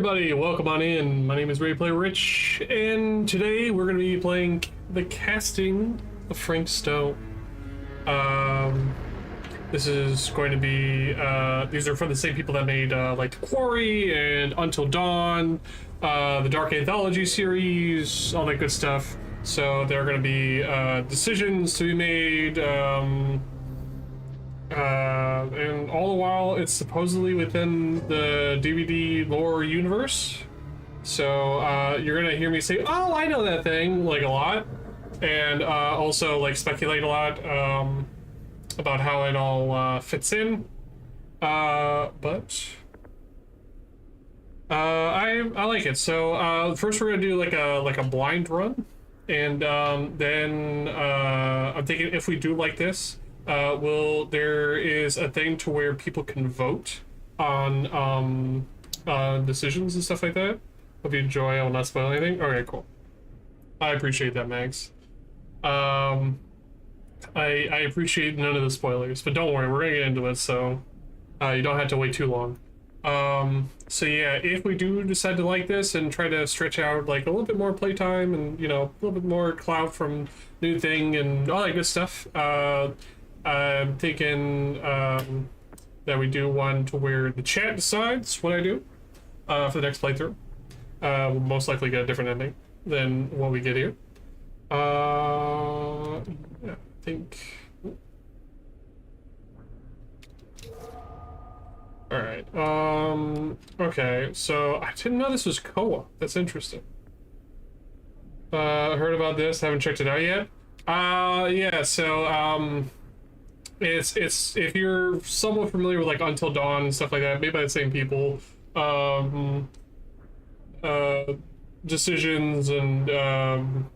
everybody, welcome on in. My name is Ready Player Rich, and today we're going to be playing the casting of Frank Stone. This is going to be, these are from the same people that made, like The Quarry and Until Dawn, the Dark Anthology series, all that good stuff. So there are going to be, decisions to be made, and all the while it's supposedly within the DVD lore universe. So you're gonna hear me say, "Oh, I know that thing," like a lot, and also like speculate a lot about how it all fits in. But I like it. So first we're gonna do like a blind run, and then I'm thinking if we do like this. There is a thing to where people can vote on decisions and stuff like that. Hope you enjoy. I will not spoil anything. Okay, cool. I appreciate that, Max. I appreciate none of the spoilers, but don't worry, we're gonna get into it, so you don't have to wait too long. So yeah, if we do decide to like this and try to stretch out like a little bit more playtime and, you know, a little bit more clout from new thing and all that good stuff, I'm thinking that we do one to where the chat decides what I do for the next playthrough. We'll most likely get a different ending than what we get here. Yeah, I think. All right. Okay. So I didn't know this was co-op. That's interesting. Heard about this. Haven't checked it out yet. Yeah. So it's if you're somewhat familiar with like Until Dawn and stuff like that, made by the same people, decisions and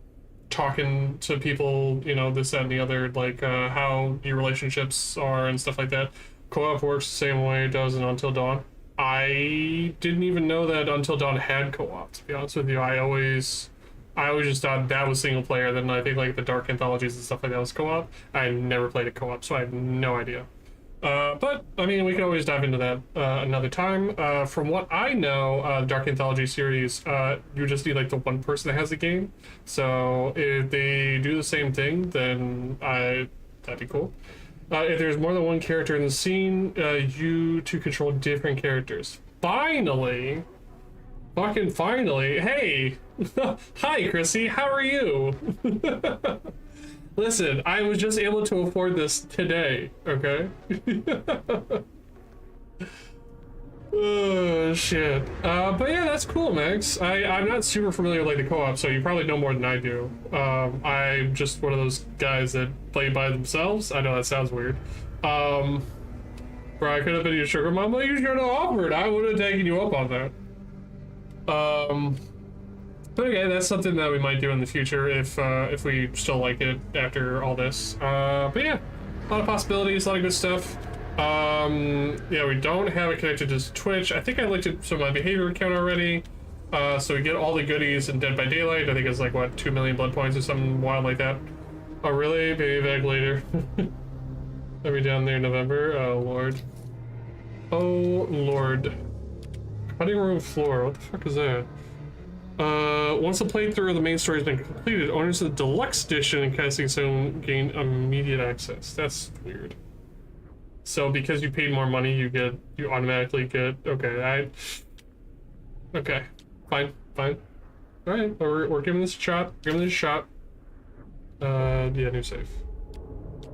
talking to people, you know, this, that, and the other, like how your relationships are and stuff like that. Co-op works the same way it does in Until Dawn. I didn't even know that Until Dawn had co-op, to be honest with you. I always just thought that was single player. Then I think like the Dark Anthologies and stuff like that was co-op. I never played a co-op, so I have no idea. But I mean, we can always dive into that another time. From what I know, Dark Anthology series, you just need like the one person that has the game. So if they do the same thing, then that'd be cool. If there's more than one character in the scene, you to control different characters. Finally! Fucking finally! Hey! Hi, Chrissy, how are you? Listen, I was just able to afford this today, okay? Oh, shit. But yeah, that's cool, Max. I'm not super familiar with like the co-op, so you probably know more than I do. I'm just one of those guys that play by themselves. I know that sounds weird. Bro, I could have been your sugar mama. You should have offered. I would have taken you up on that. But okay, that's something that we might do in the future if we still like it after all this. But yeah, a lot of possibilities, a lot of good stuff. Yeah, we don't have it connected to Twitch. I think I looked at some of my behavior account already. So we get all the goodies in Dead by Daylight. I think it's like, what, 2 million blood points or something wild like that. Oh, really? Maybe back later. Are we down there in November? Oh, Lord. Oh, Lord. Cutting room floor. What the fuck is that? Once the playthrough of the main story has been completed, owners of the deluxe edition and casting zone gain immediate access. That's weird. So because you paid more money, you automatically get, okay, okay, fine. All right, we're giving this a shot. Yeah, new save.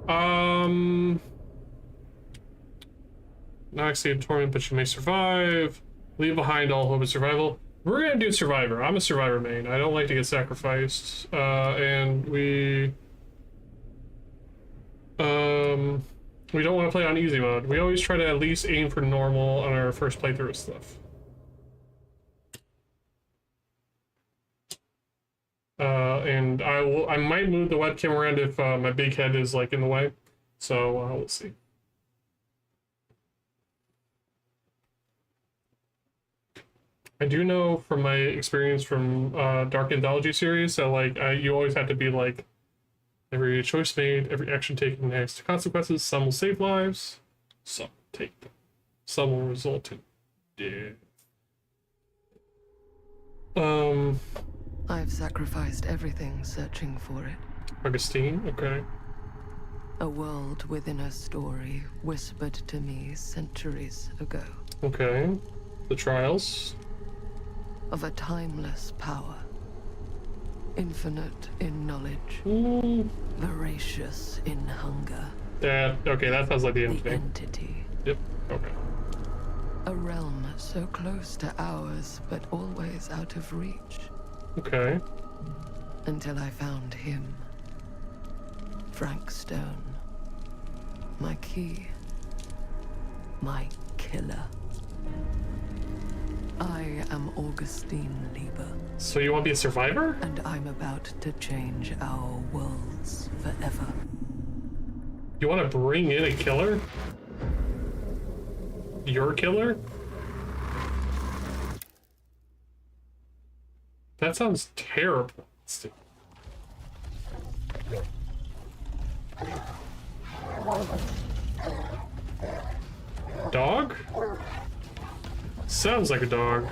Not exceed torment, but you may survive. Leave behind all hope of survival. We're gonna do Survivor. I'm a Survivor main. I don't like to get sacrificed. And we don't want to play on easy mode. We always try to at least aim for normal on our first playthrough of stuff. And I might move the webcam around if my big head is like in the way. So we'll see. I do know from my experience from Dark Anthology series that like you always have to be like, every choice made, every action taken has consequences. Some will save lives, some take them. Some will result in death. I've sacrificed everything searching for it. Augustine, okay. A world within a story whispered to me centuries ago. Okay. The trials. Of a timeless power. Infinite in knowledge. Voracious in hunger. Okay, that sounds like the The entity. entity. Yep, okay. A realm so close to ours, but always out of reach. Okay. Until I found him. Frank Stone. My key. My killer. I am Augustine Lieber. So you want to be a survivor? And I'm about to change our worlds forever. You want to bring in a killer? Your killer? That sounds terrible. Dog? Sounds like a dog.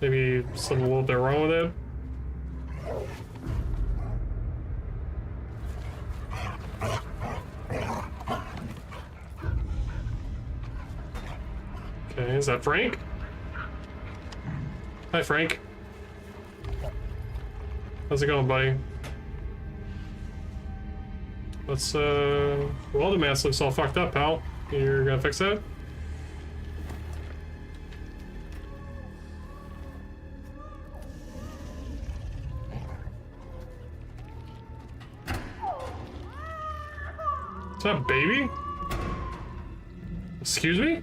Maybe something a little bit wrong with it. Okay, is that Frank? Hi, Frank. How's it going, buddy? Let's, well, the mask looks all fucked up, pal. You're gonna fix that? Is that a baby? Excuse me?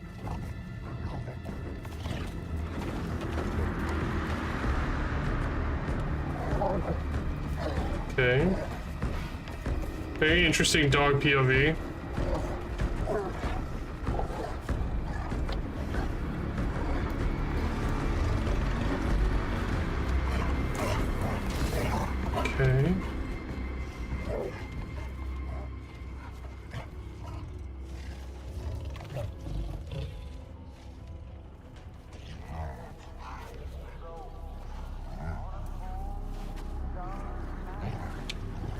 Okay. Very interesting dog POV. Okay.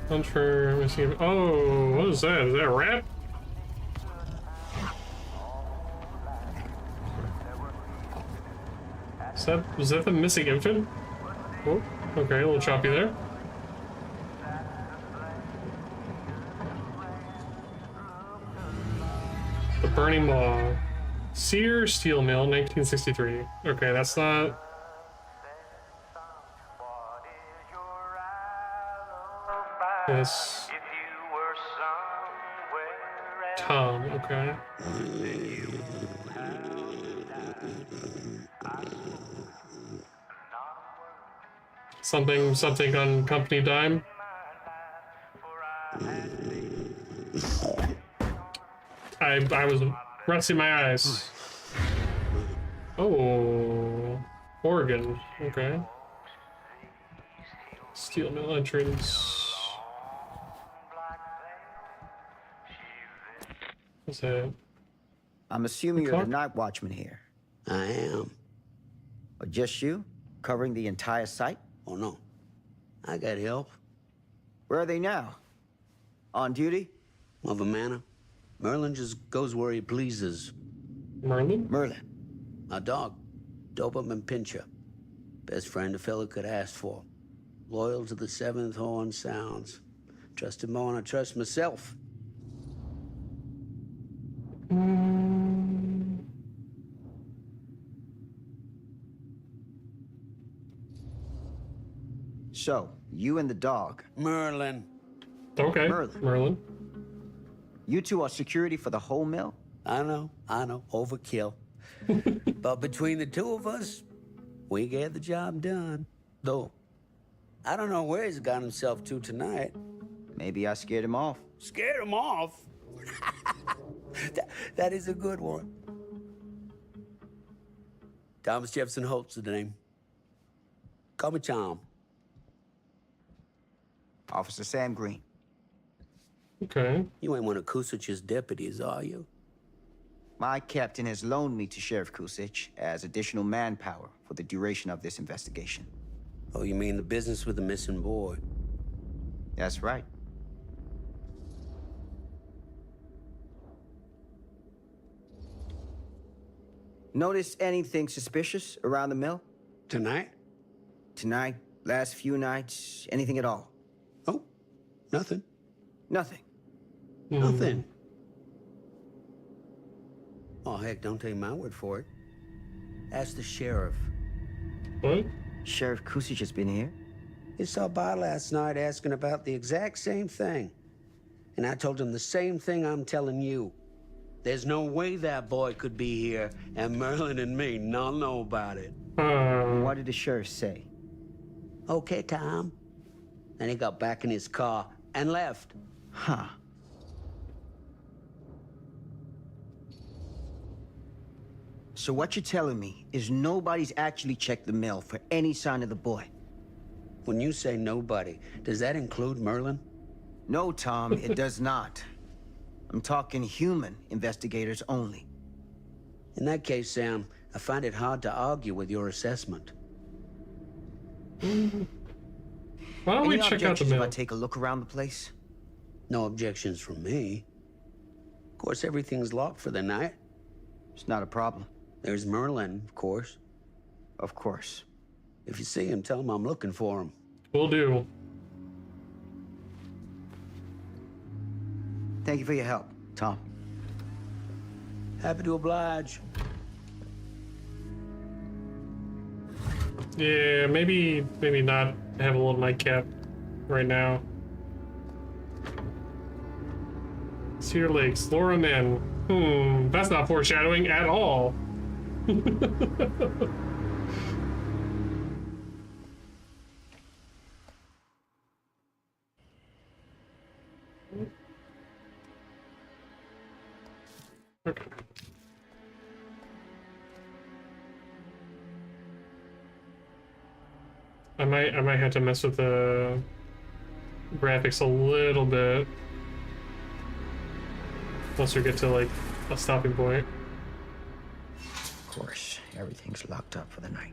Hunt for missing. Oh, what is that? Is that a rat? Was that the missing infant? Oh, okay, a little choppy there. The Burning Maw. Sear Steel Mill, 1963. Okay, that's not. Yes. Tom, okay. Something on company dime. I was resting my eyes. Oh, Oregon, okay. Steel mill entrance. What's that? I'm assuming you're the night watchman here. I am. Or just you? Covering the entire site? Oh, no. I got help. Where are they now? On duty? Of a manner. Merlin just goes where he pleases. Merlin? Merlin. My dog. Doberman Pinscher. Best friend a fella could ask for. Loyal to the seventh horn sounds. Trust him more than I trust myself. So, you and the dog. Merlin. Okay, Merlin. You two are security for the whole mill? I know. Overkill. But between the two of us, we get the job done. Though, I don't know where he's got himself to tonight. Maybe I scared him off. Scared him off? that is a good one. Thomas Jefferson Holt's the name. Call me Tom. Officer Sam Green. Okay. You ain't one of Kusich's deputies, are you? My captain has loaned me to Sheriff Kusich as additional manpower for the duration of this investigation. Oh, you mean the business with the missing boy? That's right. Notice anything suspicious around the mill? Tonight? Tonight, last few nights, anything at all? Oh, nothing. Nothing. Nothing. Oh, heck, don't take my word for it. Ask the sheriff. What? Sheriff Kusich has been here? He saw by last night asking about the exact same thing. And I told him the same thing I'm telling you. There's no way that boy could be here, and Merlin and me not know about it. What did the sheriff say? Okay, Tom. Then he got back in his car and left. Huh. So what you're telling me is nobody's actually checked the mill for any sign of the boy? When you say nobody, does that include Merlin? No, Tom, it does not. I'm talking human investigators only. In that case, Sam, I find it hard to argue with your assessment. Why don't we Any check out the objections if mill? I take a look around the place? No objections from me. Of course, everything's locked for the night. It's not a problem. There's Merlin, of course. Of course. If you see him, tell him I'm looking for him. Will do. Thank you for your help, Tom. Happy to oblige. Yeah, maybe not have a little nightcap right now. Cedar Lakes, Laura Man. That's not foreshadowing at all. Okay. I might have to mess with the graphics a little bit once we get to like a stopping point. Of course, everything's locked up for the night.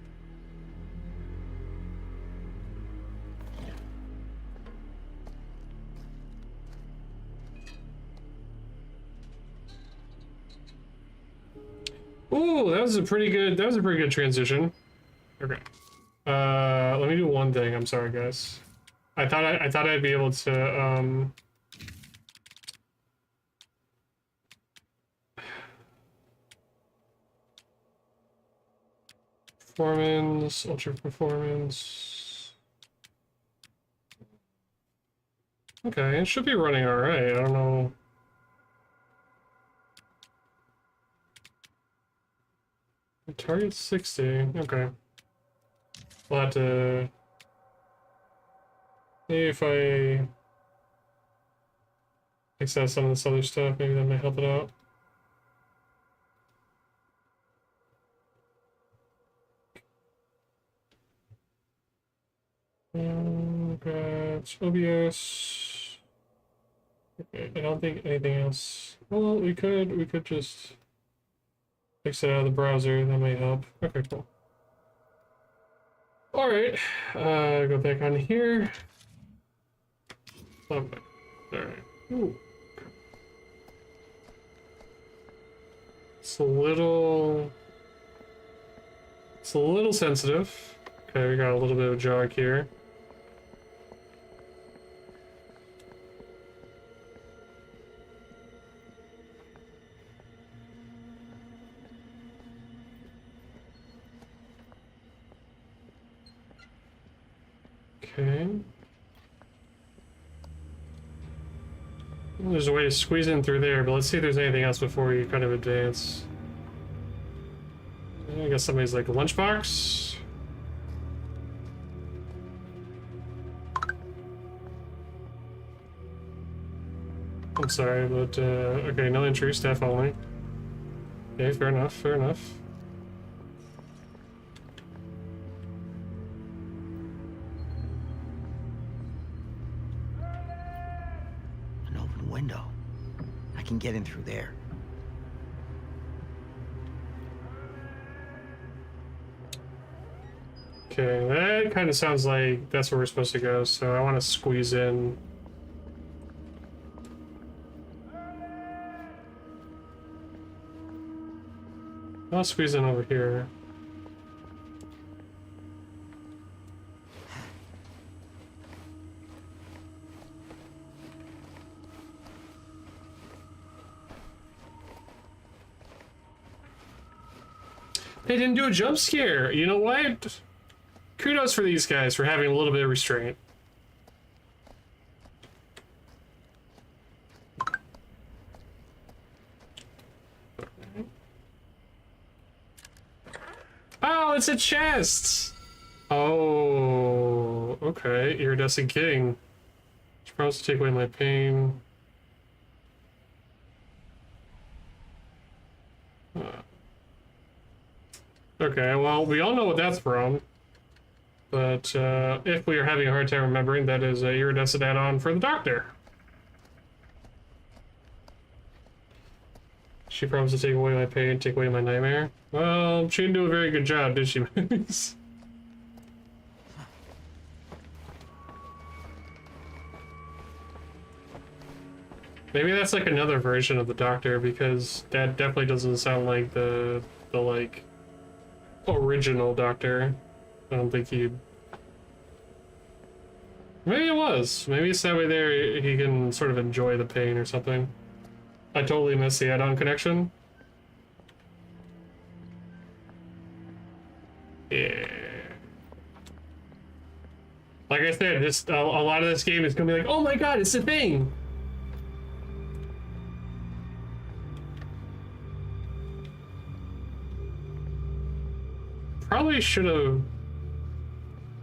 Ooh, that was a pretty good transition. Okay. Let me do one thing. I'm sorry, guys. I thought I'd be able to performance, ultra performance. Okay, it should be running all right. I don't know. Target 60. Okay. We'll have to. Maybe if I access some of this other stuff, maybe that might help it out. Got OBS. Okay, I don't think anything else. Well, we could just fix it out of the browser. That might help. Okay, cool. All right, go back on here. Okay. All right. Ooh. It's a little sensitive. Okay, we got a little bit of jog here. Okay. There's a way to squeeze in through there, but let's see if there's anything else before we kind of advance. I guess somebody's like a lunchbox. I'm sorry, but okay, no entry, staff only. Okay, fair enough, fair enough. An open window. I can get in through there. Okay, that kind of sounds like that's where we're supposed to go, so I want to squeeze in. I'll squeeze in over here. They didn't do a jump scare. You know what? Kudos for these guys for having a little bit of restraint. Oh, it's a chest! Oh, okay. Iridescent King. Which promised to take away my pain. Okay, well, we all know what that's from. But if we are having a hard time remembering, that is a iridescent add-on for the Doctor. She promised to take away my pain, take away my nightmare. Well, she didn't do a very good job, did she? Maybe that's like another version of the Doctor, because that definitely doesn't sound like the like original Doctor. I don't think he'd... Maybe it was. Maybe it's that way there he can sort of enjoy the pain or something. I totally missed the add-on connection. Yeah. Like I said, just a lot of this game is gonna be like, oh my god, it's a thing! Probably should have...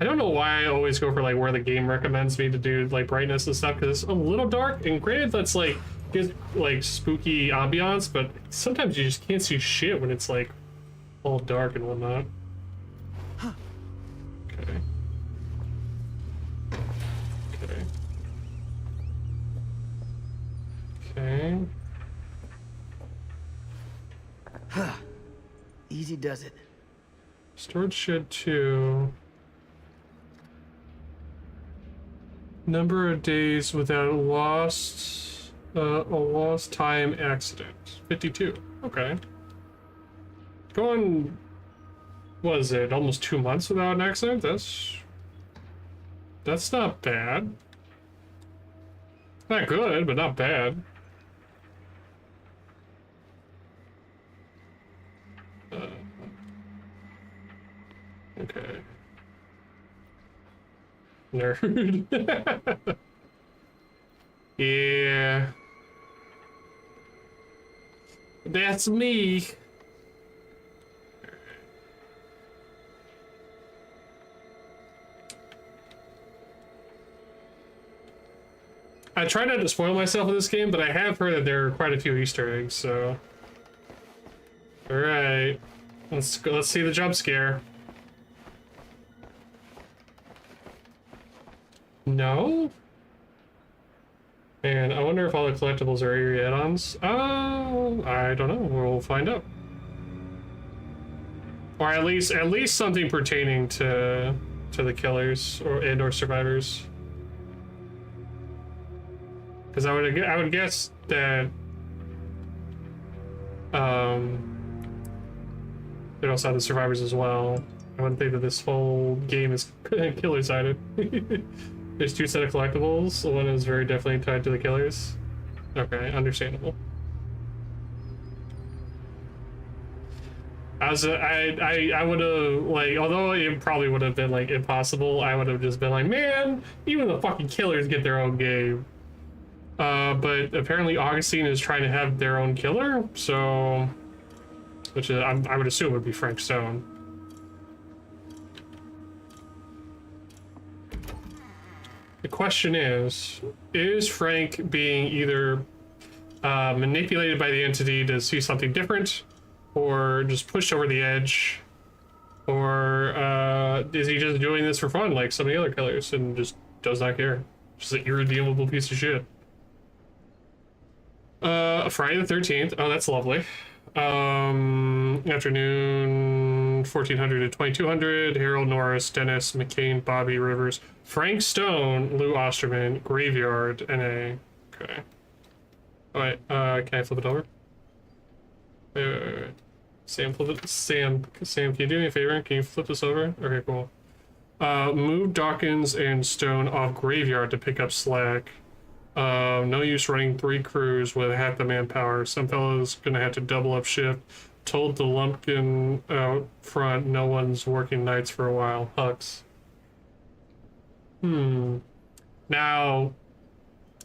I don't know why I always go for like where the game recommends me to do like brightness and stuff, because it's a little dark, and granted that's like gives like spooky ambiance, but sometimes you just can't see shit when it's like all dark and whatnot. Okay. Okay. Huh. Easy does it. Storage shed 2. Number of days without a lost time accident. 52. Okay. Going, what is it, almost 2 months without an accident? That's not bad. Not good, but not bad. Okay. Nerd. Yeah. That's me. I try not to spoil myself in this game, but I have heard that there are quite a few Easter eggs, so... Alright. Let's go, let's see the jump scare. No? Man, I wonder if all the collectibles are area add-ons. Oh, I don't know. We'll find out. Or at least something pertaining to the killers or survivors. Because I would guess that they also have the survivors as well. I wouldn't think that this whole game is killer-sided. There's 2 sets of collectibles. One is very definitely tied to the killers. Okay, understandable. I would have, like, although it probably would have been like impossible, I would have just been like, man, even the fucking killers get their own game. But apparently Augustine is trying to have their own killer, so, which is, I would assume would be Frank Stone. The question is Frank being either manipulated by the entity to see something different, or just pushed over the edge, or is he just doing this for fun like some of the other killers and just does not care? Just an irredeemable piece of shit. Friday the 13th. Oh, that's lovely. Afternoon, 1400 to 2200. Harold Norris, Dennis McCain, Bobby Rivers, Frank Stone, Lou Osterman, Graveyard, NA. Okay. Alright, can I flip it over? Wait. Sam, flip it. Sam, can you do me a favor? Can you flip this over? Okay, cool. Move Dawkins and Stone off Graveyard to pick up slack. No use running 3 crews with half the manpower. Some fellows gonna have to double up shift. Told the Lumpkin out front no one's working nights for a while. Hux. Now,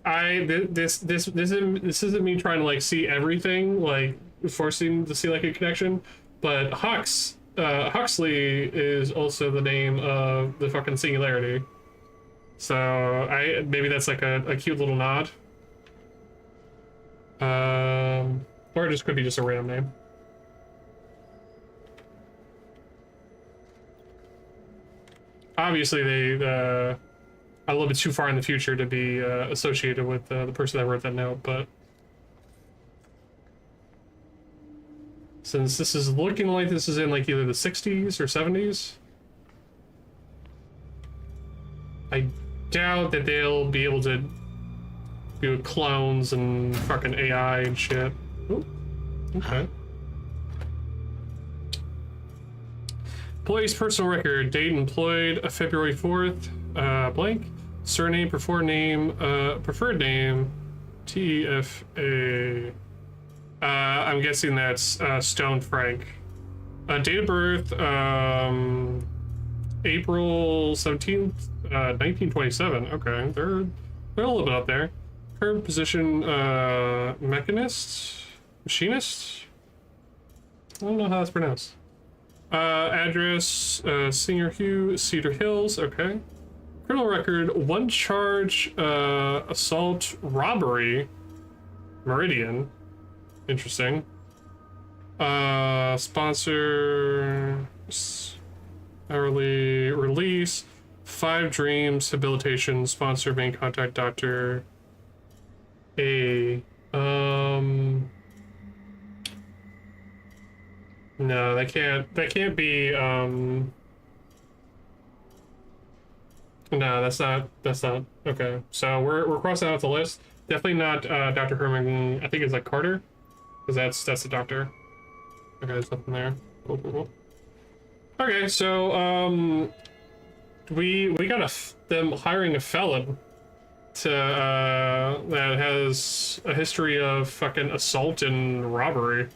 this isn't me trying to like see everything, like forcing to see like a connection, but Huxley is also the name of the fucking Singularity. So maybe that's like a cute little nod. Or it just could be just a random name. Obviously they a little bit too far in the future to be associated with the person that wrote that note, but since this is looking like this is in like either the 60s or 70s, I doubt that they'll be able to do clones and fucking AI and shit. Ooh, okay. Employee's personal record, date employed February 4th, blank, surname, preferred name, TFA. I'm guessing that's Stone Frank. Date of birth, April 17th, 1927. Okay, they're a little bit up there. Current position, machinist? I don't know how that's pronounced. Address, Singer Hugh, Cedar Hills. Okay. Criminal record, 1 charge, assault, robbery, Meridian. Interesting. Sponsor, hourly release, 5 dreams, habilitation, sponsor, main contact, doctor. No, that can't be, no, that's not, okay. So we're crossing out the list. Definitely not, Dr. Herman, I think it's like Carter, because that's the doctor. Okay, there's nothing there. Cool. Okay, so, we got them hiring a felon to, that has a history of fucking assault and robbery.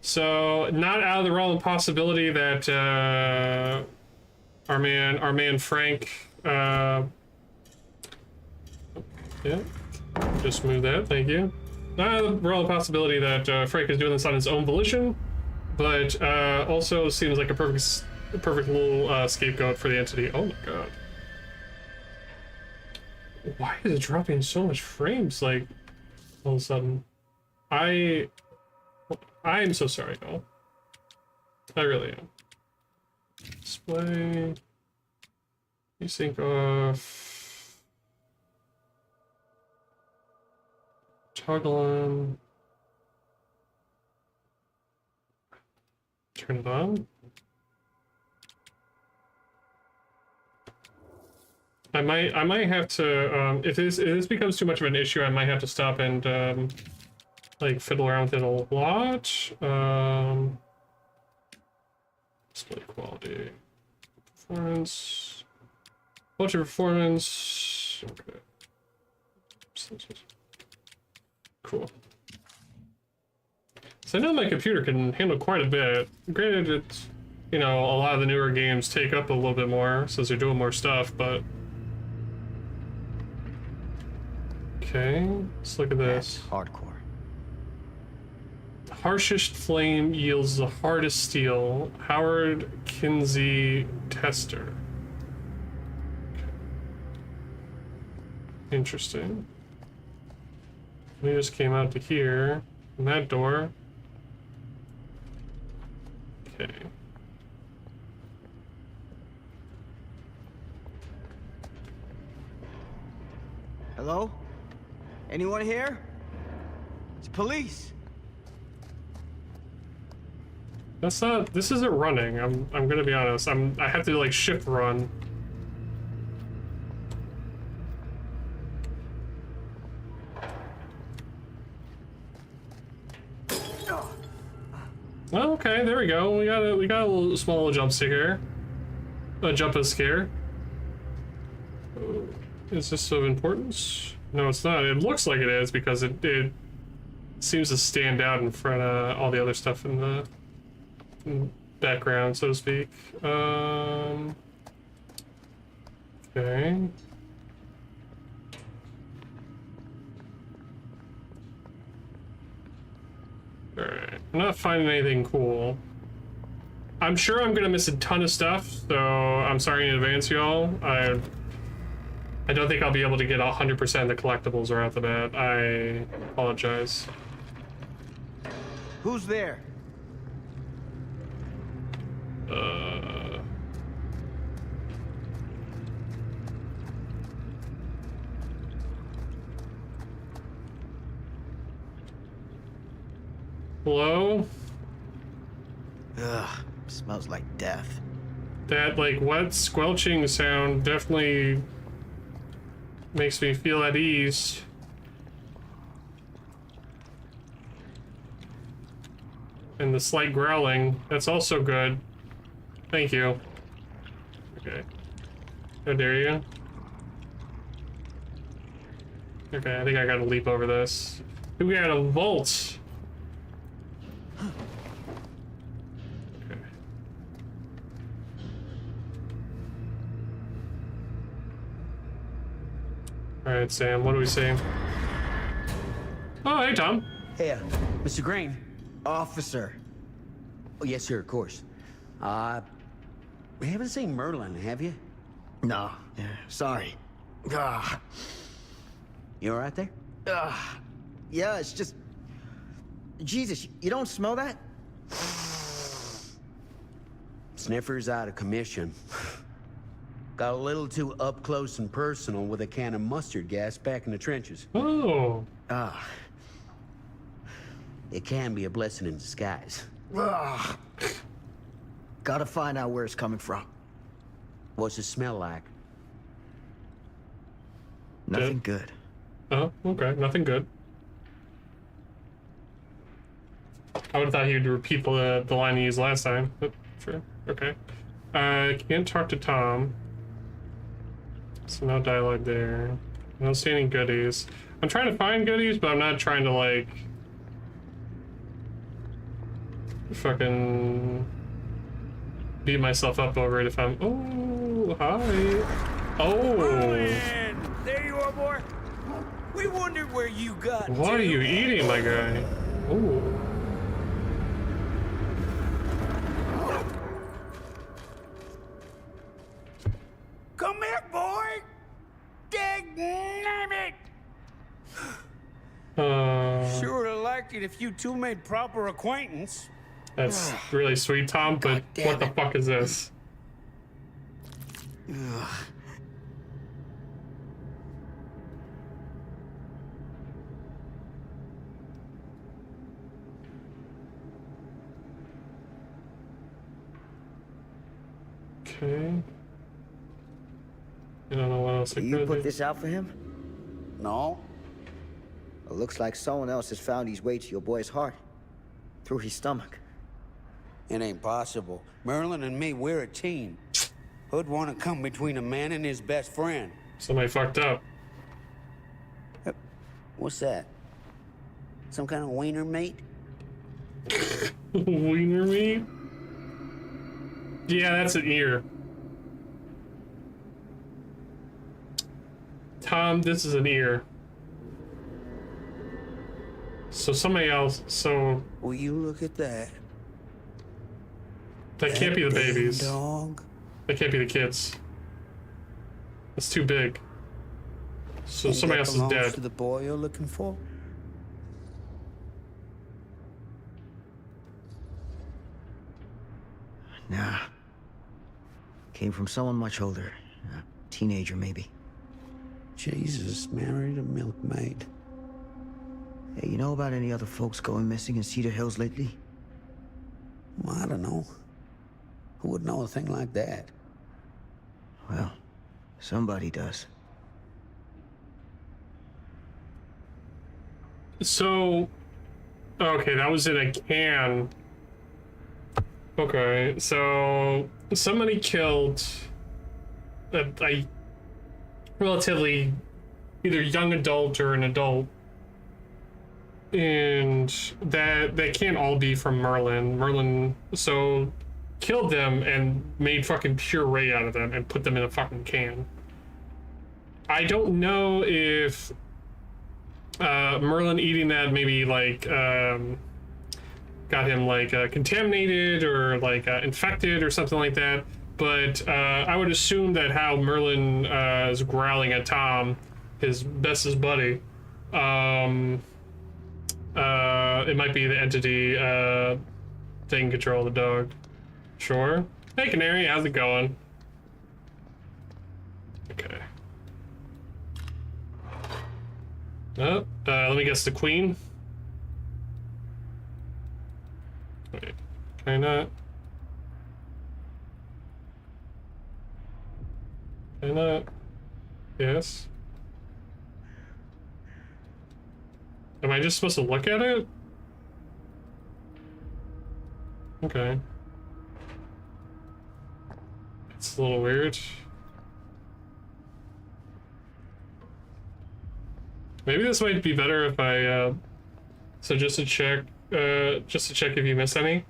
So not out of the realm of possibility that our man Frank, yeah, just move that, thank you. Not out of the realm of possibility that Frank is doing this on his own volition, but also seems like a perfect little scapegoat for the entity. Oh my god. Why is it dropping so much frames, like, all of a sudden? I'm so sorry, though. I really am. Display. Desync off. Toggle on. Turn it on. I might have to, if this becomes too much of an issue, I might have to stop and, like, fiddle around with it a lot. Display quality. Performance. Vulture performance. Okay. Cool. So I know my computer can handle quite a bit. Granted, it's, you know, a lot of the newer games take up a little bit more since they're doing more stuff, but... Okay, let's look at this. That's hardcore. The harshest flame yields the hardest steel. Howard Kinsey Tester. Okay. Interesting. We just came out to here, from that door. Okay. Hello? Anyone here? It's police. That's not. This isn't running. I'm gonna be honest. I have to like shift run. Oh, okay, there we go. We got a little small jump scare. A jump and scare. Is this of importance? No, it's not. It looks like it is because it seems to stand out in front of all the other stuff in the background, so to speak. Okay. Alright, I'm not finding anything cool. I'm sure I'm gonna miss a ton of stuff, so I'm sorry in advance, y'all. I don't think I'll be able to get 100% of the collectibles right off the bat. I apologize. Who's there? Hello? Ugh, smells like death. That, like, wet squelching sound definitely makes me feel at ease. And the slight growling, that's also good. Thank you. Okay. How dare you? Okay, I think I gotta leap over this. We got a vault. Okay. Alright, Sam, what do we see? Oh, hey, Tom. Hey, Mr. Green. Officer. Oh, yes, sir, of course. We haven't seen Merlin, have you? No, yeah, sorry. Ah, You all right there? yeah, it's just... Jesus, you don't smell that? Sniffer's out of commission. Got a little too up close and personal with a can of mustard gas back in the trenches. Oh. Ah. It can be a blessing in disguise. Ugh. Gotta find out where it's coming from. What's it smell like? Nothing good. Oh, okay, nothing good. I would have thought he'd repeat the line he used last time, but sure, okay. Can't talk to Tom. So no dialogue there. I don't see any goodies. I'm trying to find goodies, but I'm not trying to, like, fucking beat myself up over it if I'm... Oh, hi. Oh. Merlin! There you are, boy. We wondered where you got What to. are you eating, my guy? Oh. Come here, boy. Dang it! Sure would have liked it if you two made proper acquaintance. That's really sweet, Tom, but what the fuck is this? Okay. I don't know what else I You could put do. this out for him? No. It looks like someone else has found his way to your boy's heart. Through his stomach. It ain't possible. Merlin and me, we're a team. Who'd want to come between a man and his best friend? Somebody fucked up. What's that? Some kind of wiener meat? Wiener meat? Yeah, that's an ear. Tom, this is an ear. So somebody else, so Will you look at that? that can't be the Damn babies. dog. That can't be the kids. It's too big. So Think somebody that else is belongs dead. to the boy you're looking for? Nah. Came from someone much older. A teenager, maybe. Jesus married a milkmaid. Hey, you know about any other folks going missing in Cedar Hills lately? Well, I don't know. Who would know a thing like that? Well, somebody does. So, okay, that was in a can. Okay, so somebody killed a relatively either young adult or an adult, and that they can't all be from Merlin. Merlin so killed them and made fucking puree out of them and put them in a fucking can. I don't know if Merlin eating that maybe like got him like contaminated or like infected or something like that, but I would assume that how Merlin is growling at Tom, his bestest buddy, it might be the entity taking control of the dog. Sure. Hey Canary, how's it going? Okay. Let me guess, the queen? Wait, can I not? Can I not? Yes? Am I just supposed to look at it? Okay. It's a little weird. Maybe this might be better if I, so just to check if you miss any.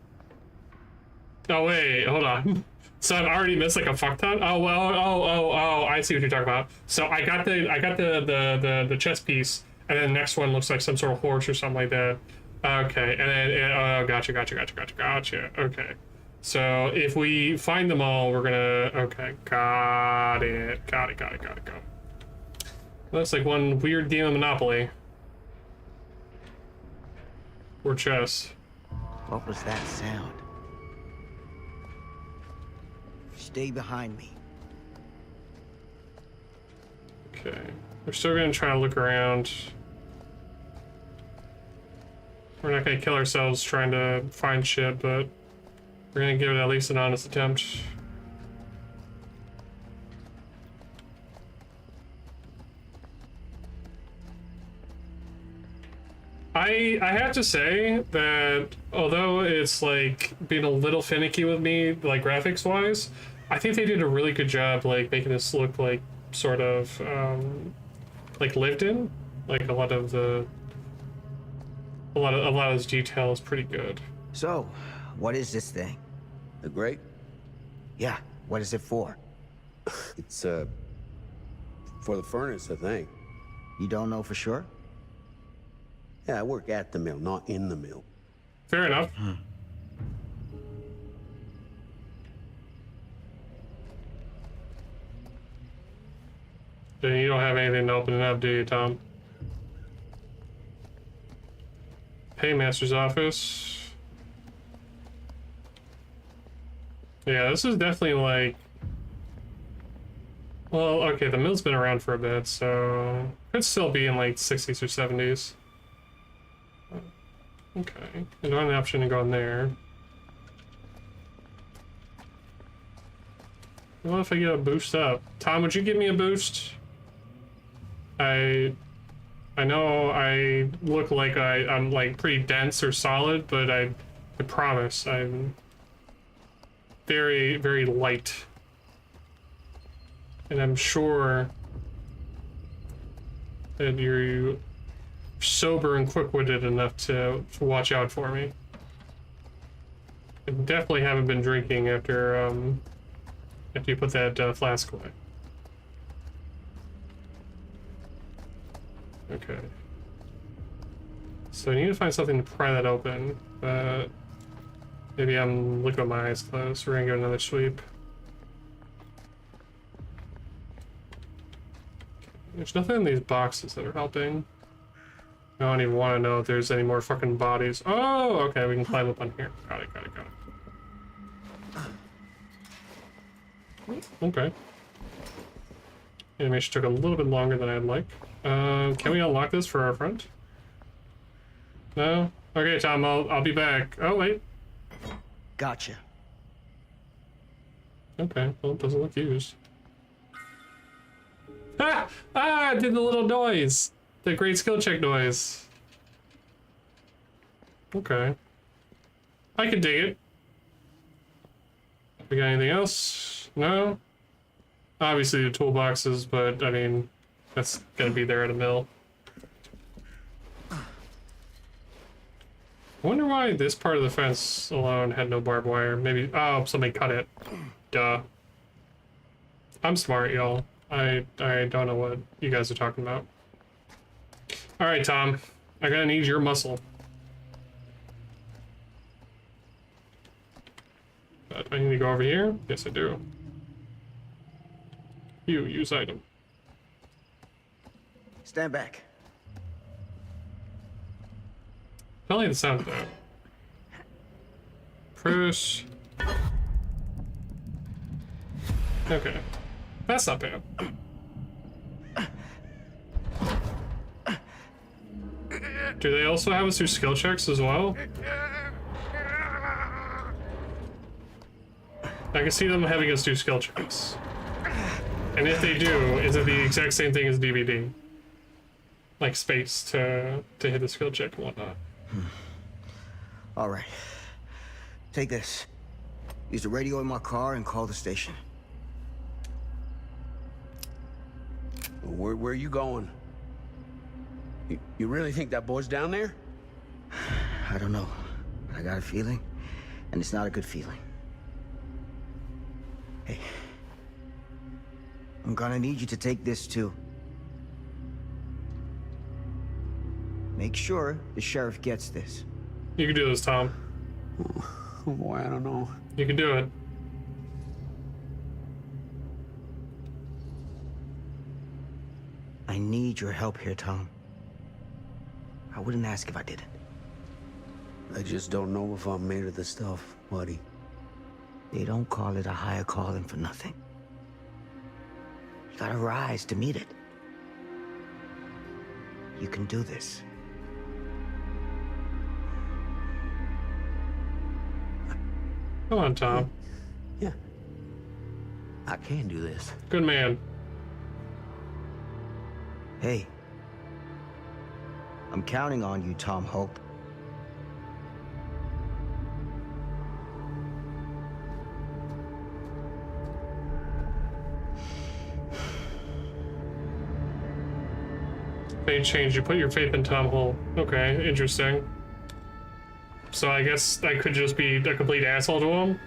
Oh wait, hold on. So I've already missed like a fuck ton? Oh well, oh, I see what you're talking about. So I got the chest piece, and then the next one looks like some sort of horse or something like that. Okay, and then, oh, gotcha. Okay. So if we find them all, we're gonna, okay, got it. Looks like one weird game of Monopoly. Or chess. What was that sound? Stay behind me. Okay. We're still gonna try to look around. We're not gonna kill ourselves trying to find shit, but we're gonna give it at least an honest attempt. I have to say that although it's like being a little finicky with me, like graphics wise, I think they did a really good job like making this look like sort of like lived in. Like a lot of this detail is pretty good. So, what is this thing? The grate? Yeah, what is it for? It's, for the furnace, I think. You don't know for sure? Yeah, I work at the mill, not in the mill. Fair enough. Then you don't have anything to open it up, do you, Tom? Paymaster's office. Yeah, this is definitely like... Well, okay, the mill's been around for a bit, so... Could still be in like 60s or 70s. Okay, I don't have an option to go in there. What if I get a boost up? Tom, would you give me a boost? I know I look like I'm like pretty dense or solid, but I promise I'm very, very light. And I'm sure that you're sober and quick-witted enough to watch out for me. I definitely haven't been drinking after you put that flask away. Okay. So I need to find something to pry that open, but maybe I'm looking with my eyes closed. We're gonna give it another sweep. There's nothing in these boxes that are helping. I don't even want to know if there's any more fucking bodies. Oh, okay, we can climb up on here. Got it. Okay. Animation took a little bit longer than I'd like. Can we unlock this for our friend? No? Okay, Tom, I'll be back. Oh, wait. Gotcha. Okay, well, it doesn't look used. Ah! Ah! I did the little noise! The great skill check noise. Okay. I can dig it. We got anything else? No? Obviously the toolboxes, but I mean, that's gonna be there at a mill. I wonder why this part of the fence alone had no barbed wire. Maybe, oh, somebody cut it. Duh. I'm smart, y'all. I don't know what you guys are talking about. Alright, Tom. I'm gonna need your muscle. Do I need to go over here? Yes, I do. Use item. Stand back. I like the sound of that. Press. Okay. That's not bad. Do they also have us do skill checks as well? I can see them having us do skill checks. And if they do, is it the exact same thing as DVD? Like space to hit the skill check and whatnot. All right. Take this. Use the radio in my car and call the station. Where are you going? You really think that boy's down there? I don't know. I got a feeling, and it's not a good feeling. Hey. I'm gonna need you to take this too. Make sure the sheriff gets this. You can do this, Tom. Oh boy, I don't know. You can do it. I need your help here, Tom. I wouldn't ask if I didn't. I just don't know if I'm made of this stuff, buddy. They don't call it a higher calling for nothing. You gotta rise to meet it. You can do this. Come on, Tom. Yeah. I can do this. Good man. Hey. I'm counting on you, Tom Hope. Fate change. You put your faith in Tom Holt. Okay, interesting. So I guess I could just be a complete asshole to him?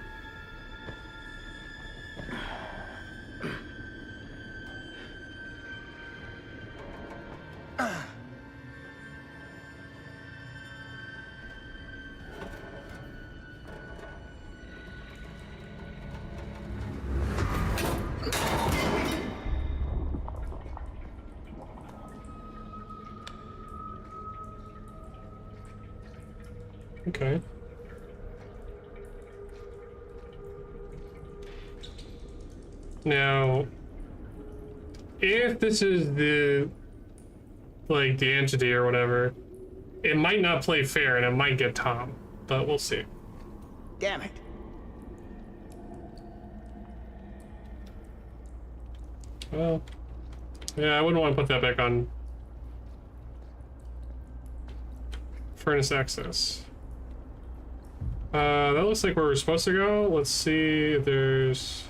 Okay. Now, if this is the, like, the entity or whatever, it might not play fair and it might get Tom, but we'll see. Damn it. Well, yeah, I wouldn't want to put that back on. Furnace access. That looks like where we're supposed to go. Let's see if there's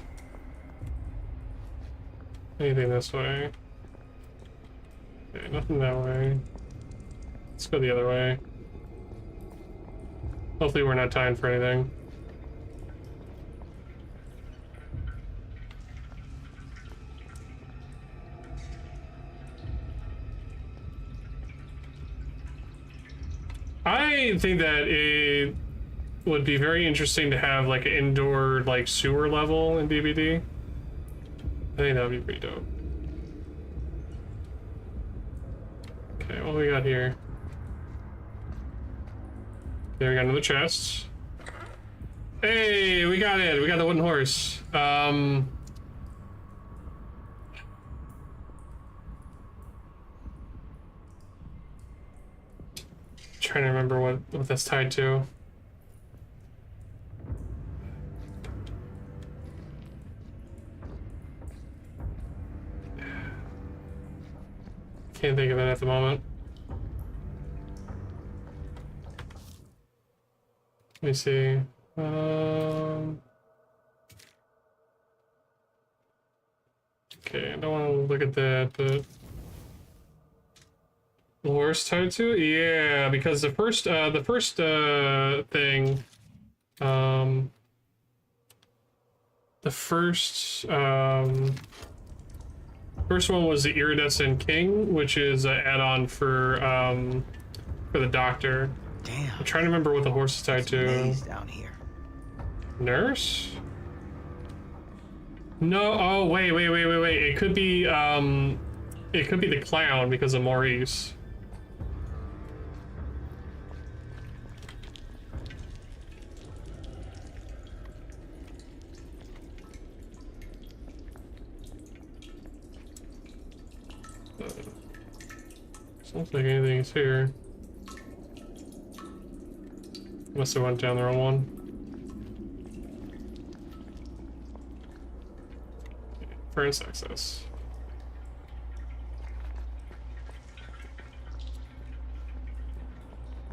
anything this way. Okay, nothing that way. Let's go the other way. Hopefully we're not timed for anything. I think that it would be very interesting to have like an indoor like sewer level in DBD. I think that would be pretty dope. Okay, what we got here? There we got another chest. Hey, we got it. We got the wooden horse. trying to remember what that's tied to. Can't think of it at the moment. Let me see. Okay, I don't want to look at that, but horse tied to it? Yeah, because the first thing, the first one was the Iridescent King, which is an add-on for the doctor. Damn. I'm trying to remember what the horse is tied to. Maze down here. Nurse? No. Oh, wait. It could be the clown because of Maurice. Sounds like anything's here. Must have went down the wrong one. Furnace access.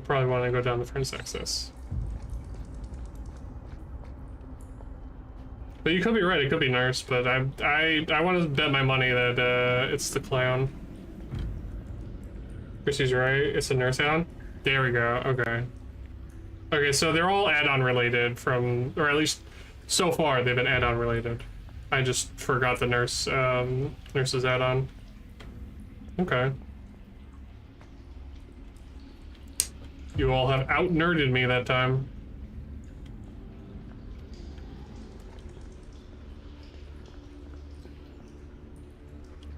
Probably want to go down the furnace access. But you could be right, it could be Nurse, but I want to bet my money that it's the clown. Chrissy's right, it's a Nurse add-on? There we go, okay. Okay, so they're all add-on related from, or at least so far they've been add-on related. I just forgot the Nurse's add-on. Okay. You all have out-nerded me that time.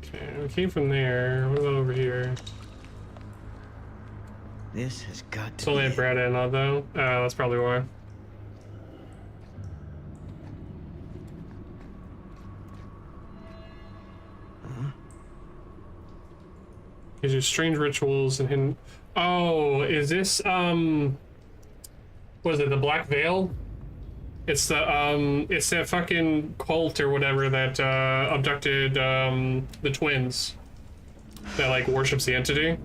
Okay, we came from there. What about over here? This has got It's to only be a it. Brad and though. That's probably why. Gives you strange rituals and hidden. Oh, is this what is it? The Black Veil? It's that fucking cult or whatever that abducted the twins. That like worships the entity.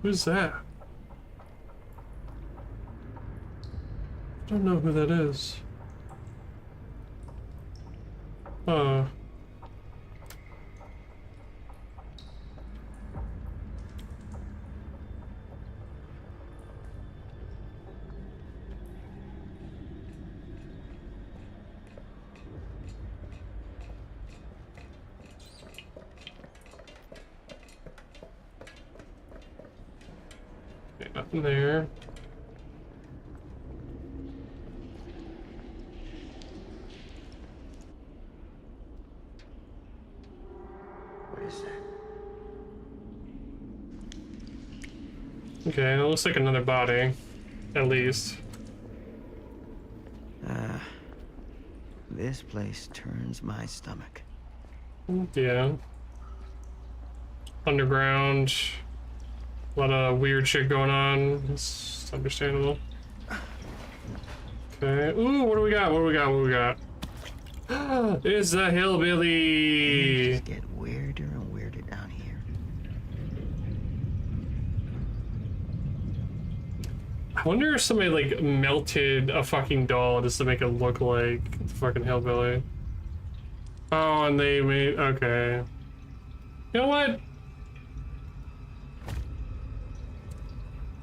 Who's that? I don't know who that is. Okay, nothing there. What is that? Okay, it looks like another body, at least. This place turns my stomach. Yeah. Underground. A lot of weird shit going on. It's understandable. Okay. Ooh, what do we got? What do we got? What do we got? It's a hillbilly. Just get weirder and weirder down here. I wonder if somebody like melted a fucking doll just to make it look like the fucking hillbilly. Oh, and they made, okay. You know what?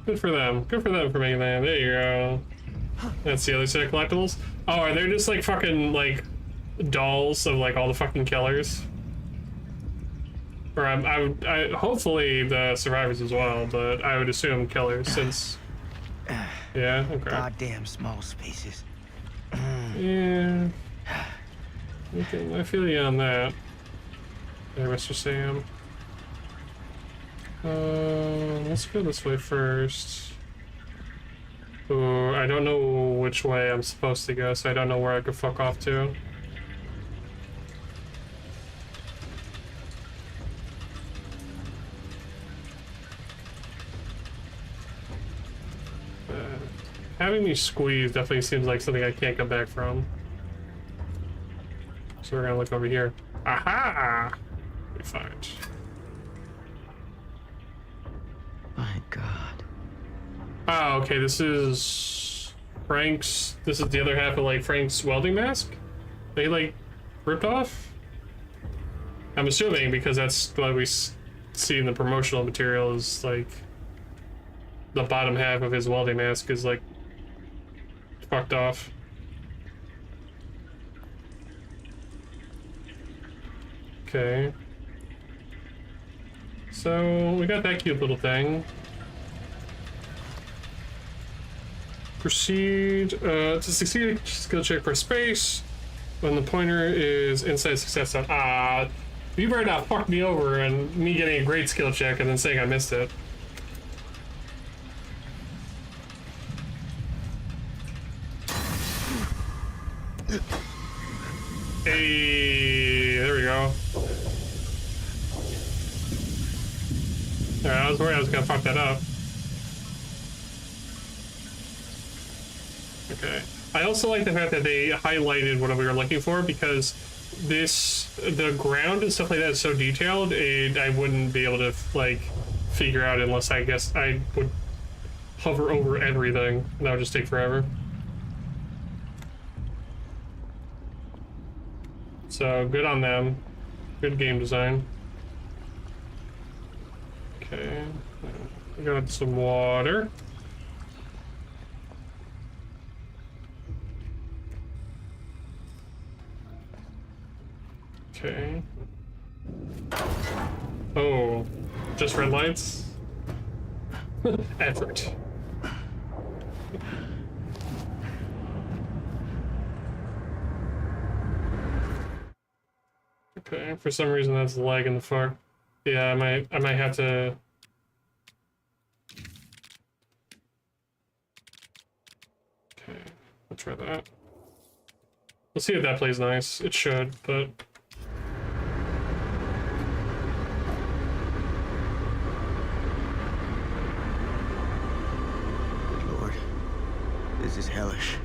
Good for them. Good for them for making that. There you go. That's the other set of collectibles. Oh, are they just like fucking like dolls of like all the fucking killers? Or I hopefully the survivors as well, but I would assume killers since. Yeah. Okay. Goddamn small spaces. Yeah. Okay, I feel you on that. There, Mr. Sam. Let's go this way first. Ooh, I don't know which way I'm supposed to go, so I don't know where I could fuck off to. having me squeeze definitely seems like something I can't come back from. So we're gonna look over here. Aha! We find. My God. Oh, okay, this is Frank's. This is the other half of like Frank's welding mask. They like ripped off. I'm assuming because that's what we see in the promotional material is like the bottom half of his welding mask is like fucked off. Okay. So we got that cute little thing. Proceed to succeed a skill check for space when the pointer is inside success zone. Ah, you better not fuck me over and me getting a great skill check and then saying I missed it. Hey, there we go. Alright, I was worried I was gonna fuck that up. Okay. I also like the fact that they highlighted what we were looking for because the ground and stuff like that is so detailed, I wouldn't be able to like figure out unless I guess I would hover over everything, and that would just take forever. So good on them. Good game design. Okay. We got some water. Okay. Oh, just red lights? Effort. Okay, for some reason that's lagging the fuck. Yeah, I might have to. Okay, let's try that. Let's see if that plays nice. It should, but. Lord, this is hellish.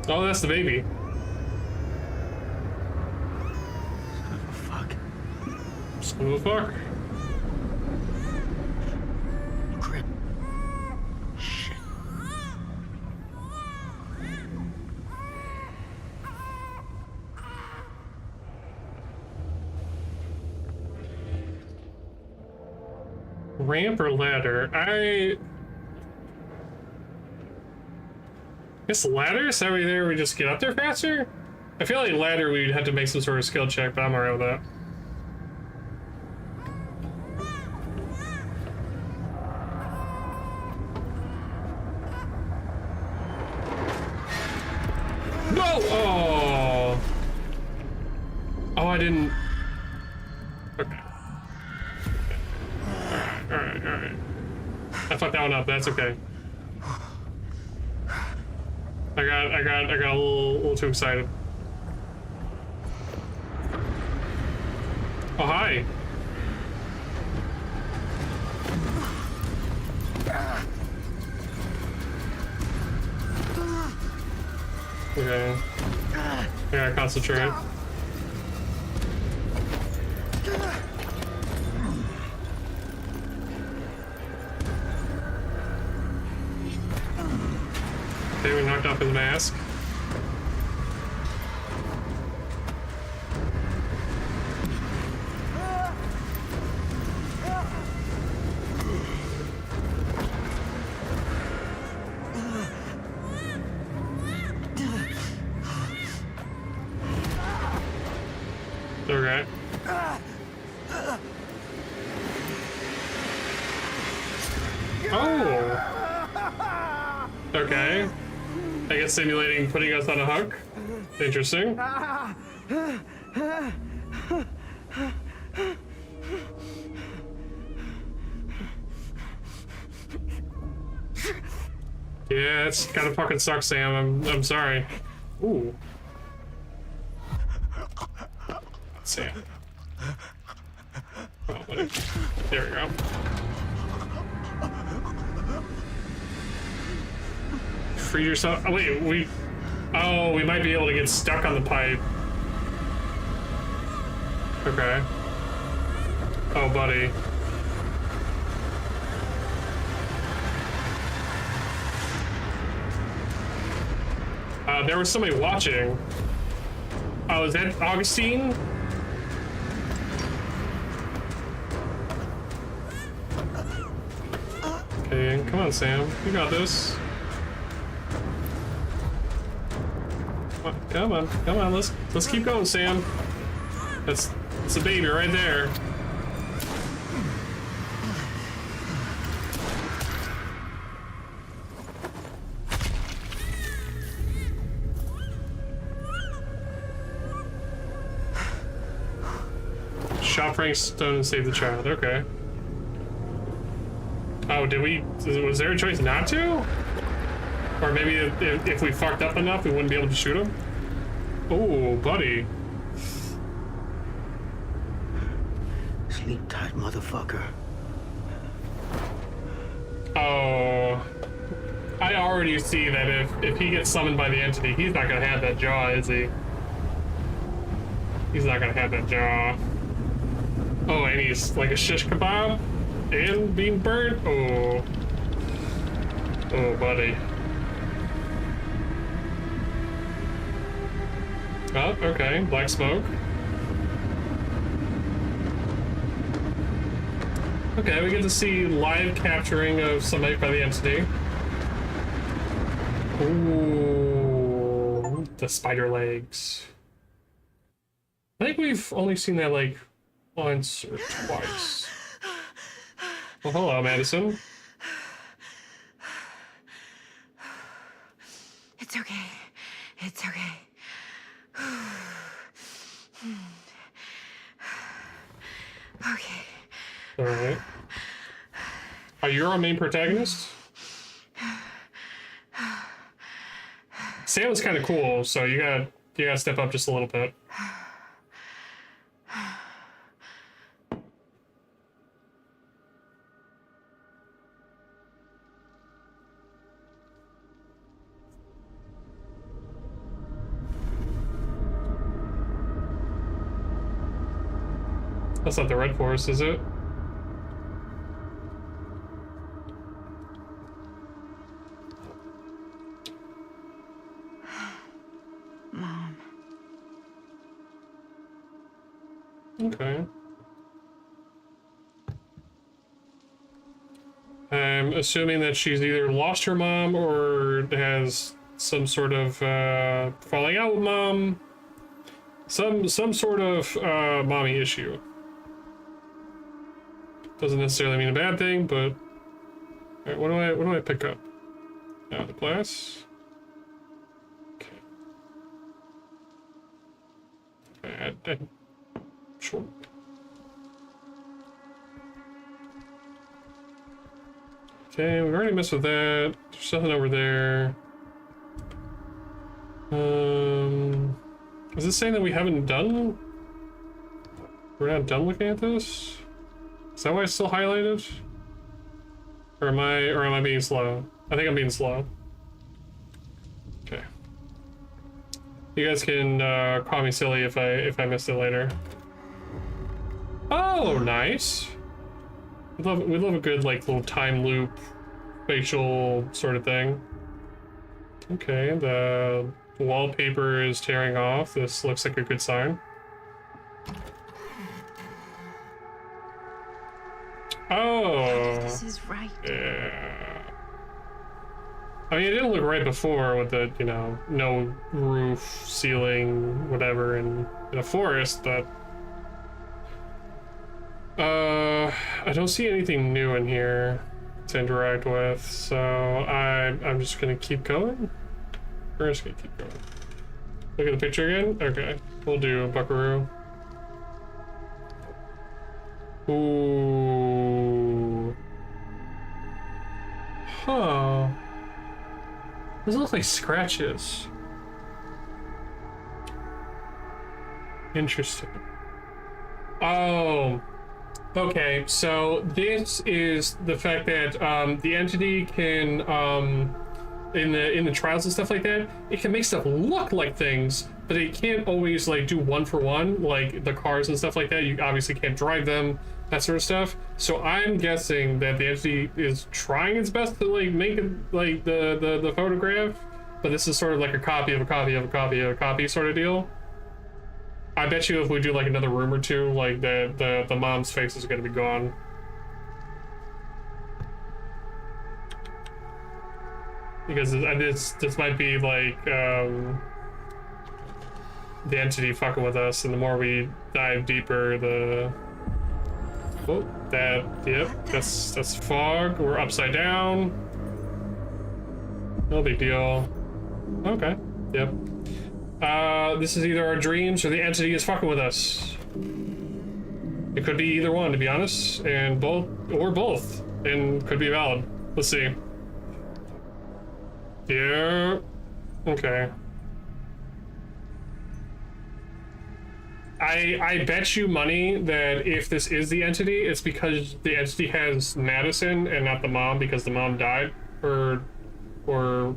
Oh, that's the baby. Son of a fuck. Son of a fuck. Crap. Shit. Ramp or ladder? I guess ladder, so we just get up there faster? I feel like ladder we'd have to make some sort of skill check, but I'm alright with that. No! Oh! Oh, I didn't. Okay. Alright. I fucked that one up, that's okay. I got a little too excited. Oh, hi. Okay. I gotta concentrate. Okay, we knocked off his mask. Okay. Oh! Okay. I guess simulating putting us on a hook. Interesting. Yeah, it's kind of fucking sucks, Sam. I'm sorry. Ooh. Sam. Oh, buddy. There we go. freed yourself. Oh, wait, we might be able to get stuck on the pipe. Okay. Oh, buddy. There was somebody watching. Oh, is that Augustine? Okay, come on, Sam. You got this. Come on, let's keep going, Sam. That's a baby right there. Shot Frank Stone and save the child. Okay. Oh, was there a choice not to? Or maybe if we fucked up enough, we wouldn't be able to shoot him? Oh, buddy. Sleep tight, motherfucker. Oh. I already see that if he gets summoned by the entity, he's not gonna have that jaw, is he? He's not gonna have that jaw. Oh, and he's like a shish kebab and being burnt. Oh. Oh, buddy. Oh, okay. Black smoke. Okay, we get to see live capturing of somebody by the entity. Ooh, the spider legs. I think we've only seen that like once or twice. Well, hello, Madison. It's okay. It's okay. Okay. All right. Oh, you're our main protagonist? Sam is kind of cool, so you gotta step up just a little bit. That's not the Red Forest, is it? Mom. Okay. I'm assuming that she's either lost her mom or has some sort of falling out with mom. Some sort of mommy issue. Doesn't necessarily mean a bad thing, but all right, what do I pick up? The glass. Okay. Sure. Okay, we've already messed with that. There's nothing over there. Is this saying that we haven't done? We're not done looking at this? Is that why it's still highlighted? Or am I being slow? I think I'm being slow. Okay. You guys can call me silly if I missed it later. Oh, nice. We love a good like little time loop, facial sort of thing. Okay, the wallpaper is tearing off. This looks like a good sign. Oh. This is right. Yeah. I mean, it didn't look right before with the, you know, no roof, ceiling, whatever, in a forest, but I don't see anything new in here to interact with, so I'm just gonna keep going. We're just gonna keep going. Look at the picture again? Okay, we'll do Buckaroo. Ooh. Huh. Those look like scratches. Interesting. Oh. Okay, so this is the fact that the entity can in the trials and stuff like that, it can make stuff look like things, but it can't always like do one for one, like the cars and stuff like that. You obviously can't drive them, that sort of stuff. So I'm guessing that the entity is trying its best to like make it like the photograph, but this is sort of like a copy of a copy of a copy of a copy sort of deal. I bet you if we do like another room or two, like the mom's face is gonna be gone. Because this might be like the entity fucking with us, and the more we dive deeper, the that's fog. We're upside down. No big deal. Okay. Yep. This is either our dreams or the entity is fucking with us. It could be either one, to be honest, and both, and could be valid. Let's see. Yeah. Okay. I bet you money that if this is the entity, it's because the entity has Madison and not the mom, because the mom died or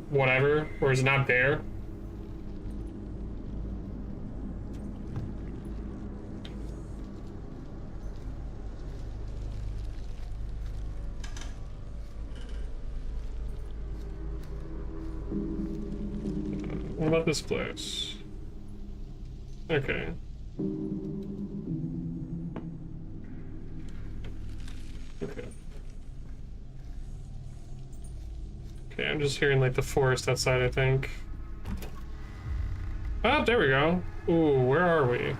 whatever, or is not there. What about this place? Okay. Okay. Okay, I'm just hearing like the forest outside, I think. Oh, there we go. Ooh, where are we?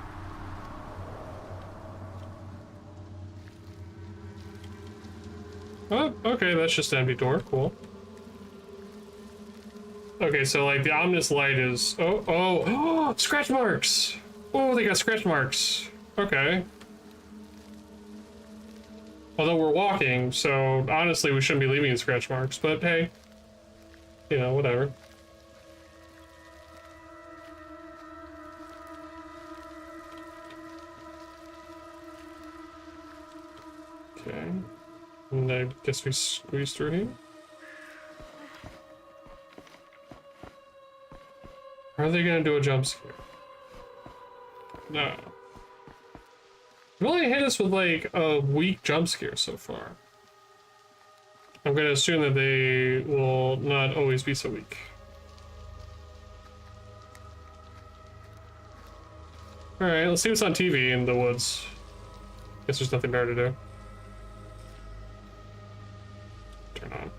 Oh, okay, that's just an empty door. Cool. Okay, so like the ominous light is oh, scratch marks. Oh, they got scratch marks. Okay. Although we're walking, so honestly we shouldn't be leaving scratch marks, but hey, you know, whatever. Okay. And I guess we squeeze through here. Are they gonna do a jump scare? No. They've only hit us with like a weak jump scare so far. I'm gonna assume that they will not always be so weak. Alright, let's see what's on TV in the woods. Guess there's nothing better to do. Turn on.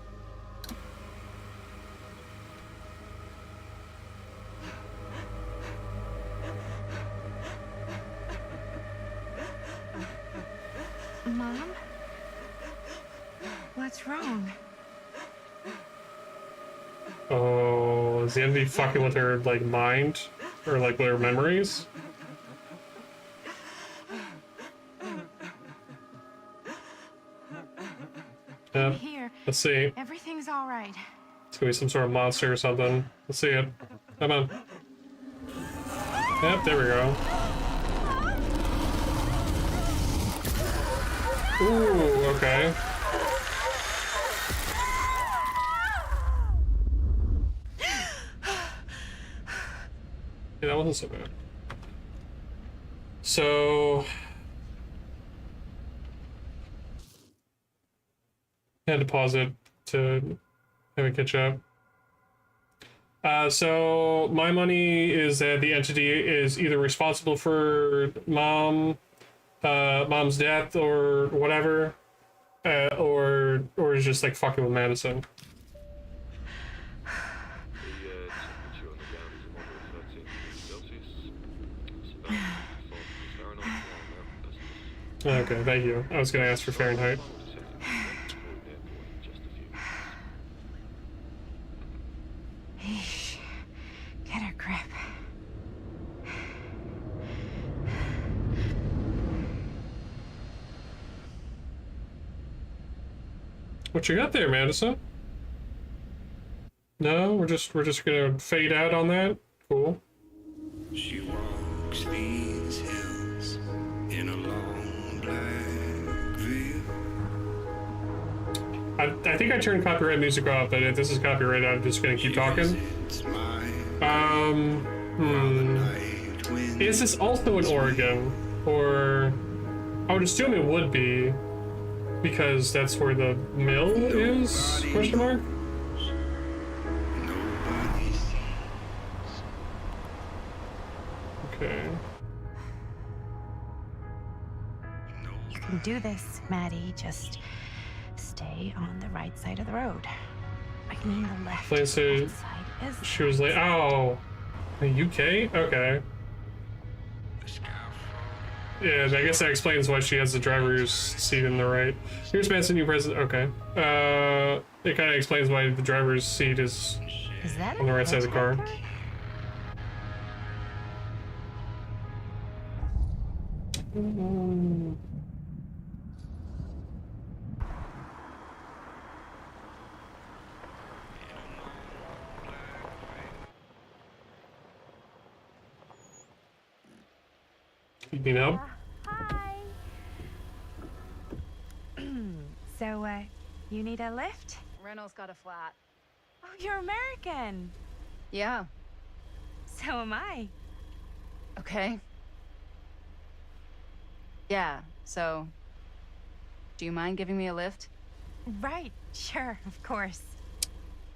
Mom? What's wrong? Oh, is the enemy fucking with her, like, mind? Or, like, with her memories? Yeah, Here. let's see. Everything's all right. It's gonna be some sort of monster or something. Let's see it. Come on. Yep, there we go. Ooh, okay. Yeah, that wasn't so bad. So... I had to pause it to have it catch up. So my money is that the entity is either responsible for mom's death or whatever, or is just like fucking with Madison. Okay, thank you. I was gonna ask for Fahrenheit. Eesh. Get a grip. What you got there, Madison? No, we're just gonna fade out on that. Cool. She walks these hills in a long black veil. I think I turned copyright music off, but if this is copyrighted, I'm just gonna keep talking. Is this also in Oregon? Or I would assume it would be, because that's where the mill is? Question mark? Okay. You can do this, Maddie. Just stay on the right side of the road. I mean the left. Let's say Left side is she was like, oh, the UK? Okay. Yeah, I guess that explains why she has the driver's seat in the right. Here's Manson, new president. Okay. It kind of explains why the driver's seat is that on the right side of the car. hitchhiker? You need help? Hi. So, you need a lift? Reynolds got a flat. Oh, you're American. Yeah. So am I. Okay. Yeah, so... Do you mind giving me a lift? Right, sure, of course.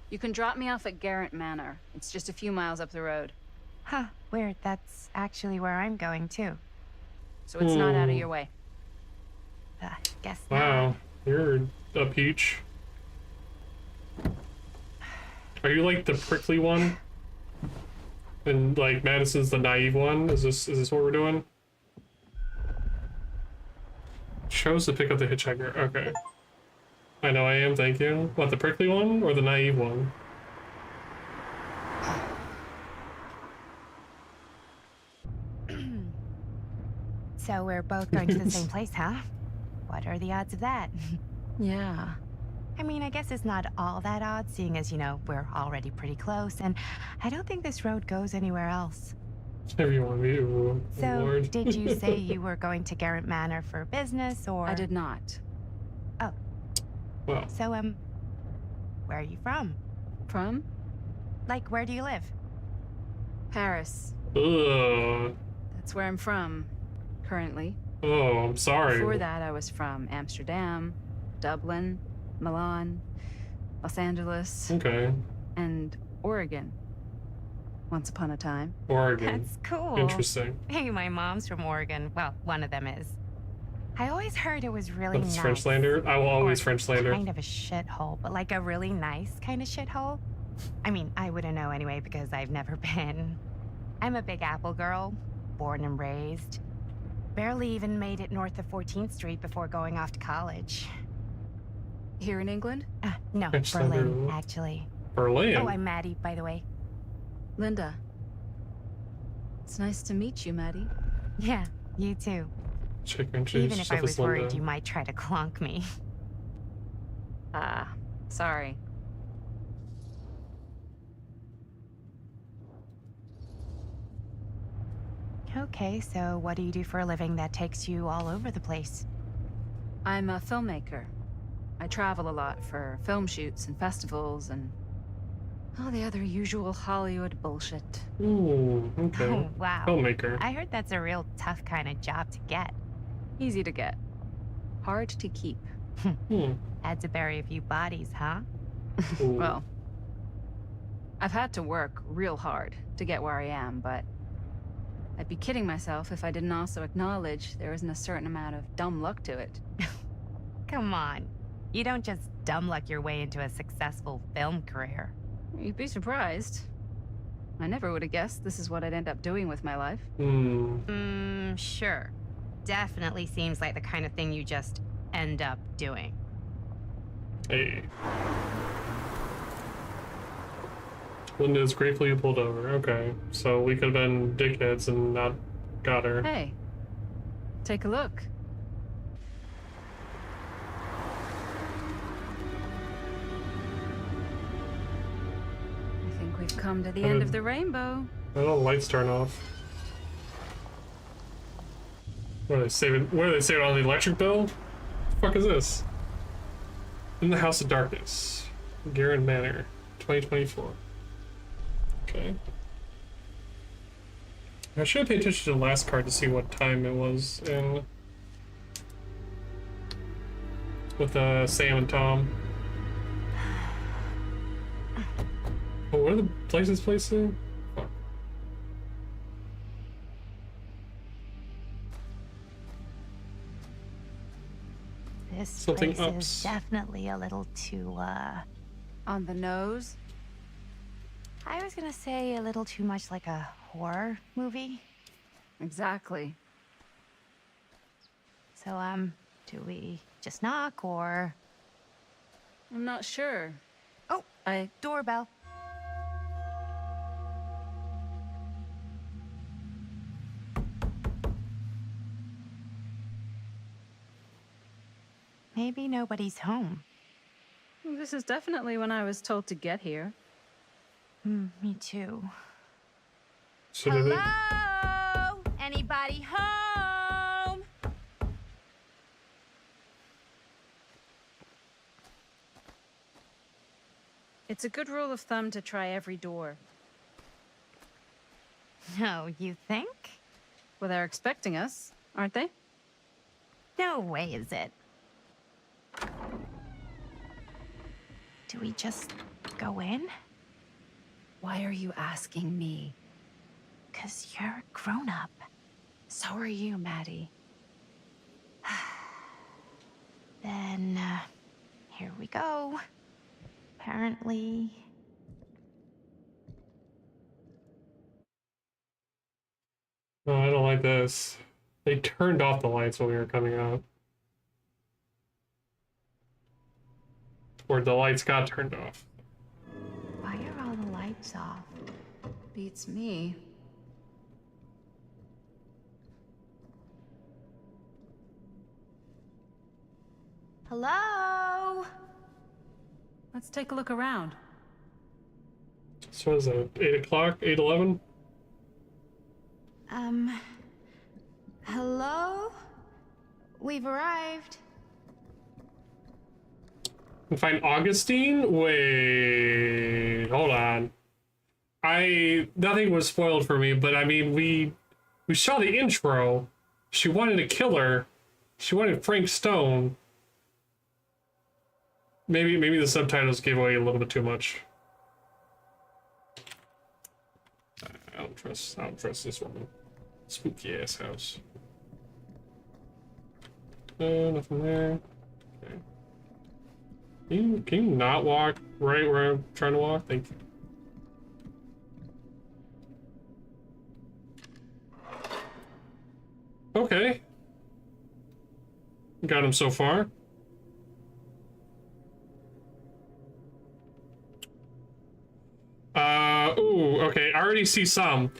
You can drop me off at Garrett Manor. It's just a few miles up the road. Huh, weird. That's actually where I'm going, too. So it's not out of your way. Guess Wow, not. you're a peach. Are you like the prickly one? And like Madison's the naive one? Is this what we're doing? Chose to pick up the hitchhiker. Okay. I know I am, thank you. What, the prickly one or the naive one? So we're both going to the same place, huh? What are the odds of that? Yeah. I mean, I guess it's not all that odd, seeing as, you know, we're already pretty close, and I don't think this road goes anywhere else. Whatever you want me to. Oh, So, Lord. did you say you were going to Garrett Manor for business, or...? I did not. Oh. Well, So, where are you from? From? Like, where do you live? Paris. ugh. That's where I'm from. Currently. Oh, I'm sorry. Before that, I was from Amsterdam, Dublin, Milan, Los Angeles, Okay. and Oregon. Once upon a time. Oregon. That's cool. Interesting. Hey, my mom's from Oregon. Well, one of them is. I always heard it was really That's nice. French lander. I will always Or French lander. Kind of a shithole, but like a really nice kind of shithole. I mean, I wouldn't know anyway because I've never been. I'm a Big Apple girl, born and raised. Barely even made it north of 14th Street before going off to college. Here in England? No, French Berlin, lander. actually. Berlin. Oh, I'm Maddie, by the way. Linda. It's nice to meet you, Maddie. Yeah, you too. Check and Even if I was worried Linda. you might try to clonk me. Sorry. Okay, so what do you do for a living that takes you all over the place? I'm a filmmaker. I travel a lot for film shoots and festivals and all the other usual Hollywood bullshit. Ooh, okay. Oh, wow. Filmmaker. I heard that's a real tough kind of job to get. Easy to get. Hard to keep. Hmm. Had to bury a few bodies, huh? Ooh. Well, I've had to work real hard to get where I am, but I'd be kidding myself if I didn't also acknowledge there isn't a certain amount of dumb luck to it. Come on. You don't just dumb luck your way into a successful film career. You'd be surprised. I never would have guessed this is what I'd end up doing with my life. Sure. Definitely seems like the kind of thing you just end up doing. Hey. Linda is gratefully pulled over. Okay, so we could have been dickheads and not got her. Hey, take a look. I think we've come to the end of the rainbow. I don't lights turn off. What are they saving? What are they saving on the electric bill? What the fuck is this? In the House of Darkness, Garen Manor, 2024. Okay. I should pay attention to the last card to see what time it was in with Sam and Tom. Oh, what are the places placed in? Fuck. This Something place ups. is definitely a little too, On the nose? I was gonna say a little too much like a horror movie. Exactly. So, do we just knock or... I'm not sure. Oh, doorbell. Maybe nobody's home. This is definitely when I was told to get here. Me too. So did they- Hello? Anybody home? It's a good rule of thumb to try every door. No, you think? Well, they're expecting us, aren't they? No way is it. Do we just go in? Why are you asking me? 'Cause you're a grown-up. So are you, Maddie. Then, here we go. Apparently... No, I don't like this. They turned off the lights when we were coming out. Or the lights got turned off. Why are all the lights off? Beats me. Hello? Let's take a look around. So is it 8 o'clock? 8:11? Hello? We've arrived. And find Augustine? Wait, hold on. Nothing was spoiled for me, but I mean, we saw the intro. She wanted to kill her. She wanted Frank Stone. Maybe the subtitles gave away a little bit too much. I don't trust this woman. Spooky ass house. Nothing there. Okay. Can you not walk right where I'm trying to walk? Thank you. Okay. Got him so far. Ooh, okay, I already see some.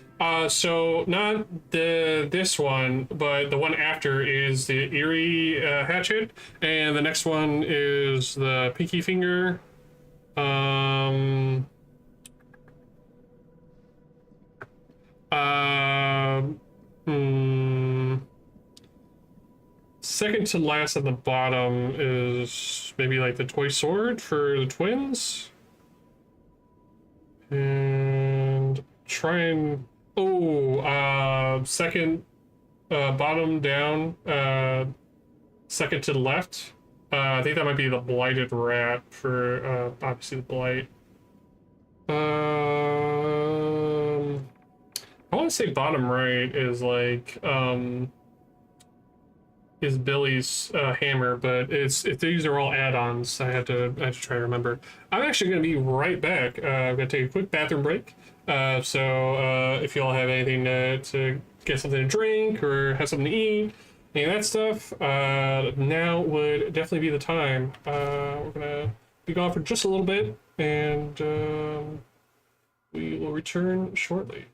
So not this one, but the one after is the Eerie Hatchet, and the next one is the Pinky Finger. Second to last at the bottom is maybe like the toy sword for the twins. And try and second bottom down, second to the left. I think that might be the blighted rat for obviously the blight. I want to say bottom right is like is Billy's hammer, but these are all add-ons. I have to try to remember. I'm actually going to be right back. I'm going to take a quick bathroom break. So if you all have anything to get something to drink or have something to eat, any of that stuff, now would definitely be the time. We're going to be gone for just a little bit, and we will return shortly.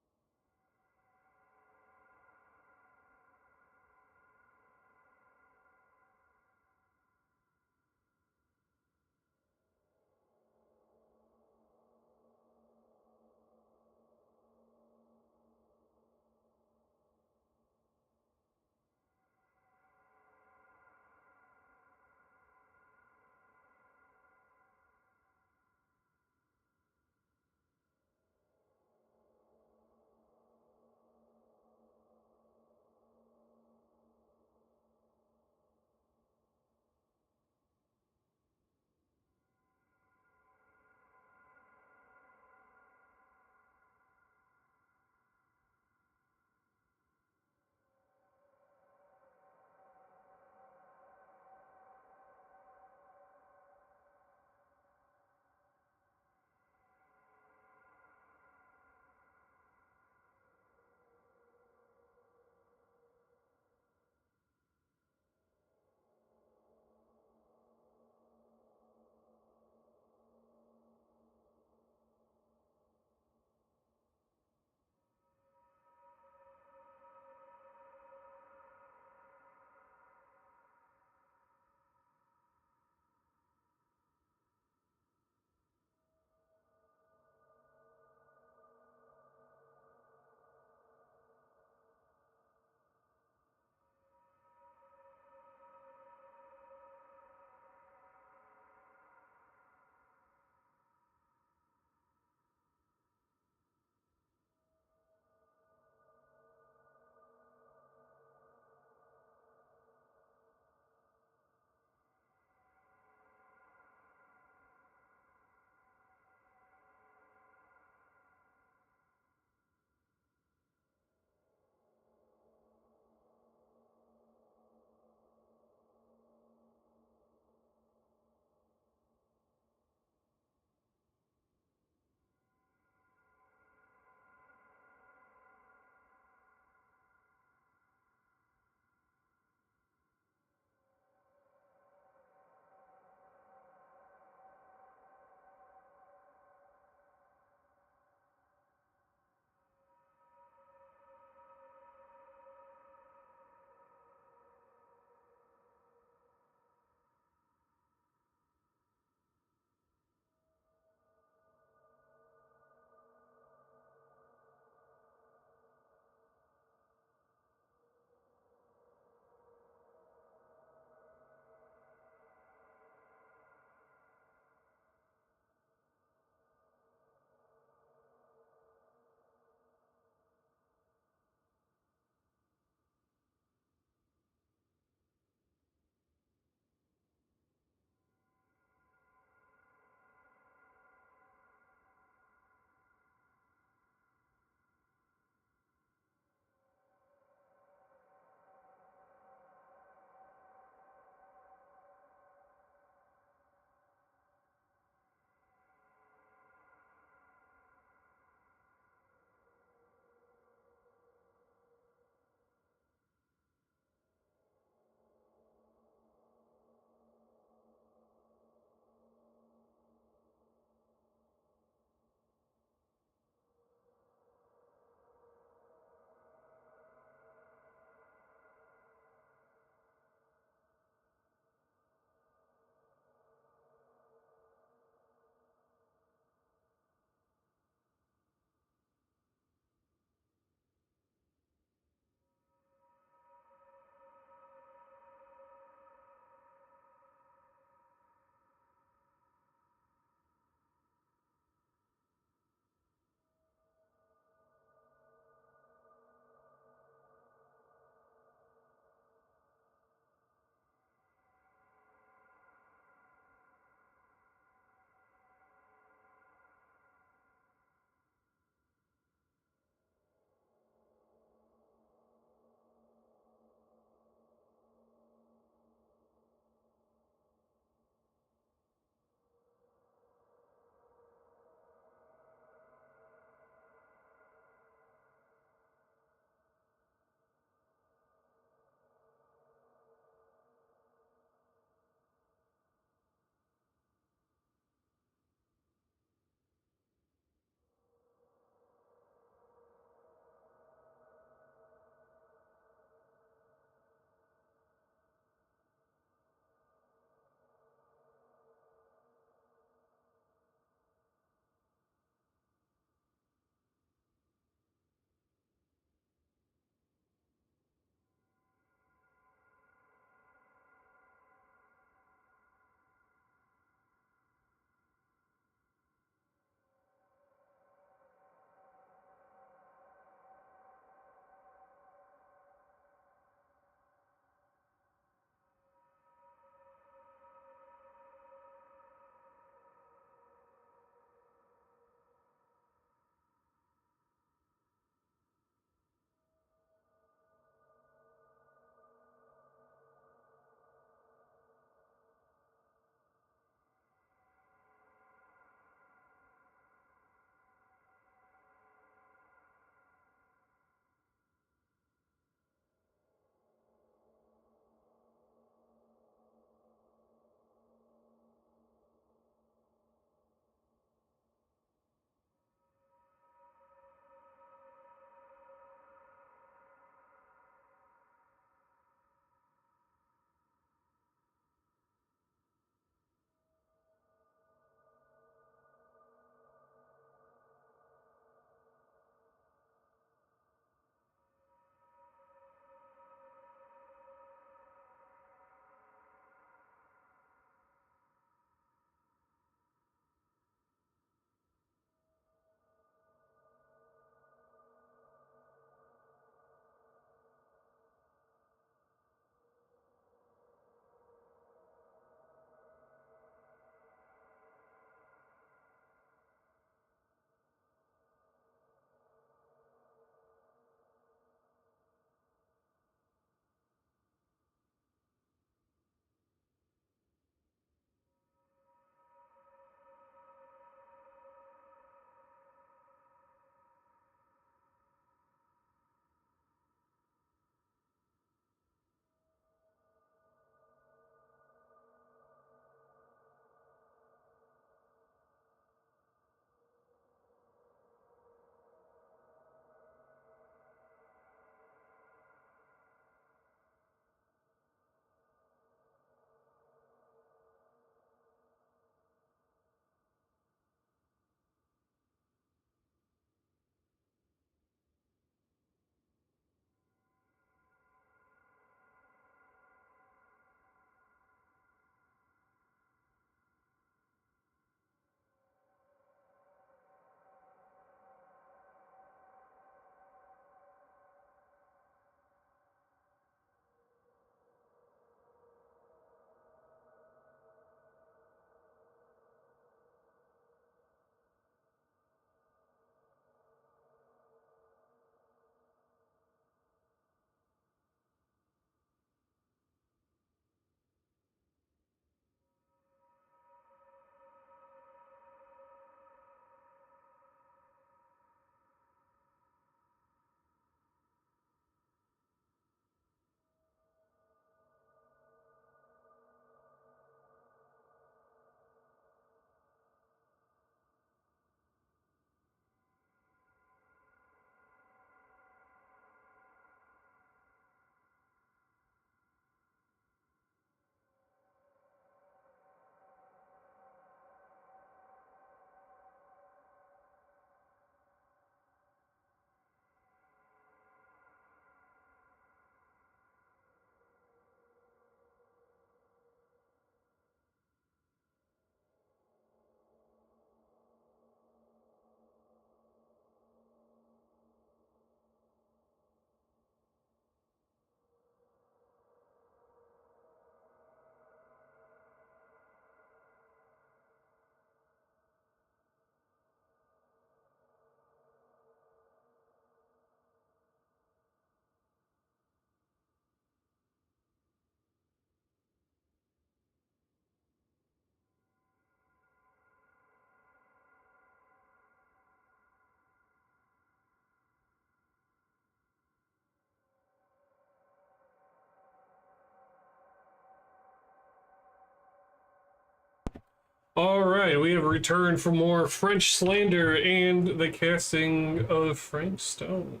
Alright, we have returned for more French slander and the casting of Frank Stone.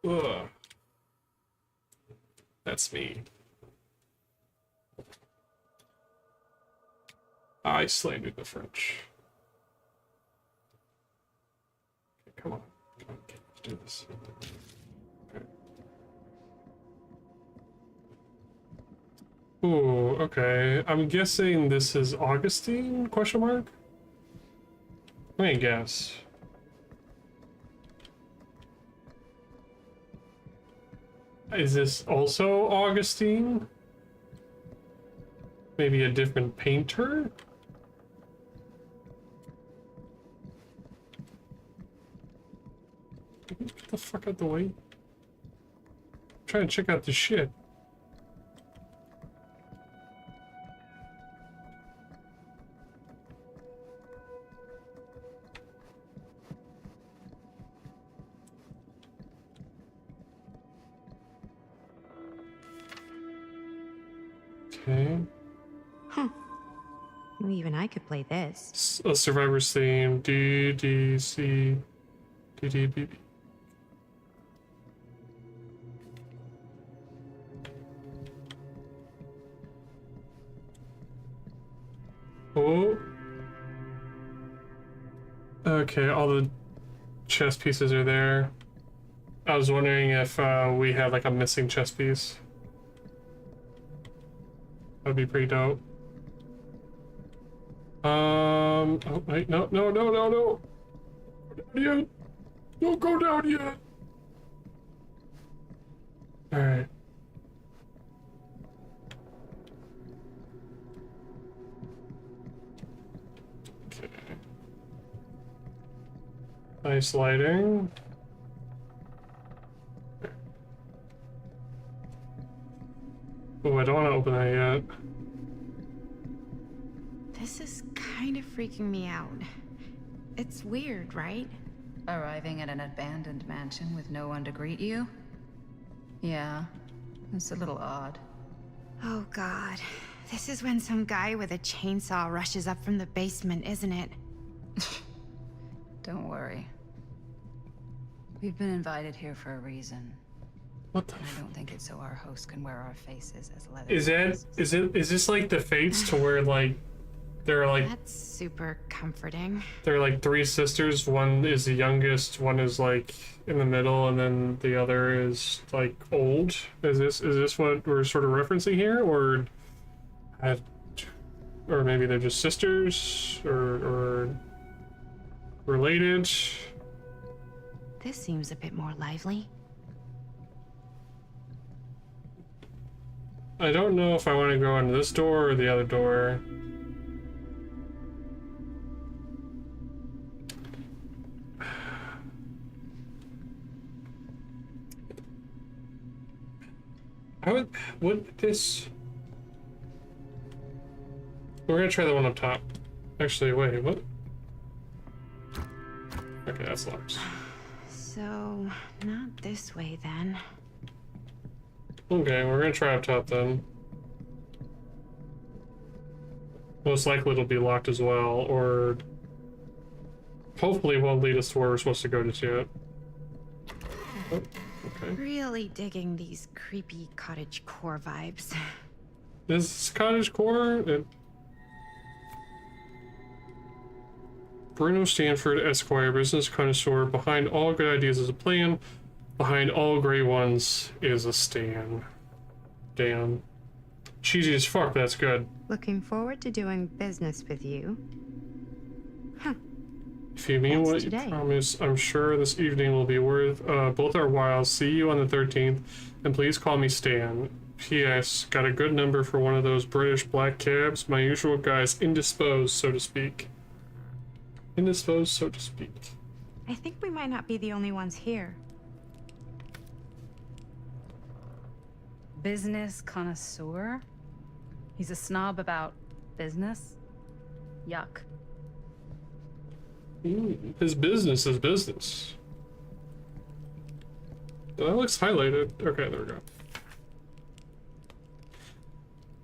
Ugh. That's me. I slandered the French. Okay, come on. Come on, let's do this. Okay. Ooh, okay. I'm guessing this is Augustine? Question mark? Let me guess. Is this also Augustine? Maybe a different painter? Get the fuck out the way. I'm trying to check out this shit. Okay. Well, even I could play this. A Survivor's theme. DDC. DDBB. Oh. Okay, all the chess pieces are there. I was wondering if we had like a missing chess piece. That'd be pretty dope. Oh wait, no. Go down yet. Don't go down yet. Alright. Okay. Nice lighting. Oh, I don't want to open that yet. This is kind of freaking me out. It's weird, right? Arriving at an abandoned mansion with no one to greet you? Yeah, it's a little odd. Oh god. This is when some guy with a chainsaw rushes up from the basement, isn't it? Don't worry. We've been invited here for a reason. What the? And I don't think it's so our host can wear our faces as leather. Is this like the Fates to where like there are like That's super comforting. there are like three sisters, one is the youngest, one is like in the middle, and then the other is like old? Is this what we're sort of referencing here, or maybe they're just sisters or related? This seems a bit more lively. I don't know if I want to go into this door or the other door. Would this... We're gonna try the one up top. Actually, wait, what? Okay, that's locked. So, not this way then. Okay, we're gonna try up top then. Most likely it'll be locked as well, or hopefully it won't lead us to where we're supposed to go just yet. Oh, okay. Really digging these creepy cottagecore vibes. This cottagecore? Bruno Stanford, Esquire, business connoisseur. Behind all good ideas is a plan. Behind all great ones is a stand. Damn. Cheesy as fuck, but that's good. Looking forward to doing business with you. Huh. If you mean That's what today. you promise, I'm sure this evening will be worth both our whiles. See you on the 13th, and please call me Stan. P.S. Got a good number for one of those British black cabs. My usual guy's indisposed, so to speak. Indisposed, so to speak. I think we might not be the only ones here. Business connoisseur? He's a snob about business? Yuck. His business is business. That looks highlighted. Okay, there we go.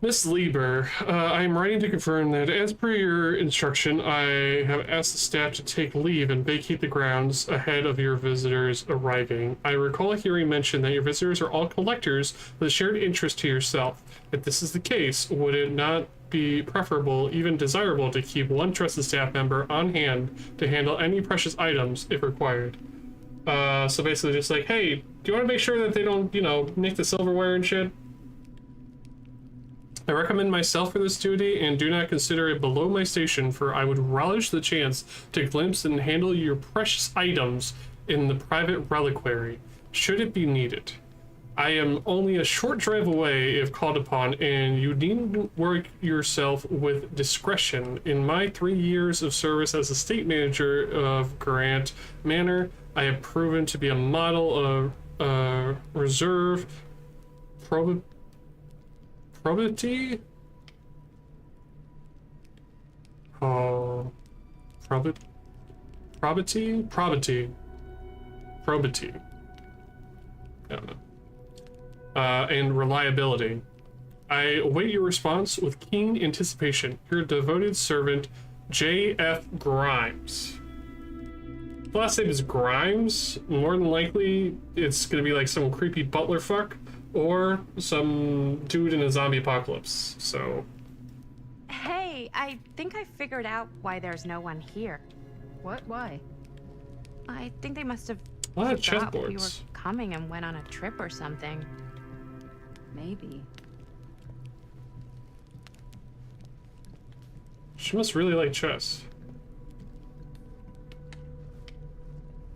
Miss Lieber, I am writing to confirm that as per your instruction, I have asked the staff to take leave and vacate the grounds ahead of your visitors arriving. I recall hearing mention that your visitors are all collectors with a shared interest to yourself. If this is the case, would it not be preferable, even desirable, to keep one trusted staff member on hand to handle any precious items if required? So basically just like, hey, do you want to make sure that they don't, you know, nick the silverware and shit? I recommend myself for this duty and do not consider it below my station, for I would relish the chance to glimpse and handle your precious items in the private reliquary, should it be needed. I am only a short drive away if called upon, and you needn't work yourself with discretion. In my 3 years of service as estate manager of Grant Manor, I have proven to be a model of reserve, probity? Oh, probity? I don't know. And reliability. I await your response with keen anticipation. Your devoted servant, J.F. Grimes. The last name is Grimes. More than likely, it's gonna be like some creepy butler fuck, or some dude in a zombie apocalypse, so... Hey, I think I figured out why there's no one here. What? Why? I think they must have A lot of forgot we were chessboards. coming and went on a trip or something. Maybe. She must really like chess.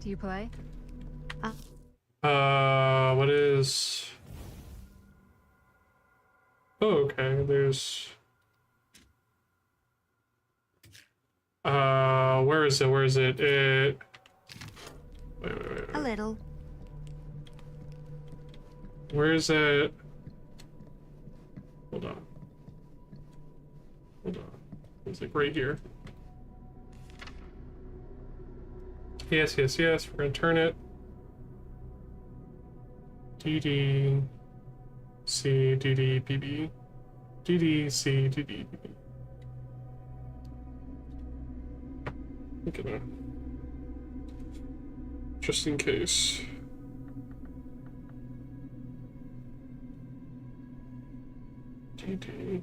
Do you play? What is... Oh, okay, there's... where is it? Wait. A little. Where is it? Hold on. It's like right here. Yes, we're gonna turn it. DD C DD BB DD C DD BB. Look at that. Just in case. DD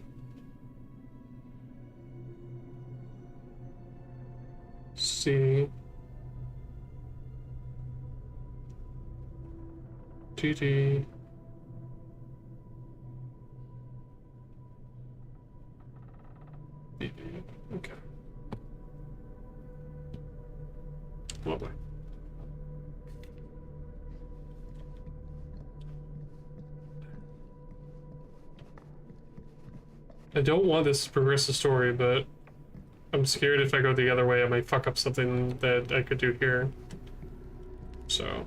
C DD BB. Okay. Lovely. I don't want this to progress the story, but I'm scared if I go the other way, I might fuck up something that I could do here. So.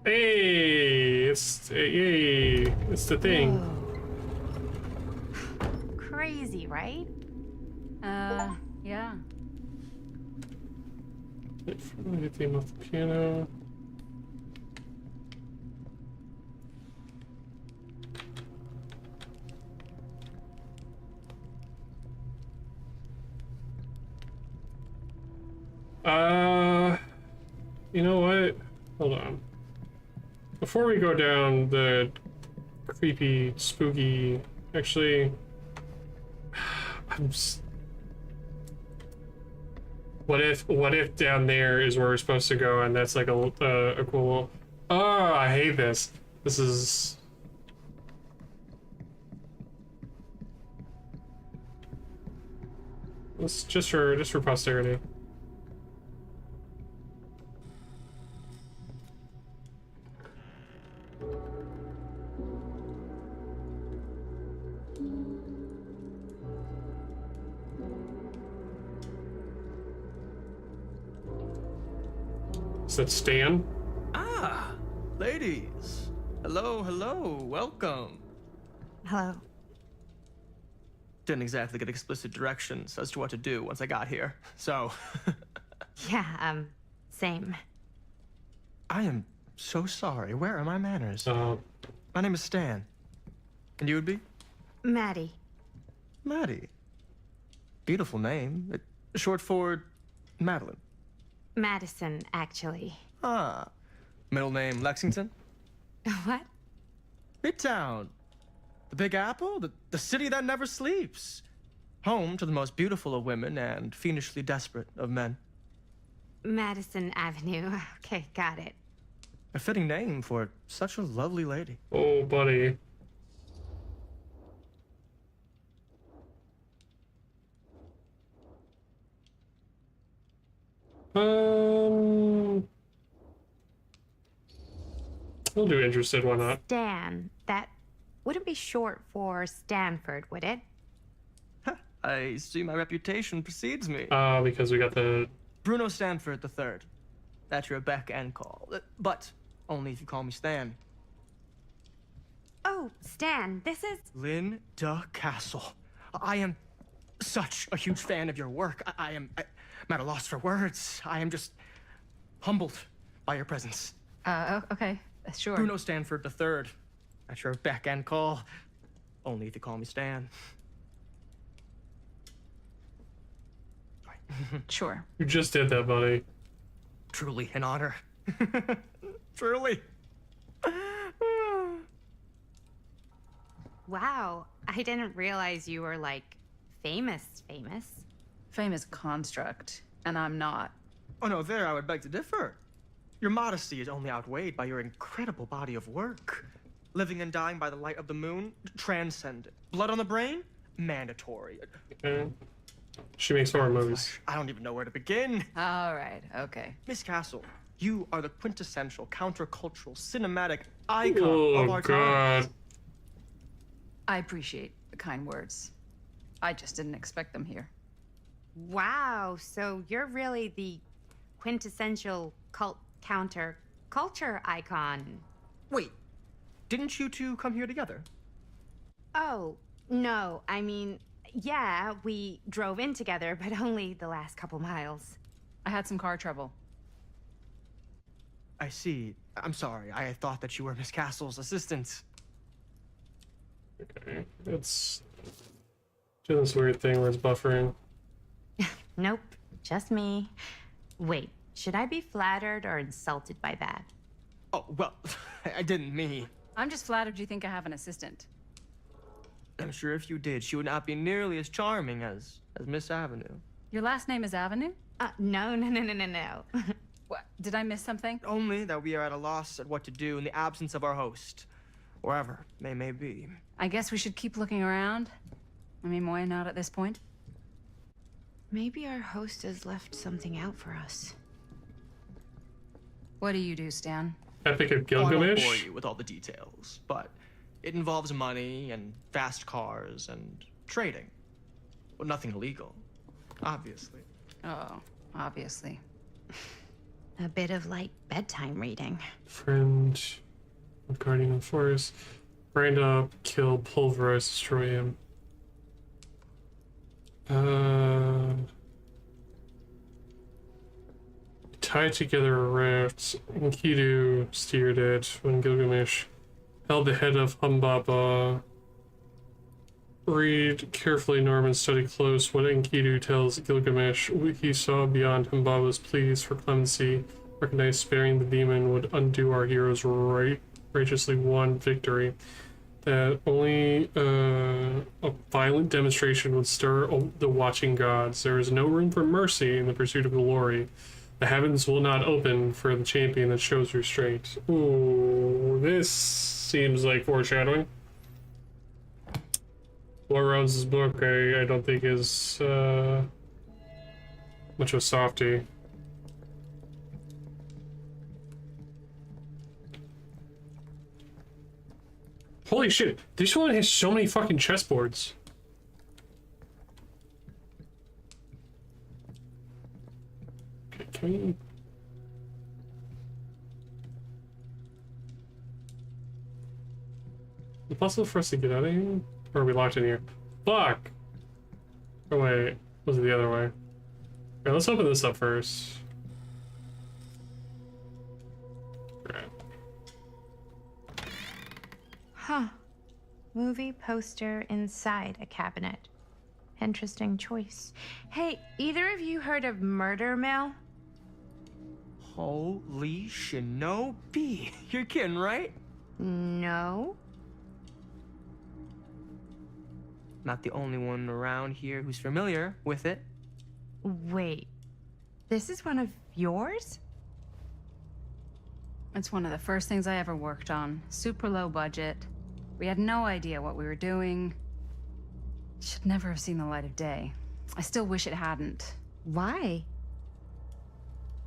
Hey, it's the thing. Whoa. Crazy, right? Yeah. The theme of the piano. You know what? Hold on. Before we go down the creepy, spooky... Actually... What if down there is where we're supposed to go and that's like a cool... Oh, I hate this. This is... It's just for posterity. Is that Stan? Ah, ladies. Hello, welcome. Hello. Didn't exactly get explicit directions as to what to do once I got here, so... Yeah, same. I am so sorry. Where are my manners? Uh, My name is Stan. And you would be? Maddie. Maddie. Beautiful name. Short for Madeline. Madison, actually. Ah. Middle name Lexington? What? Midtown. The Big Apple? The city that never sleeps. Home to the most beautiful of women and fiendishly desperate of men. Madison Avenue. Okay, got it. A fitting name for such a lovely lady. oh, buddy. We'll do interested, why not? Stan. That wouldn't be short for Stanford, would it? I see my reputation precedes me. Because we got the... Bruno Stanford III. At your beck and call. But only if you call me Stan. Oh, Stan, this is... Linda Castle. I am such a huge fan of your work. I'm at a loss for words. I am just humbled by your presence. Okay, sure. Bruno Stanford III. At your beck and call. Only if you call me Stan. Sure. You just did that, buddy. Truly an honor. Truly. Wow, I didn't realize you were, like, famous. Famous construct, and I'm not. Oh no, there I would beg to differ. Your modesty is only outweighed by your incredible body of work. Living and dying by the light of the moon, transcendent. Blood on the brain, mandatory. Okay. She makes horror movies. I don't even know where to begin. All right, okay. Miss Castle, you are the quintessential countercultural cinematic icon of Oh, our time. God. I appreciate the kind words. I just didn't expect them here. Wow, so you're really the quintessential counter culture icon. Wait, didn't you two come here together? Oh, no, I mean, yeah, we drove in together, but only the last couple miles. I had some car trouble. I see. I'm sorry. I thought that you were Miss Castle's assistant. Okay. It's doing this weird thing where it's buffering. Nope, just me. Wait, should I be flattered or insulted by that? Oh, well, I didn't mean. I'm just flattered you think I have an assistant. I'm sure if you did, she would not be nearly as charming as Miss Avenue. Your last name is Avenue? No. What? Did I miss something? Only that we are at a loss at what to do in the absence of our host, wherever they may be. I guess we should keep looking around. I mean, why not at this point? Maybe our host has left something out for us. What do you do, Stan? Epic of Oh, I won't Gilgamesh. bore you with all the details, but it involves money and fast cars and trading. Well, nothing illegal, obviously. Oh, obviously. A bit of light bedtime reading. Friend of Guardian of the Forest. Brand up, kill, pulverize, destroy him. Tied together a raft. Enkidu steered it when Gilgamesh held the head of Humbaba. Read carefully, Norman. Study close what Enkidu tells Gilgamesh. He saw beyond Humbaba's pleas for clemency. Recognized sparing the demon would undo our hero's righteously won victory. That only a violent demonstration would stir the watching gods. There is no room for mercy in the pursuit of glory. The heavens will not open for the champion that shows restraint. Ooh, this seems like foreshadowing. Laura Rose's book, I don't think is much of a softie. Holy shit, this one has so many fucking chessboards. Okay, can we... Is it possible for us to get out of here? Or are we locked in here? Fuck! Oh wait, was it the other way? Okay, let's open this up first. Huh. Movie poster inside a cabinet. Interesting choice. Hey, either of you heard of Murder Mill? Holy shinobi. You're kidding, right? No. Not the only one around here who's familiar with it. Wait. This is one of yours? It's one of the first things I ever worked on. Super low budget. We had no idea what we were doing. Should never have seen the light of day. I still wish it hadn't. Why?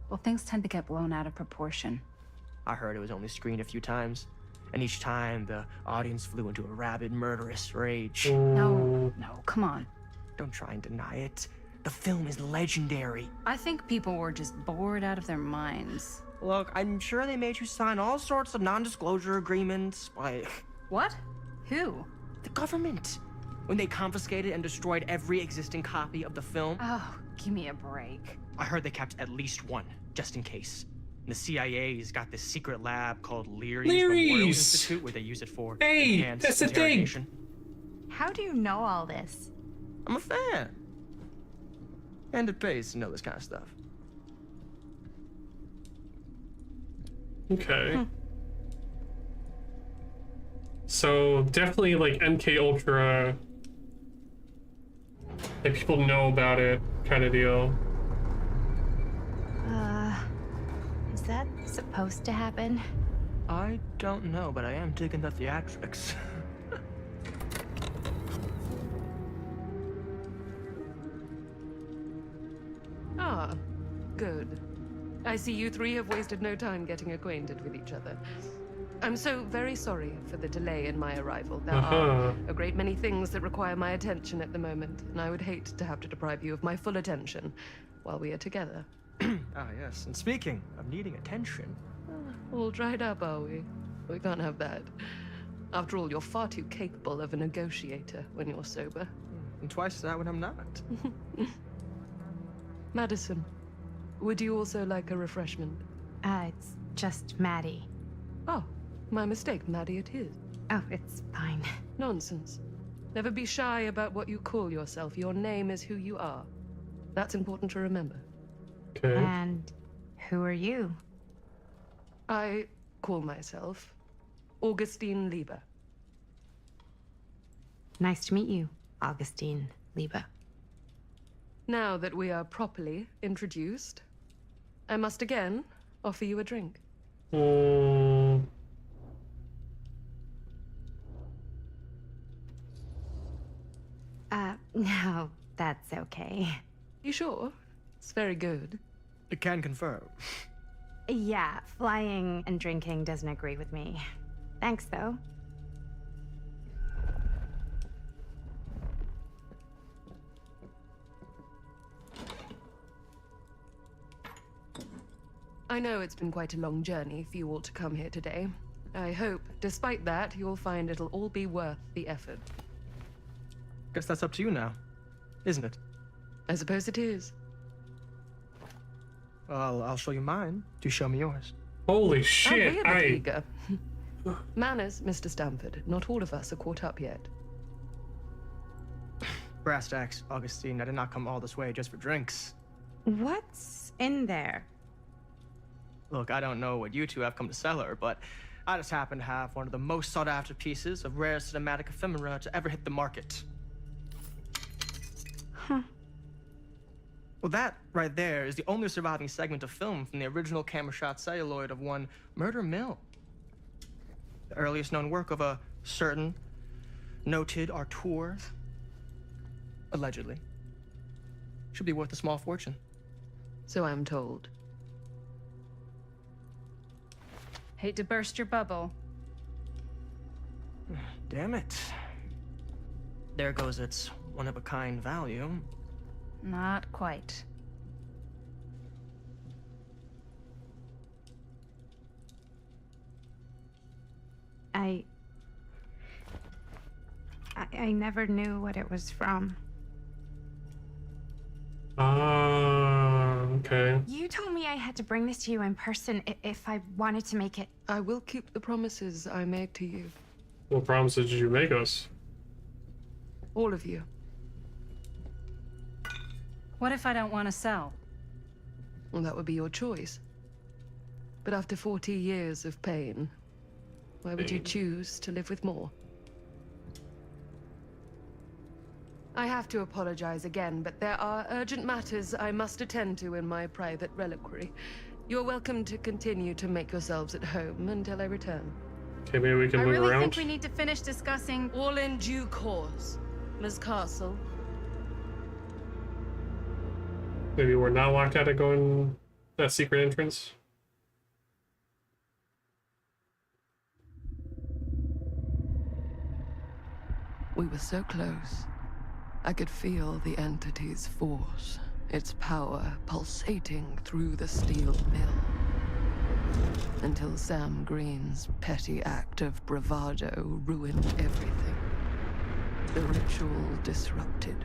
Well, things tend to get blown out of proportion. I heard it was only screened a few times, and each time the audience flew into a rabid, murderous rage. No, come on. Don't try and deny it. The film is legendary. I think people were just bored out of their minds. Look, I'm sure they made you sign all sorts of non-disclosure agreements, like... What? Who? The government. When they confiscated and destroyed every existing copy of the film. Oh, give me a break. I heard they kept at least one, just in case. The CIA's got this secret lab called Leary's Memorial Institute where they use it for enhanced that's the thing. interrogation. How do you know all this? I'm a fan. And it pays to know this kind of stuff. Okay. So definitely like MK Ultra, like people know about it kind of deal. Is that supposed to happen? I don't know, but I am digging the theatrics. Ah, good. I see you three have wasted no time getting acquainted with each other. I'm so very sorry for the delay in my arrival. There are a great many things that require my attention at the moment, and I would hate to have to deprive you of my full attention while we are together. Ah, yes. And speaking of needing attention... All dried up, are we? We can't have that. After all, you're far too capable of a negotiator when you're sober. And twice that when I'm not. Madison, would you also like a refreshment? It's just Maddie. Oh, my mistake. Maddie it is. Oh, it's fine. Nonsense. Never be shy about what you call yourself. Your name is who you are. That's important to remember. Okay. And who are you? I call myself Augustine Lieber. Nice to meet you, Augustine Lieber. Now that we are properly introduced, I must again offer you a drink. No, that's okay. You sure? It's very good. I can confirm. Yeah, flying and drinking doesn't agree with me. Thanks, though. I know it's been quite a long journey for you all to come here today. I hope, despite that, you'll find it'll all be worth the effort. Guess that's up to you now, isn't it? I suppose it is. Well, I'll show you mine. Do show me yours. Holy I'm shit! really eager. Manners, Mr. Stamford. Not all of us are caught up yet. Brass tacks, Augustine. I did not come all this way just for drinks. What's in there? Look, I don't know what you two have come to sell her, but I just happen to have one of the most sought-after pieces of rare cinematic ephemera to ever hit the market. Huh. Well, that right there is the only surviving segment of film from the original camera shot celluloid of one Murder Mill. The earliest known work of a certain noted auteur, allegedly. Should be worth a small fortune. So I'm told. Hate to burst your bubble. Damn it. There goes its one-of-a-kind value. Not quite. I never knew what it was from. Okay. You told me I had to bring this to you in person if I wanted to make it. I will keep the promises I made to you. What promises did you make us? All of you. What if I don't want to sell? Well, that would be your choice. But after 40 years of pain, why would you choose to live with more? I have to apologize again, but there are urgent matters I must attend to in my private reliquary. You're welcome to continue to make yourselves at home until I return. Okay, maybe we can I move really around. think we need to finish discussing. All in due course. Ms. Castle. Maybe we're not locked out of going that secret entrance. We were so close. I could feel the entity's force, its power pulsating through the steel mill. Until Sam Green's petty act of bravado ruined everything. The ritual disrupted.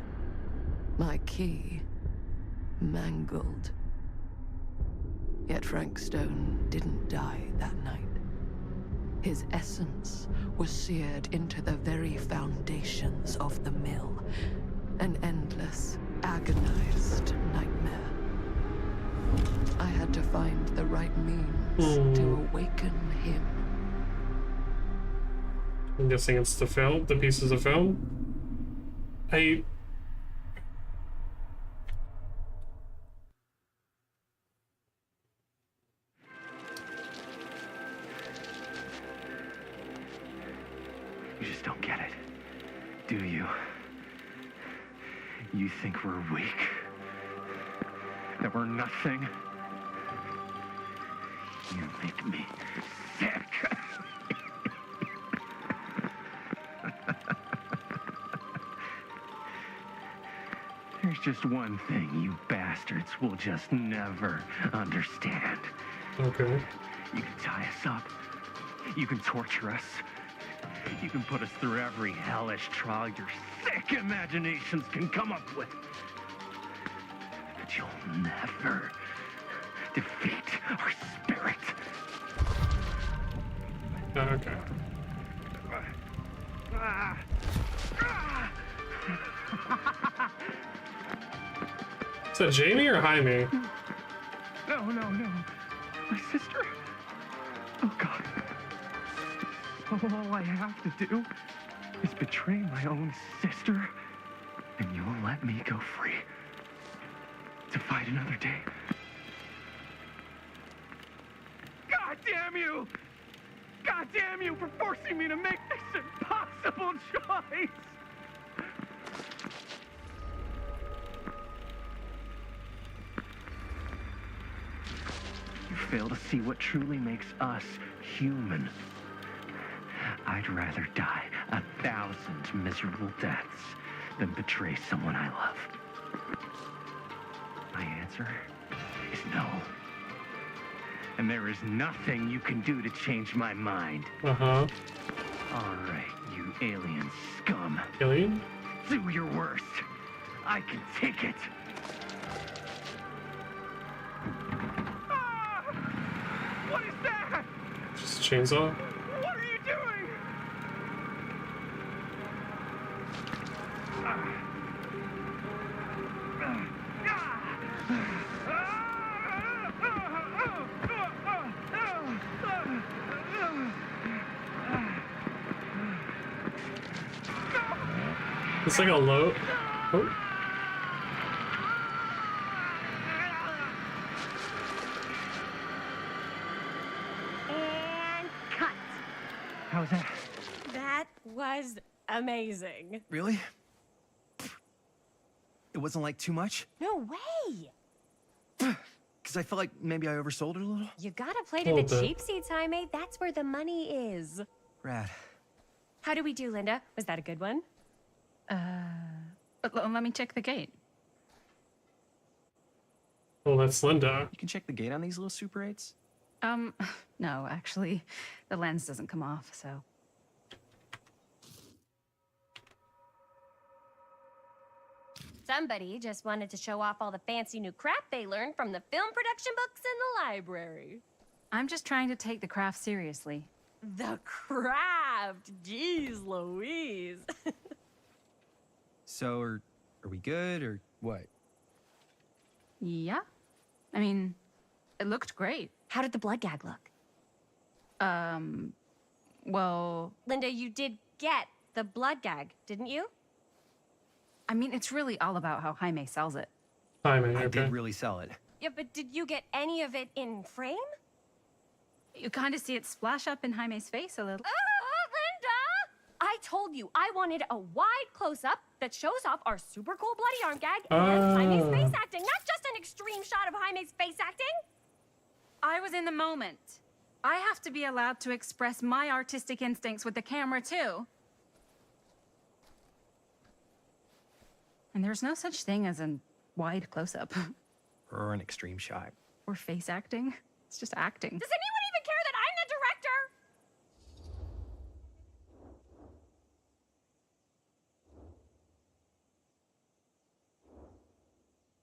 My key mangled. Yet Frank Stone didn't die that night. His essence was seared into the very foundations of the mill. An endless, agonized nightmare. I had to find the right means to awaken him. I'm guessing it's the film, the pieces of film. You just don't get it, do you? You think we're weak? That we're nothing? You make me sick. There's just one thing you bastards will just never understand. Okay. You can tie us up. You can torture us. You can put us through every hellish trial your sick imaginations can come up with. But you'll never defeat our spirit. Okay. Is that Jamie or Jaime? No. My sister? Oh, God. All I have to do is betray my own sister, and you'll let me go free to fight another day. God damn you! God damn you for forcing me to make this impossible choice! You fail to see what truly makes us human. I'd rather die 1,000 miserable deaths than betray someone I love. My answer is no. And there is nothing you can do to change my mind. Uh-huh. All right, you alien scum. Alien? Do your worst. I can take it. Ah! What is that? Just a chainsaw? What are you doing? It's like a low. Oh. And cut. How's that? That was amazing. Really? It wasn't like too much? No way. Because I felt like maybe I oversold it a little. You gotta play to Hold the that. cheap seats, Jaime. That's where the money is. Rad. How do we do, Linda? Was that a good one? Let me check the gate. Oh, that's Linda. You can check the gate on these little Super 8s? No, actually, the lens doesn't come off, so. Somebody just wanted to show off all the fancy new crap they learned from the film production books in the library. I'm just trying to take the craft seriously. The craft. Jeez Louise. So, are we good, or what? Yeah. I mean, it looked great. How did the blood gag look? Well, Linda, you did get the blood gag, didn't you? I mean, it's really all about how Jaime sells it. Timing, I okay. did really sell it. Yeah, but did you get any of it in frame? You kind of see it splash up in Jaime's face a little. Linda! I told you I wanted a wide close-up that shows off our super cool bloody arm gag and Jaime's face acting, not just an extreme shot of Jaime's face acting. I was in the moment. I have to be allowed to express my artistic instincts with the camera, too. And there's no such thing as a wide close-up. Or an extreme shot. Or face acting. It's just acting. Does anyone even care that I'm the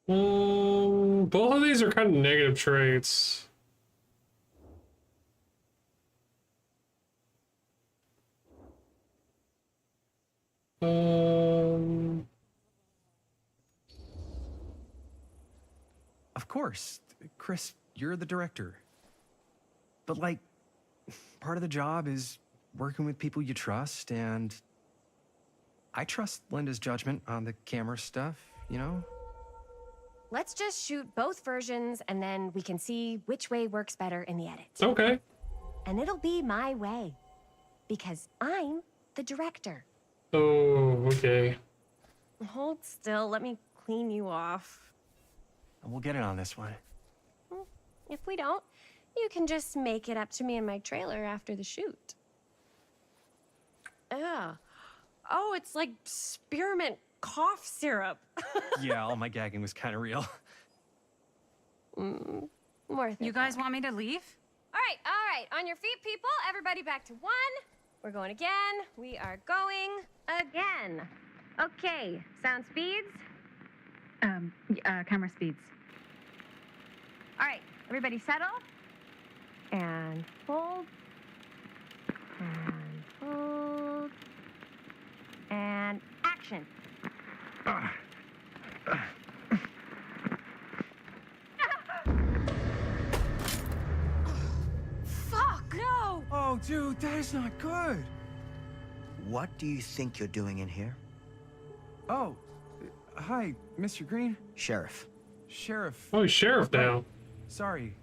director? Both of these are kind of negative traits. Of course, Chris, you're the director. But, like, part of the job is working with people you trust, and I trust Linda's judgment on the camera stuff, you know? Let's just shoot both versions and then we can see which way works better in the edit. Okay. And it'll be my way. Because I'm the director. Oh, okay. Hold still, let me clean you off. And we'll get it on this one. If we don't, you can just make it up to me in my trailer after the shoot. Ugh. Oh, it's like spearmint cough syrup. Yeah, all my gagging was kind of real. Worth it. You guys want me to leave? All right. On your feet, people. Everybody back to one. We're going again. We are going again. Okay, sound speeds. Camera speeds. All right, everybody settle. And hold. And hold. And action. Fuck, no! Oh, dude, that is not good. What do you think you're doing in here? Oh, hi, Mr. Green. Sheriff. Sheriff. Oh, he's sheriff now. Sorry.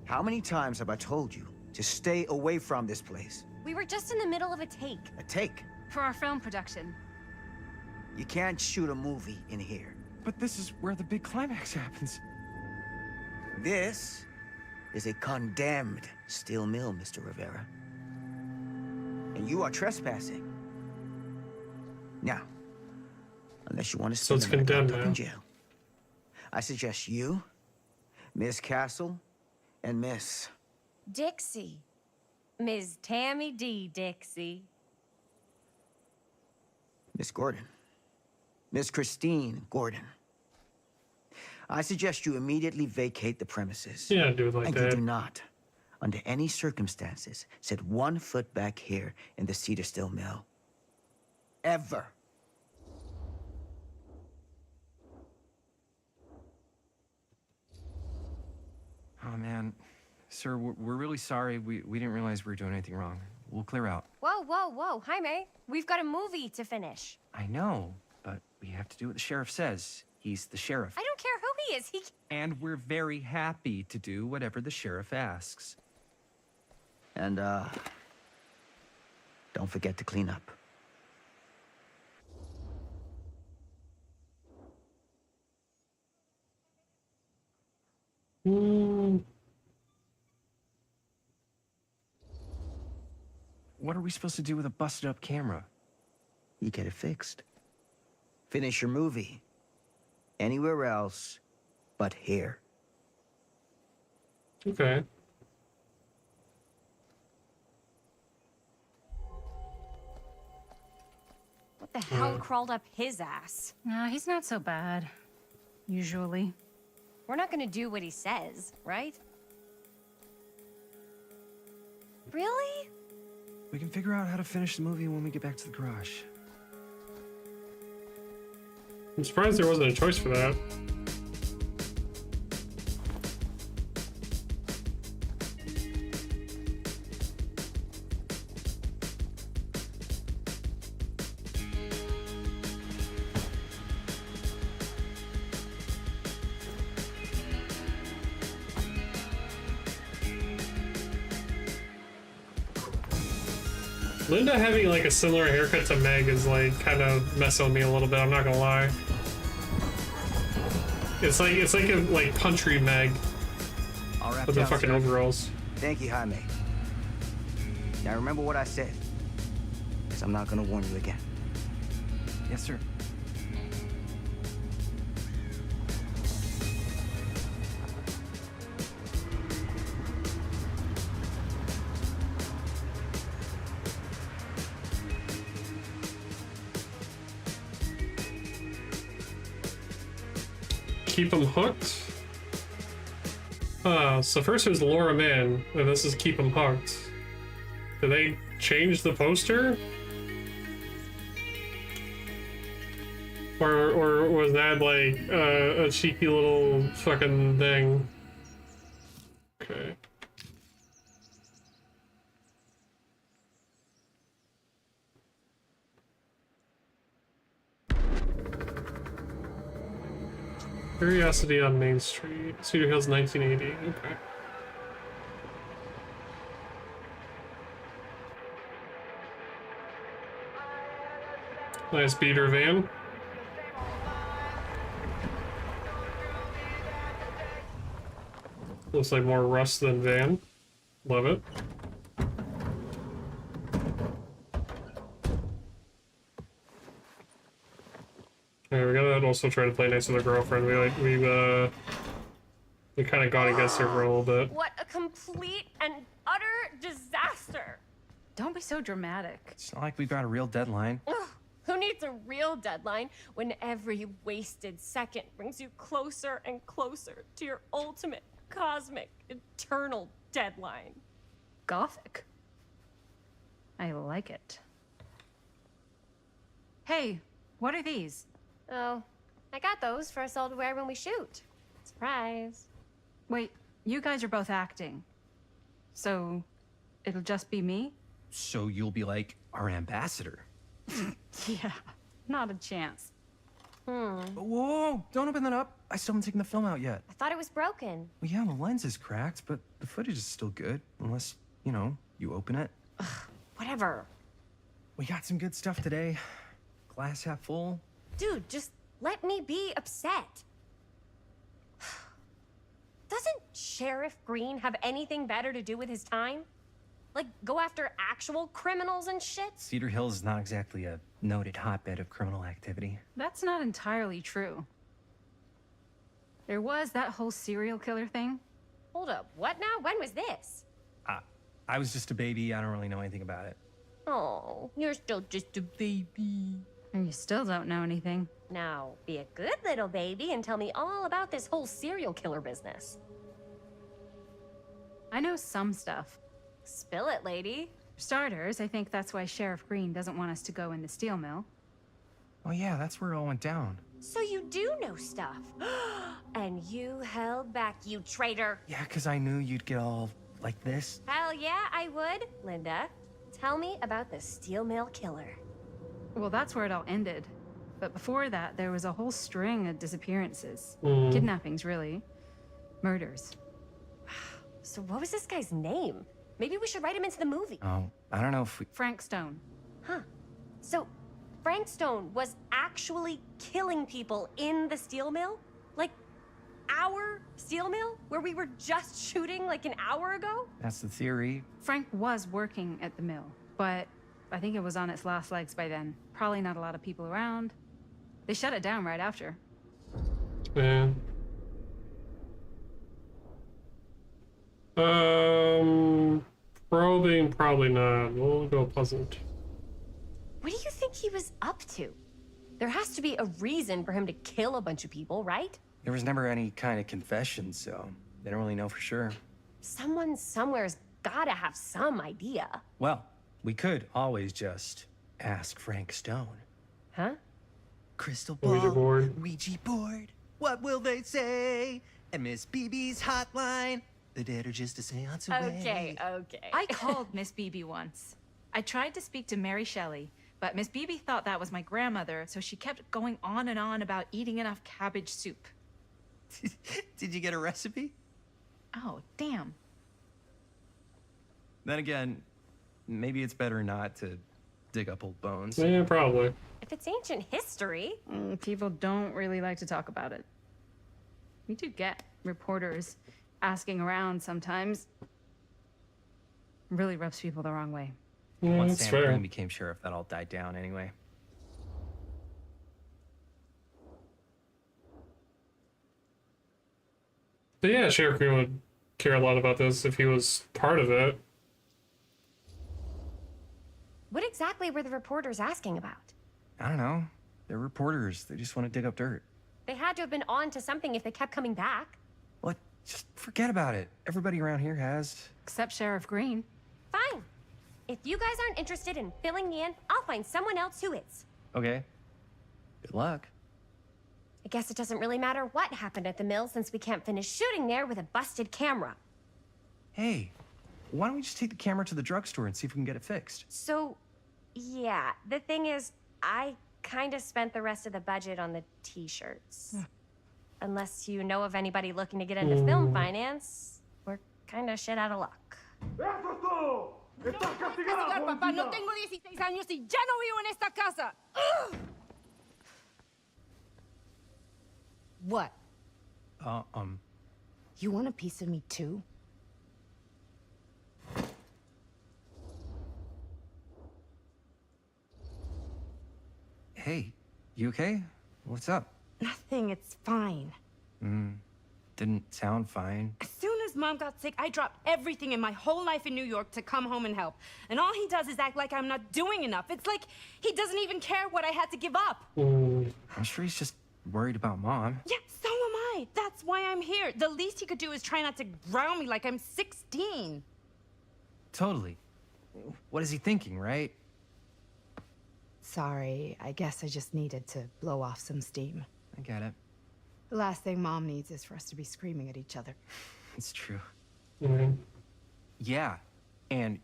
How many times have I told you to stay away from this place? We were just in the middle of a take. A take. For our film production. You can't shoot a movie in here. But this is where the big climax happens. This is a condemned steel mill, Mr. Rivera. And you are trespassing. Now, unless you want to So spend it's the night condemned locked up now. in jail, I suggest you, Miss Castle, and Miss... Dixie. Ms. Tammy D. Dixie. Miss Gordon. Miss Christine Gordon. I suggest you immediately vacate the premises. Yeah, do it like and that. you do not, under any circumstances, set 1 foot back here in the Cedar Still Mill. Ever. Oh, man. Sir, we're really sorry. We didn't realize we were doing anything wrong. We'll clear out. Whoa. Jaime, we've got a movie to finish. I know, but we have to do what the sheriff says. He's the sheriff. I don't care who he is. And we're very happy to do whatever the sheriff asks. And, don't forget to clean up. What are we supposed to do with a busted up camera? You get it fixed. Finish your movie. Anywhere else but here. Okay. What the hell crawled up his ass? Nah, he's not so bad. Usually. We're not gonna do what he says, right? Really? We can figure out how to finish the movie when we get back to the garage. I'm surprised there wasn't a choice for that. Linda having like a similar haircut to Meg is like kind of messing with me a little bit, I'm not gonna lie. It's like a like country Meg with the fucking overalls. Thank you, Jaime. Now remember what I said, because I'm not gonna warn you again. Yes, sir. Keep them hooked. So first it was Laura Mann, and this is Keep them hooked. Did they change the poster? Or was that like a cheeky little fucking thing? Okay. Curiosity on Main Street, Cedar Hills, 1980. Okay. Nice beater van. Looks like more rust than van. Love it. Okay, we gotta also try to play nice with our girlfriend. We kind of got against her for a little bit. What a complete and utter disaster. Don't be so dramatic. It's not like we've got a real deadline. Ugh, who needs a real deadline when every wasted second brings you closer and closer to your ultimate, cosmic, eternal deadline? Gothic. I like it. Hey, what are these? Oh, I got those for us all to wear when we shoot. Surprise. Wait, you guys are both acting. So, it'll just be me? So you'll be like our ambassador. Yeah, not a chance. Whoa, don't open that up. I still haven't taken the film out yet. I thought it was broken. Well, yeah, the lens is cracked, but the footage is still good. Unless, you know, you open it. Whatever. We got some good stuff today. Glass half full. Dude, just let me be upset. Doesn't Sheriff Green have anything better to do with his time? Like, go after actual criminals and shit? Cedar Hills is not exactly a noted hotbed of criminal activity. That's not entirely true. There was that whole serial killer thing. Hold up, what now? When was this? I was just a baby. I don't really know anything about it. Oh, you're still just a baby. And you still don't know anything. Now, be a good little baby and tell me all about this whole serial killer business. I know some stuff. Spill it, lady. For starters, I think that's why Sheriff Green doesn't want us to go in the steel mill. Oh yeah, that's where it all went down. So you do know stuff. And you held back, you traitor. Yeah, because I knew you'd get all like this. Hell yeah, I would. Linda, tell me about the steel mill killer. Well, that's where it all ended. But before that, there was a whole string of disappearances. Mm. Kidnappings, really. Murders. So what was this guy's name? Maybe we should write him into the movie. Oh, I don't know if we... Frank Stone. Huh. So Frank Stone was actually killing people in the steel mill? Like, our steel mill? Where we were just shooting like an hour ago? That's the theory. Frank was working at the mill, but I think it was on its last legs by then. Probably not a lot of people around. They shut it down right after. Yeah. Probing, probably not. We'll go Pleasant. What do you think he was up to? There has to be a reason for him to kill a bunch of people, right? There was never any kind of confession, so they don't really know for sure. Someone somewhere's gotta have some idea. Well, We could always just ask Frank Stone. Huh? Crystal Ouija ball, board. Ouija board. What will they say? And Miss BB's hotline. The dead are just a seance away. Okay. I called Miss Beebe once. I tried to speak to Mary Shelley, but Miss Beebe thought that was my grandmother, so she kept going on and on about eating enough cabbage soup. Did you get a recipe? Oh, damn. Then again, maybe it's better not to dig up old bones. Yeah, probably. If it's ancient history. People don't really like to talk about it. We do get reporters asking around sometimes. Really rubs people the wrong way. Yeah, Once that's Sam fair. Green became sheriff, that all died down anyway. But yeah, Sheriff Green would care a lot about this if he was part of it. What exactly were the reporters asking about? I don't know. They're reporters. They just want to dig up dirt. They had to have been on to something if they kept coming back. What? Just forget about it. Everybody around here has. Except Sheriff Green. Fine. If you guys aren't interested in filling me in, I'll find someone else who is. Okay. Good luck. I guess it doesn't really matter what happened at the mill since we can't finish shooting there with a busted camera. Hey, why don't we just take the camera to the drugstore and see if we can get it fixed? So, yeah, the thing is, I kind of spent the rest of the budget on the t-shirts. Unless you know of anybody looking to get into film finance, we're kind of shit out of luck. Papá, no tengo 16 años y ya no vivo en esta casa. What? You want a piece of me too? Hey, you okay? What's up? Nothing, it's fine. Didn't sound fine. As soon as Mom got sick, I dropped everything in my whole life in New York to come home and help. And all he does is act like I'm not doing enough. It's like he doesn't even care what I had to give up. I'm sure he's just worried about Mom. Yeah, so am I. That's why I'm here. The least he could do is try not to ground me like I'm 16. Totally. What is he thinking, right? Sorry, I guess I just needed to blow off some steam. I get it. The last thing Mom needs is for us to be screaming at each other. It's true. Mm-hmm. Yeah, and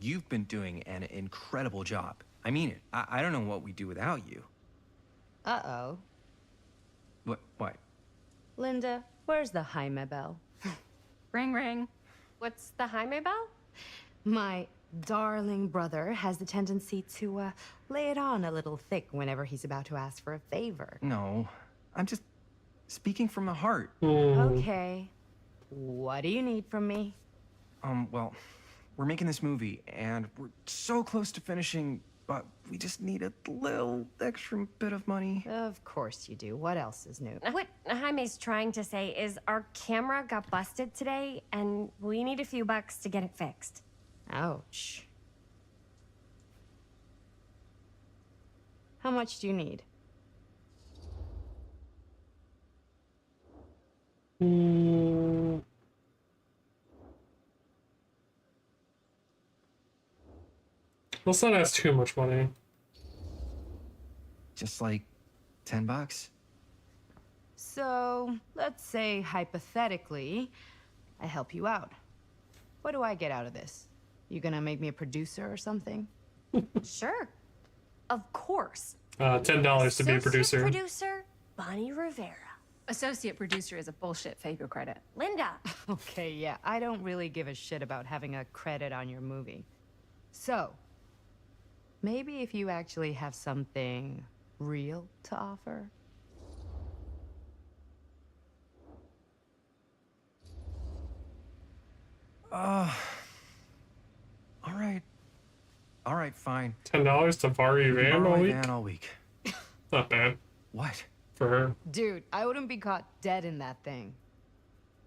you've been doing an incredible job. I mean it. I don't know what we'd do without you. Uh-oh. What? Linda, where's the Jaime bell? Ring, ring. What's the Jaime bell? My darling brother has the tendency to lay it on a little thick whenever he's about to ask for a favor. No, I'm just speaking from the heart. Okay. What do you need from me? Well, we're making this movie, and we're so close to finishing, but we just need a little extra bit of money. Of course you do. What else is new? What Jaime's trying to say is our camera got busted today, and we need a few bucks to get it fixed. Ouch. How much do you need? Let's not ask too much money. Just like $10. So, let's say hypothetically, I help you out. What do I get out of this? You gonna make me a producer or something? Sure. Of course. $10 to be a producer. Producer, Bonnie Rivera. Associate producer is a bullshit Faber credit. Linda. Okay, yeah, I don't really give a shit about having a credit on your movie. So, maybe if you actually have something real to offer? All right, fine. $10 to borrow your van Borrow all my week? van all week. Not bad. What? For her. Dude, I wouldn't be caught dead in that thing.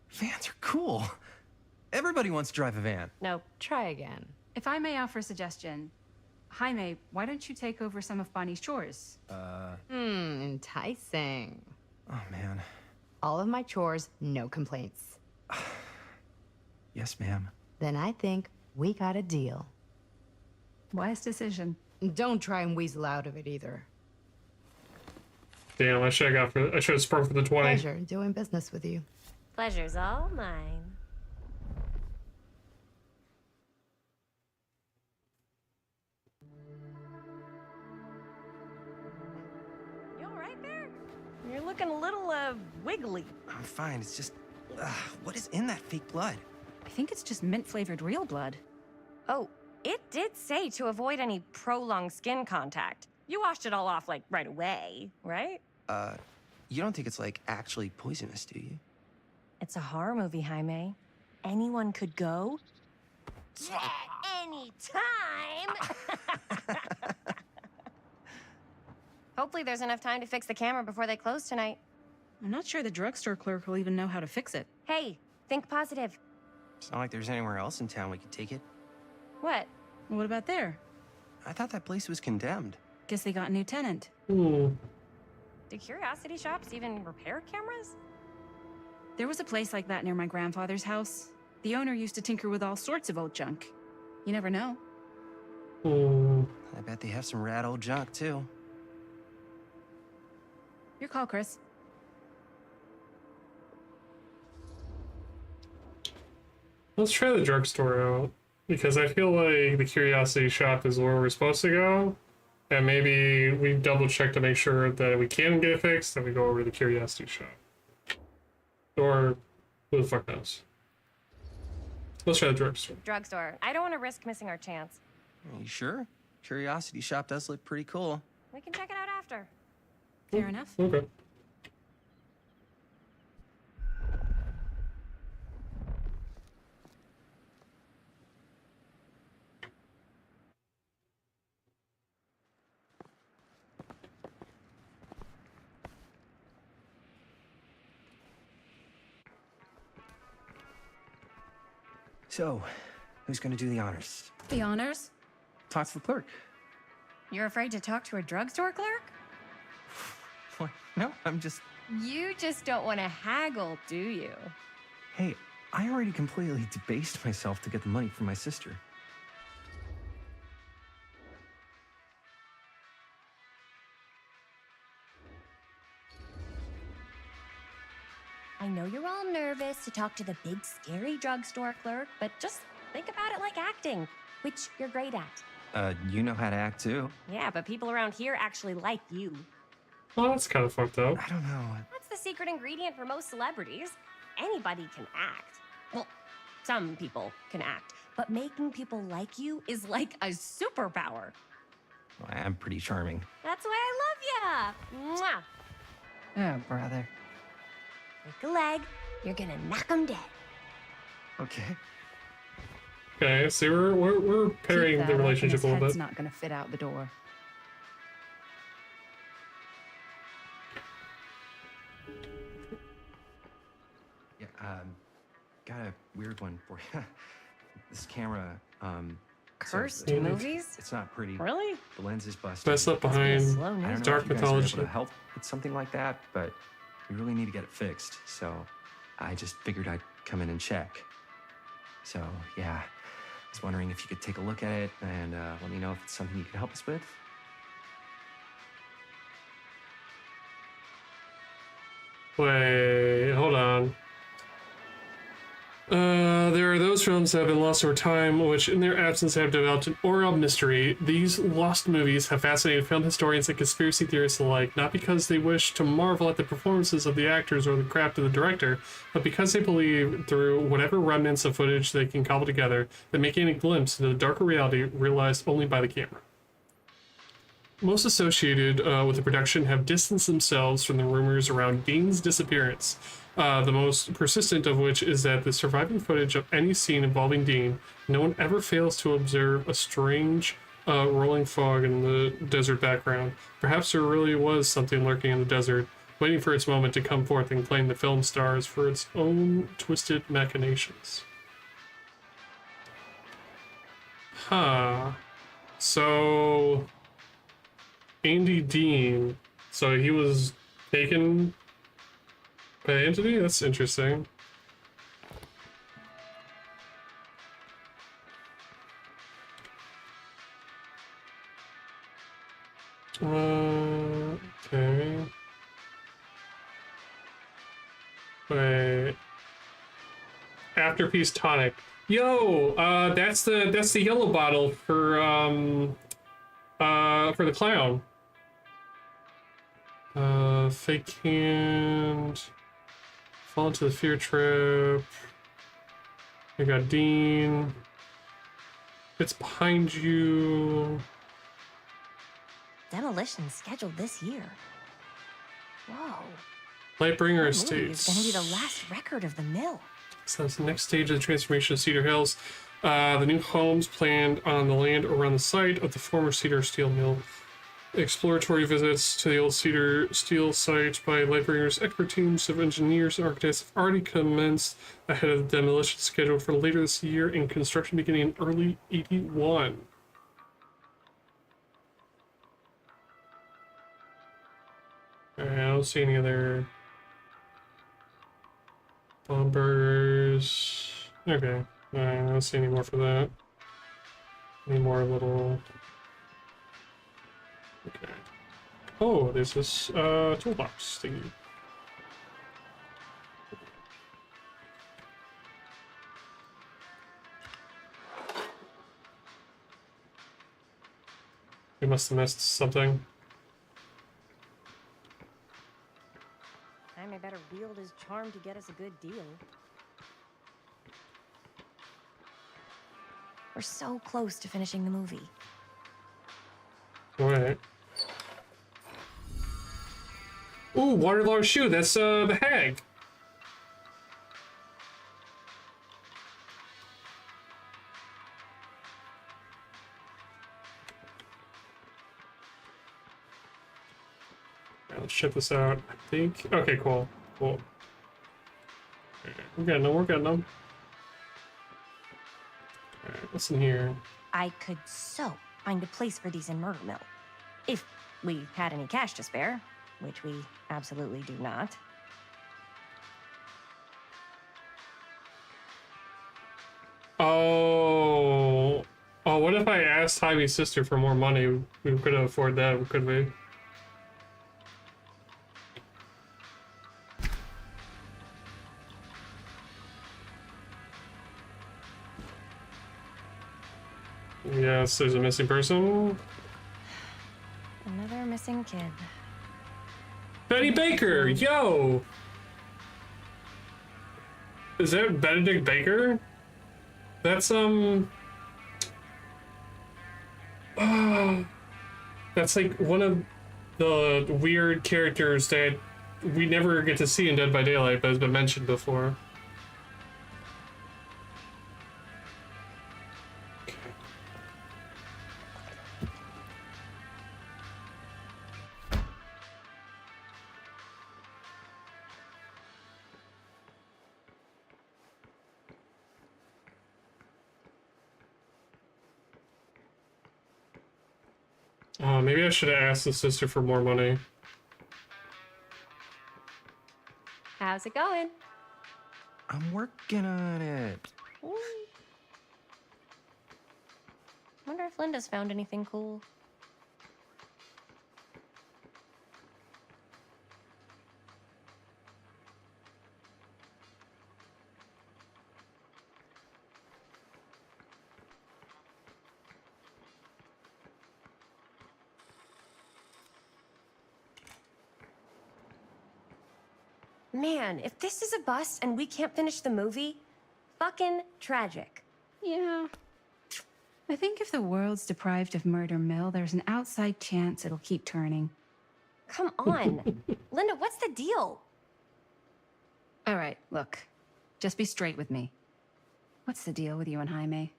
Vans are cool. Everybody wants to drive a van. Nope. Try again. If I may offer a suggestion, Jaime, why don't you take over some of Bonnie's chores? Enticing. Oh, man. All of my chores, no complaints. Yes, ma'am. Then I think we got a deal. Wise decision. Don't try and weasel out of it either. Damn, I should have sprung for the 20. Pleasure doing business with you. Pleasure's all mine. You all right there? You're looking a little, wiggly. I'm fine. It's just, what is in that fake blood? I think it's just mint-flavored real blood. Oh, it did say to avoid any prolonged skin contact. You washed it all off, like, right away, right? You don't think it's, like, actually poisonous, do you? It's a horror movie, Jaime. Anyone could go. Anytime! Hopefully there's enough time to fix the camera before they close tonight. I'm not sure the drugstore clerk will even know how to fix it. Hey, think positive. It's not like there's anywhere else in town we could take it. What? What about there? I thought that place was condemned. Guess they got a new tenant. Ooh. Do curiosity shops even repair cameras? There was a place like that near my grandfather's house. The owner used to tinker with all sorts of old junk. You never know. Ooh. I bet they have some rad old junk, too. Your call, Chris. Let's try the drugstore out, because I feel like the curiosity shop is where we're supposed to go, and maybe we double check to make sure that we can get it fixed, then we go over to the curiosity shop. Or who the fuck knows? Let's try the drugstore. Drugstore. I don't want to risk missing our chance. Are you sure? Curiosity shop does look pretty cool. We can check it out after. Fair enough. Okay. So, who's gonna do the honors? The honors? Talk to the clerk. You're afraid to talk to a drugstore clerk? What? No, I'm just... You just don't want to haggle, do you? Hey, I already completely debased myself to get the money from my sister. I know you're all nervous to talk to the big, scary drugstore clerk, but just think about it like acting, which you're great at. You know how to act too. Yeah, but people around here actually like you. Well, that's kind of fucked up. I don't know. That's the secret ingredient for most celebrities. Anybody can act. Well, some people can act, but making people like you is like a superpower. Well, I'm pretty charming. That's why I love ya. Mwah. Oh, brother. Break a leg, you're gonna knock 'em dead. Okay. Okay, see, we're pairing the relationship a little It's bit. not gonna fit out the door. Yeah, got a weird one for you. This camera, Cursed so movies? It's not pretty. Really? The lens is busted. Messed up behind I don't know dark if you guys are able mythology. to help with something like that, but we really need to get it fixed. So I just figured I'd come in and check. So yeah, I was wondering if you could take a look at it and let me know if it's something you can help us with. Wait, hold on. There are those films that have been lost over time, which in their absence have developed an aura of mystery. These lost movies have fascinated film historians and conspiracy theorists alike, not because they wish to marvel at the performances of the actors or the craft of the director, but because they believe, through whatever remnants of footage they can cobble together, that making a glimpse into the darker reality realized only by the camera. Most associated with the production have distanced themselves from the rumors around Dean's disappearance. The most persistent of which is that the surviving footage of any scene involving Dean, no one ever fails to observe a strange rolling fog in the desert background. Perhaps there really was something lurking in the desert, waiting for its moment to come forth and claim the film stars for its own twisted machinations. Huh. So... Andy Dean. So he was taken by the entity? That's interesting. Okay. Wait. Afterpiece tonic. Yo, that's the yellow bottle for the clown. Fake hand. Fall into the fear trap. I got Dean. It's behind you. Demolition scheduled this year. Whoa. Lightbringer That movie is Estates. gonna be the last record of the mill. So that's the next stage of the transformation of Cedar Hills. The new homes planned on the land around the site of the former Cedar Steel Mill. Exploratory visits to the old Cedar Steel site by Lightbringer's expert teams of engineers and architects have already commenced ahead of the demolition scheduled for later this year and construction beginning in early 81. Alright, I don't see any other bombers. Okay, I don't see any more for that. Any more little. Okay. Oh, there's this toolbox thingy. We must have missed something. Jaime better wield his charm to get us a good deal. We're so close to finishing the movie. Alright. Ooh, waterlogged shoe. That's the hag. Alright, let's check this out. I think. Okay, cool. Cool. Okay, we're getting them. We're getting them. Alright, what's in here? I could so find a place for these in Murder Mill. If we had any cash to spare, which we absolutely do not. Oh. Oh, what if I asked Jaime's sister for more money? We could afford that, could we? Yes, there's a missing person. Another missing kid. Betty Baker, yo! Is that Benedict Baker? That's that's like one of the weird characters that we never get to see in Dead by Daylight, but has been mentioned before. Maybe I should have asked the sister for more money. How's it going? I'm working on it. Wonder if Linda's found anything cool. Man, if this is a bust and we can't finish the movie, fucking tragic. Yeah. I think if the world's deprived of Murder Mill, there's an outside chance it'll keep turning. Come on. Linda, what's the deal? All right, look. Just be straight with me. What's the deal with you and Jaime?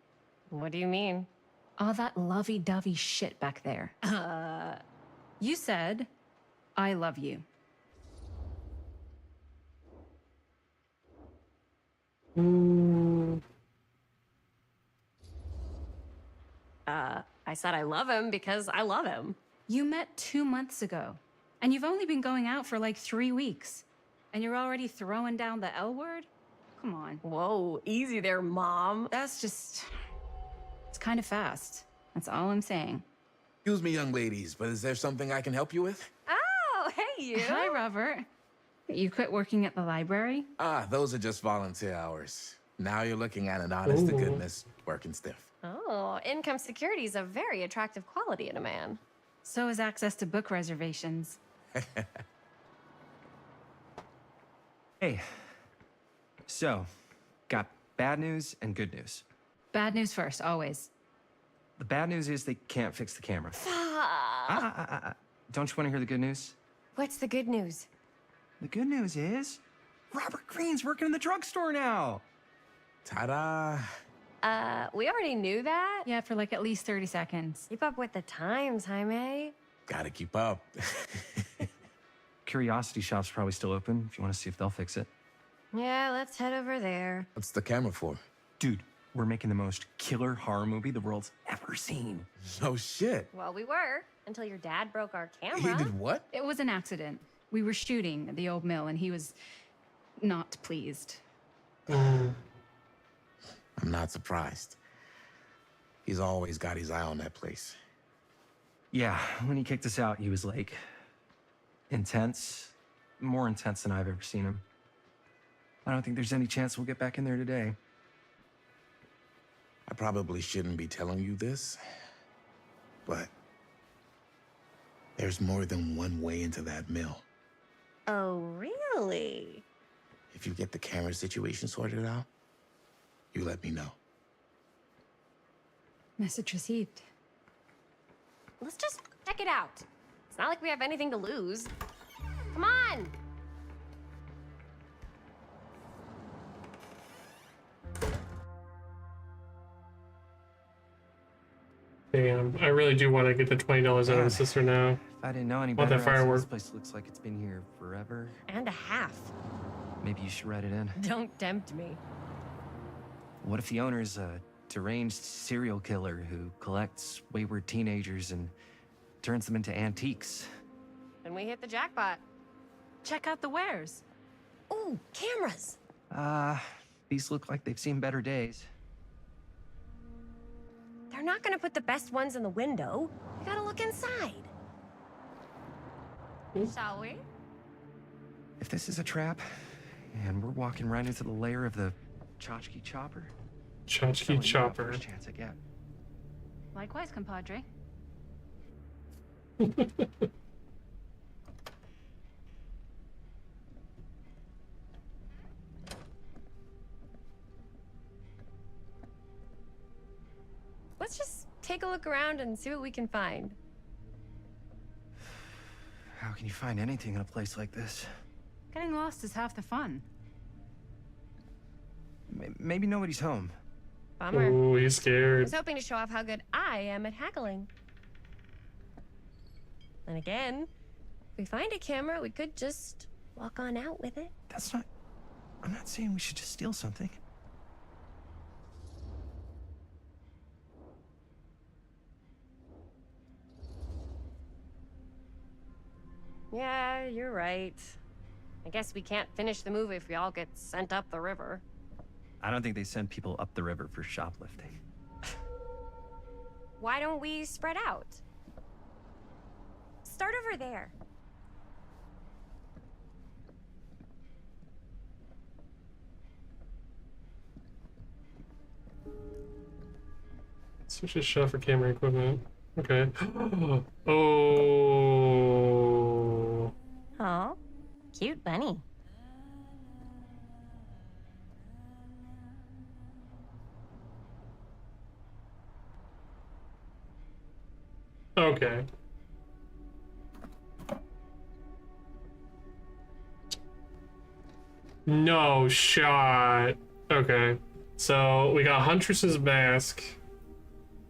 What do you mean? All that lovey-dovey shit back there. You said, I love you. I said I love him because I love him. You met 2 months ago, and you've only been going out for like 3 weeks, and you're already throwing down the L word? Come on. Whoa, easy there, Mom. That's just... It's kind of fast. That's all I'm saying. Excuse me, young ladies, but is there something I can help you with? Oh, hey, you. Hi, Robert. You quit working at the library? Ah, those are just volunteer hours. Now you're looking at an honest-to-goodness working stiff. Oh, income security is a very attractive quality in a man. So is access to book reservations. Hey. So, got bad news and good news. Bad news first, always. The bad news is they can't fix the camera. Don't you want to hear the good news? What's the good news? The good news is Robert Greene's working in the drugstore now. Ta-da! We already knew that. Yeah, for like at least 30 seconds. Keep up with the times, Jaime. Gotta keep up. Curiosity Shop's probably still open if you want to see if they'll fix it. Yeah, let's head over there. What's the camera for? Dude, we're making the most killer horror movie the world's ever seen. No shit. Well, we were, until your dad broke our camera. He did what? It was an accident. We were shooting at the old mill and he was not pleased. I'm not surprised. He's always got his eye on that place. Yeah, when he kicked us out, he was like intense, more intense than I've ever seen him. I don't think there's any chance we'll get back in there today. I probably shouldn't be telling you this, but there's more than one way into that mill. Oh, really? If you get the camera situation sorted out, you let me know. Message received. Let's just check it out. It's not like we have anything to lose. Come on! Damn, I really do want to get the $20 out of his sister now. If I didn't know any Want better, that I'd say firework. this place looks like it's been here forever. And a half. Maybe you should write it in. Don't tempt me. What if the owner's a deranged serial killer who collects wayward teenagers and turns them into antiques? And we hit the jackpot. Check out the wares. Ooh, cameras. These look like they've seen better days. They're not gonna put the best ones in the window. We gotta look inside. Shall we? If this is a trap, and we're walking right into the lair of the Tchotchke Chopper, Tchotchke Chopper. first chance I get. Likewise, compadre. Let's just take a look around and see what we can find. How can you find anything in a place like this? Getting lost is half the fun. Maybe nobody's home. Bummer. Ooh, he's I scared. was hoping to show off how good I am at haggling. And again, if we find a camera, we could just walk on out with it. That's not... I'm not saying we should just steal something. Yeah, you're right. I guess we can't finish the movie if we all get sent up the river. I don't think they send people up the river for shoplifting. Why don't we spread out? Start over there. Switch his shot for camera equipment. Okay. Oh. Oh, cute bunny. Okay. No shot. Okay. So we got Huntress's mask.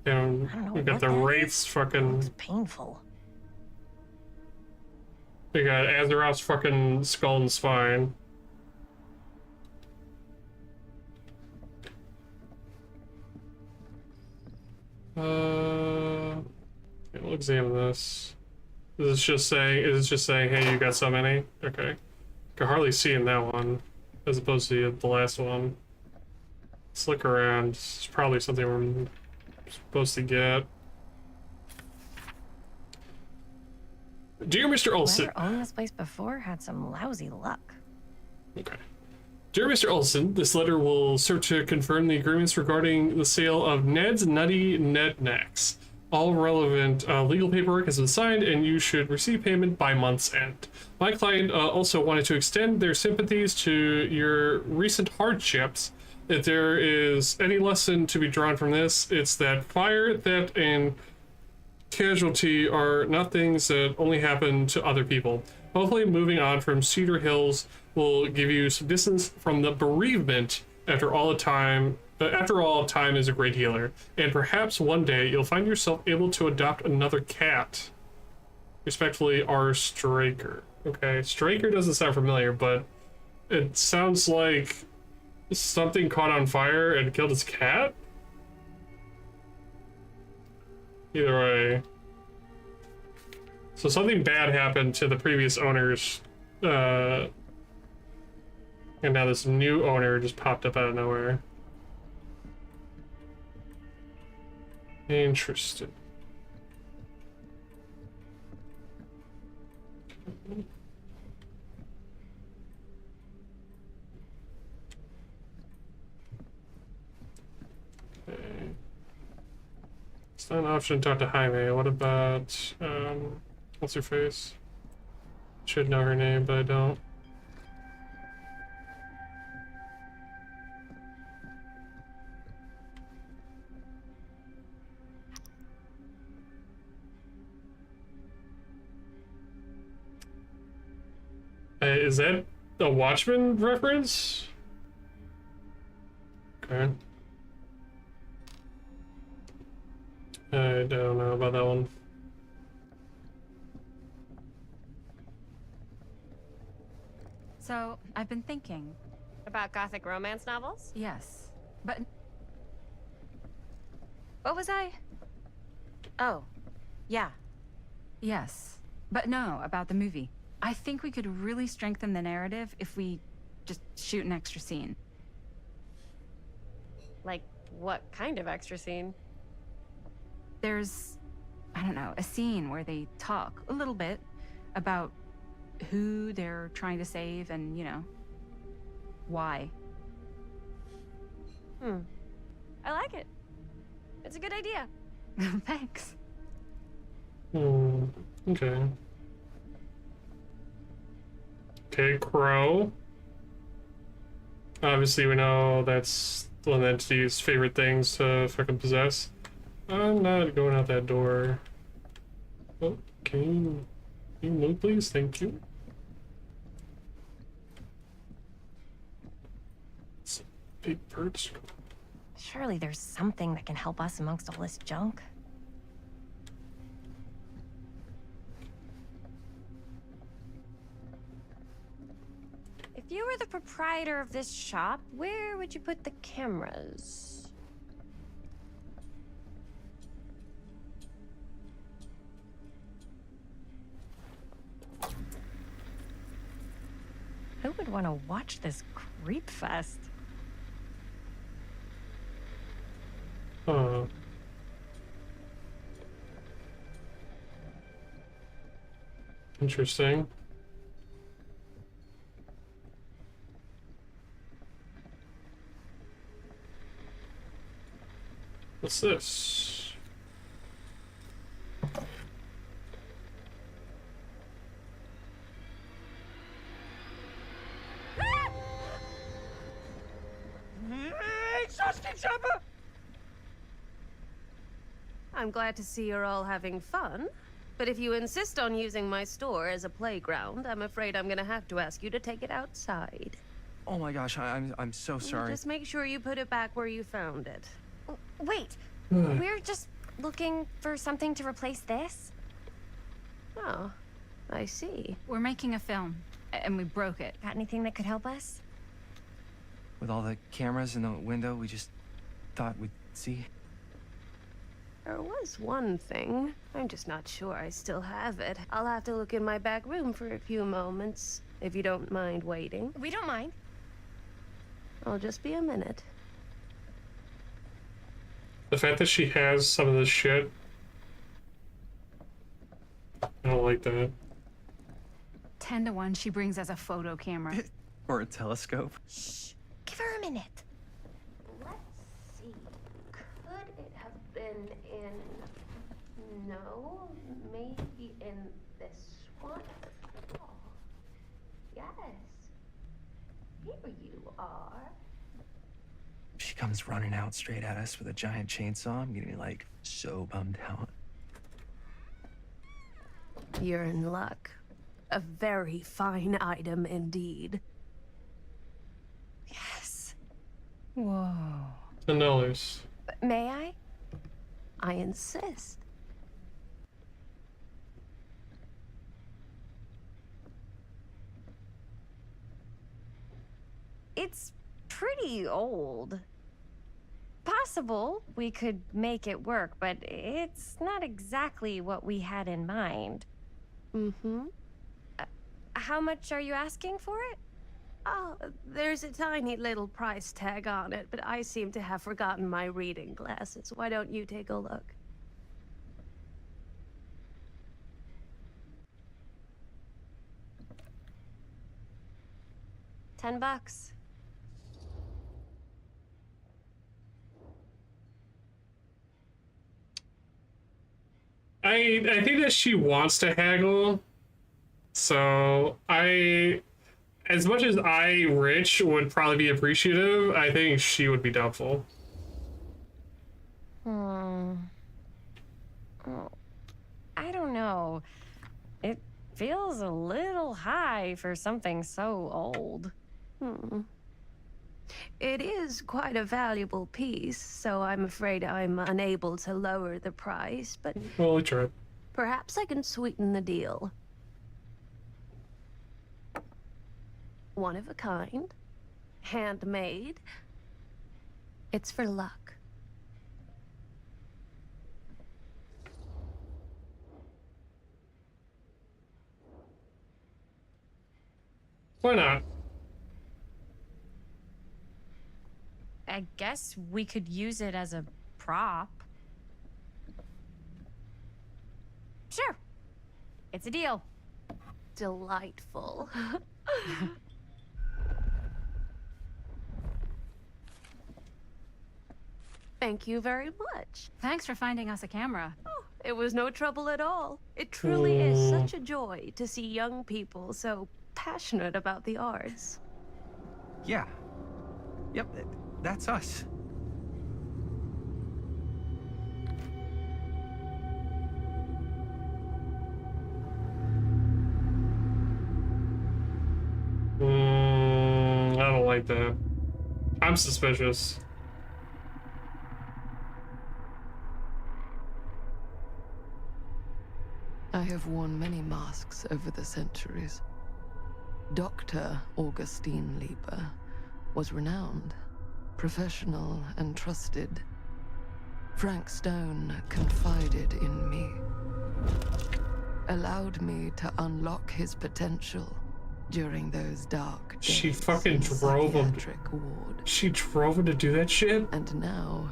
And we got the Wraith's fucking. Painful. We got Azeroth's fucking skull and spine. Okay, we'll examine this. Is it just saying, hey, you got so many? Okay. Can hardly see in that one, as opposed to the last one. Let's look around. It's probably something we're supposed to get. Dear Mr. Olson. Whoever owned this place before had some lousy luck. Okay. Dear Mr. Olson, this letter will serve to confirm the agreements regarding the sale of Ned's Nutty Ned Knacks. All relevant legal paperwork has been signed, and you should receive payment by month's end. My client also wanted to extend their sympathies to your recent hardships. If there is any lesson to be drawn from this, it's that fire, theft, and casualty are not things that only happen to other people. Hopefully moving on from Cedar Hills will give you some distance from the bereavement after all, time is a great healer. And perhaps one day you'll find yourself able to adopt another cat. Respectfully, R. Straker. Okay, Straker doesn't sound familiar, but it sounds like something caught on fire and killed his cat? Either way. So something bad happened to the previous owners, and now this new owner just popped up out of nowhere. Interesting. Okay. It's not an option to talk to Jaime. What about, what's her face? Should know her name, but I don't. Is that a Watchmen reference? Okay. I don't know about that one. So, I've been thinking. About gothic romance novels? Yes. But... What was I? Oh. Yeah. Yes. But no, about the movie. I think we could really strengthen the narrative if we just shoot an extra scene. Like, what kind of extra scene? There's, I don't know, a scene where they talk a little bit about who they're trying to save and, you know, why. I like it. It's a good idea. Thanks. Okay. Okay, Crow. Obviously, we know that's one of the entity's favorite things to fucking possess. I'm not going out that door. Oh, can you move, please? Thank you. It's a big perch. Surely there's something that can help us amongst all this junk. If you were the proprietor of this shop, where would you put the cameras? Who would want to watch this creep fest? Huh. Interesting. What's this? I'm glad to see you're all having fun. But if you insist on using my store as a playground, I'm afraid I'm gonna have to ask you to take it outside. Oh my gosh, I'm so sorry. Just make sure you put it back where you found it. Wait, we're just looking for something to replace this? Oh, I see. We're making a film, and we broke it. Got anything that could help us? With all the cameras in the window, we just thought we'd see. There was one thing. I'm just not sure I still have it. I'll have to look in my back room for a few moments, if you don't mind waiting. We don't mind. I'll just be a minute. The fact that she has some of this shit, I don't like that. 10 to 1 she brings us a photo camera. Or a telescope. Shh. Give her a minute. Let's see. Could it have been in... No, maybe in this one? Oh, yes. Here you are. She comes running out straight at us with a giant chainsaw. I'm getting like so bummed out. You're in luck. A very fine item indeed. Yes. Whoa. $10. May I? I insist. It's pretty old. Possible we could make it work, but it's not exactly what we had in mind. Mm-hmm. How much are you asking for it? Oh, there's a tiny little price tag on it, but I seem to have forgotten my reading glasses. Why don't you take a look? $10. I think that she wants to haggle, so as much as Rich would probably be appreciative, I think she would be doubtful. Oh, I don't know. It feels a little high for something so old. It is quite a valuable piece, so I'm afraid I'm unable to lower the price, but Well, we tried. perhaps I can sweeten the deal. One of a kind, handmade. It's for luck. Why not? I guess we could use it as a prop. Sure. It's a deal. Delightful. Thank you very much. Thanks for finding us a camera. Oh, it was no trouble at all. It truly is such a joy to see young people so passionate about the arts. Yeah. Yep, that's us. I don't like that. I'm suspicious. I have worn many masks over the centuries. Dr. Augustine Lieber was renowned, professional, and trusted. Frank Stone confided in me, allowed me to unlock his potential during those dark days. She fucking drove him. Ward. She drove him to do that shit? And now,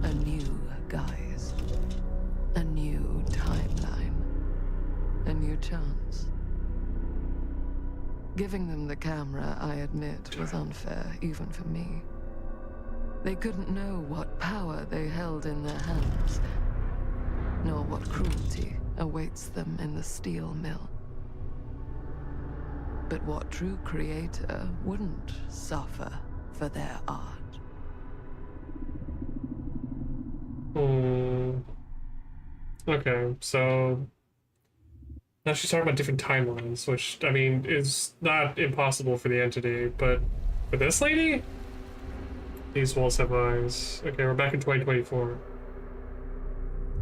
a new guise. A new timeline. A new chance. Giving them the camera, I admit, was unfair, even for me. They couldn't know what power they held in their hands, nor what cruelty awaits them in the steel mill. But what true creator wouldn't suffer for their art? Okay, so now she's talking about different timelines, which, I mean, is not impossible for the entity, but for this lady? These walls have eyes. Okay, we're back in 2024.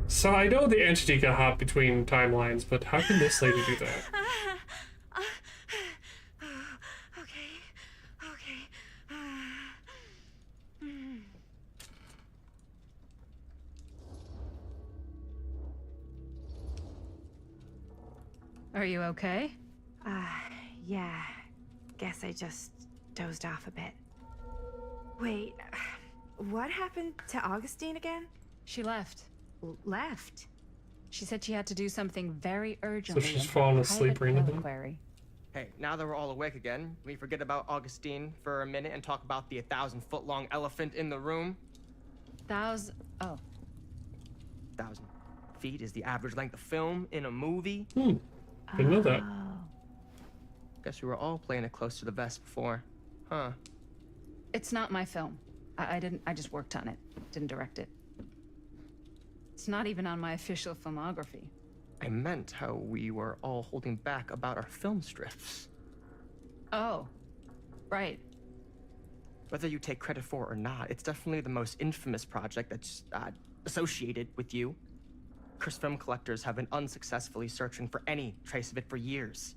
So I know the entity can hop between timelines, but how can this lady do that? Are you okay? Yeah. Guess I just dozed off a bit. Wait, what happened to Augustine again? She left. Left? She said she had to do something very urgently. So she's fallen asleep or anything? Query. Hey, now that we're all awake again, we forget about Augustine for a minute and talk about the 1,000-foot-long elephant in the room. Oh. 1,000 feet is the average length of film in a movie. Didn't know that. Guess we were all playing it close to the vest before, huh? It's not my film. I just worked on it. Didn't direct it. It's not even on my official filmography. I meant how we were all holding back about our film strips. Oh, right. Whether you take credit for it or not, it's definitely the most infamous project that's associated with you. Cursed film collectors have been unsuccessfully searching for any trace of it for years.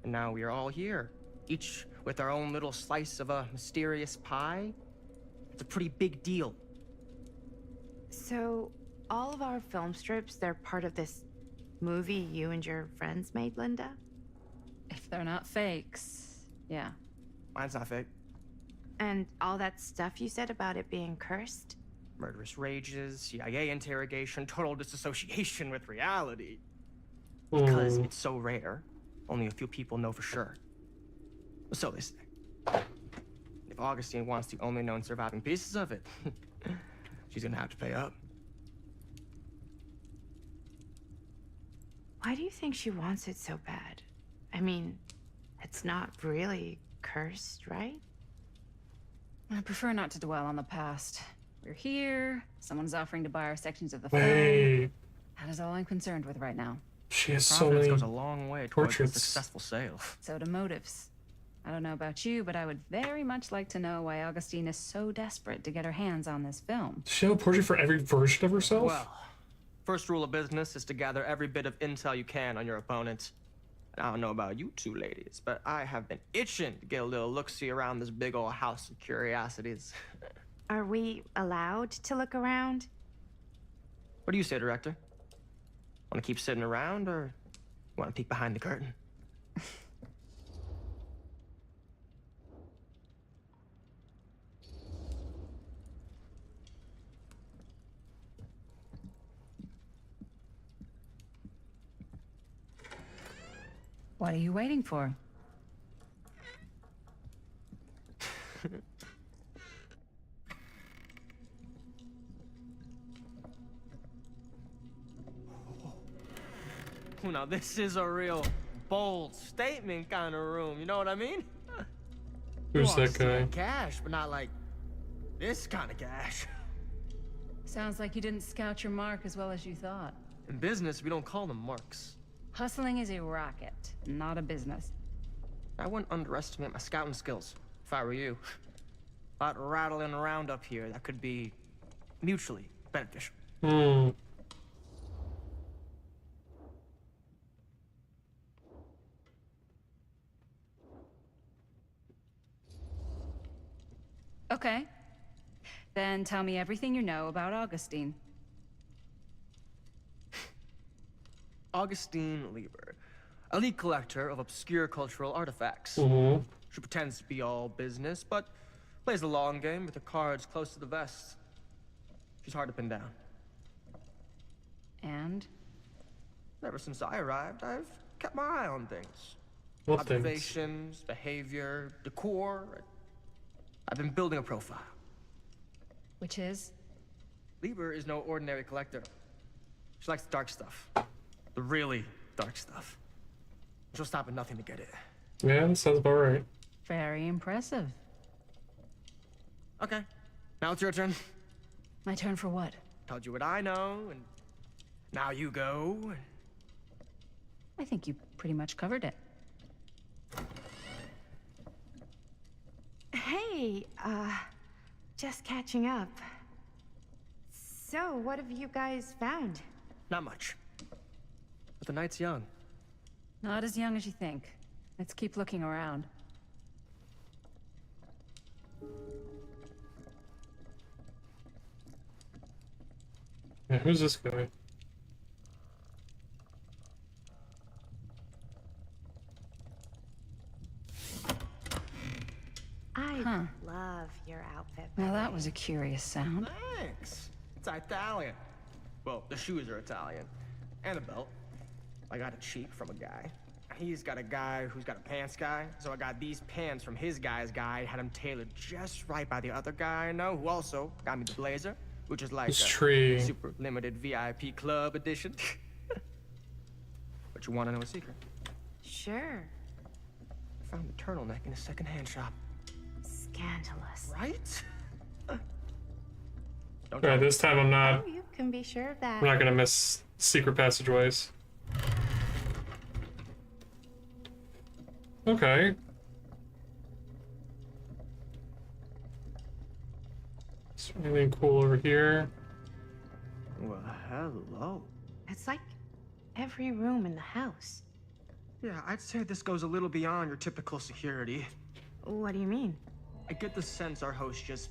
And now we are all here, each with our own little slice of a mysterious pie. It's a pretty big deal. So, all of our film strips, they're part of this movie you and your friends made, Linda? If they're not fakes, yeah. Mine's not fake. And all that stuff you said about it being cursed? Murderous rages, CIA interrogation, total disassociation with reality. Hmm. Because it's so rare, only a few people know for sure. So they say. If Augustine wants the only known surviving pieces of it, she's gonna have to pay up. Why do you think she wants it so bad? I mean, it's not really cursed, right? I prefer not to dwell on the past. We're here, someone's offering to buy our sections of the film. Wait. That is all I'm concerned with right now. She has so Providence many goes a long way towards a portraits. successful sale. So do motives. I don't know about you, but I would very much like to know why Augustine is so desperate to get her hands on this film. Does she have a portrait for every version of herself? Well, first rule of business is to gather every bit of intel you can on your opponent. And I don't know about you two ladies, but I have been itching to get a little look-see around this big old house of curiosities. Are we allowed to look around? What do you say, director? Want to keep sitting around, or want to peek behind the curtain? What are you waiting for? Now this is a real bold statement kind of room, you know what I mean? Who's You want that guy? some cash, but not like this kind of cash. Sounds like you didn't scout your mark as well as you thought. In business, we don't call them marks. Hustling is a racket, not a business. I wouldn't underestimate my scouting skills, if I were you. A lot rattling around up here that could be mutually beneficial. Hmm. Okay. Then tell me everything you know about Augustine. Augustine Lieber, elite collector of obscure cultural artifacts. Mm-hmm. She pretends to be all business, but plays the long game with her cards close to the vest. She's hard to pin down. And? Ever since I arrived, I've kept my eye on things. What things? Observations, behavior, decor. I've been building a profile. Which is? Lieber is no ordinary collector. She likes the dark stuff. The really dark stuff. She'll stop at nothing to get it. Yeah, that sounds about right. Very impressive. Okay, now it's your turn. My turn for what? Told you what I know, and now you go. I think you pretty much covered it. Hey, just catching up. So, what have you guys found? Not much. But the night's young. Not as young as you think. Let's keep looking around. Yeah, who's this guy? I love your outfit. Well, that was a curious sound. Thanks. It's Italian. Well, the shoes are Italian. And the belt. I got it cheap from a guy. He's got a guy who's got a pants guy, so I got these pants from his guy's guy, had them tailored just right by the other guy I know, who also got me the blazer, which is like This a tree. super limited VIP club edition. But you want to know a secret? Sure. I found the turtleneck in a secondhand shop. Scandalous. Right? Alright, this time I'm not. Oh, you can be sure of that. I'm not gonna miss secret passageways. Okay. Is there anything cool over here? Well, hello. It's like every room in the house. Yeah, I'd say this goes a little beyond your typical security. What do you mean? I get the sense our host just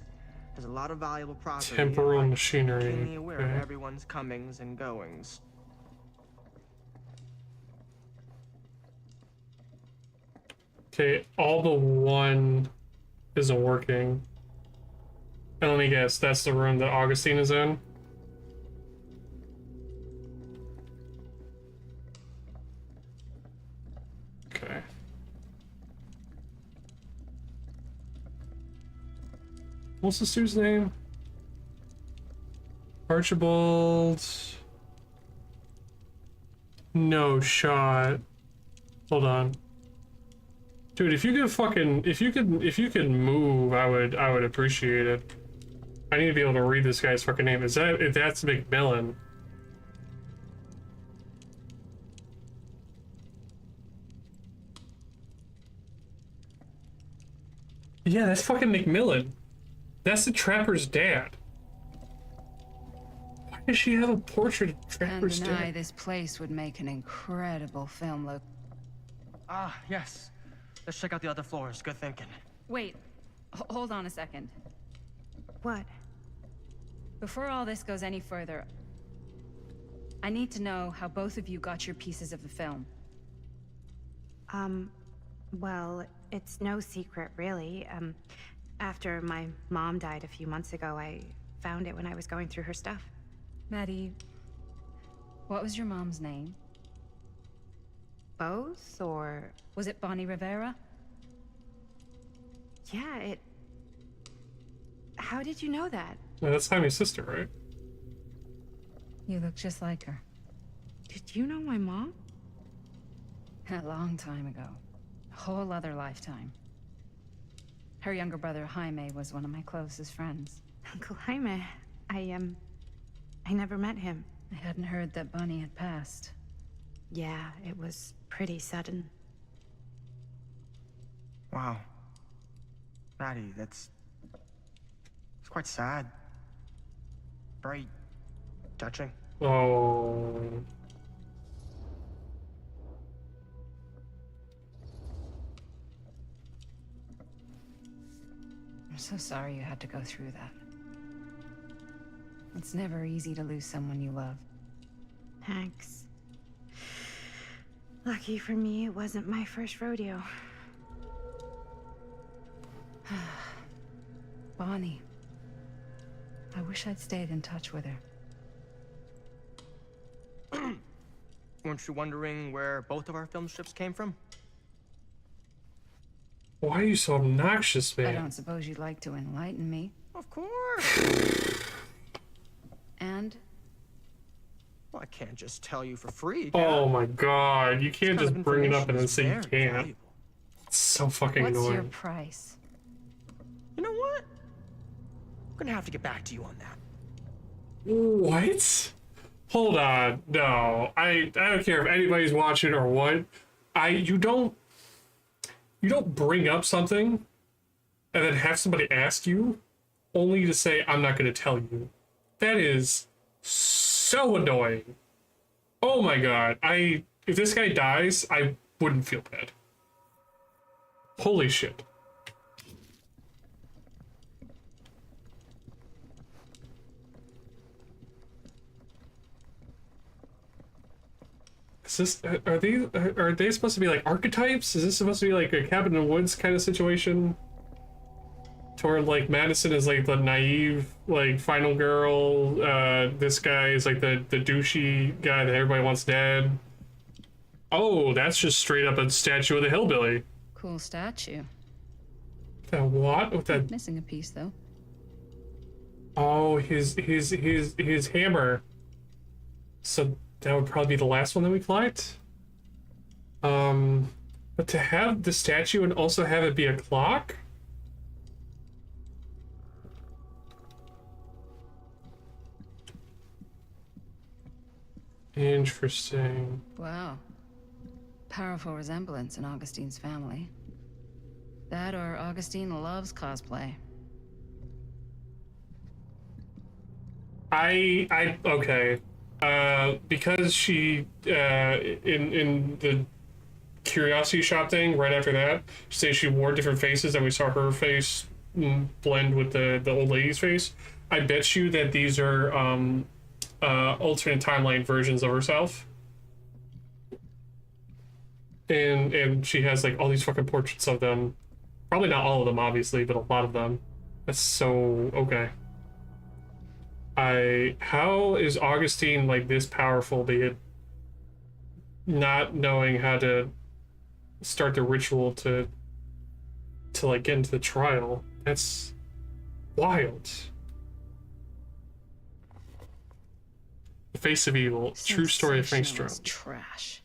has a lot of valuable property. Temporal and, like, machinery. keenly aware Okay. of everyone's comings and goings. Okay, all the one isn't working. And let me guess, that's the room that Augustine is in? Okay. What's this dude's name? Archibald. No shot. Hold on. Dude, if you could fucking if you could move, I would appreciate it. I need to be able to read this guy's fucking name. That's McMillan. Yeah, that's fucking McMillan. That's the Trapper's dad. Why does she have a portrait of Can't Trapper's deny dad? this place would make an incredible film look. Ah, yes. Let's check out the other floors. Good thinking. Wait, hold on a second. What? Before all this goes any further, I need to know how both of you got your pieces of the film. Well, it's no secret, really. After my mom died a few months ago, I found it when I was going through her stuff. Maddie, what was your mom's name? Both, or... Was it Bonnie Rivera? Yeah, it... How did you know that? Yeah, that's Jaime's sister, right? You look just like her. Did you know my mom? A long time ago. A whole other lifetime. Her younger brother, Jaime, was one of my closest friends. Uncle Jaime, I never met him. I hadn't heard that Bonnie had passed. Yeah, it was pretty sudden. Wow. Maddie, it's quite sad. Very touching. Oh. I'm so sorry you had to go through that. It's never easy to lose someone you love. Thanks. Lucky for me, it wasn't my first rodeo. Bonnie. I wish I'd stayed in touch with her. Weren't you wondering where both of our film strips came from? Why are you so obnoxious, man? I don't suppose you'd like to enlighten me. Of course. And? Well, I can't just tell you for free. Oh my god, you can't This just kind of bring it up and then say you information is very can't. valuable. It's so fucking What's annoying. your price? You know what? I'm gonna have to get back to you on that. What? Hold on. No. I don't care if anybody's watching or what. You don't bring up something and then have somebody ask you only to say I'm not going to tell you. That is so annoying. Oh my god. If this guy dies, I wouldn't feel bad. Holy shit. Is this, are they supposed to be like archetypes? Is this supposed to be like a cabin in the woods kind of situation? Toward like Madison is like the naive like final girl. This guy is like the douchey guy that everybody wants dead. Oh, that's just straight up a statue of the hillbilly. Cool statue. That what? With that? Missing a piece though. Oh, his hammer. So that would probably be the last one that we collect. But to have the statue and also have it be a clock? Interesting. Wow. Powerful resemblance in Augustine's family. That or Augustine loves cosplay. Okay. Because she, in the Curiosity Shop thing, right after that, she said she wore different faces and we saw her face blend with the old lady's face. I bet you that these are, alternate timeline versions of herself. And she has, like, all these fucking portraits of them. Probably not all of them, obviously, but a lot of them. That's so... okay. How is Augustine, like, this powerful, be it not knowing how to start the ritual to like, get into the trial? That's wild. The Face of Evil, true story of Frank Stone. Trash.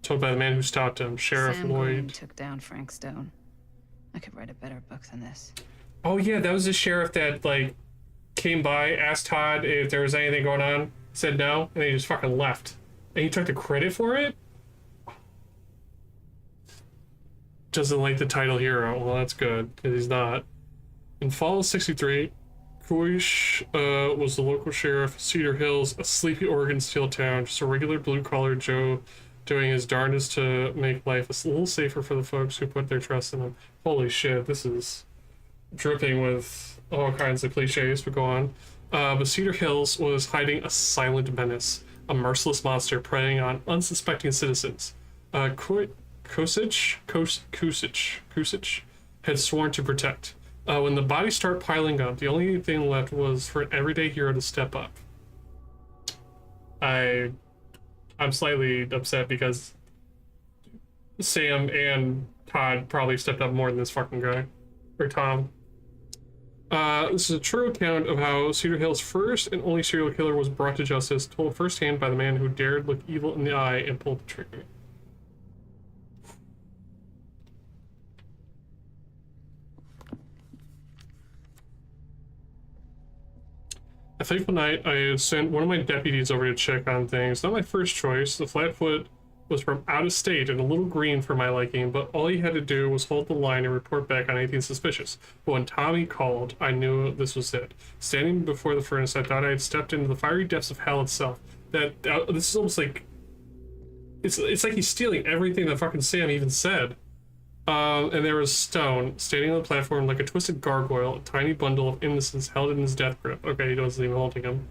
Told by the man who stopped him, Sheriff Sam Lloyd. Green took down Frank Stone. I could write a better book than this. Oh yeah, that was the sheriff that, like, came by, asked Todd if there was anything going on, said no, and he just fucking left. And he took the credit for it? Doesn't like the title hero. Well, that's good, because he's not. In fall of '63, Koish was the local sheriff of Cedar Hills, a sleepy Oregon steel town, just a regular blue-collar Joe doing his darndest to make life a little safer for the folks who put their trust in him. Holy shit, this is dripping with all kinds of cliches, but go on. But Cedar Hills was hiding a silent menace, a merciless monster preying on unsuspecting citizens. Kusich had sworn to protect. When the bodies start piling up, the only thing left was for an everyday hero to step up. I'm slightly upset because Sam and Todd probably stepped up more than this fucking guy. Or Tom. This is a true account of how Cedar Hill's first and only serial killer was brought to justice, told firsthand by the man who dared look evil in the eye and pulled the trigger. A fateful night, I sent one of my deputies over to check on things. Not my first choice. The Flatfoot was from out of state and a little green for my liking, but all he had to do was hold the line and report back on anything suspicious. But when Tommy called, I knew this was it. Standing before the furnace, I thought I had stepped into the fiery depths of hell itself. This is almost like... It's like he's stealing everything that fucking Sam even said. And there was Stone, standing on the platform like a twisted gargoyle, a tiny bundle of innocence held in his death grip. Okay, he wasn't even holding him.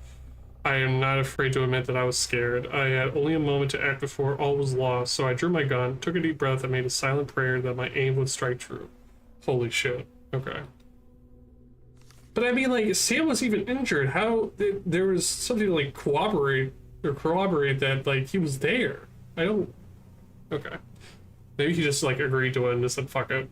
I am not afraid to admit that I was scared. I had only a moment to act before all was lost, so I drew my gun, took a deep breath, and made a silent prayer that my aim would strike true. Holy shit. Okay. But I mean, like, Sam was even injured. How there was something to, like, corroborate that, like, he was there. I don't... Okay. Maybe he just, like, agreed to it and just said, fuck it.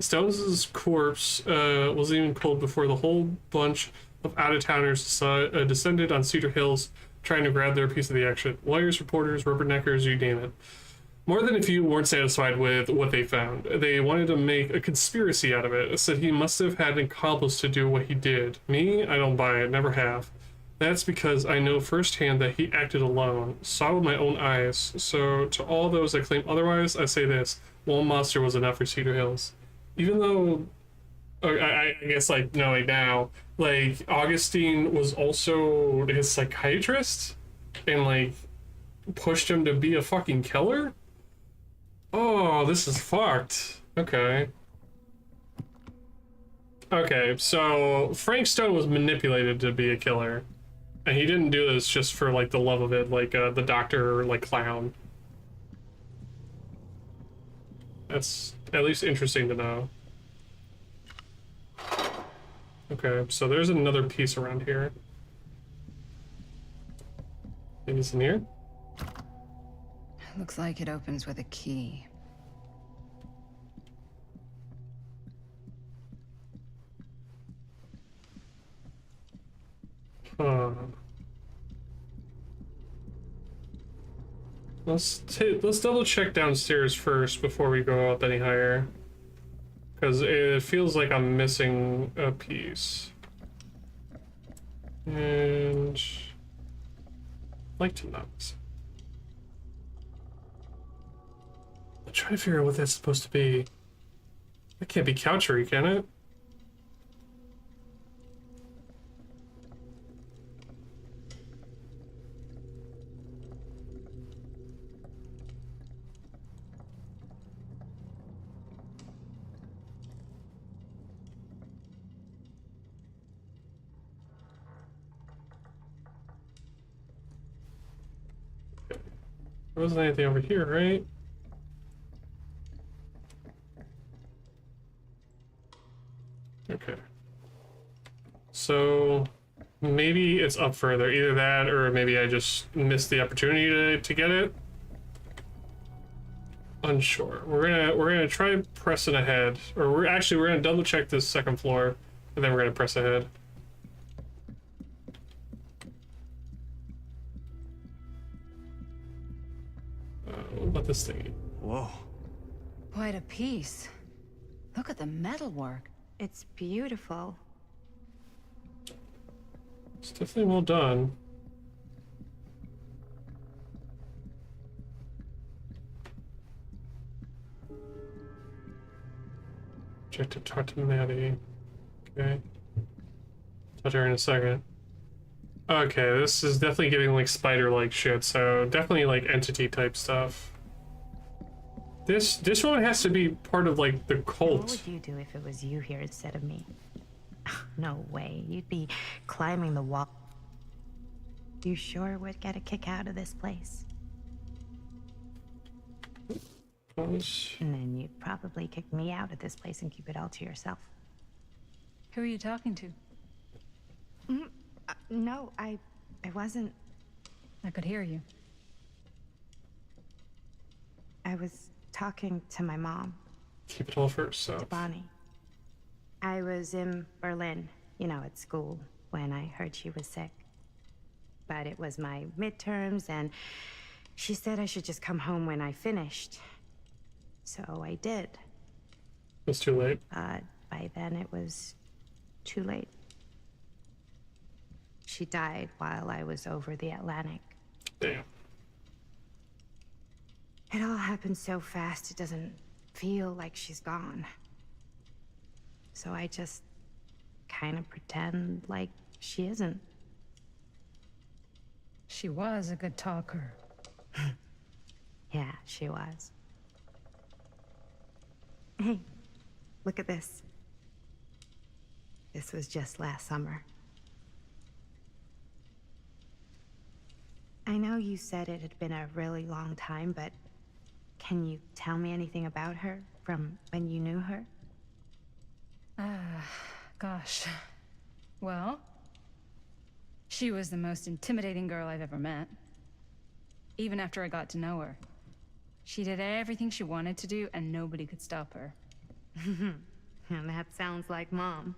Stone's corpse wasn't even cold before the whole bunch of out-of-towners descended on Cedar Hills, trying to grab their piece of the action. Lawyers, reporters, rubberneckers, you name it. More than a few weren't satisfied with what they found. They wanted to make a conspiracy out of it, said he must have had an accomplice to do what he did. Me, I don't buy it, never have. That's because I know firsthand that he acted alone, saw with my own eyes. So to all those that claim otherwise, I say this: one monster was enough for Cedar Hills. Even though, I guess, like, knowing now, like, Augustine was also his psychiatrist and, like, pushed him to be a fucking killer? Oh, this is fucked. Okay. Okay, so Frank Stone was manipulated to be a killer. And he didn't do this just for, like, the love of it, like the doctor, like, clown. That's at least interesting to know. Okay, so there's another piece around here. Maybe it's in here? Looks like it opens with a key. Let's double check downstairs first before we go up any higher, because it feels like I'm missing a piece. And I'd like to not. I'm trying to figure out what that's supposed to be. That can't be couchery, can it? There wasn't anything over here, right? Okay. So maybe it's up further. Either that, or maybe I just missed the opportunity to get it. Unsure. We're gonna try pressing ahead, or we're gonna double check this second floor, and then we're gonna press ahead. What about this thing? Whoa. Quite a piece. Look at the metalwork. It's beautiful. It's definitely well done. Check to talk to Maddie. Okay. Touch her in a second. Okay, this is definitely giving like spider-like shit, so definitely like entity type stuff. This one has to be part of like the cult. What would you do if it was you here instead of me? No way. You'd be climbing the wall. You sure would get a kick out of this place. And then you'd probably kick me out of this place and keep it all to yourself. Who are you talking to? No, I wasn't. I could hear you. I was talking to my mom. Keep it all for herself. To Bonnie. I was in Berlin, you know, at school, when I heard she was sick. But it was my midterms, and she said I should just come home when I finished. So I did. It's too late. But by then it was too late. She died while I was over the Atlantic. Damn. It all happened so fast, it doesn't feel like she's gone. So I just kind of pretend like she isn't. She was a good talker. Yeah, she was. Hey, look at this. This was just last summer. I know you said it had been a really long time, but can you tell me anything about her from when you knew her? Gosh. Well, she was the most intimidating girl I've ever met. Even after I got to know her. She did everything she wanted to do, and nobody could stop her. And that sounds like Mom.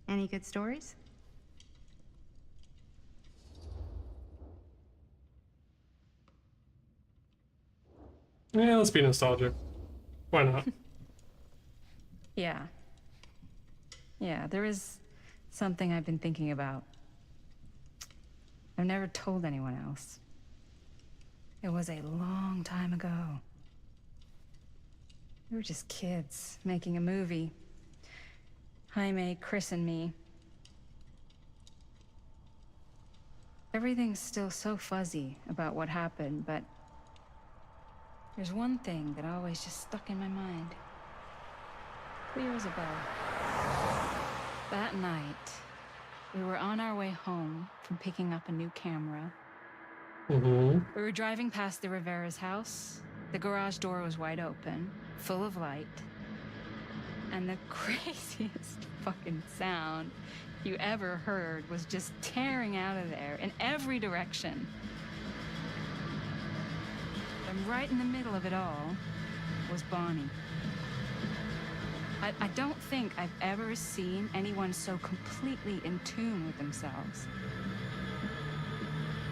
Any good stories? Yeah, let's be nostalgic. Why not? Yeah. Yeah, there is something I've been thinking about. I've never told anyone else. It was a long time ago. We were just kids making a movie. Jaime, Chris, and me. Everything's still so fuzzy about what happened, but there's one thing that always just stuck in my mind. Clear as a bell. That night, we were on our way home from picking up a new camera. Mm-hmm. We were driving past the Rivera's house. The garage door was wide open, full of light. And the craziest fucking sound you ever heard was just tearing out of there in every direction. And right in the middle of it all was Bonnie. I don't think I've ever seen anyone so completely in tune with themselves.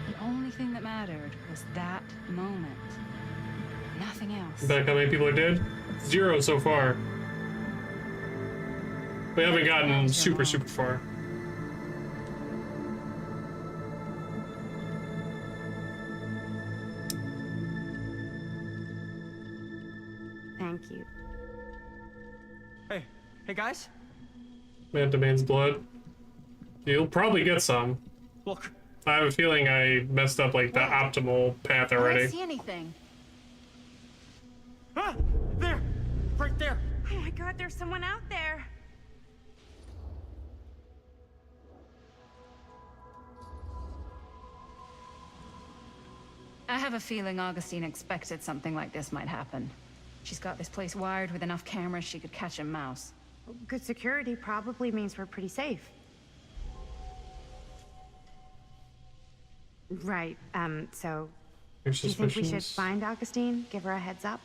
The only thing that mattered was that moment. Nothing else. Back how many people are dead? 0 so far. We haven't gotten super far. Thank you. Hey guys. Man demands blood. You'll probably get some. Look. I have a feeling I messed up like the optimal path I already. don't see anything. Ah! There! Right there! Oh my god, there's someone out there. I have a feeling Augustine expected something like this might happen. She's got this place wired with enough cameras she could catch a mouse. Good security probably means we're pretty safe. Right, so... Do you think we should find Augustine? Give her a heads up?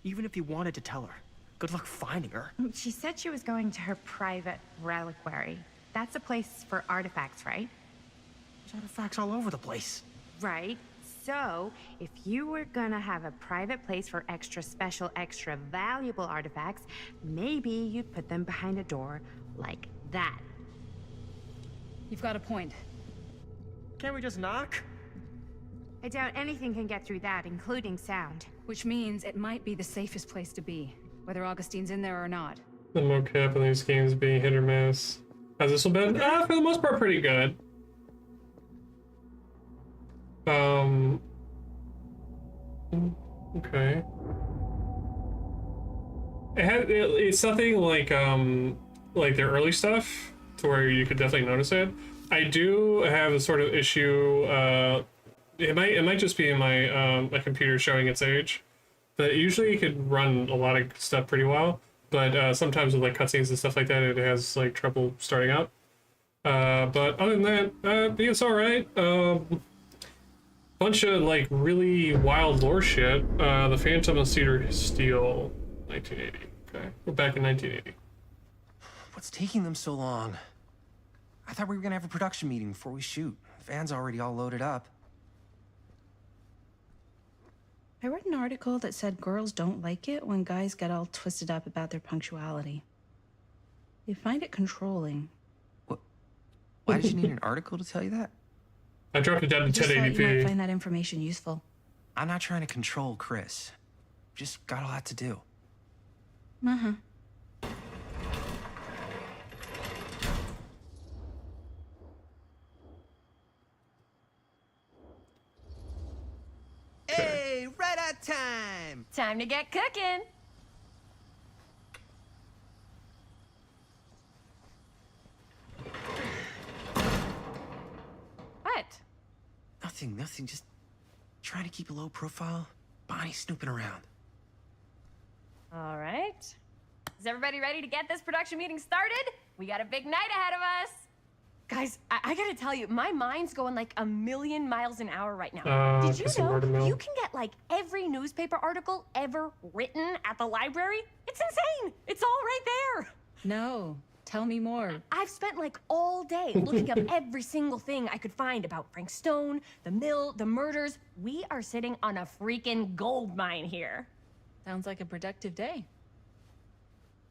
Even if you wanted to tell her, good luck finding her. She said she was going to her private reliquary. That's a place for artifacts, right? There's artifacts all over the place. Right. So, if you were gonna have a private place for extra special, extra valuable artifacts, maybe you'd put them behind a door like that. You've got a point. Can't we just knock? I doubt anything can get through that, including sound. Which means it might be the safest place to be, whether Augustine's in there or not. The mocap in these games being hit or miss. Has this one been? For the most part, pretty good. Okay. It's nothing like their early stuff to where you could definitely notice it. I do have a sort of issue. It might just be my my computer showing its age, but usually it could run a lot of stuff pretty well. But sometimes with like cutscenes and stuff like that, it has like trouble starting up. But other than that, it's all right. Bunch of like really wild lore shit. The Phantom of Cedar Steel, 1980. Okay, we're back in 1980. What's taking them so long? I thought we were gonna have a production meeting before we shoot. The van's already all loaded up. I read an article that said girls don't like it when guys get all twisted up about their punctuality. They find it controlling. Why did you need an article to tell you that? I dropped it down to Just thought you might 1080p. find that information useful. I'm not trying to control Chris. Just got a lot to do. Uh-huh. Hey, right on time! Time to get cooking. What? Nothing. Just trying to keep a low profile. Bonnie snooping around. All right. Is everybody ready to get this production meeting started? We got a big night ahead of us. Guys, I gotta tell you, my mind's going like a million miles an hour right now. Did you know you can get like every newspaper article ever written at the library? It's insane. It's all right there. No, tell me more. I've spent like all day looking up every single thing I could find about Frank Stone, the mill, the murders. We are sitting on a freaking gold mine here. Sounds like a productive day.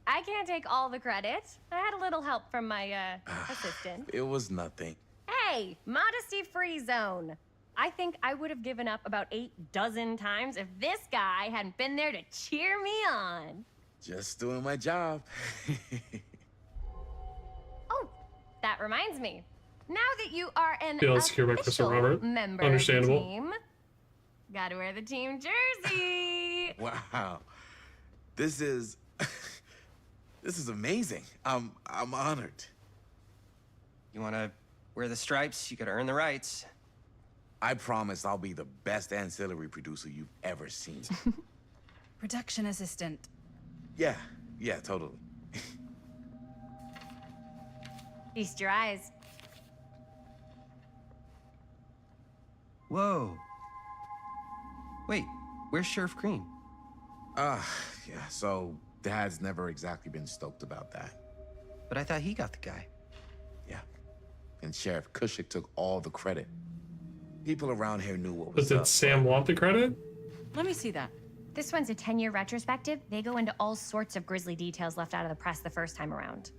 I can't take all the credit. I had a little help from my assistant. It was nothing. Hey, modesty-free zone. I think I would have given up about 8 dozen times if this guy hadn't been there to cheer me on. Just doing my job. Oh, that reminds me. Now that you are an Feel insecure by Crystal official Robert. member Understandable. of the team, gotta wear the team jersey. Wow. This is this is amazing. I'm honored. You wanna wear the stripes? You gotta earn the rights. I promise I'll be the best ancillary producer you've ever seen. Production assistant. Yeah, totally. Feast your eyes. Whoa. Wait, where's Sheriff Green? Yeah, so Dad's never exactly been stoked about that. But I thought he got the guy. Yeah. And Sheriff Kushik took all the credit. People around here knew what But was did up. Sam want the credit? Let me see that. This one's a 10-year retrospective. They go into all sorts of grisly details left out of the press the first time around.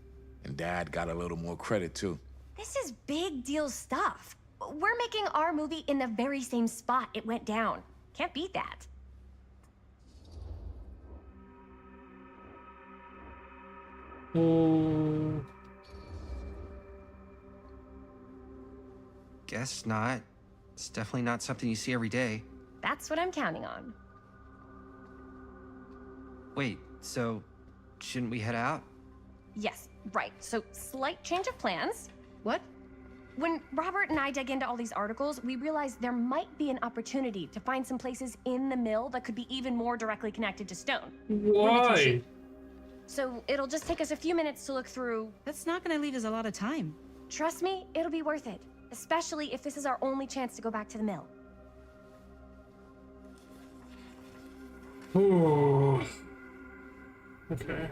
And Dad got a little more credit, too. This is big deal stuff. We're making our movie in the very same spot it went down. Can't beat that. Guess not. It's definitely not something you see every day. That's what I'm counting on. Wait, so shouldn't we head out? Yes, right. So, slight change of plans. What? When Robert and I dug into all these articles, we realized there might be an opportunity to find some places in the mill that could be even more directly connected to Stone. Why? So, it'll just take us a few minutes to look through. That's not gonna leave us a lot of time. Trust me, it'll be worth it. Especially if this is our only chance to go back to the mill. Ooh. Okay.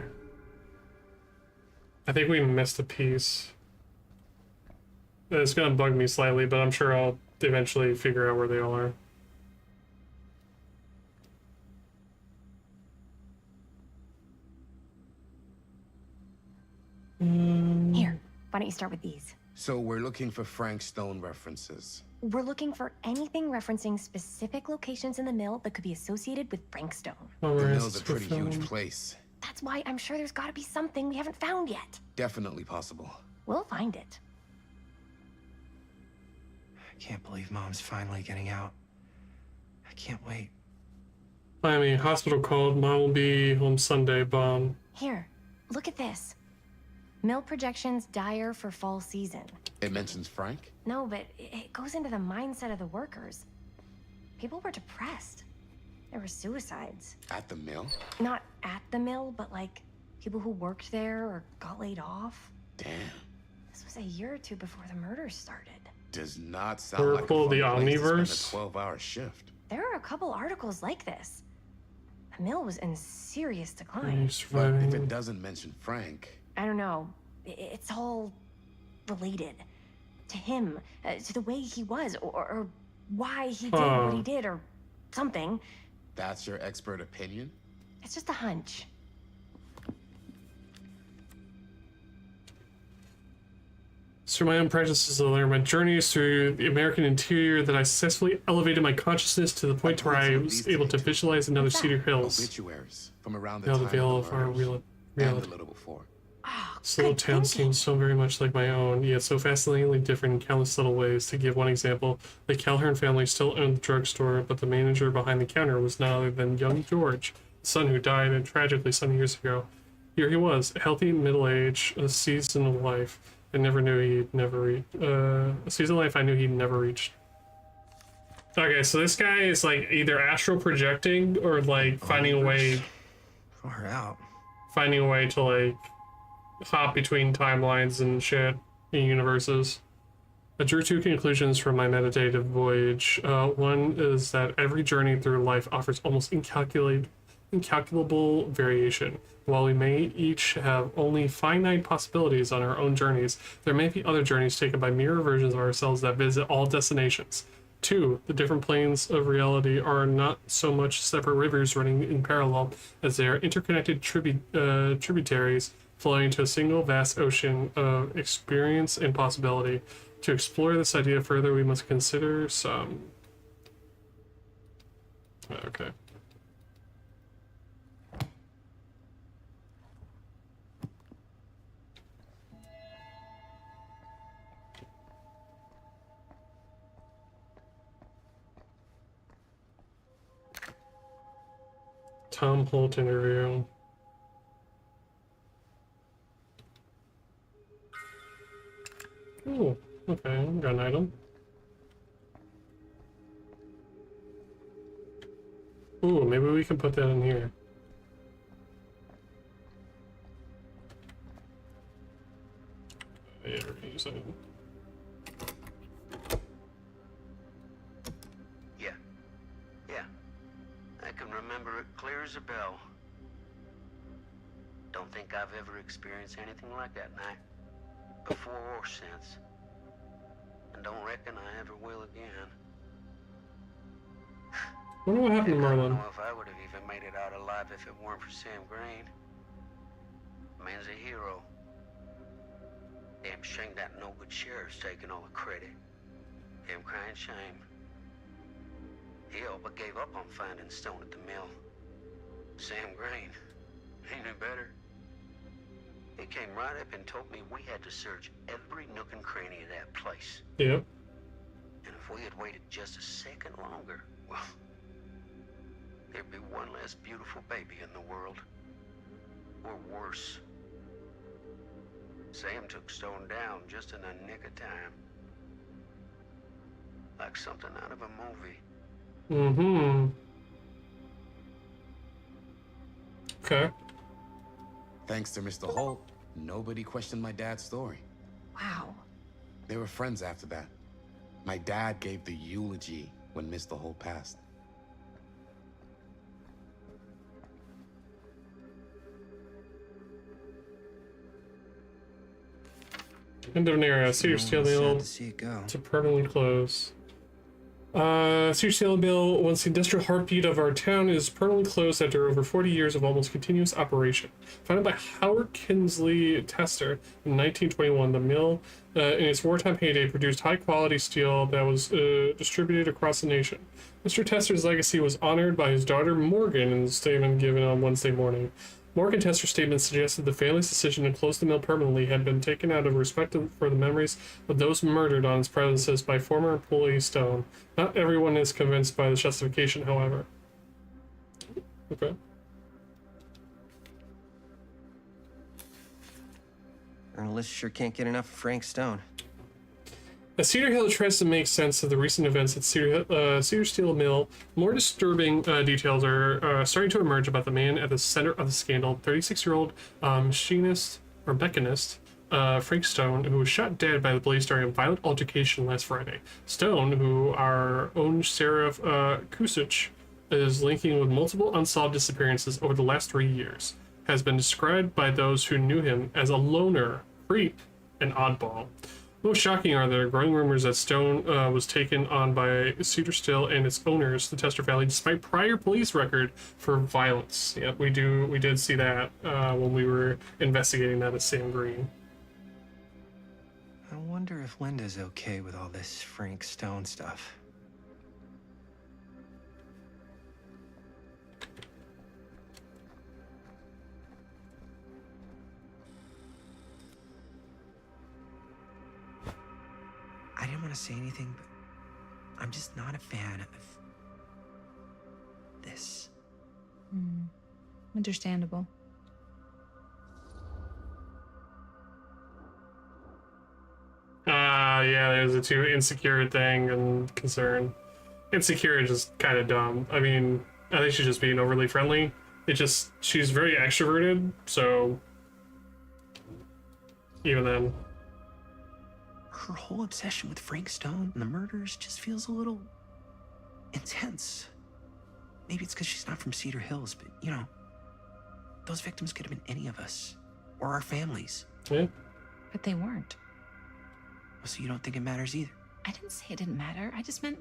I think we missed a piece. It's gonna bug me slightly, but I'm sure I'll eventually figure out where they all are. Here, why don't you start with these? So we're looking for Frank Stone references. We're looking for anything referencing specific locations in the mill that could be associated with Frank Stone. The mill's a pretty huge place. That's why I'm sure there's gotta be something we haven't found yet. Definitely possible. We'll find it. I can't believe Mom's finally getting out. I can't wait. Miami hospital called. Mom will be home Sunday. Bomb. Here, look at this. Mill projections dire for fall season. It mentions Frank? No, but it goes into the mindset of the workers. People were depressed. There were suicides. At the mill? Not at the mill, but like people who worked there or got laid off. Damn. This was a year or two before the murders started. Does not sound like a Purple, fun the place to Omniverse. spend a 12-hour shift. There are a couple articles like this. The mill was in serious decline. But if it doesn't mention Frank, I don't know. It's all related to him, to the way he was, or why he did what he did, or something. that's your expert opinion? It's just a hunch. Through my own practices, I learned my journeys through the American interior that I successfully elevated my consciousness to the point where I was able to visualize another Cedar Hills. Obituaries from around the Now time the veil of of the our murders, reality. and a little before. This little town seems so very much like my own, yet so fascinatingly different in countless subtle ways. To give one example, the Calhoun family still owned the drugstore, but the manager behind the counter was none other than young George, the son who died tragically some years ago. Here he was, healthy, middle-aged, a season of life. I never knew he'd never reached. A season of life I knew he'd never reached. Okay, so this guy is like either astral projecting or like finding a way. Far out. Finding a way to like hop between timelines and shit in universes. I drew two conclusions from my meditative voyage. One is that every journey through life offers almost incalculable variation. While we may each have only finite possibilities on our own journeys, there may be other journeys taken by mirror versions of ourselves that visit all destinations. Two, the different planes of reality are not so much separate rivers running in parallel as they are interconnected tributaries flowing into a single vast ocean of experience and possibility. To explore this idea further, we must consider some... Okay. Tom Holt interview. Oh, okay, got an item. Ooh, maybe we can put that in here. Yeah, we're gonna use that. Yeah. remember it clear as a bell. Don't think I've ever experienced anything like that night, before or since. And don't reckon I ever will again. Wonder what happened to I don't Merlin. know if I would have even made it out alive if it weren't for Sam Green. Man's a hero. Damn shame that no good sheriff's taking all the credit. Damn crying shame. He all but gave up on finding Stone at the mill. Sam Green. He knew better. He came right up and told me we had to search every nook and cranny of that place. Yep. And if we had waited just a second longer, well, there'd be one less beautiful baby in the world. Or worse. Sam took Stone down just in the nick of time. Like something out of a movie. Mm-hmm. Okay. Thanks to Mr. Holt, nobody questioned my dad's story. Wow. They were friends after that. My dad gave the eulogy when Mr. Holt passed. End of an era. Cedar Steel Mill to see it go. to permanently close. Cedar Steel Mill, once the industrial heartbeat of our town, is permanently closed after over 40 years of almost continuous operation. Founded by Howard Kinsley Tester in 1921, the mill, in its wartime heyday, produced high-quality steel that was distributed across the nation. Mr. Tester's legacy was honored by his daughter Morgan in the statement given on Wednesday morning. Morgan Tester's statement suggested the family's decision to close the mill permanently had been taken out of respect for the memories of those murdered on its premises by former employee Stone. Not everyone is convinced by the justification, however. Okay. Ernest sure can't get enough of Frank Stone. As Cedar Hill tries to make sense of the recent events at Cedar Steel Mill, more disturbing details are starting to emerge about the man at the center of the scandal, 36-year-old machinist or mechanist Frank Stone, who was shot dead by the police during a violent altercation last Friday. Stone, who our own Sheriff Kusich is linking with multiple unsolved disappearances over the last 3 years, has been described by those who knew him as a loner, creep, and oddball. Most shocking are the growing rumors that Stone was taken on by Cedar Steel and its owners, the Tester family, despite prior police record for violence. Yep, we did see that when we were investigating that at Sam Green. I wonder if Linda's okay with all this Frank Stone stuff. I didn't want to say anything, but I'm just not a fan of this. Understandable. Yeah, there's a too insecure thing and concern. Insecure is just kind of dumb. I mean, I think she's just being overly friendly. She's very extroverted, so even then. Her whole obsession with Frank Stone and the murders just feels a little intense. Maybe it's because she's not from Cedar Hills, but you know, those victims could have been any of us or our families. Yeah. But they weren't. So you don't think it matters either? I didn't say it didn't matter. I just meant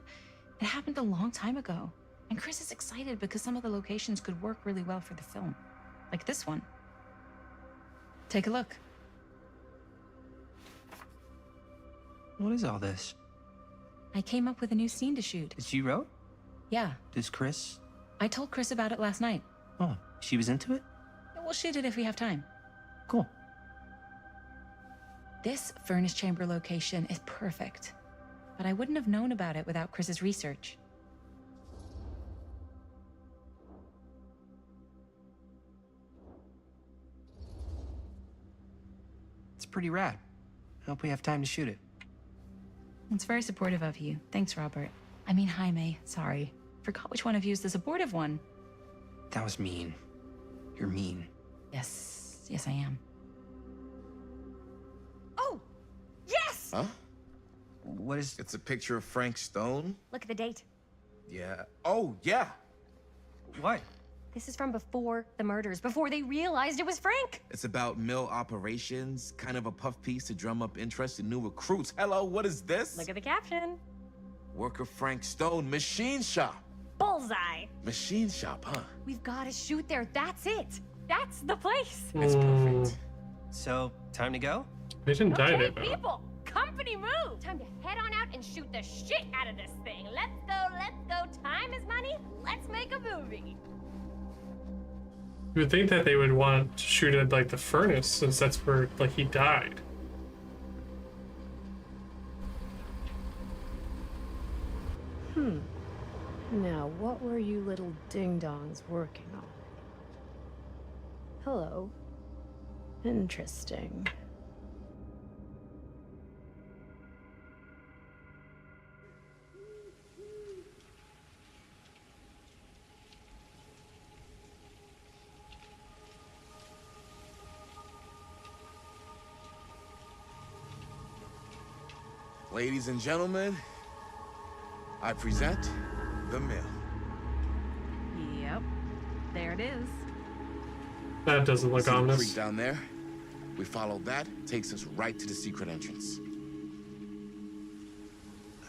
it happened a long time ago. And Chris is excited because some of the locations could work really well for the film. Like this one. Take a look. What is all this? I came up with a new scene to shoot. That you wrote? Yeah. Does Chris? I told Chris about it last night. Oh, she was into it? We'll shoot it if we have time. Cool. This furnace chamber location is perfect. But I wouldn't have known about it without Chris's research. It's pretty rad. I hope we have time to shoot it. It's very supportive of you. Thanks, Robert. I mean, Jaime. Sorry. Forgot which one of you is the supportive one. That was mean. You're mean. Yes. Yes, I am. Oh! Yes! Huh? What is... It's a picture of Frank Stone? Look at the date. Yeah. Oh, yeah. What? This is from before the murders, before they realized it was Frank. It's about mill operations, kind of a puff piece to drum up interest in new recruits. Hello, what is this? Look at the caption. Worker Frank Stone, machine shop. Bullseye. Machine shop, huh? We've got to shoot there. That's it. That's the place. That's perfect. So, time to go? They didn't die there, Okay, though. people, company move. Time to head on out and shoot the shit out of this thing. Let's go, let's go. Time is money. Let's make a movie. You would think that they would want to shoot at like the furnace, since that's where like he died. Now, what were you little ding-dongs working on? Hello. Interesting. Ladies and gentlemen, I present the mill. Yep. There it is. That doesn't look See the ominous. creek down there? We follow that, takes us right to the secret entrance.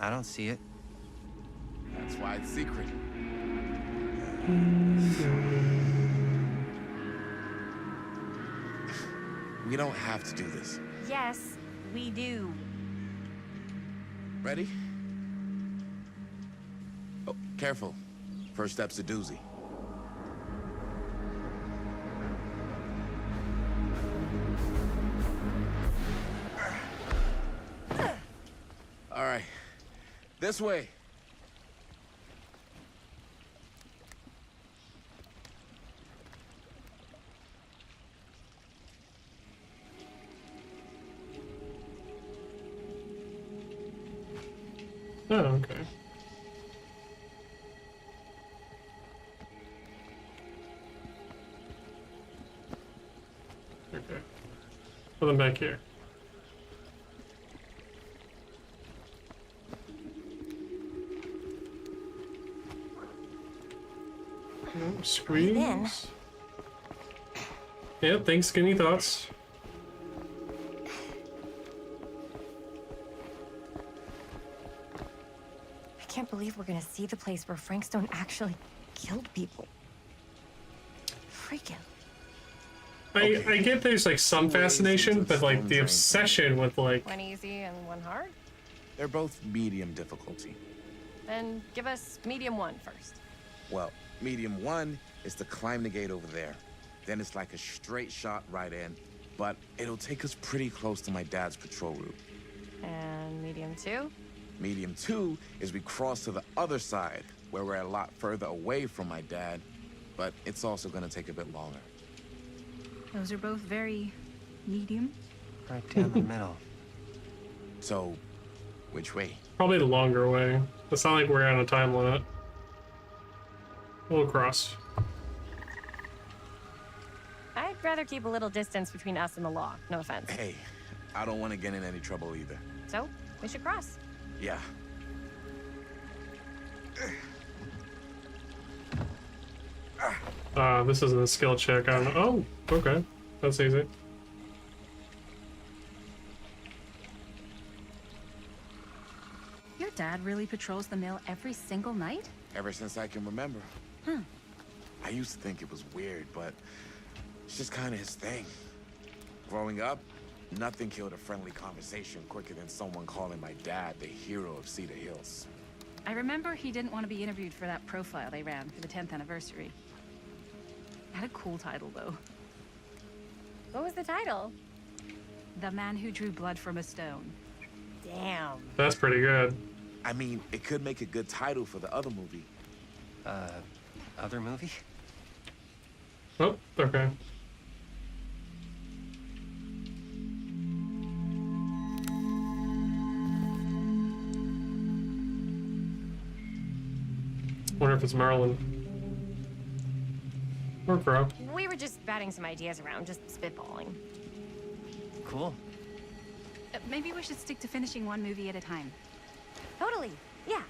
I don't see it. That's why it's secret. We don't have to do this. Yes, we do. Ready? Oh, careful. First step's a doozy. All right. This way. Oh, okay. Okay. Put them back here. Squeeze. Yep, thanks, skinny thoughts. I can't believe we're gonna see the place where Frank Stone actually killed people. Freaking. I get there's like some fascination, but like the obsession with like One easy and one hard? They're both medium difficulty. Then give us medium one first. Well, medium one is to climb the gate over there. Then it's like a straight shot right in, but it'll take us pretty close to my dad's patrol route. And medium two? Medium two is we cross to the other side, where we're a lot further away from my dad, but it's also gonna take a bit longer. Those are both very medium. Right down the middle. So, which way? probably the longer way. It's not like we're on a time limit. We'll cross. I'd rather keep a little distance between us and the law. No offense. Hey, I don't want to get in any trouble either. So, we should cross. Yeah. This isn't a skill check. I don't know. Oh, okay. That's easy. Your dad really patrols the mill every single night? Ever since I can remember. I used to think it was weird, but it's just kind of his thing. Growing up, nothing killed a friendly conversation quicker than someone calling my dad the hero of Cedar Hills. I remember he didn't want to be interviewed for that profile they ran for the 10th anniversary. Had a cool title, though. What was the title? The Man Who Drew Blood from a Stone. Damn. That's pretty good. I mean, it could make a good title for the other movie. Other movie? Oh, okay. Wonder if it's Merlin. Or Crow. We were just batting some ideas around, just spitballing. Cool. Maybe we should stick to finishing one movie at a time. Totally. Yeah.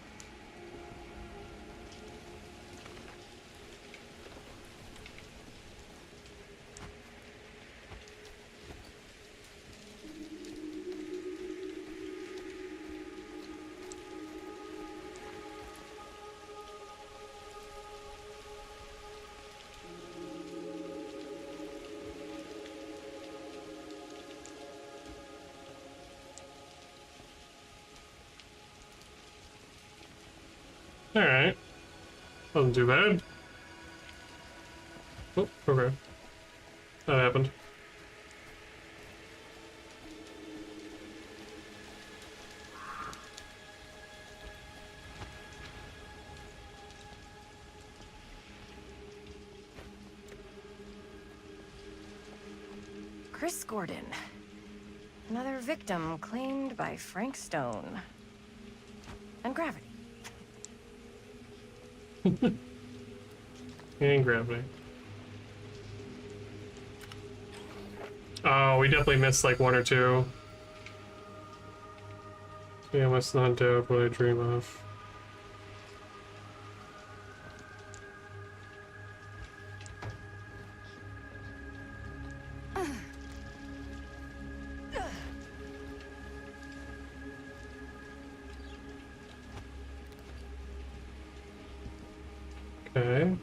Alright. Wasn't too bad. Oh, okay. That happened. Chris Gordon. Another victim claimed by Frank Stone. And Gravity. And Gravity. Oh, we definitely missed like one or two. Yeah, must not doubt what I dream of. Okay.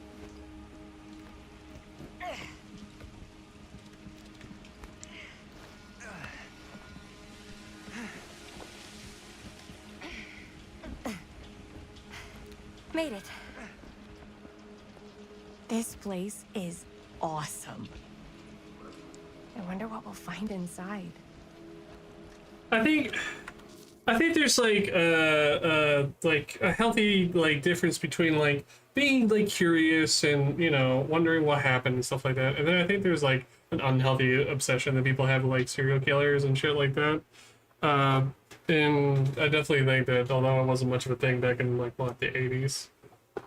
Made it. This place is awesome. I wonder what we'll find inside. I think there's like a healthy like difference between like being like curious and, you know, wondering what happened and stuff like that. And then I think there's like an unhealthy obsession that people have with like serial killers and shit like that. And I definitely think that although it wasn't much of a thing back in like what, the 80s,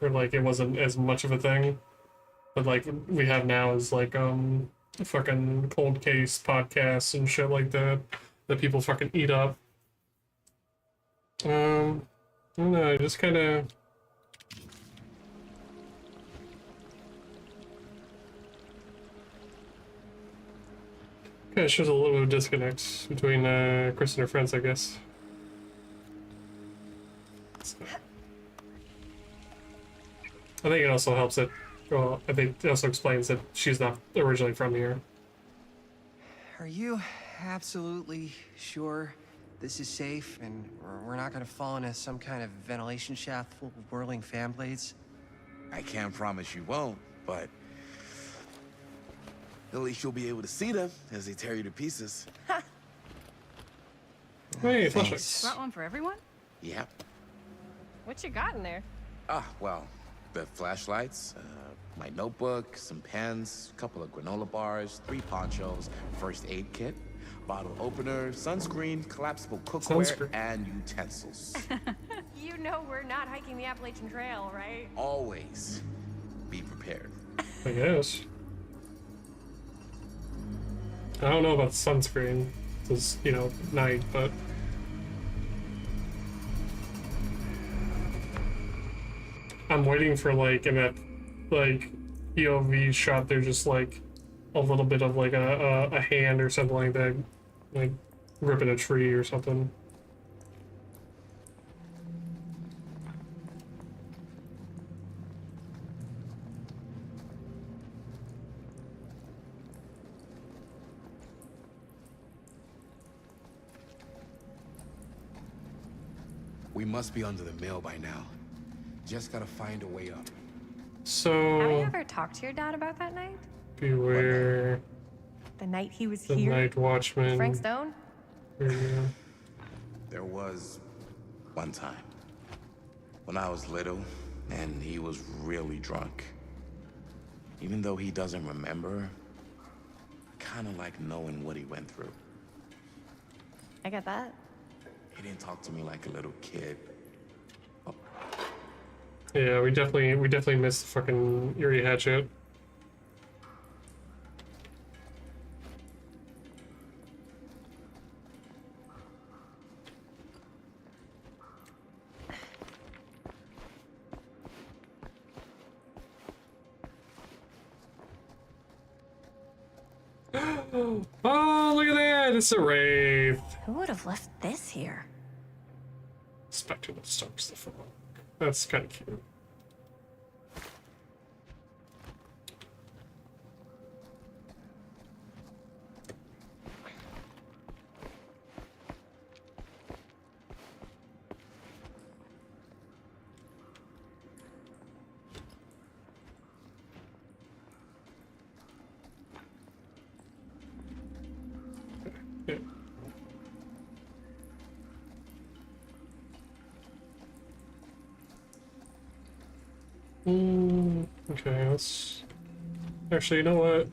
or like it wasn't as much of a thing, but like we have now is like fucking cold case podcasts and shit like that people fucking eat up. I don't know, just kind of. Kind of shows a little bit of disconnect between Chris and her friends, I guess. I think it also helps that, well, I think it also explains that she's not originally from here. Are you absolutely sure this is safe and we're not gonna fall into some kind of ventilation shaft full of whirling fan blades? I can't promise you won't, but at least you'll be able to see them as they tear you to pieces. Hey, Thanks. Brought one for everyone? Yep. What you got in there? Ah, well, the flashlights, my notebook, some pens, a couple of granola bars, 3 ponchos, first aid kit, bottle opener, sunscreen, collapsible cookware, and utensils. You know we're not hiking the Appalachian Trail, right? Always be prepared. I guess. I don't know about sunscreen. It's, you know, night, but. I'm waiting for, like, in that, like, POV shot, there's just, like, a little bit of, like, a hand or something like that, like, ripping a tree or something. We must be under the mill by now. Just gotta find a way up. So. Have you ever talked to your dad about that night? Beware. The night he was The here? Night Watchman. Frank Stone? Yeah. There was one time when I was little and he was really drunk. Even though he doesn't remember, I kind of like knowing what he went through. I get that. He didn't talk to me like a little kid. Yeah, we definitely missed fucking Yuri Hatchet. Oh, look at that! It's a wraith. Who would have left this here? Spectre that stalks the frog. That's kind of cute. Okay, let's... Actually, you know what?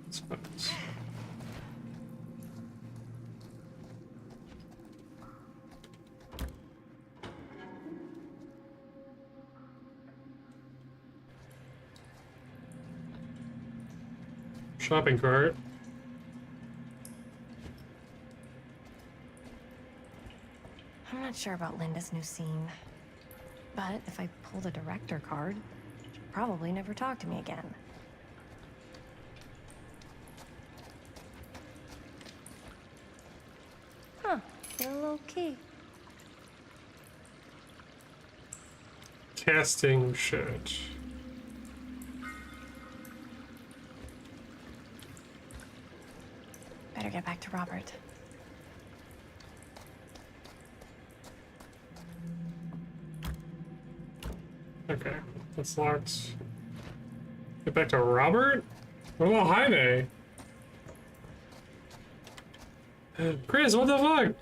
Let's find this. Shopping cart. I'm not sure about Linda's new scene. But if I pull the director card, she'll probably never talk to me again. Huh, get a little key. Casting shit. Better get back to Robert. Okay, that's locked. Get back to Robert? What about Jaime? Chris, what the fuck?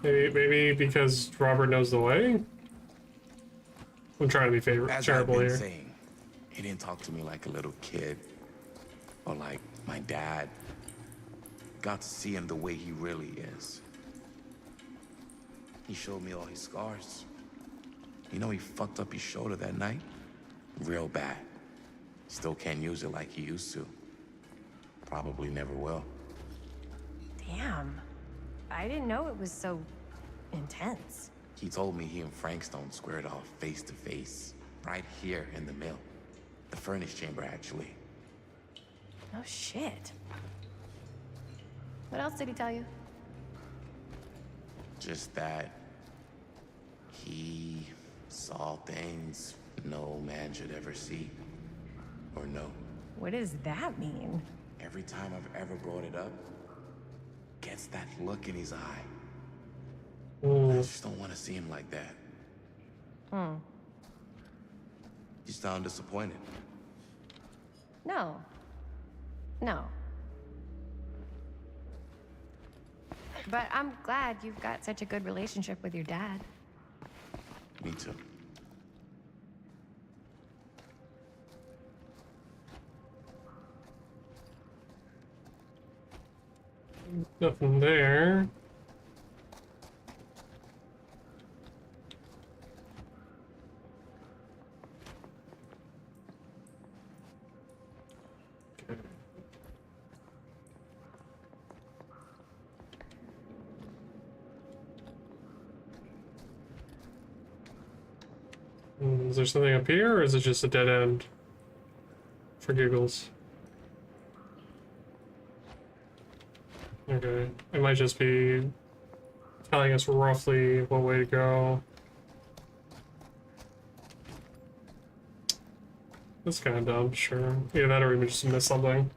Maybe because Robert knows the way? I'm trying to be As terrible I've been here. saying, he didn't talk to me like a little kid. Or like my dad. Got to see him the way he really is. He showed me all his scars. You know he fucked up his shoulder that night? Real bad. Still can't use it like he used to. Probably never will. Damn. I didn't know it was so intense. He told me he and Frankstone squared off face to face. Right here in the mill. The furnace chamber, actually. No shit. What else did he tell you? Just that he saw things no man should ever see or know. What does that mean? Every time I've ever brought it up, gets that look in his eye. I just don't want to see him like that. You sound disappointed. No. No. But I'm glad you've got such a good relationship with your dad. Me too. Nothing there. Is there something up here, or is it just a dead end? For giggles. Okay, it might just be telling us roughly what way to go. That's kind of dumb, sure. Either that or we just missed something.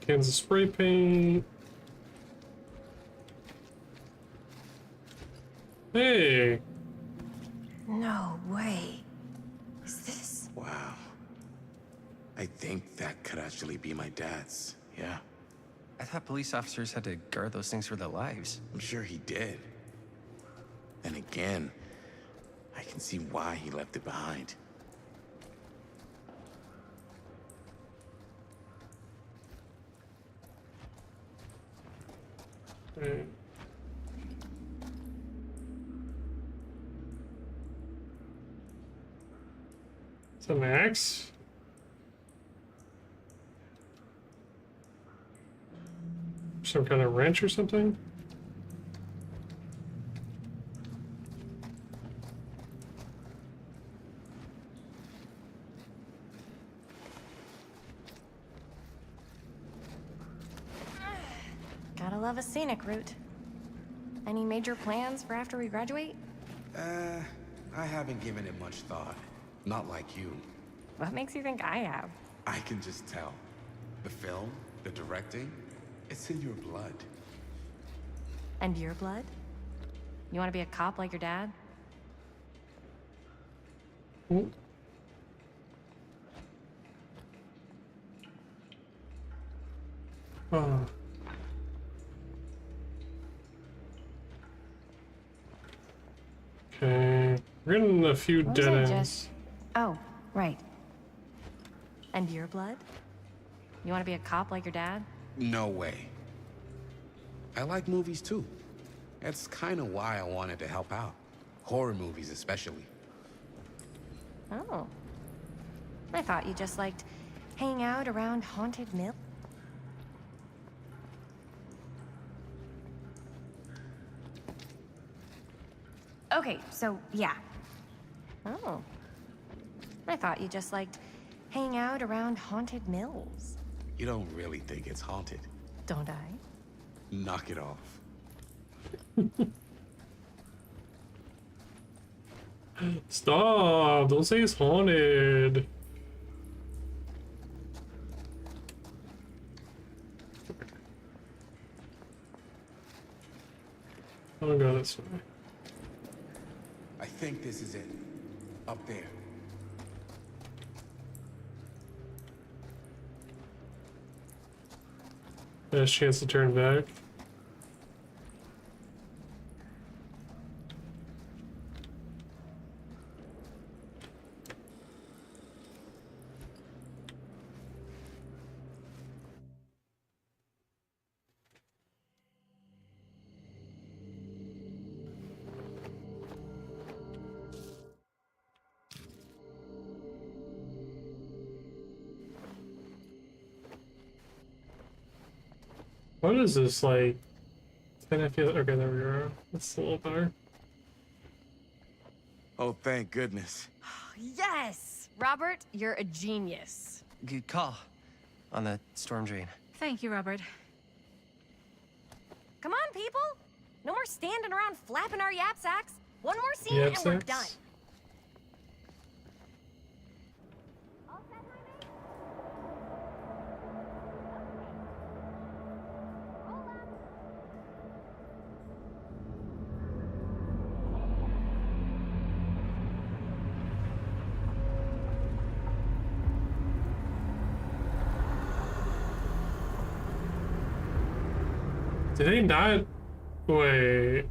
Cans of spray paint. Hey! No way. Is this? Wow. I think that could actually be my dad's, yeah. I thought police officers had to guard those things for their lives. I'm sure he did. And again, I can see why he left it behind. Right. Is that an axe? Some kind of wrench or something? Gotta love a scenic route. Any major plans for after we graduate? I haven't given it much thought. Not like you. What makes you think I have? I can just tell. The film, the directing, it's in your blood. And your blood? You want to be a cop like your dad? Oh. Okay, we're getting a few What was dead I ends. just- Oh, right. And your blood? You want to be a cop like your dad? No way. I like movies too. That's kind of why I wanted to help out. Horror movies especially. Oh. I thought you just liked hanging out around Haunted Mill. Okay, so yeah. Oh. I thought you just liked hanging out around Haunted Mills. You don't really think it's haunted. Don't I? Knock it off. Stop! Don't say it's haunted. I'll go this way. I think this is it. Up there. There's a chance to turn back. What is this like? I feel okay. There we are. That's a little better. Oh, thank goodness. Yes! Robert, you're a genius. Good call on the storm drain. Thank you, Robert. Come on, people! No more standing around flapping our yap sacks. One more scene Yap and we're sacks? done. Did he not? Wait.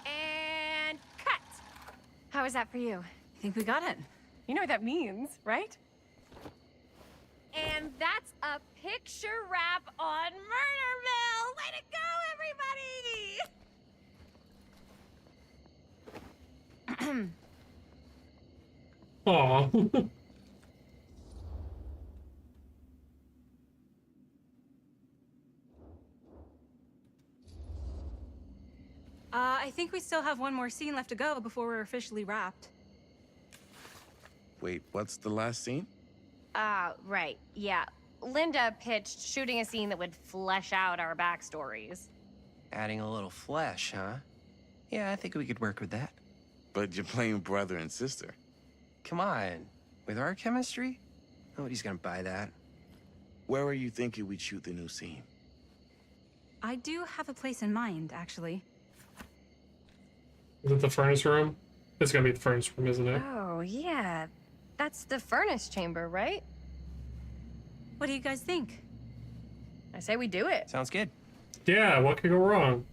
And cut! How was that for you? I think we got it. You know what that means, right? And that's a picture wrap on Murder Mill! Way to go, everybody! Aw. I think we still have one more scene left to go before we're officially wrapped. Wait, what's the last scene? Right, yeah. Linda pitched shooting a scene that would flesh out our backstories. Adding a little flesh, huh? Yeah, I think we could work with that. But you're playing brother and sister. Come on. With our chemistry? Nobody's gonna buy that. Where are you thinking we'd shoot the new scene? I do have a place in mind, actually. Is it the furnace room? It's gonna be the furnace room, isn't it? Oh, yeah. That's the furnace chamber, right? What do you guys think? I say we do it. Sounds good. Yeah, what could go wrong?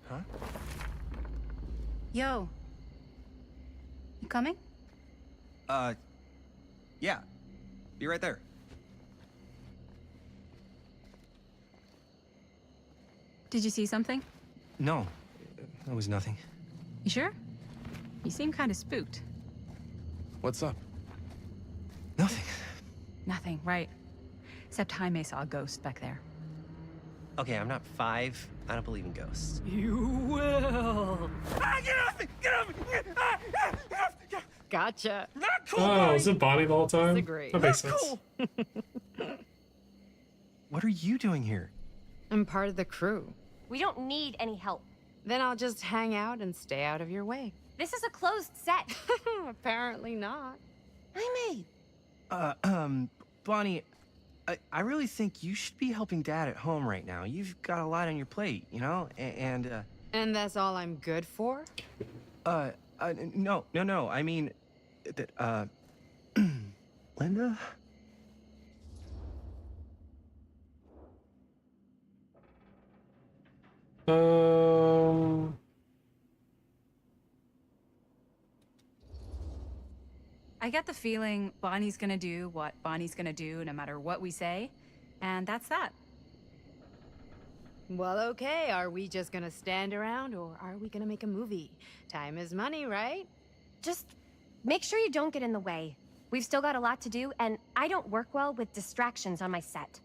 Huh? Yo. You coming? Yeah. Be right there. Did you see something? No, that was nothing. You sure? You seem kind of spooked. What's up? Nothing. Nothing, right. Except Jaime saw a ghost back there. Okay, I'm not 5. I don't believe in ghosts. You will. Ah, get off me! Get off me! Ah, ah, ah, ah. Gotcha. Not cool, Oh, Bonnie. is it Bonnie the whole time? Disagree. That makes Not sense. cool. What are you doing here? I'm part of the crew. We don't need any help. Then I'll just hang out and stay out of your way. This is a closed set. Apparently not. I made. Bonnie, I really think you should be helping Dad at home right now. You've got a lot on your plate, you know? And that's all I'm good for? no. I mean, that, Linda? I get the feeling Bonnie's gonna do what Bonnie's gonna do no matter what we say, and that's that. Well, okay. Are we just gonna stand around or are we gonna make a movie? Time is money, right? Just make sure you don't get in the way. We've still got a lot to do, and I don't work well with distractions on my set.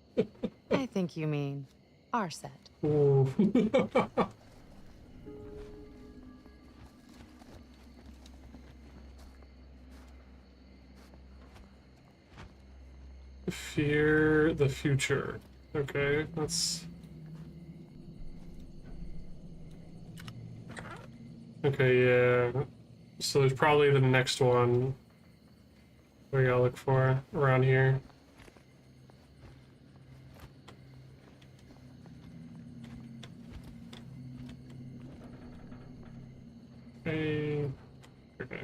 I think you mean our set. Ooh. Fear the future. Okay, that's... Okay, yeah. So there's probably the next one we gotta look for around here. Okay. Okay.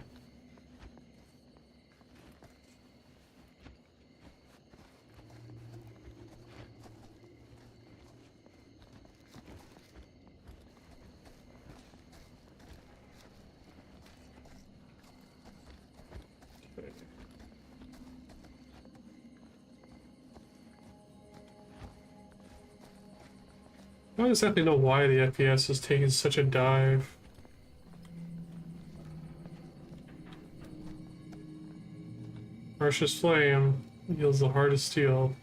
I don't exactly know why the FPS is taking such a dive. Harshest flame yields the hardest steel.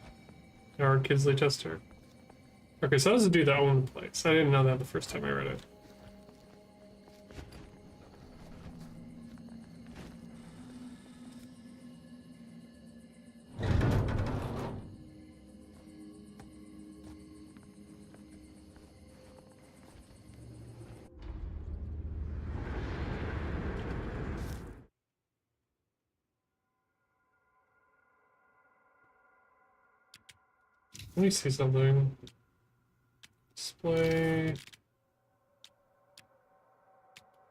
Howard Kinsley Chester. Okay, so that was the dude that owned the place. I didn't know that the first time I read it. Let me see something. Display.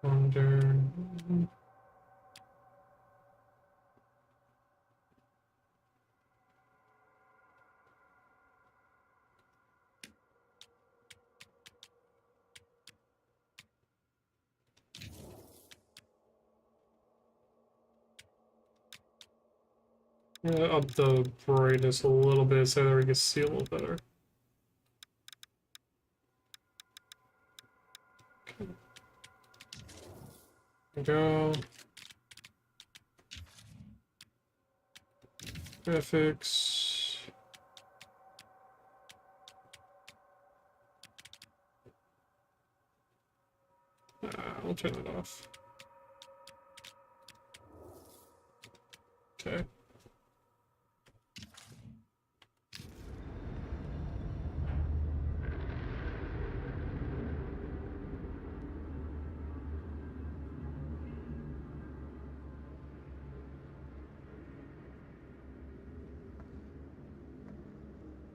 Under. Up the brightness a little bit so that we can see a little better. Okay. There we go. Graphics. I'll turn it off. Okay.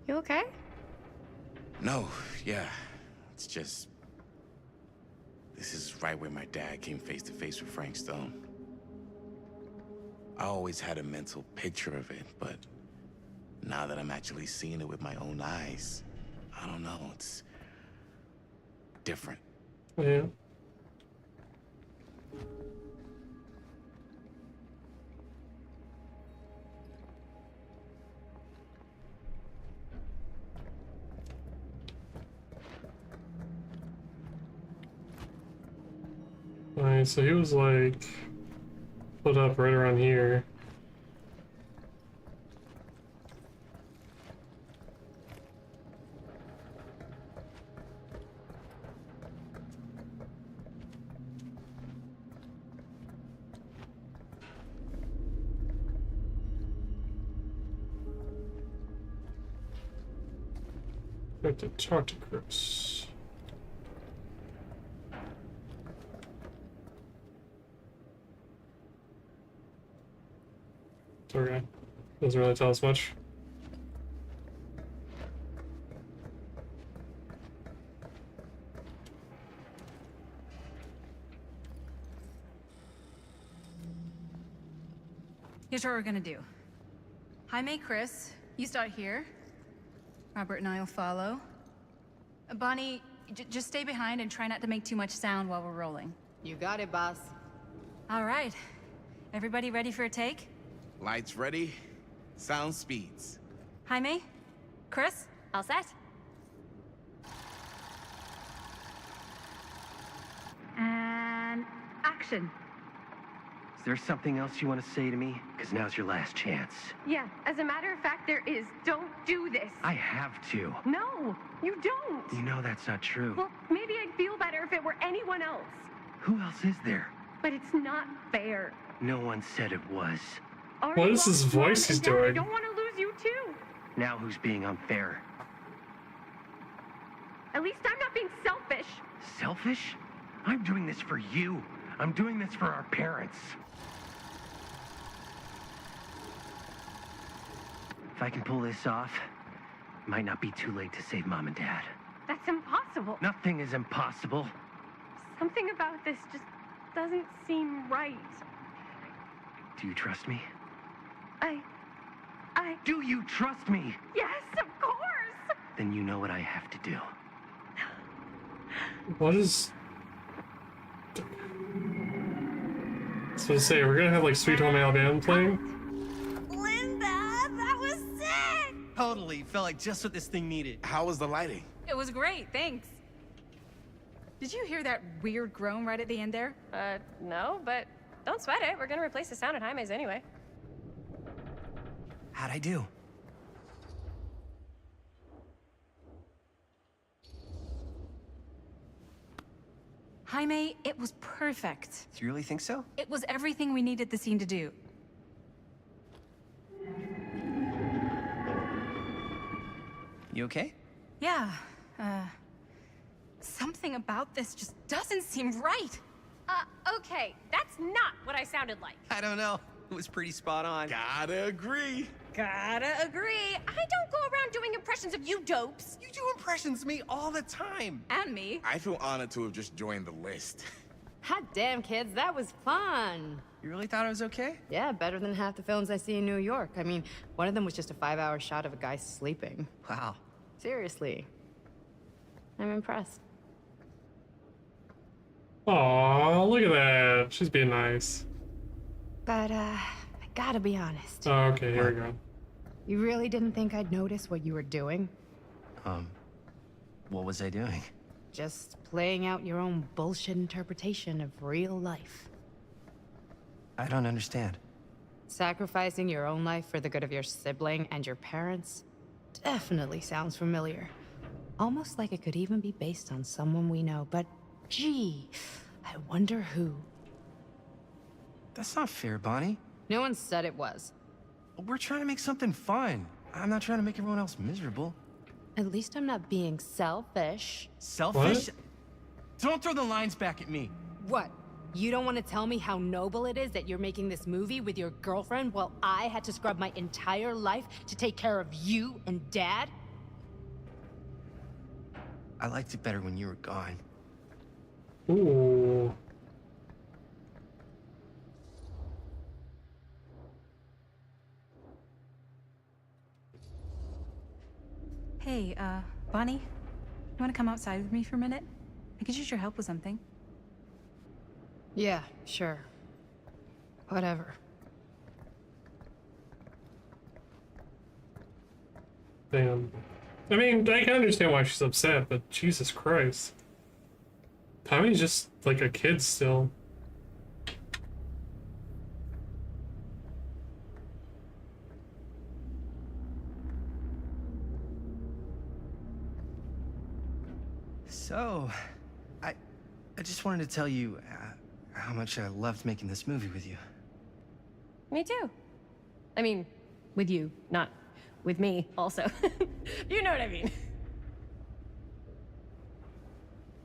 You okay? No, yeah. It's just... This is right where my dad came face to face with Frank Stone. I always had a mental picture of it, but now that I'm actually seeing it with my own eyes, I don't know, it's different. Yeah. Alright, so he was like put up right around here. I have to talk to Chris. Okay. Doesn't really tell us much. Here's what we're gonna do. Jaime, Chris, you start here. Robert and I will follow. Bonnie, just stay behind and try not to make too much sound while we're rolling. You got it, boss. All right. Everybody ready for a take? Lights ready, sound speeds. Jaime? Chris? All set? And action. Is there something else you want to say to me? Because now's your last chance. Yeah, as a matter of fact, there is. Don't do this. I have to. No, you don't. You know that's not true. Well, maybe I'd feel better if it were anyone else. Who else is there? But it's not fair. No one said it was. What is this voice he's doing? I don't want to lose you too. Now who's being unfair? At least I'm not being selfish. Selfish? I'm doing this for you. I'm doing this for our parents. If I can pull this off, it might not be too late to save Mom and Dad. That's impossible. Nothing is impossible. Something about this just doesn't seem right. Do you trust me? Do you trust me? Yes, of course. Then you know what I have to do. What is... So to say, we're gonna have like Sweet Home Alabama playing? Linda, that was sick! Totally. Felt like just what this thing needed. How was the lighting? It was great, thanks. Did you hear that weird groan right at the end there? No, but don't sweat it. We're gonna replace the sound at Jaime's anyway. How'd I do? Jaime, it was perfect. Do you really think so? It was everything we needed the scene to do. You okay? Yeah, something about this just doesn't seem right. Okay, that's not what I sounded like. I don't know. It was pretty spot on. Gotta agree. Gotta agree. I don't go around doing impressions of you dopes. You do impressions of me all the time. And me. I feel honored to have just joined the list. Hot damn, kids, that was fun. You really thought it was okay? Yeah, better than half the films I see in New York. I mean, one of them was just a 5-hour shot of a guy sleeping. Wow. Seriously. I'm impressed. Aw, look at that. She's being nice. But, I gotta be honest. Oh, okay, here we go. You really didn't think I'd notice what you were doing? What was I doing? Just playing out your own bullshit interpretation of real life. I don't understand. Sacrificing your own life for the good of your sibling and your parents definitely sounds familiar. Almost like it could even be based on someone we know, but gee, I wonder who. That's not fair, Bonnie. No one said it was. We're trying to make something fun. I'm not trying to make everyone else miserable. At least I'm not being selfish. Selfish? What? Don't throw the lines back at me. What? You don't want to tell me how noble it is that you're making this movie with your girlfriend while I had to scrub my entire life to take care of you and Dad? I liked it better when you were gone. Ooh. Hey, Bonnie, you want to come outside with me for a minute? I could use your help with something. Yeah, sure. Whatever. Damn. I mean, I can understand why she's upset, but Jesus Christ. Tommy's just like a kid still. So, I just wanted to tell you how much I loved making this movie with you. Me too. I mean, with you, not with me, also. You know what I mean.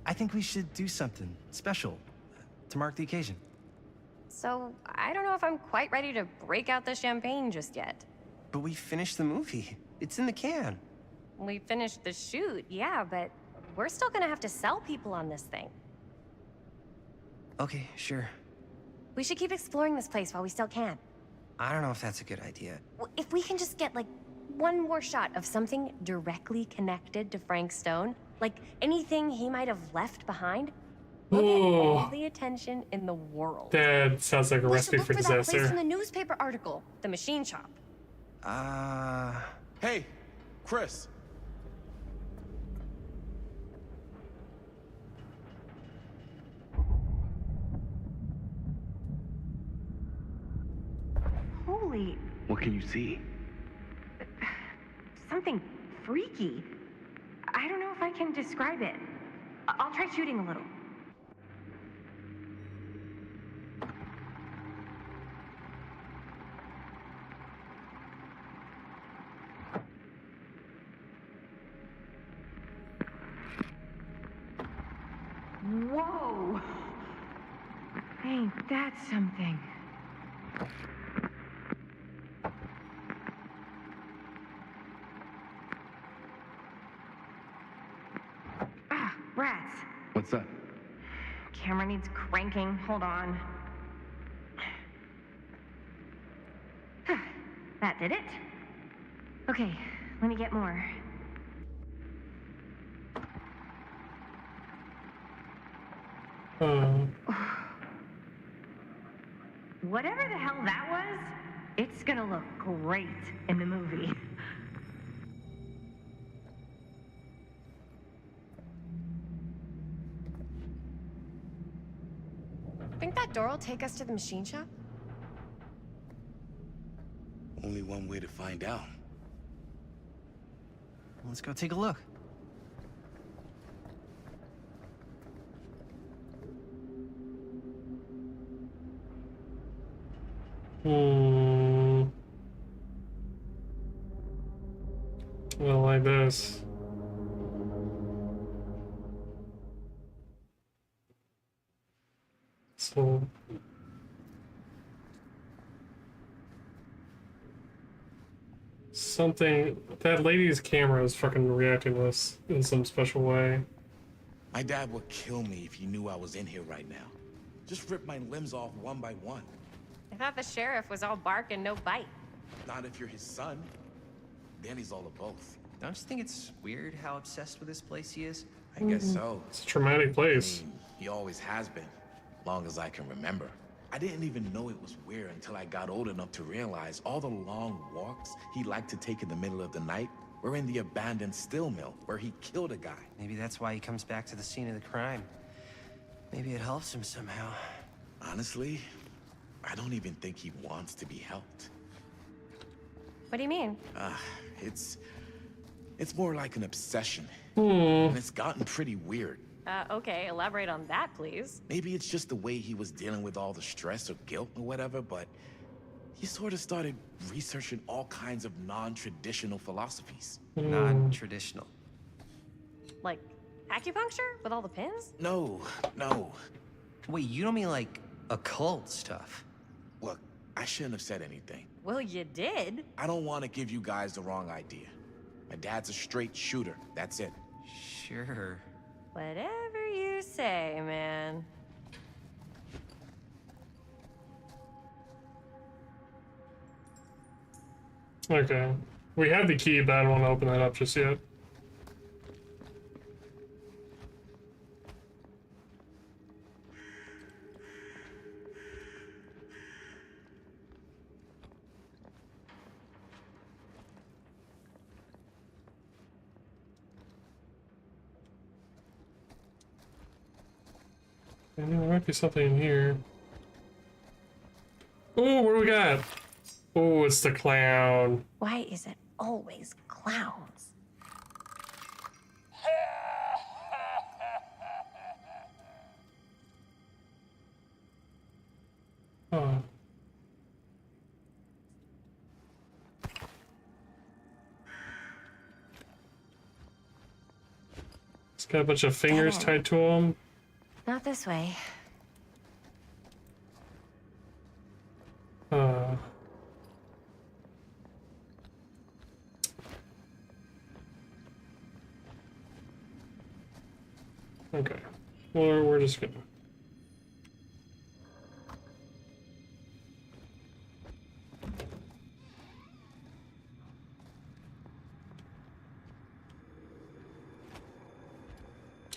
I think we should do something special to mark the occasion. So, I don't know if I'm quite ready to break out the champagne just yet. But we finished the movie. It's in the can. We finished the shoot, yeah, but we're still gonna have to sell people on this thing. Okay, sure. We should keep exploring this place while we still can. I don't know if that's a good idea. If we can just get, like, one more shot of something directly connected to Frank Stone, like anything he might have left behind, we'll get all the attention in the world. That sounds like a recipe for Look for that place disaster. in the newspaper article, the machine shop. Hey, Chris. Holy, What can you see? something freaky. I don't know if I can describe it. I'll try shooting a little. Whoa! Ain't that something? Ah, rats. What's that? Camera needs cranking. Hold on. That did it. Okay, let me get more. Whatever the hell that was, it's gonna look great in the movie. Think that door will take us to the machine shop? Only one way to find out. Let's go take a look. Well, like this. So. Something. That lady's camera is fucking reacting to this in some special way. My dad would kill me if he knew I was in here right now. Just rip my limbs off one by one. I thought the sheriff was all bark and no bite. Not if you're his son. Then he's all of both. Don't you think it's weird how obsessed with this place he is? I guess so. It's a traumatic place. I mean, he always has been, long as I can remember. I didn't even know it was weird until I got old enough to realize all the long walks he liked to take in the middle of the night were in the abandoned steel mill where he killed a guy. Maybe that's why he comes back to the scene of the crime. Maybe it helps him somehow. Honestly, I don't even think he wants to be helped. What do you mean? It's more like an obsession. And it's gotten pretty weird. Okay, elaborate on that, please. Maybe it's just the way he was dealing with all the stress or guilt or whatever, but he sort of started researching all kinds of non-traditional philosophies. Non-traditional. Like acupuncture with all the pins? No. Wait, you don't mean like occult stuff? Look, I shouldn't have said anything. Well, you did. I don't want to give you guys the wrong idea. My dad's a straight shooter, that's it. Sure. Whatever you say, man. Okay. We have the key, but I don't want to open that up just yet. I know there might be something in here. Oh, what do we got? Oh, it's the clown. Why is it always clowns? Oh. It's got a bunch of fingers tied to him. Not this way. Okay. Well, we're just gonna...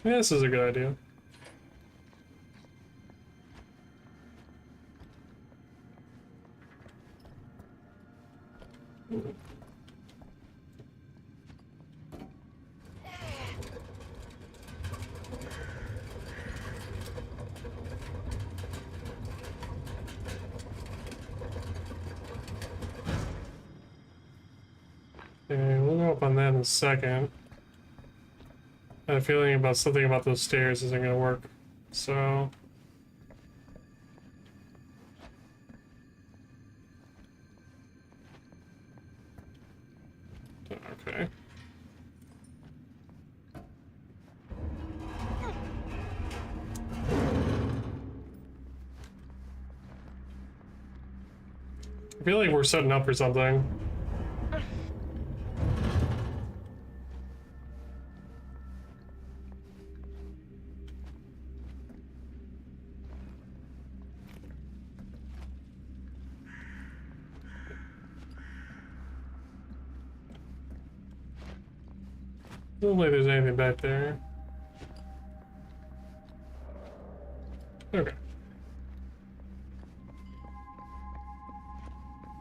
Yeah, this is a good idea. Okay, we'll go up on that in a second. I had a feeling about something about those stairs isn't gonna work, so... Okay. I feel like we're setting up for something. Doesn't look like there's anything back there. Okay.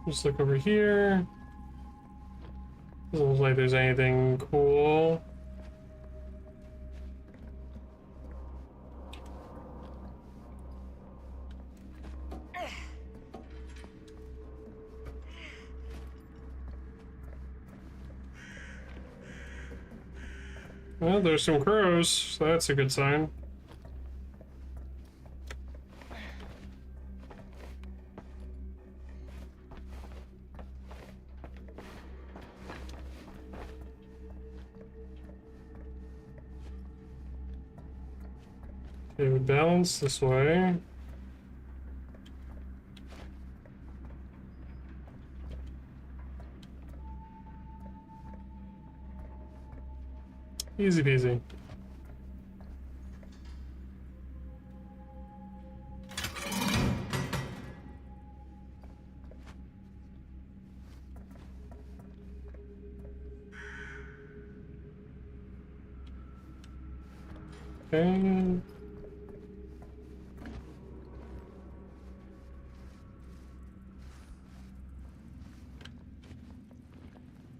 Just look over here. Doesn't look like there's anything cool. Well, there's some crows, so that's a good sign. Okay, we balance this way. Easy peasy. Okay.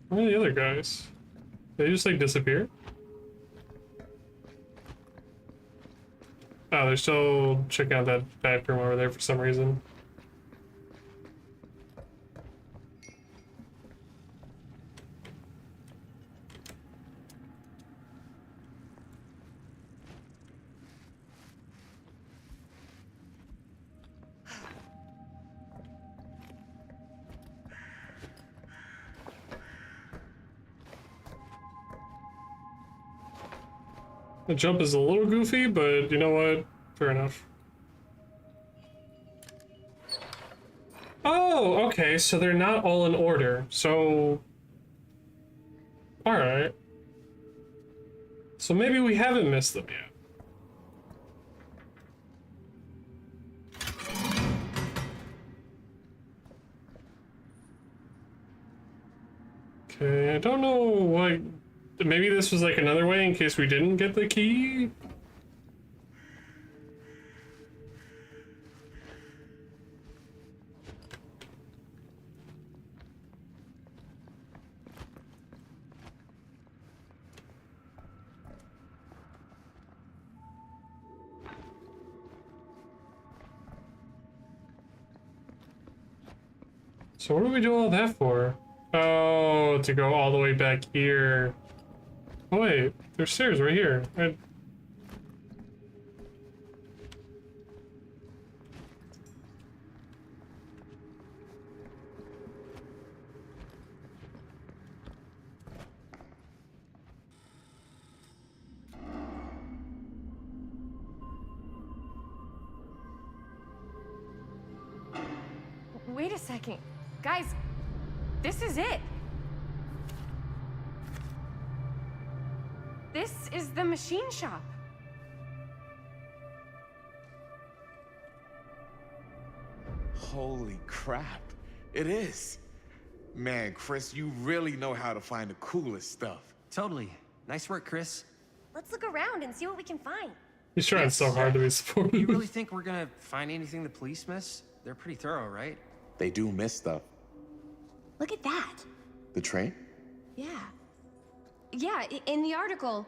Where are the other guys? They just like disappear? Oh, they're still checking out that back room over there for some reason. The jump is a little goofy, but you know what? Fair enough. Oh, okay, so they're not all in order. So... Alright. So maybe we haven't missed them yet. Okay, I don't know, like... Maybe this was like another way in case we didn't get the key? So what do we do all that for? Oh, to go all the way back here. Oh wait, there's stairs right here. Wait a second. Guys, this is it. This is the machine shop. Holy crap. It is. Man, Chris, you really know how to find the coolest stuff. Totally. Nice work, Chris. Let's look around and see what we can find. He's trying so hard to be supportive. You really think we're gonna find anything the police miss? They're pretty thorough, right? They do miss stuff. Look at that. The train? Yeah. Yeah, in the article,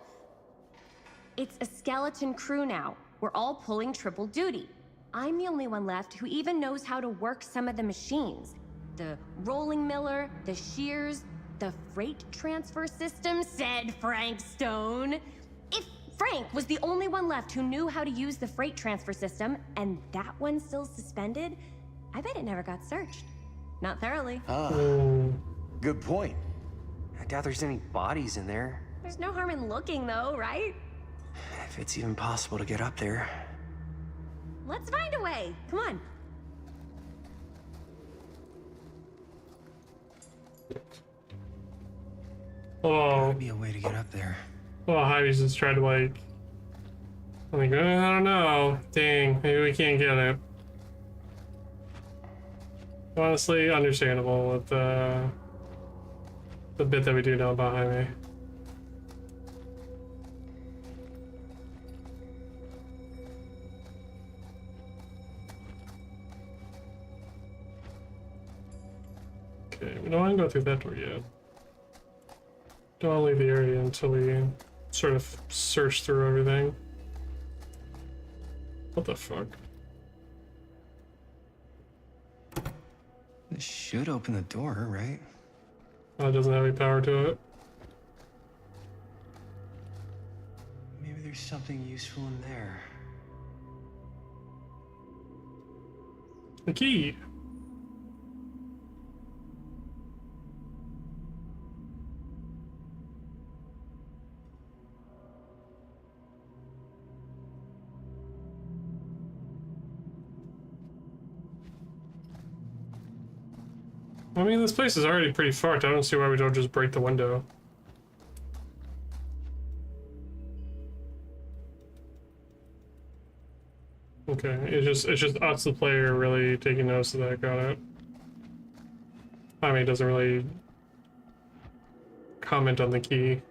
it's a skeleton crew now. We're all pulling triple duty. I'm the only one left who even knows how to work some of the machines. The rolling miller, the shears, the freight transfer system, said Frank Stone. If Frank was the only one left who knew how to use the freight transfer system, and that one's still suspended, I bet it never got searched. Not thoroughly. Good point. I doubt there's any bodies in there. There's no harm in looking, though, right? If it's even possible to get up there. Let's find a way. Come on. Oh. Gotta be a way to get up there. Well, Heidi's just trying to like. I'm like, I don't know. Dang, maybe we can't get it. Honestly, understandable with the bit that we do know about Jaime. Okay, we don't want to go through that door yet. Don't want to leave the area until we sort of search through everything. What the fuck? This should open the door, right? Oh, it doesn't have any power to it. Maybe there's something useful in there. The key. I mean, this place is already pretty fucked. I don't see why we don't just break the window. Okay, it's just us, the player, really taking notice of that. Got it. I mean, it doesn't really comment on the key.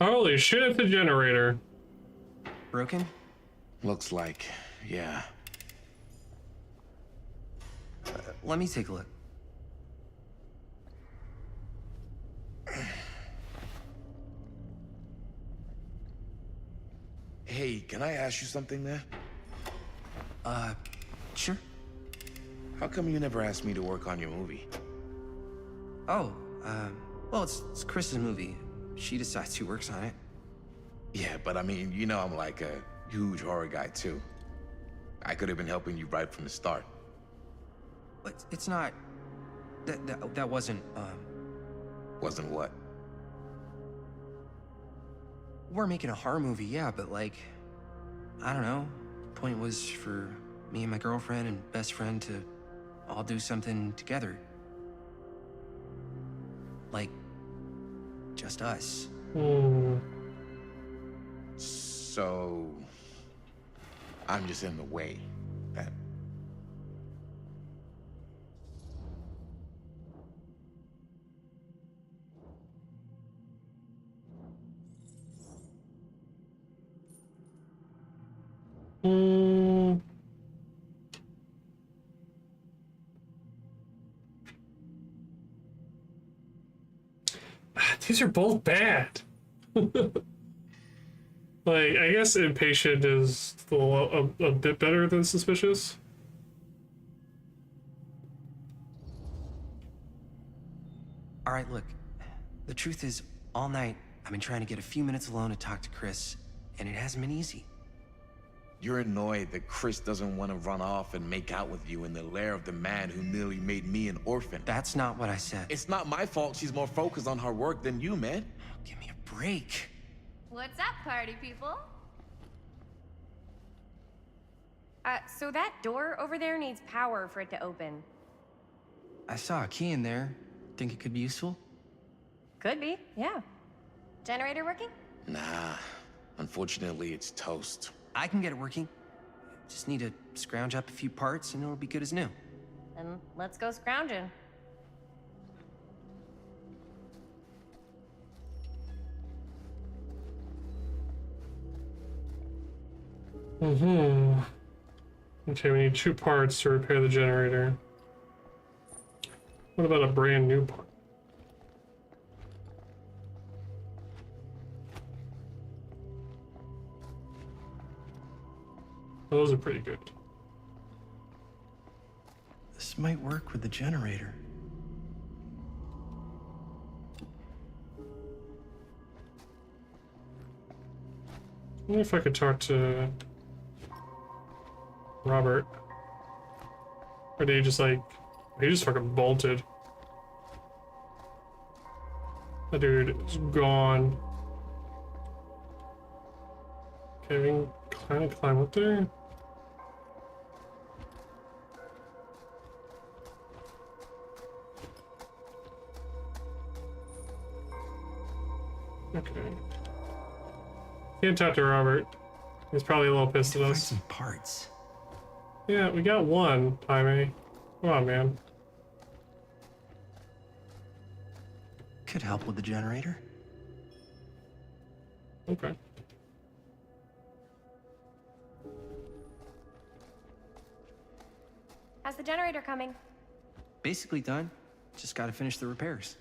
Holy shit, it's a generator. Broken? Looks like, yeah. Let me take a look. Hey, can I ask you something there? Sure. How come you never asked me to work on your movie? Oh, well, it's Chris's movie. She decides who works on it. Yeah, but I mean, you know I'm like a huge horror guy too. I could have been helping you right from the start. But it's not... That wasn't, Wasn't what? We're making a horror movie, yeah, but like... I don't know. Point was for me and my girlfriend and best friend to all do something together. Like... just us. So... I'm just in the way, then. These are both bad. Like, I guess impatient is a bit better than suspicious. All right, look. The truth is, all night, I've been trying to get a few minutes alone to talk to Chris, and it hasn't been easy. You're annoyed that Chris doesn't want to run off and make out with you in the lair of the man who nearly made me an orphan. That's not what I said. It's not my fault she's more focused on her work than you, man. Give me a break. What's up, party people? So that door over there needs power for it to open. I saw a key in there. Think it could be useful? Could be, yeah. Generator working? Nah, unfortunately it's toast. I can get it working. Just need to scrounge up a few parts and it'll be good as new. Then let's go scrounging. Mm-hmm. Okay, we need 2 parts to repair the generator. What about a brand new part? Those are pretty good. This might work with the generator. I wonder if I could talk to Robert. Or did he just like... He just fucking bolted. That dude is gone. Okay, we can kind of climb up there. Okay. Can't talk to Robert. He's probably a little pissed at us. Some parts. Yeah, we got one, Jaime. Come on, man. Could help with the generator. Okay. How's the generator coming? Basically done. Just gotta finish the repairs.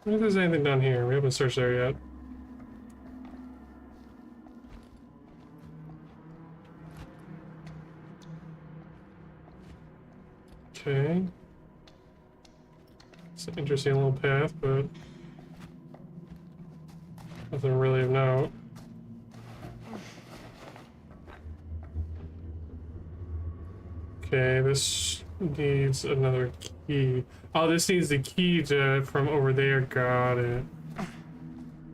I wonder if there's anything down here. We haven't searched there yet. Okay. It's an interesting little path, but nothing really of note. Okay, this needs another key. Oh, this needs the key to from over there. Got it.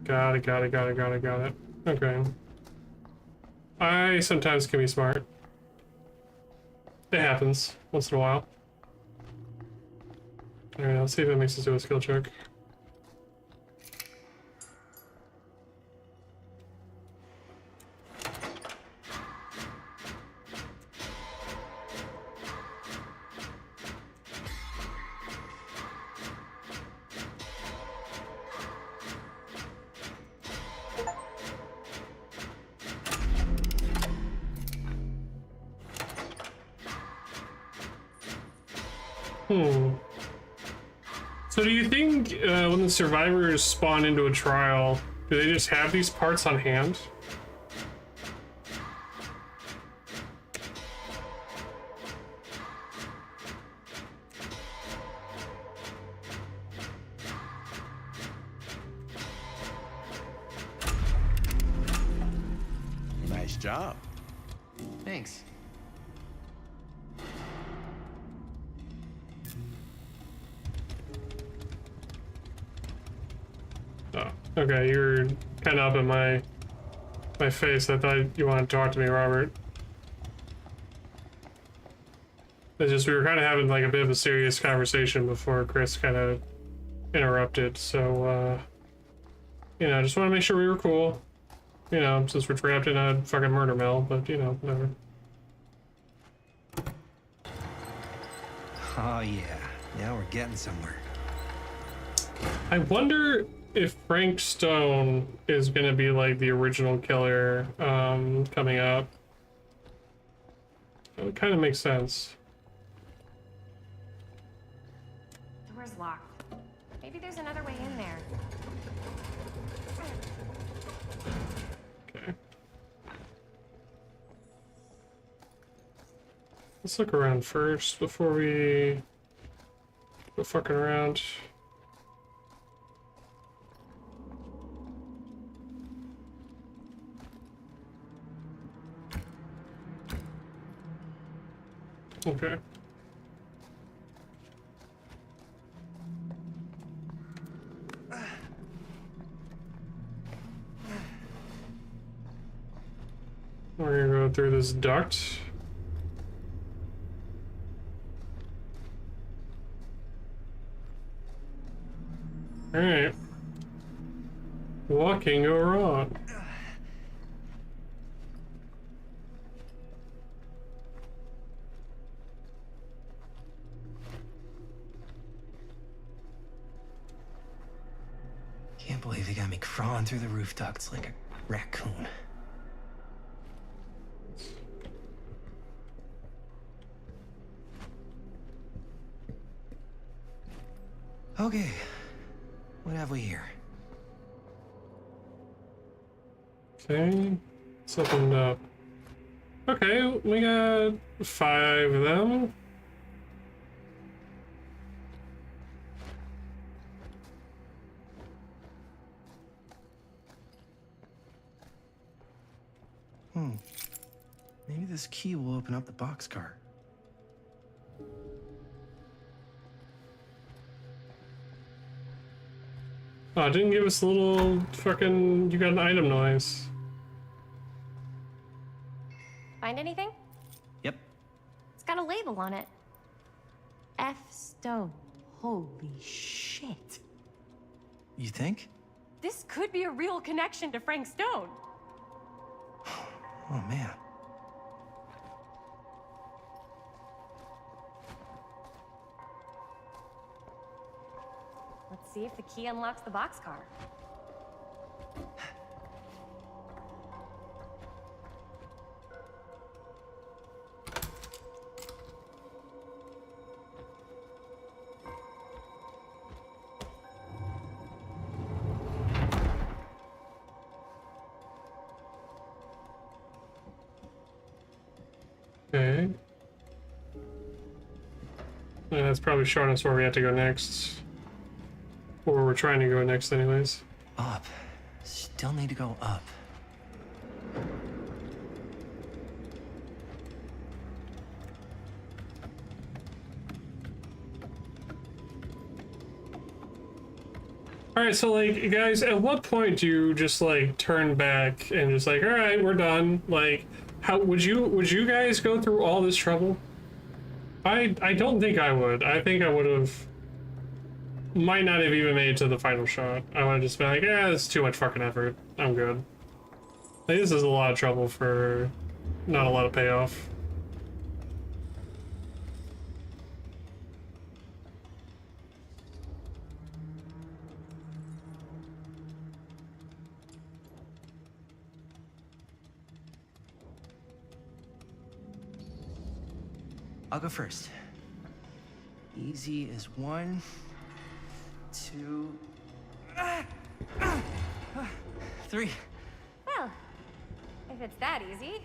Got it. Okay. I sometimes can be smart. It happens once in a while. Alright, let's see if it makes us do a skill check. So do you think when the survivors spawn into a trial, do they just have these parts on hand? Nice job. Thanks. Oh, okay, you're kind of up in my face. I thought you wanted to talk to me, Robert. It's just we were kind of having like a bit of a serious conversation before Chris kind of interrupted. So, you know, just want to make sure we were cool. You know, since we're trapped in a fucking murder mill, but you know, whatever. Oh yeah, now we're getting somewhere. I wonder if Frank Stone is gonna be like the original killer coming up. That would kind of make sense. Door's locked. Maybe there's another way in there. Okay. Let's look around first before we go fucking around. Okay. We're gonna go through this duct. Alright. What can go wrong? Can't believe they got me crawling through the roof ducts like a raccoon. Okay, what have we here? Okay, it's opened up. Okay, we got 5 of them. Maybe this key will open up the boxcar. Oh, it didn't give us a little fucking, you got an item noise. Find anything? Yep. It's got a label on it. F. Stone. Holy shit. You think? This could be a real connection to Frank Stone. Oh, man. Let's see if the key unlocks the boxcar. Okay. Yeah, that's probably showing us where we have to go next. Or we're trying to go next anyways. Up. Still need to go up. Alright, so like, guys, at what point do you just like turn back and just like, alright, we're done? Like, how would you guys go through all this trouble? I don't think I would. I think I would have, might not have even made it to the final shot. I would have just been like, yeah, it's too much fucking effort. I'm good. Like, this is a lot of trouble for not a lot of payoff. I'll go first. Easy as 1, 2, 3. Well, if it's that easy.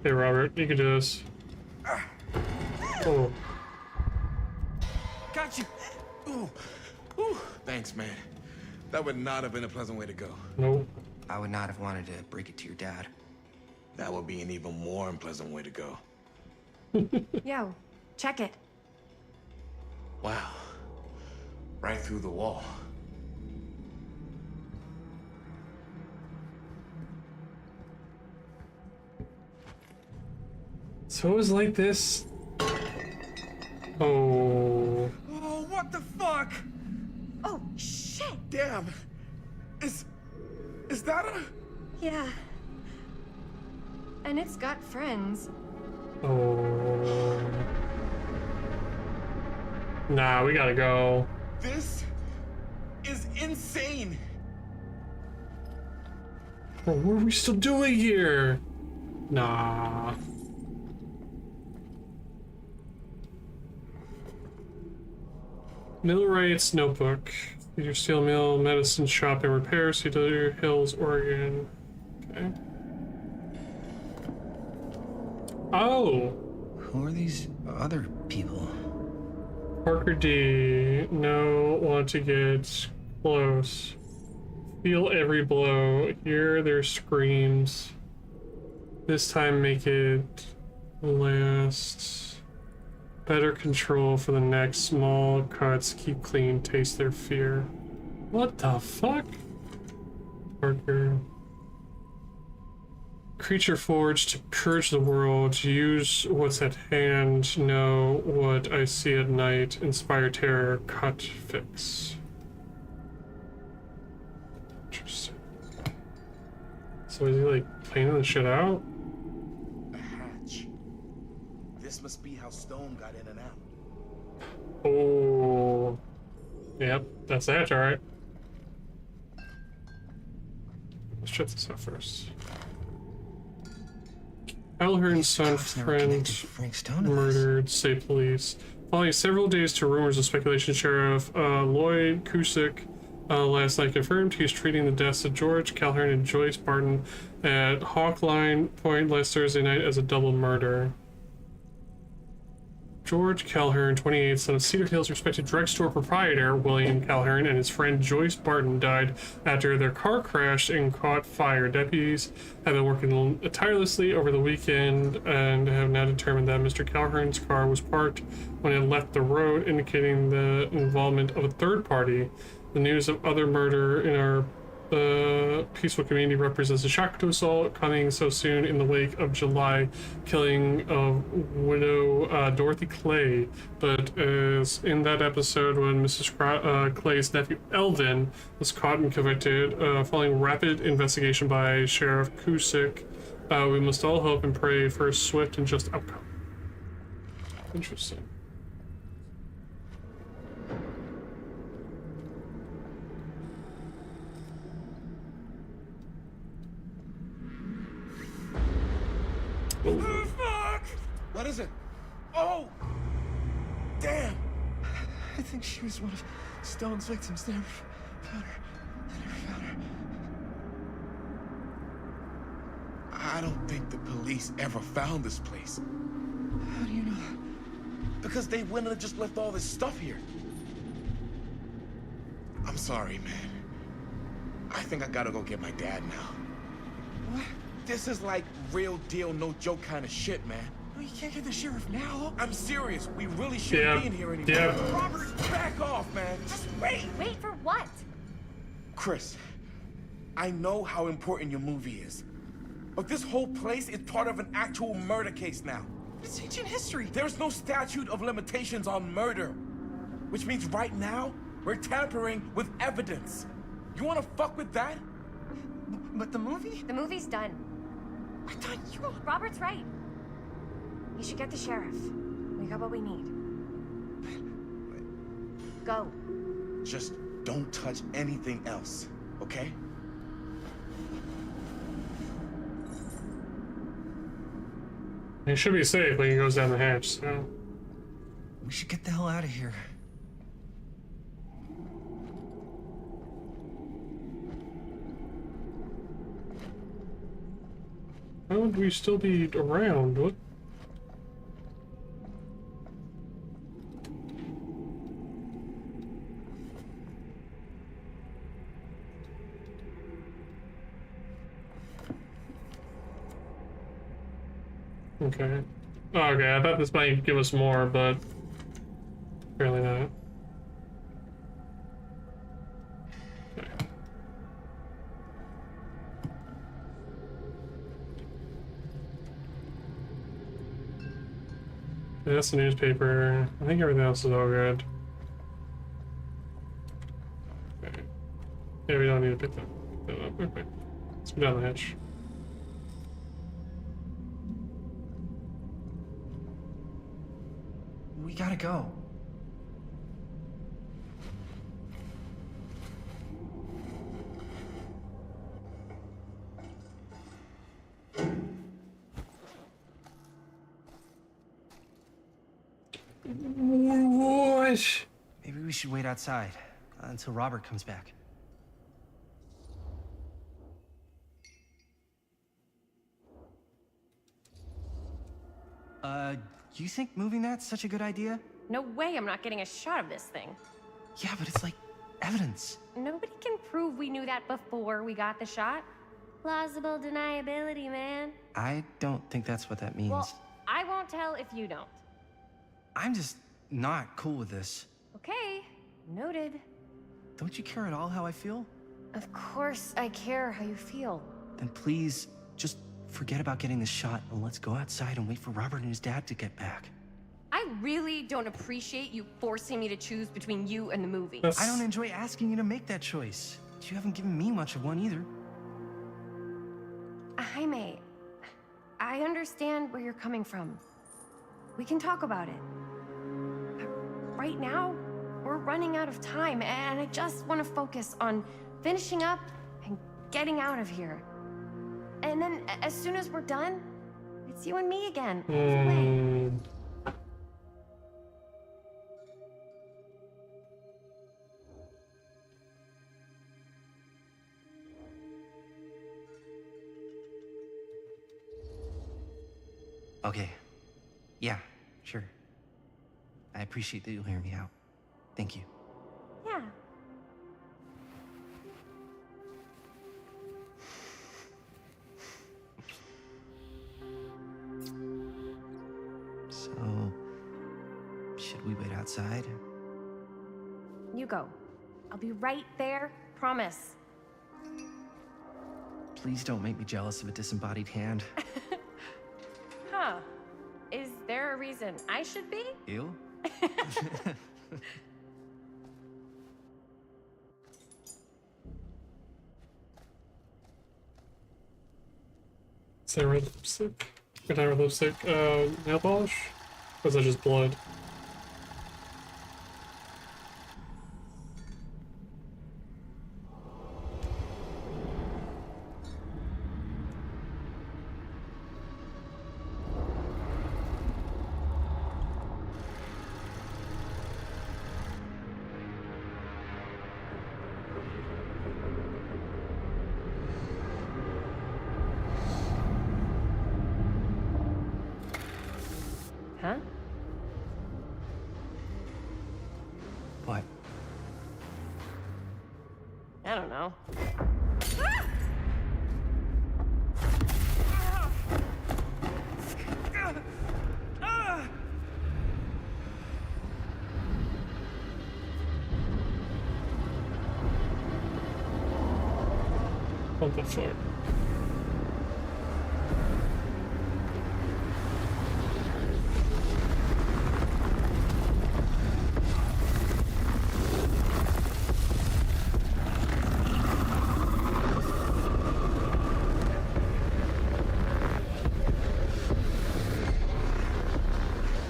Hey, Robert, you can do this. Oh. Got you. Ooh. Ooh. Thanks, man. That would not have been a pleasant way to go. Nope. I would not have wanted to break it to your dad. That would be an even more unpleasant way to go. Yo, check it. Wow. Right through the wall. So it was like this. Oh. Oh, what the fuck? Oh, shit. Damn. Is that a... Yeah. And it's got friends. Oh. Nah, we gotta go. This is insane. Bro, what are we still doing here? Nah. Millwright's notebook. Your steel mill, medicine shop, and repairs. Cedar Hills, Oregon. Okay. Oh. Who are these other people? Parker D. No, want to get close. Feel every blow. Hear their screams. This time make it last. Better control for the next. Small cuts. Keep clean. Taste their fear. What the fuck? Parker. Creature forged to purge the world. Use what's at hand. Know what I see at night. Inspire terror. Cut. Fix. Interesting. So is he like cleaning the shit out? A hatch. This must be how Stone got in and out. Oh. Yep, that's the hatch, alright. Let's check this out first. Calhern's son, friend, murdered, say police. Following several days to rumors of speculation, Sheriff Lloyd Cusick last night confirmed he's treating the deaths of George Calhern and Joyce Barton at Hawkline Point last Thursday night as a double murder. George Calhern, 28, son of Cedar Hills respected drugstore proprietor William Calhern, and his friend Joyce Barton died after their car crashed and caught fire. Deputies have been working tirelessly over the weekend and have now determined that Mr. Calhern's car was parked when it left the road, indicating the involvement of a third party. The news of other murder in our peaceful community represents a shock to us all, coming so soon in the wake of July killing of widow Dorothy Clay. But as in that episode when Mrs. Clay's nephew Elvin was caught and convicted, following rapid investigation by Sheriff Cusick, we must all hope and pray for a swift and just outcome. Interesting. Oh, fuck! What is it? Oh! Damn! I think she was one of Stone's victims. They never found her. They never found her. I don't think the police ever found this place. How do you know that? Because they wouldn't have just left all this stuff here. I'm sorry, man. I think I gotta go get my dad now. What? This is like real deal, no joke kind of shit, man. No, you can't get the sheriff now. I'm serious. We really shouldn't be in here anymore. Yeah. Robert, back off, man. Just wait. Wait for what? Chris, I know how important your movie is. But this whole place is part of an actual murder case now. It's ancient history. There's no statute of limitations on murder. Which means right now, we're tampering with evidence. You wanna fuck with that? But the movie? The movie's done. I thought you... Robert's right. You should get the sheriff. We got what we need. Go. Just don't touch anything else, okay? He should be safe when he goes down the hatch, so... We should get the hell out of here. How would we still be around? What? Okay. Okay, I thought this might give us more, but apparently not. Okay. Yeah, that's the newspaper. I think everything else is all good. Okay. Yeah, we don't need to pick that up. Okay. Let's go down the hatch. We gotta go. What? Maybe we should wait outside until Robert comes back. You think moving that's such a good idea? No way I'm not getting a shot of this thing. Yeah, but it's like evidence. Nobody can prove we knew that before we got the shot. Plausible deniability, man. I don't think that's what that means. Well, I won't tell if you don't. I'm just not cool with this. Okay, noted. Don't you care at all how I feel? Of course I care how you feel. Then please, just forget about getting this shot and let's go outside and wait for Robert and his dad to get back. I really don't appreciate you forcing me to choose between you and the movie. I don't enjoy asking you to make that choice. You haven't given me much of one either. Jaime, I understand where you're coming from. We can talk about it. But right now, we're running out of time, and I just want to focus on finishing up and getting out of here. And then, as soon as we're done, it's you and me again. all the way. Okay. Yeah, sure. I appreciate that you'll hear me out. Thank you. Yeah. So, should we wait outside? You go. I'll be right there, promise. Please don't make me jealous of a disembodied hand. Huh. Is there a reason I should be? You? Say red lipstick? Good red lipstick. Nail polish? Or is that just blood? Huh? What? I don't know. What the fuck?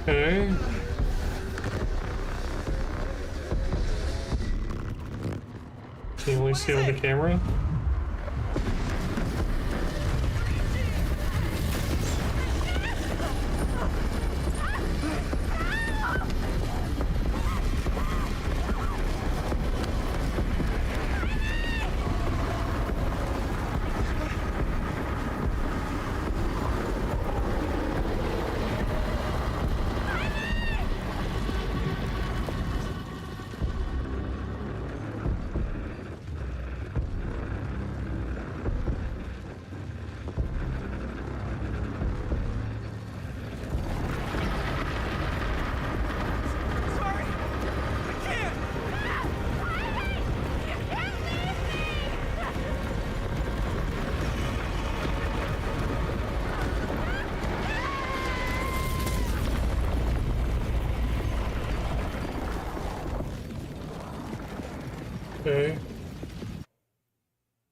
Okay. Can you only see on the camera? Okay.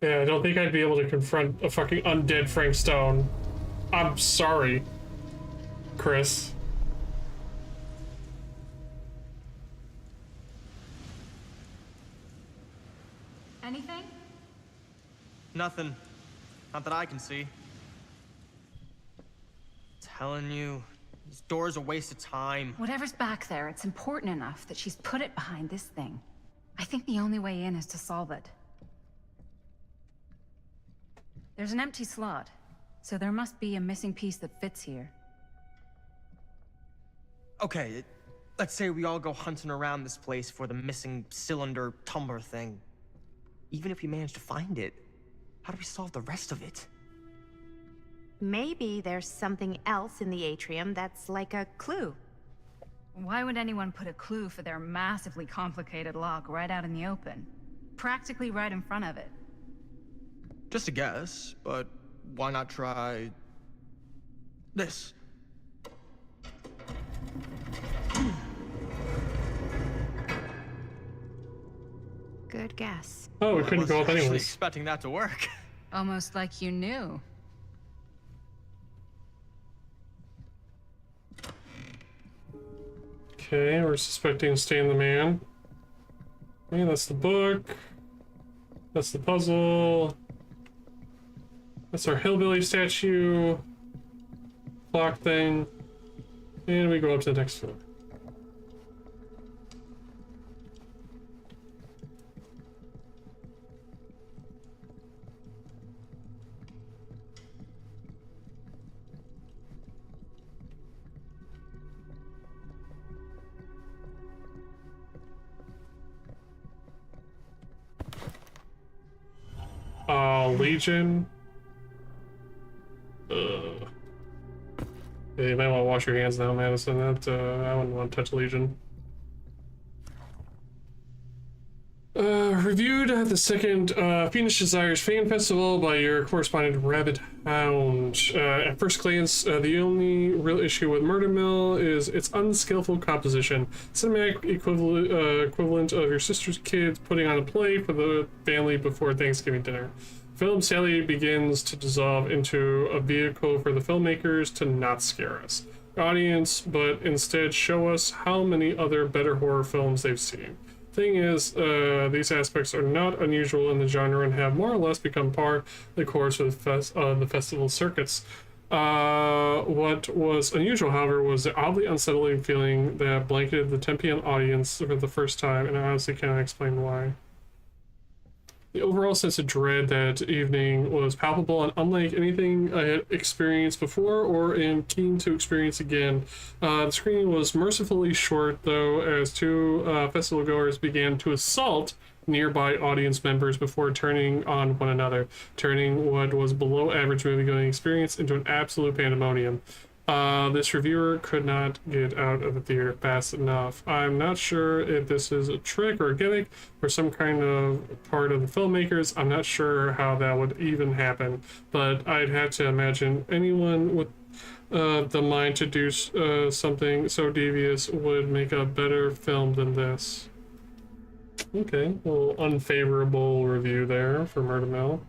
Yeah, I don't think I'd be able to confront a fucking undead Frank Stone. I'm sorry, Chris. Anything? Nothing. Not that I can see. Telling you, this door's a waste of time. Whatever's back there, it's important enough that she's put it behind this thing. I think the only way in is to solve it. There's an empty slot, so there must be a missing piece that fits here. Okay, let's say we all go hunting around this place for the missing cylinder tumbler thing. Even if we manage to find it, how do we solve the rest of it? Maybe there's something else in the atrium that's like a clue. Why would anyone put a clue for their massively complicated lock right out in the open? Practically right in front of it. Just a guess, but why not try this? Good guess. Oh, we Well, I couldn't go up wasn't actually anyways. expecting that to work. Almost like you knew. Okay, we're suspecting Stan the Man. Okay, that's the book. That's the puzzle. That's our hillbilly statue. Clock thing. And we go up to the next floor. Legion. Yeah, you might want to wash your hands now, Madison. That I wouldn't want to touch Legion. Reviewed at the second Phoenix Desires Fan Festival by your correspondent Rabbit Hound. At first glance, the only real issue with Murder Mill is its unskillful composition. Cinematic equivalent of your sister's kids putting on a play for the family before Thanksgiving dinner. Film sadly begins to dissolve into a vehicle for the filmmakers to not scare us, audience, but instead show us how many other better horror films they've seen. Thing is, these aspects are not unusual in the genre and have more or less become par of the course of the festival circuits. What was unusual, however, was the oddly unsettling feeling that blanketed the Tempean audience for the first time, and I honestly cannot explain why. The overall sense of dread that evening was palpable and unlike anything I had experienced before or am keen to experience again. The screening was mercifully short, though, as two festival goers began to assault nearby audience members before turning on one another, turning what was below average movie-going experience into an absolute pandemonium. This reviewer could not get out of the theater fast enough. I'm not sure if this is a trick or a gimmick or some kind of part of the filmmakers. I'm not sure how that would even happen, but I'd have to imagine anyone with the mind to do something so devious would make a better film than this. Okay, a little unfavorable review there for Murder Mill.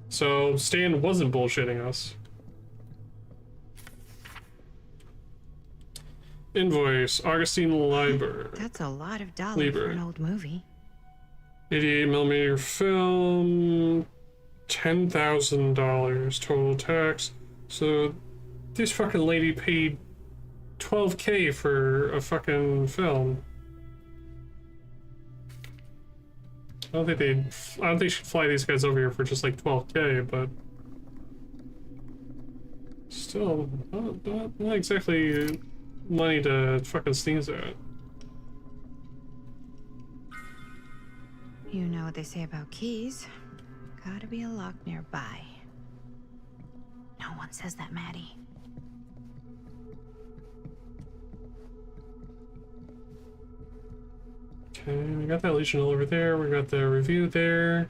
So Stan wasn't bullshitting us. Invoice, Augustine Lieber. That's a lot of dollars for an old movie. 88mm film, $10,000 total tax. So this fucking lady paid $12K for a fucking film. I don't think she'd fly these guys over here for just like $12K, but still not exactly money to fucking sneeze at. You know what they say about keys. Gotta be a lock nearby. No one says that, Maddie. Okay, we got that Legionel over there. We got the review there.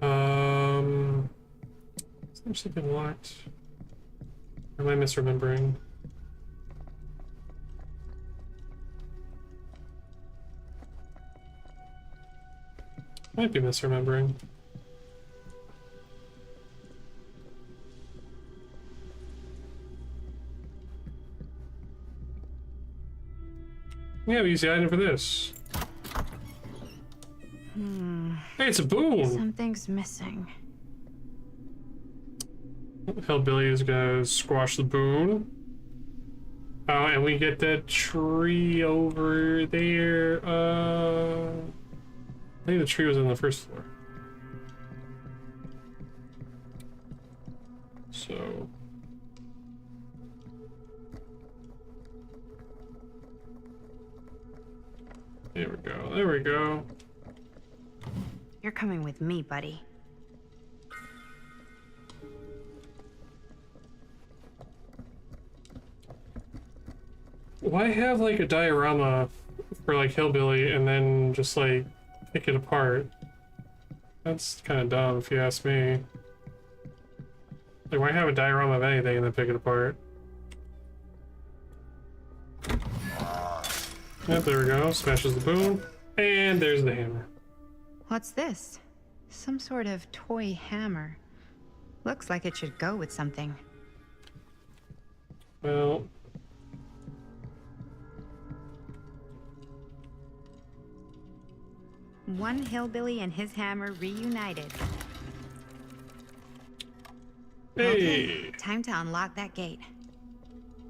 Is there something locked? Or am I misremembering? Might be misremembering. Yeah, easy item for this. Hey, it's a boon! Something's missing. Hellbilly is gonna squash the boon. And we get that tree over there. I think the tree was on the first floor. So... there we go, there we go. You're coming with me, buddy. Why have like a diorama for like Hillbilly and then just like pick it apart? That's kind of dumb if you ask me. Like, why have a diorama of anything and then pick it apart? Yep, there we go. Smashes the boom. And there's the hammer. What's this? Some sort of toy hammer. Looks like it should go with something. Well... One hillbilly and his hammer reunited. Hey! Okay, time to unlock that gate.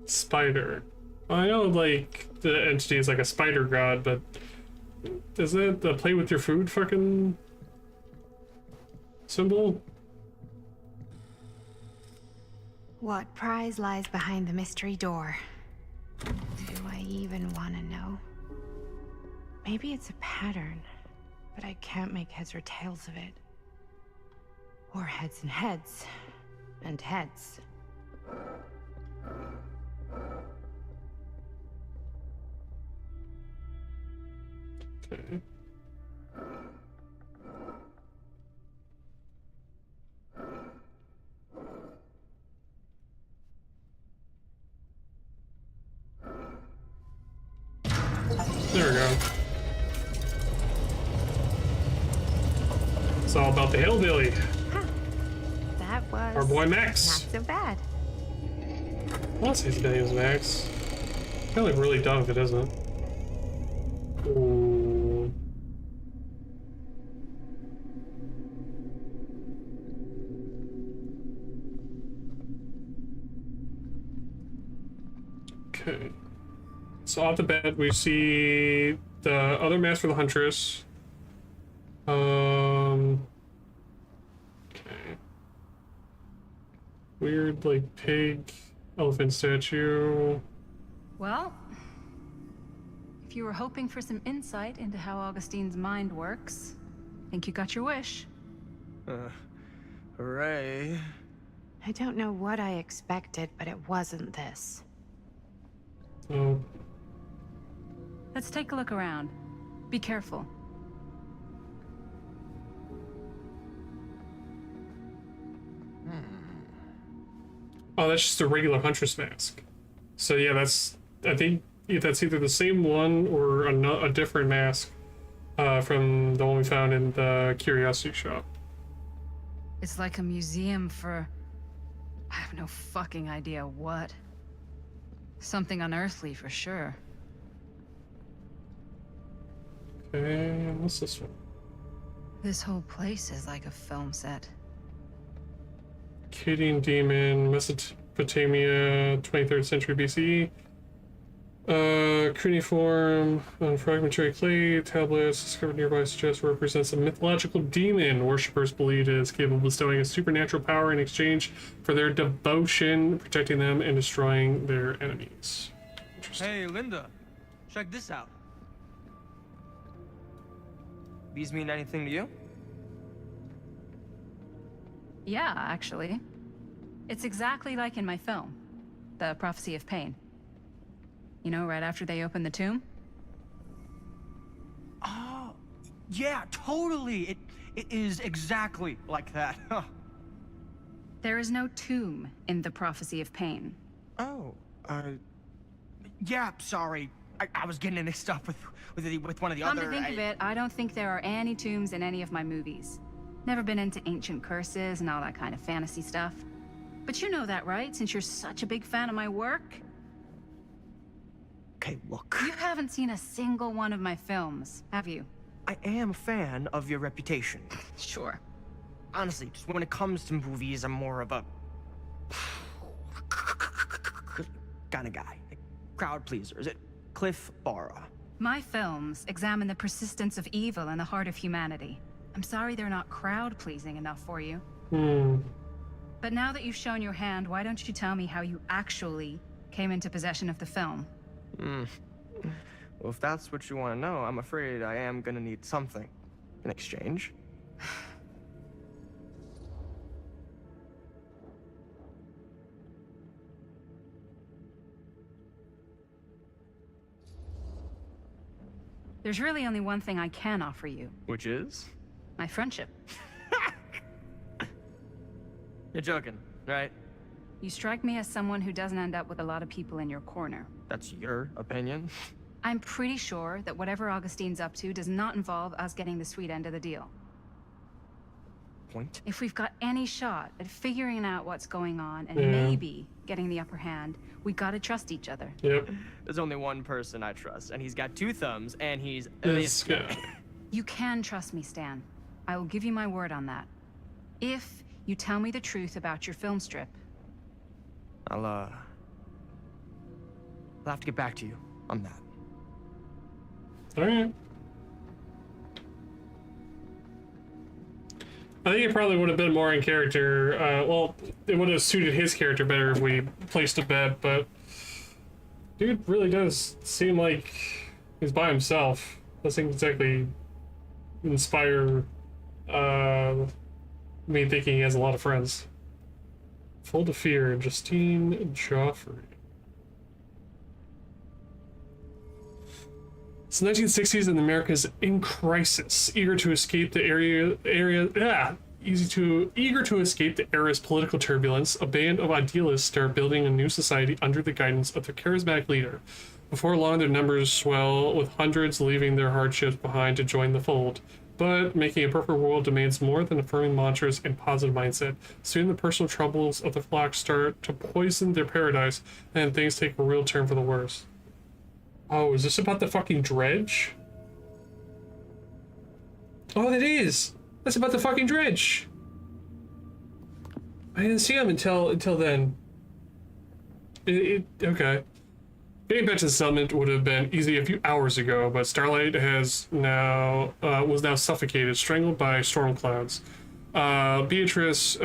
Spider. Well, I know, like, the entity is like a spider god, but... Is that the play with your food fucking... symbol? What prize lies behind the mystery door? Do I even want to know? Maybe it's a pattern, but I can't make heads or tails of it. Or heads and heads, and heads. Okay. There we go. It's all about the hillbilly. That was Our boy Max. not so bad. Let's say his name is Max. I feel like really dumb if it isn't. Ooh. Okay. So off the bat, we see the other mask for the Huntress. Okay. Weird, like, pig, elephant statue. Well, if you were hoping for some insight into how Augustine's mind works, I think you got your wish. Hooray. I don't know what I expected, but it wasn't this. Oh. Let's take a look around. Be careful. Oh, that's just a regular Huntress mask. So yeah, that's, I think that's either the same one or a different mask from the one we found in the Curiosity Shop. It's like a museum for... I have no fucking idea what. Something unearthly for sure. Okay, what's this one? This whole place is like a film set. Cadian Demon, Mesopotamia, 23rd century BCE. Cuneiform, fragmentary clay tablets discovered nearby suggest represents a mythological demon. Worshippers believed it is capable of bestowing a supernatural power in exchange for their devotion, protecting them and destroying their enemies. Hey, Linda, check this out. These mean anything to you? Yeah, actually. It's exactly like in my film, The Prophecy of Pain. You know, right after they open the tomb? Oh, yeah, totally. It is exactly like that. Huh. There is no tomb in The Prophecy of Pain. Oh, yeah, sorry. I was getting mixed up with one of the Come other... to think of it, I don't think there are any tombs in any of my movies. Never been into ancient curses and all that kind of fantasy stuff. But you know that, right? Since you're such a big fan of my work? Okay, look. You haven't seen a single one of my films, have you? I am a fan of your reputation. Sure. Honestly, just when it comes to movies, I'm more of a... kind of guy. Crowd pleaser. Is it Cliff Barra? My films examine the persistence of evil in the heart of humanity. I'm sorry they're not crowd-pleasing enough for you. But now that you've shown your hand, why don't you tell me how you actually came into possession of the film? Well, if that's what you want to know, I'm afraid I am gonna need something in exchange. There's really only one thing I can offer you. Which is? My friendship. You're joking, right? You strike me as someone who doesn't end up with a lot of people in your corner. That's your opinion? I'm pretty sure that whatever Augustine's up to does not involve us getting the sweet end of the deal. Point? If we've got any shot at figuring out what's going on and Yeah. maybe getting the upper hand, we gotta trust each other. Yep. There's only one person I trust, and he's got 2 thumbs, and he's This guy. You can trust me, Stan. I will give you my word on that. If you tell me the truth about your film strip. I'll have to get back to you on that. Alright. I think it probably would have been more in character. Well, it would have suited his character better if we placed a bet, but dude really does seem like he's by himself. Doesn't exactly inspire me thinking he has a lot of friends. Full to Fear, Justine Joffrey. It's the 1960s and America is in crisis, eager to escape the eager to escape the era's political turbulence. A band of idealists start building a new society under the guidance of their charismatic leader. Before long, their numbers swell, with hundreds leaving their hardships behind to join the fold. But making a perfect world demands more than affirming mantras and positive mindset. Soon the personal troubles of the flock start to poison their paradise, and things take a real turn for the worse. Oh, is this about the fucking dredge? Oh, it is! That's about the fucking dredge! I didn't see him until then. Okay. Getting back to the settlement would have been easy a few hours ago, but Starlight was now suffocated, strangled by storm clouds. Beatrice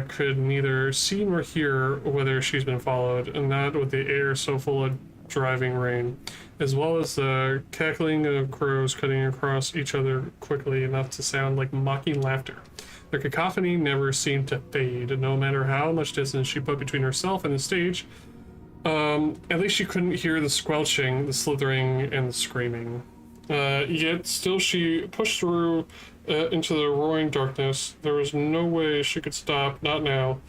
could neither see nor hear whether she's been followed, and not with the air so full of driving rain, as well as the cackling of crows cutting across each other quickly enough to sound like mocking laughter. The cacophony never seemed to fade, no matter how much distance she put between herself and the stage. At least she couldn't hear the squelching, the slithering, and the screaming. Yet still she pushed through into the roaring darkness. There was no way she could stop, not now.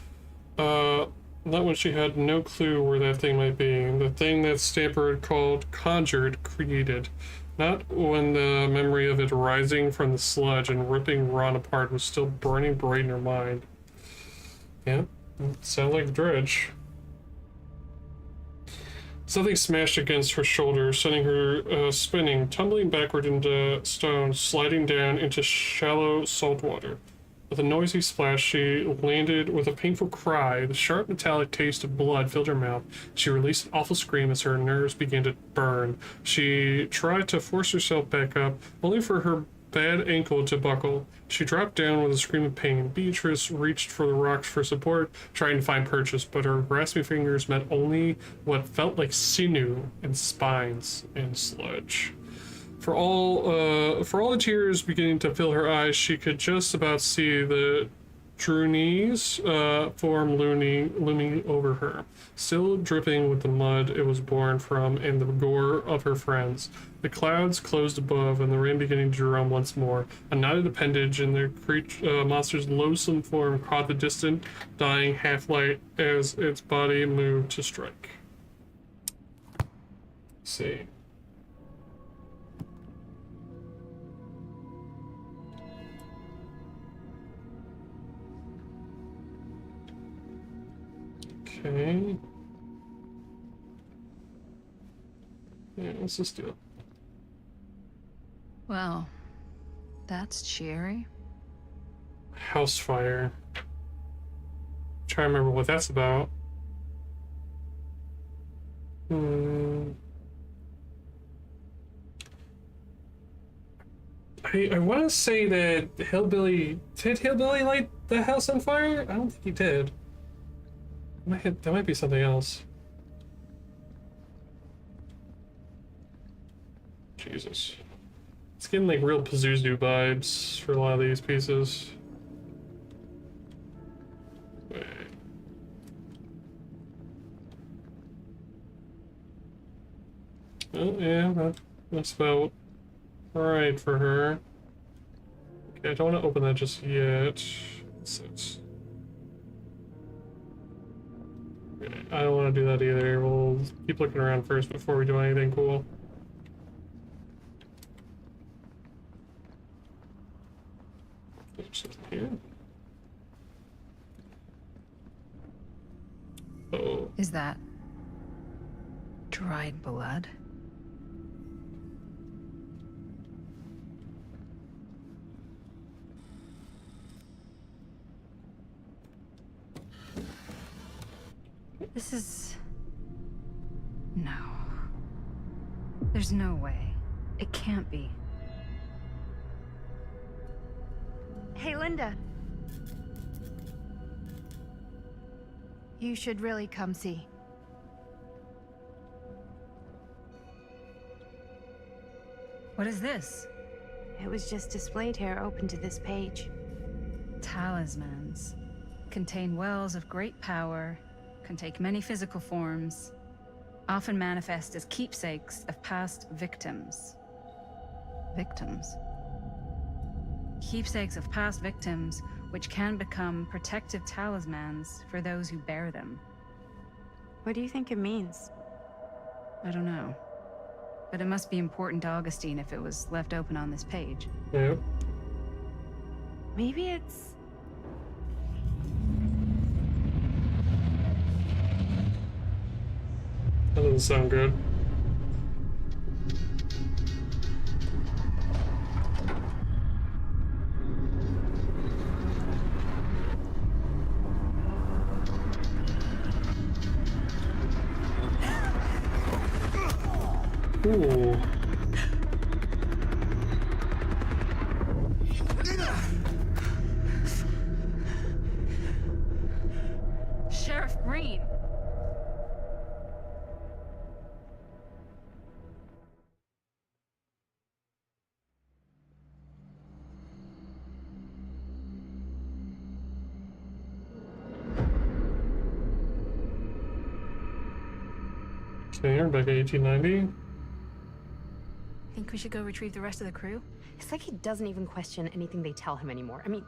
Not when she had no clue where that thing might be. The thing that Stamper had called Conjured created. Not when the memory of it rising from the sludge and ripping Ron apart was still burning bright in her mind. Yeah, it sounded like Dredge. Something smashed against her shoulder, sending her spinning, tumbling backward into stone, sliding down into shallow salt water. With a noisy splash, she landed with a painful cry. The sharp metallic taste of blood filled her mouth. She released an awful scream as her nerves began to burn. She tried to force herself back up, only for her bad ankle to buckle. She dropped down with a scream of pain. Beatrice reached for the rocks for support, trying to find purchase, but her grasping fingers met only what felt like sinew and spines and sludge. For all the tears beginning to fill her eyes, she could just about see the Druni's form looming over her, still dripping with the mud it was born from and the gore of her friends. The clouds closed above, and the rain beginning to drum once more. A knotted appendage in the monster's loathsome form caught the distant, dying half-light as its body moved to strike. Let's see. Okay. Yeah, what's this do? Well, that's cheery. House fire. Trying to remember what that's about. I want to say that Hillbilly... Did Hillbilly light the house on fire? I don't think he did. That might be something else. Jesus. It's getting like real Pazuzu vibes for a lot of these pieces. Wait. Oh, yeah, that's about Alright for her. Okay, I don't want to open that just yet. What's it? Okay, I don't want to do that either. We'll keep looking around first before we do anything cool. Here. Oh. Is that dried blood? This is... No. There's no way. It can't be. Hey, Linda. You should really come see. What is this? It was just displayed here, open to this page. Talismans. Contain wells of great power, can take many physical forms, often manifest as keepsakes of past victims. Victims? Keepsakes of past victims, which can become protective talismans for those who bear them. What do you think it means? I don't know. But it must be important to Augustine if it was left open on this page. Yep. Maybe it's... That doesn't sound good. Ooh. Sheriff Green! Okay, you're back at 1890. Think we should go retrieve the rest of the crew? It's like he doesn't even question anything they tell him anymore. I mean,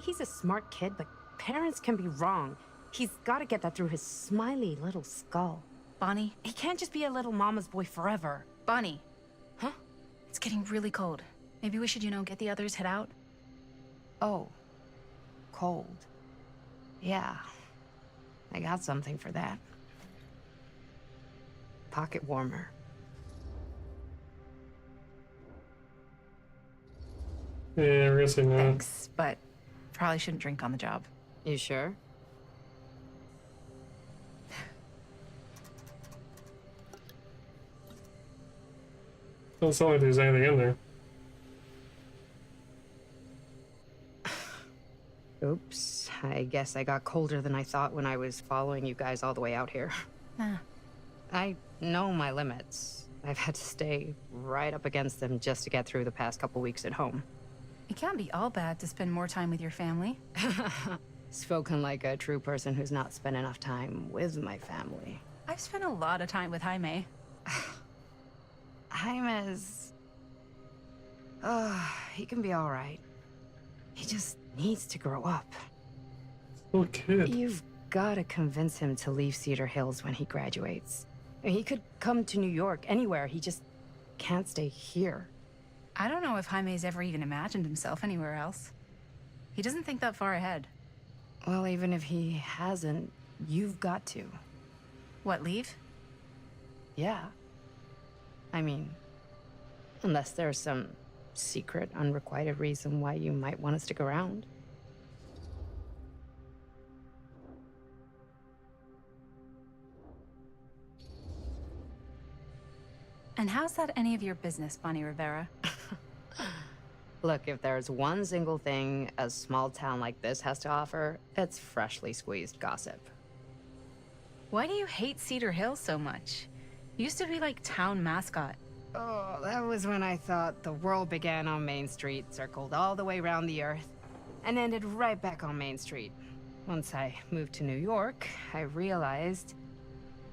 he's a smart kid, but parents can be wrong. He's got to get that through his smiley little skull. Bonnie? He can't just be a little mama's boy forever. Bonnie. Huh? It's getting really cold. Maybe we should, get the others, head out? Oh. Cold. Yeah. I got something for that. Pocket warmer. Yeah, we're gonna say no. Thanks, but probably shouldn't drink on the job. You sure? Doesn't sound like there's anything in there. Oops. I guess I got colder than I thought when I was following you guys all the way out here. Ah. I know my limits. I've had to stay right up against them just to get through the past couple weeks at home. It can't be all bad to spend more time with your family. Spoken like a true person who's not spent enough time with my family. I've spent a lot of time with Jaime. Jaime's... he can be all right. He just needs to grow up. Little kid. You've got to convince him to leave Cedar Hills when he graduates. He could come to New York, anywhere. He just can't stay here. I don't know if Jaime's ever even imagined himself anywhere else. He doesn't think that far ahead. Well, even if he hasn't, you've got to. What, leave? Yeah. I mean, unless there's some secret, unrequited reason why you might want to stick around. And how's that any of your business, Bonnie Rivera? Look, if there's one single thing a small town like this has to offer, it's freshly squeezed gossip. Why do you hate Cedar Hills so much? You used to be like town mascot. Oh, that was when I thought the world began on Main Street, circled all the way around the earth, and ended right back on Main Street. Once I moved to New York, I realized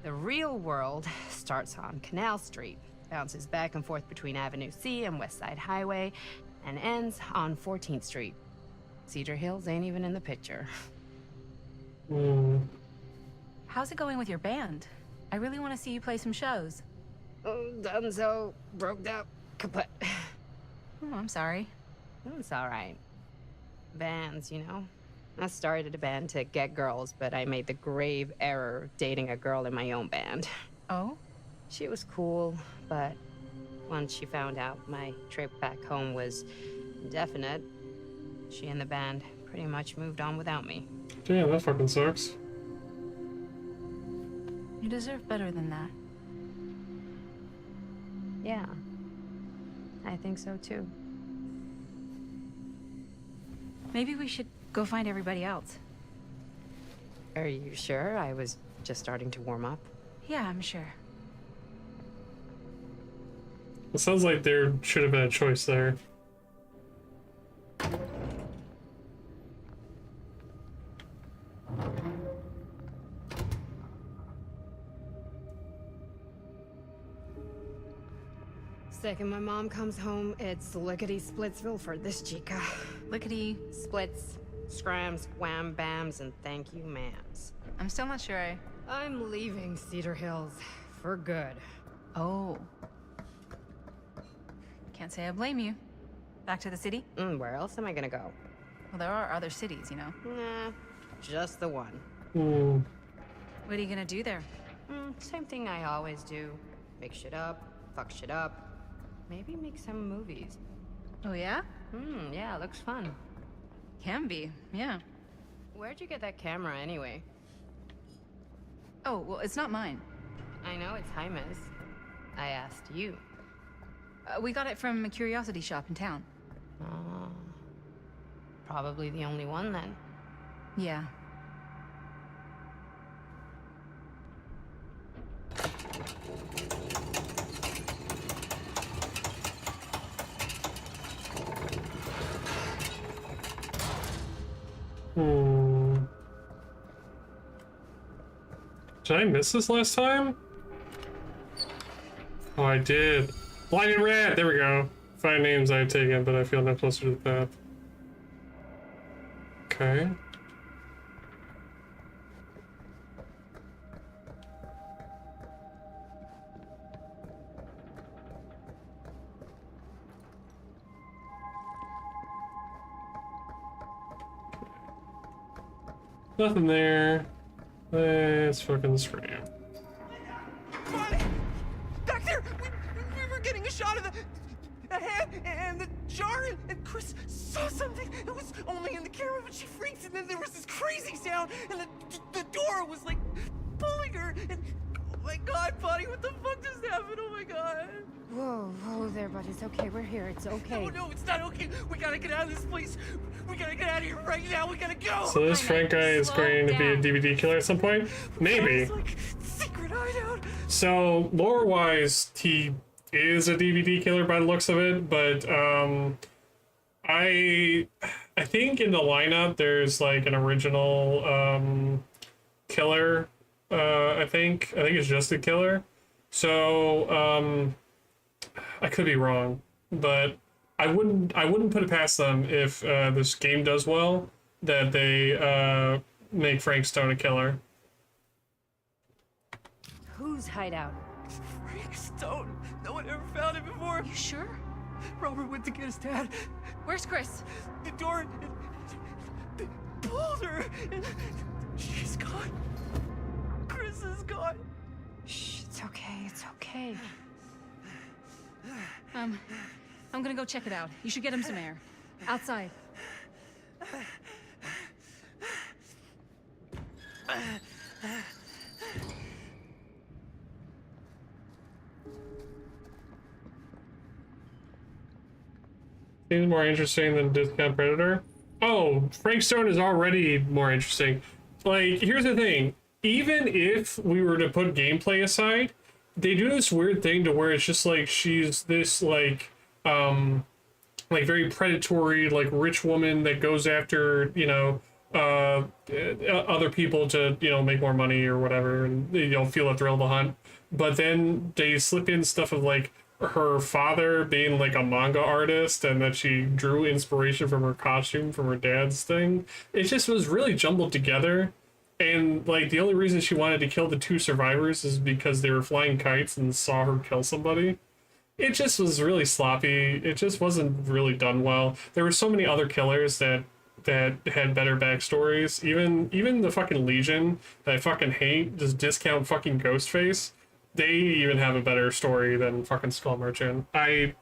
the real world starts on Canal Street. bounces back and forth between Avenue C and West Side Highway, and ends on 14th Street. Cedar Hills ain't even in the picture. How's it going with your band? I really want to see you play some shows. Oh, done so. Broke up. Kaput. Oh, I'm sorry. It's all right. Bands, you know? I started a band to get girls, but I made the grave error of dating a girl in my own band. Oh? She was cool, but once she found out my trip back home was indefinite, she and the band pretty much moved on without me. Damn, that fucking sucks. You deserve better than that. Yeah. I think so too. Maybe we should go find everybody else. Are you sure? I was just starting to warm up. Yeah, I'm sure. It sounds like there should have been a choice there. Second my mom comes home, it's lickety-splitsville for this chica. Lickety... Splits, scrams, wham bams, and thank you ma'ams. I'm still not sure I'm leaving Cedar Hills for good. Oh. Can't say I blame you. Back to the city? Where else am I gonna go? Well, there are other cities, you know. Nah, just the one. What are you gonna do there? Same thing I always do. Make shit up, fuck shit up. Maybe make some movies. Oh, yeah? Yeah, looks fun. Can be, yeah. Where'd you get that camera anyway? Oh, well, it's not mine. I know it's Jaime's. I asked you. We got it from a curiosity shop in town. Oh. Probably the only one then. Yeah. Did I miss this last time? Oh, I did. Blinded Rat! There we go. 5 names I've taken, but I feel no closer to the path. Okay. Nothing there. Let's fucking scram. Back there! We were getting a shot of the head and the jar, and Chris saw something. It was only in the camera, but she freaked, and then there was this crazy sound, and the door was like pulling her, and oh my god, buddy, what the fuck just happened? Oh my god. Whoa there, buddy. It's okay. We're here. It's okay. No, it's not okay. We gotta get out of this place. We gotta get out of here right now. We gotta go. So this Frank guy is going to be a DVD killer at some point? Maybe. Like secret hideout. So lore-wise, he is a DVD killer by the looks of it, but I think in the lineup there's like an original killer. I think it's just a killer. So I could be wrong, but I wouldn't put it past them if this game does well that they make Frank Stone a killer. Whose hideout? Frank Stone. No one ever found it before. You sure? Robert went to get his dad. Where's Chris? The door. They pulled her. And she's gone. Chris is gone. Shh, it's okay. It's okay. I'm gonna go check it out. You should get him some air. Outside. Seems more interesting than Discount Predator. Oh, Frank Stone is already more interesting. Like, here's the thing. Even if we were to put gameplay aside, they do this weird thing to where it's just like she's this like very predatory, like rich woman that goes after, you know, other people to, you know, make more money or whatever, and you don't feel a thrill of the hunt. But then they slip in stuff of like her father being like a manga artist and that she drew inspiration from her costume from her dad's thing. It just was really jumbled together. And like the only reason she wanted to kill the two survivors is because they were flying kites and saw her kill somebody. It just was really sloppy. It just wasn't really done well. There were so many other killers that had better backstories. Even the fucking Legion that I fucking hate, just discount fucking Ghostface. They even have a better story than fucking Skull Merchant. Ugh.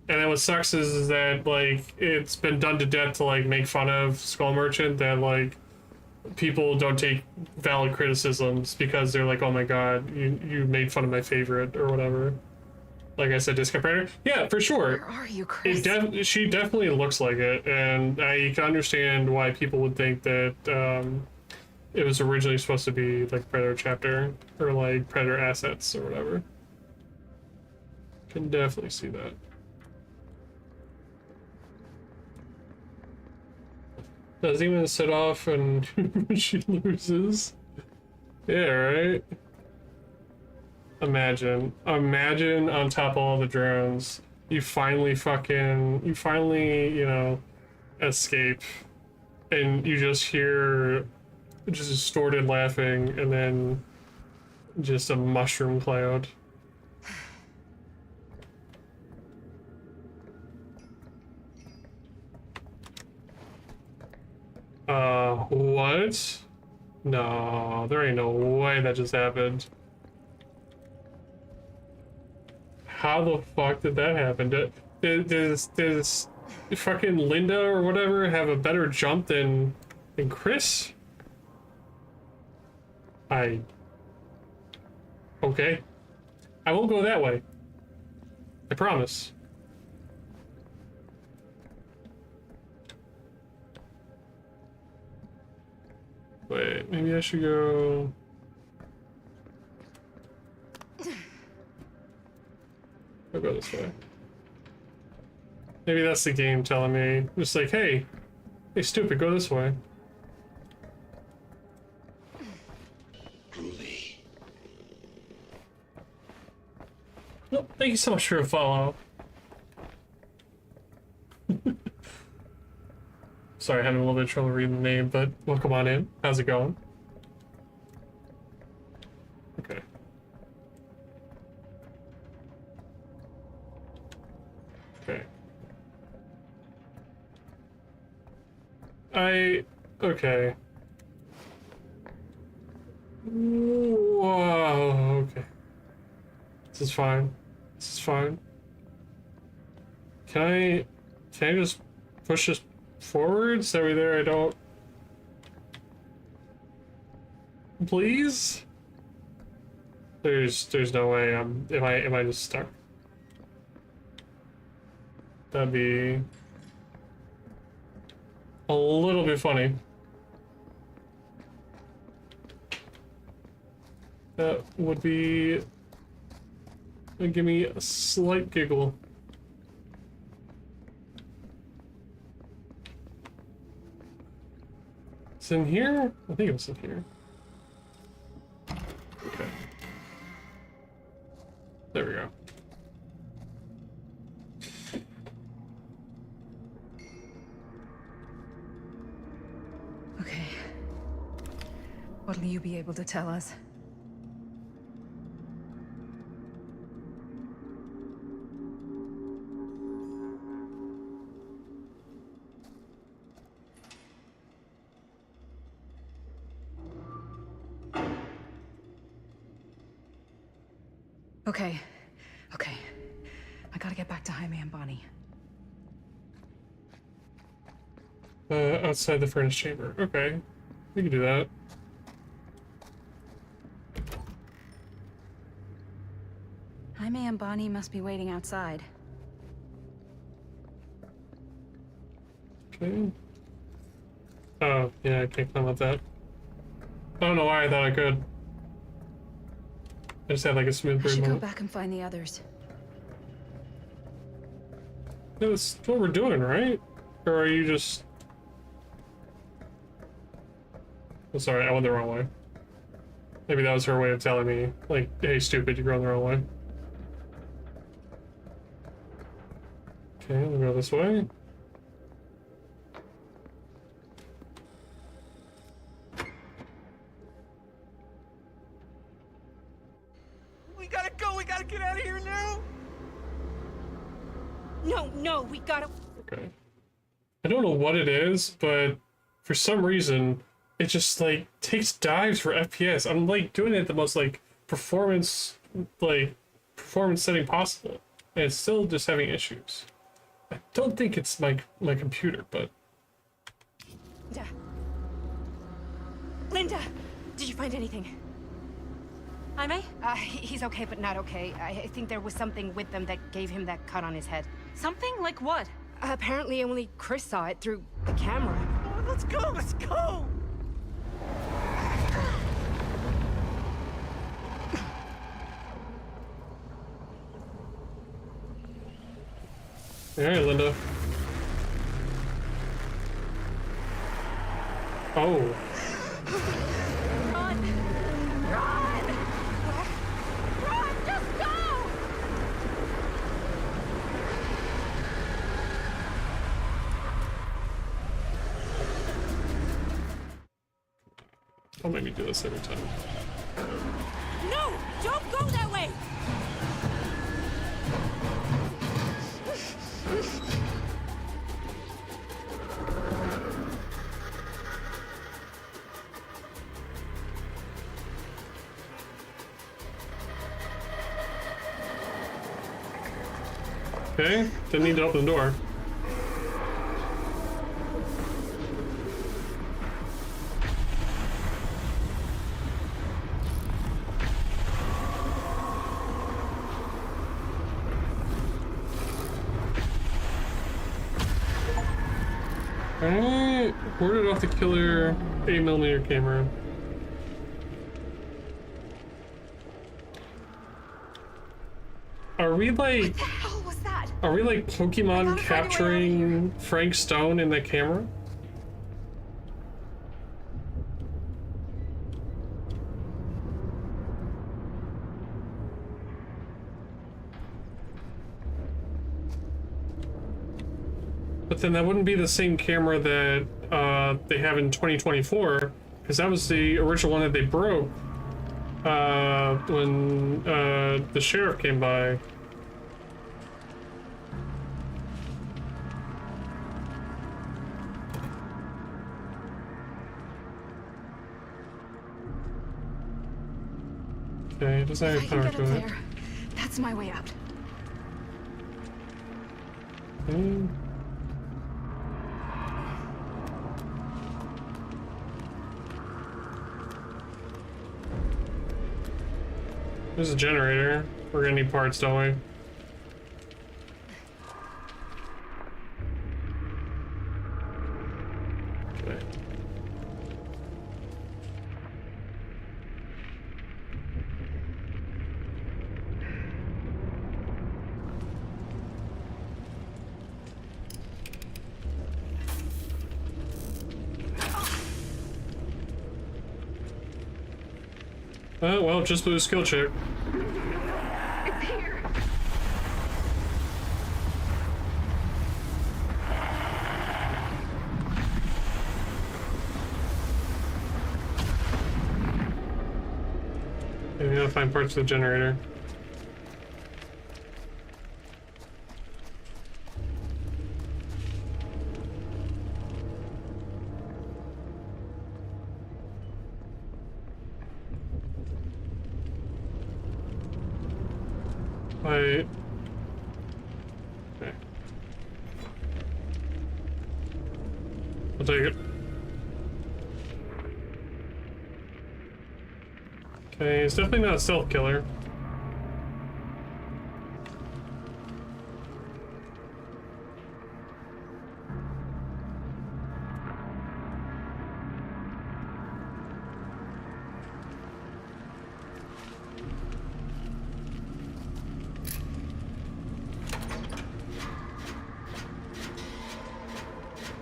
And then what sucks is that, like, it's been done to death to, like, make fun of Skull Merchant, that, like, people don't take valid criticisms because they're like, oh my god, you made fun of my favorite, or whatever. Like I said, Discount Predator? Yeah, for sure. Where are you, Chris? She definitely looks like it, and I can understand why people would think that, it was originally supposed to be, like, Predator Chapter, or, like, Predator Assets, or whatever. Can definitely see that. Doesn't even set off and she loses. Yeah, right? Imagine on top of all the drones, you finally, you know, escape, and you just hear just distorted laughing and then just a mushroom cloud. What? No, there ain't no way that just happened. How the fuck did that happen? Does fucking Linda or whatever have a better jump than Chris? Okay. I won't go that way. I promise. Wait, maybe I should go... I'll go this way. Maybe that's the game telling me, just like, hey, stupid, go this way. Nope, thank you so much for a follow. Sorry, having a little bit of trouble reading the name, but welcome on in. How's it going? Okay. Okay. Whoa, okay. This is fine. Can I just push this forward so we're there? I don't... Please? There's no way am I just stuck? That'd be a little bit funny. That would be... give me a slight giggle. It's in here? I think it was in here. Okay. There we go. Okay. What'll you be able to tell us? Okay. I gotta get back to Jaime and Bonnie. Outside the furnace chamber. Okay. We can do that. Jaime and Bonnie must be waiting outside. Okay. Oh, yeah, I can't climb up that. I don't know why I thought I could. I just had like a smooth I brain should go moment. back and find the others. That's what we're doing, right? Or are you just... Oh, sorry, I went the wrong way. Maybe that was her way of telling me, like, hey, stupid, you're going the wrong way. Okay, we'll go this way. We gotta go. We gotta get out of here now. No, we gotta. Okay. I don't know what it is, but for some reason, it just, like, takes dives for FPS. I'm, like, doing it at the most, like, performance setting possible. And it's still just having issues. I don't think it's my computer, but... Linda, did you find anything? Jaime? He's okay, but not okay. I think there was something with them that gave him that cut on his head. Something? Like what? Apparently only Chris saw it through the camera. Oh, let's go. Let's go. Alright, Linda. Oh. Run! Run! Run! Just go! Don't make me do this every time. No! Don't go that way! Okay, didn't need to open the door. Alright, warded off the killer 8mm camera. Are we like... What the hell was that? Are we like Pokemon capturing Frank Stone in the camera? But then that wouldn't be the same camera that they have in 2024, because that was the original one that they broke when the sheriff came by. Okay, it doesn't have any If I power can get to up it. there, that's my way out. Hmm. There's a generator. We're gonna need parts, don't we? Okay. Oh, well, just blew a skill check. It's here. Okay, we gotta find parts of the generator. Okay. I'll take it. Okay, it's definitely not a stealth killer.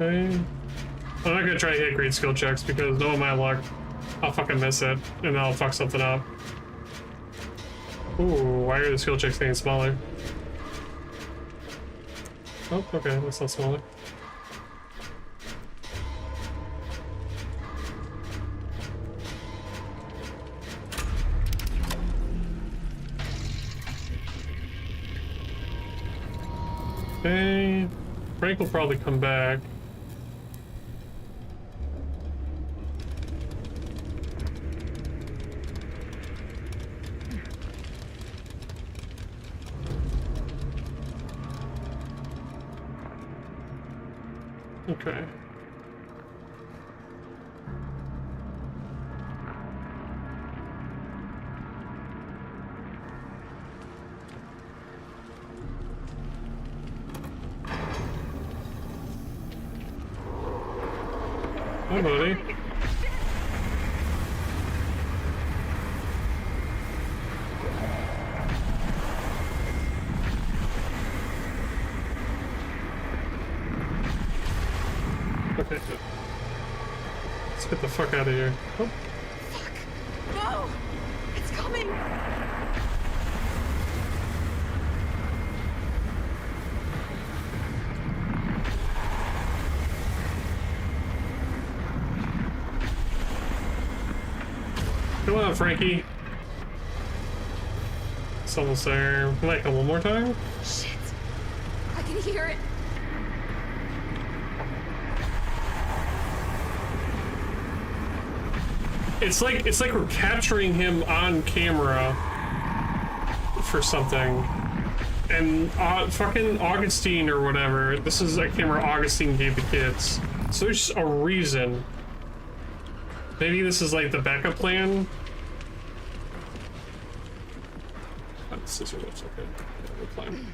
Okay. I'm not gonna try to hit great skill checks because knowing my luck, I'll fucking miss it and I'll fuck something up. Ooh, why are the skill checks getting smaller? Oh, okay, that's not smaller. Okay, Frank will probably come back. Okay. Hi, buddy. Okay, good. Let's get the fuck out of here. Oh. No! It's coming! Come on, Frankie. It's almost there. Like, one more time? Shit! I can hear it! It's like we're capturing him on camera for something. And fucking Augustine or whatever, this is a camera Augustine gave the kids. So there's a reason. Maybe this is like the backup plan. Oh, scissor lips, okay. Yeah, we're playing.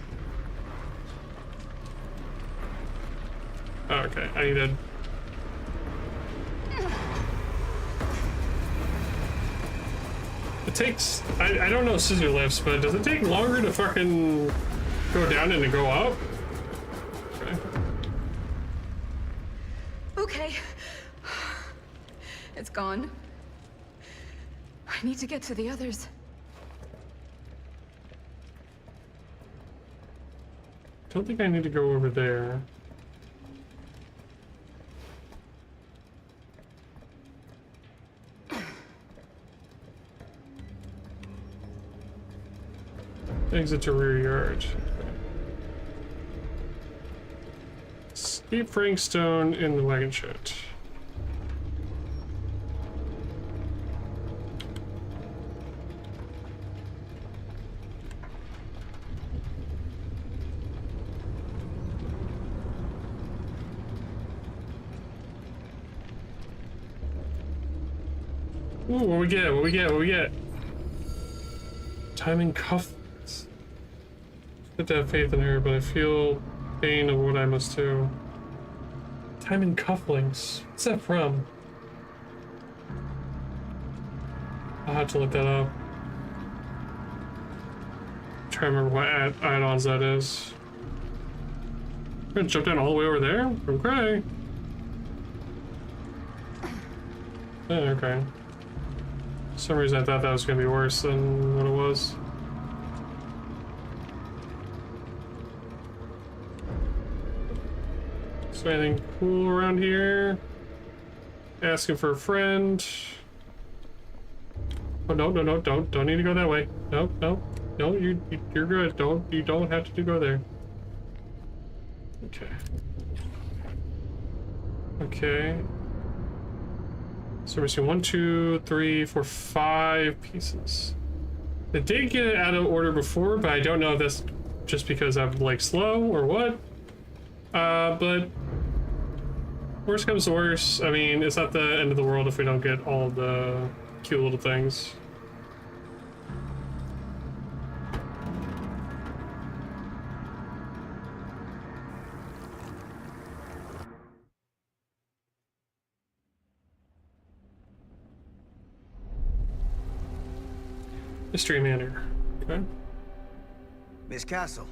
Oh, okay, I needed. It takes, I don't know scissor lifts, but does it take longer to fucking go down and to go up? Okay. Okay. It's gone. I need to get to the others. Don't think I need to go over there. Exit to rear yard. Escape Frankstone in the wagon shed. Ooh, what we get? What we get? What we get? Timing cuff. I have to have faith in her, but I feel pain of what I must do. Timing cufflinks. What's that from? I'll have to look that up. Try to remember what add-ons that is. I'm gonna jump down all the way over there? Okay. Okay. For some reason I thought that was gonna be worse than what it was. So anything cool around here? Asking for a friend. Oh no, no, no, don't need to go that way. No, no, no, you're good. You don't have to go there. Okay. Okay. So we're seeing 1, 2, 3, 4, 5 pieces. I did get it out of order before, but I don't know if that's just because I'm like slow or what. But worst comes to worst, I mean, it's not the end of the world if we don't get all of the cute little things. Mystery Manor. Okay. Miss Castle.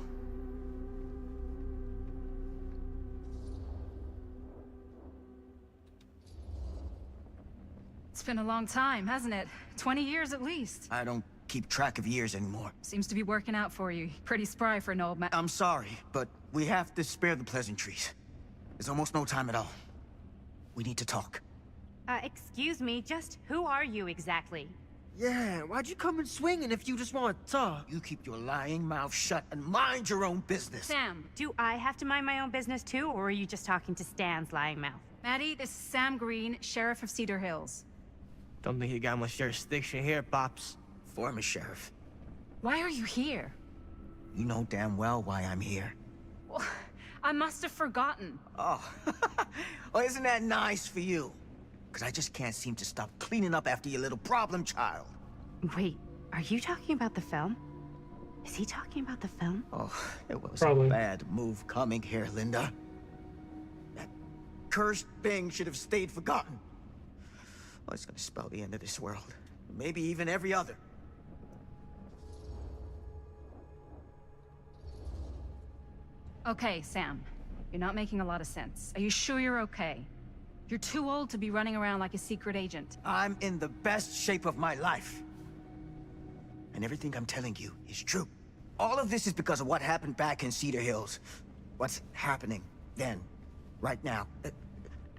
It's been a long time, hasn't it? 20 years at least. I don't keep track of years anymore. Seems to be working out for you. Pretty spry for an old man. I'm sorry, but we have to spare the pleasantries. There's almost no time at all. We need to talk. Excuse me, just who are you exactly? Yeah, why'd you come in swinging if you just want to talk? You keep your lying mouth shut and mind your own business. Sam. Do I have to mind my own business too, or are you just talking to Stan's lying mouth? Maddie, this is Sam Green, Sheriff of Cedar Hills. Don't think you got much jurisdiction here, Pops. Former sheriff. Why are you here? You know damn well why I'm here. Well, I must have forgotten. Oh, well, isn't that nice for you? Because I just can't seem to stop cleaning up after your little problem child. Wait, are you talking about the film? Is he talking about the film? Oh, it was Probably. a bad move coming here, Linda. That cursed thing should have stayed forgotten. Well, it's gonna spell the end of this world. Maybe even every other. Okay, Sam. You're not making a lot of sense. Are you sure you're okay? You're too old to be running around like a secret agent. I'm in the best shape of my life. And everything I'm telling you is true. All of this is because of what happened back in Cedar Hills. What's happening then, right now.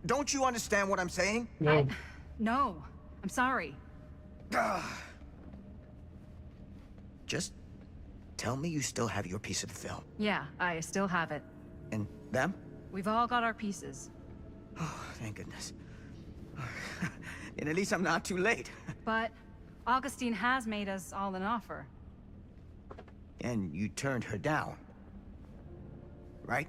Don't you understand what I'm saying? No. No, I'm sorry. Just tell me you still have your piece of the film. Yeah, I still have it. And them? We've all got our pieces. Oh, thank goodness. And at least I'm not too late. But Augustine has made us all an offer. And you turned her down. Right?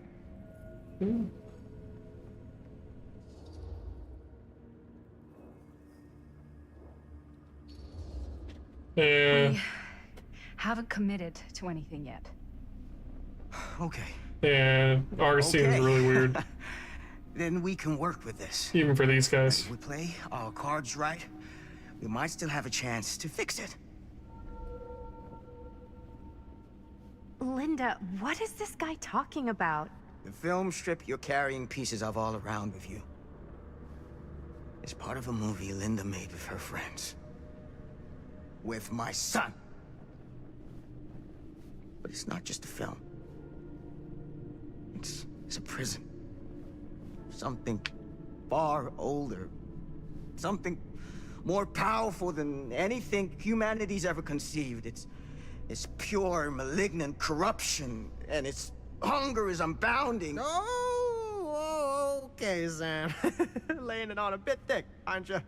Yeah. We haven't committed to anything yet. Okay. Yeah, Augustine's Okay. really weird. Then we can work with this. Even for these guys. If we play our cards right, we might still have a chance to fix it. Linda, what is this guy talking about? The film strip you're carrying pieces of all around with you is part of a movie Linda made with her friends. With my son. But it's not just a film. It's a prison. Something far older. Something more powerful than anything humanity's ever conceived. It's pure, malignant corruption, and its hunger is unbounding. Oh, okay, Sam. Laying it on a bit thick, aren't you?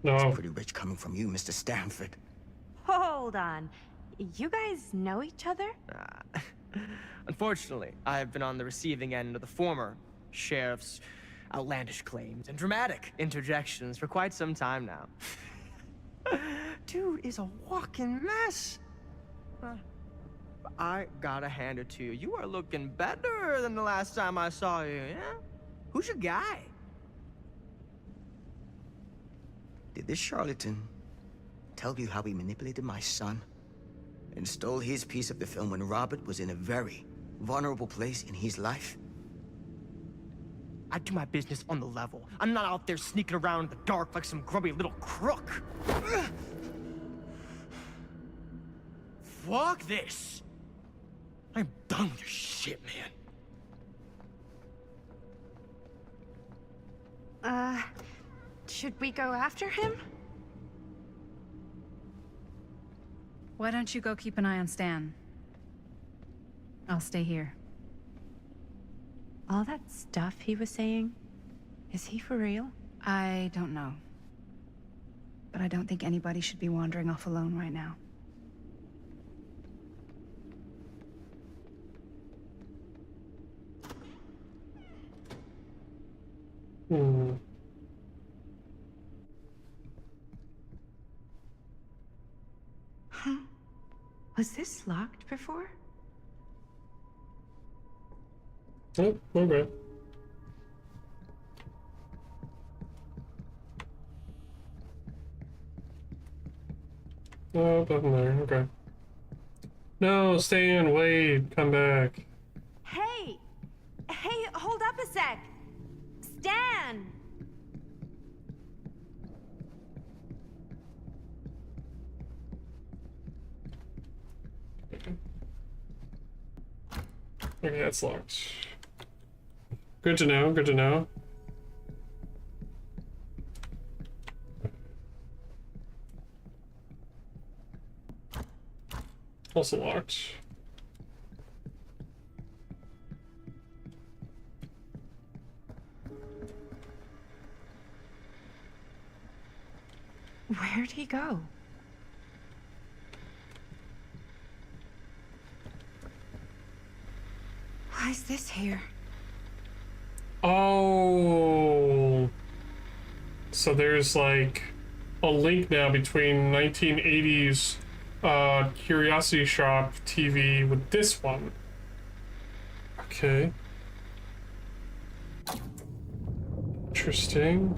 No. It's pretty rich coming from you, Mr. Stanford. Hold on. You guys know each other? Unfortunately, I've been on the receiving end of the former sheriff's outlandish claims and dramatic interjections for quite some time now. Dude is a walking mess. I gotta hand it to you. You are looking better than the last time I saw you, yeah? Who's your guy? Did this charlatan tell you how he manipulated my son and stole his piece of the film when Robert was in a very vulnerable place in his life? I do my business on the level. I'm not out there sneaking around in the dark like some grubby little crook. Fuck this. I'm done with your shit, man. Should we go after him? Why don't you go keep an eye on Stan? I'll stay here. All that stuff he was saying, is he for real? I don't know. But I don't think anybody should be wandering off alone right now. Huh? Was this locked before? Oh, okay. Oh, nothing there. Okay. No, Stan, wait, come back. Hey! Hey, hold up a sec! Stan! Okay, that's locked. Good to know, good to know. Also locked. Where'd he go? Why is this here? Oh, so there's like a link now between 1980s Curiosity Shop TV with this one. Okay. Interesting.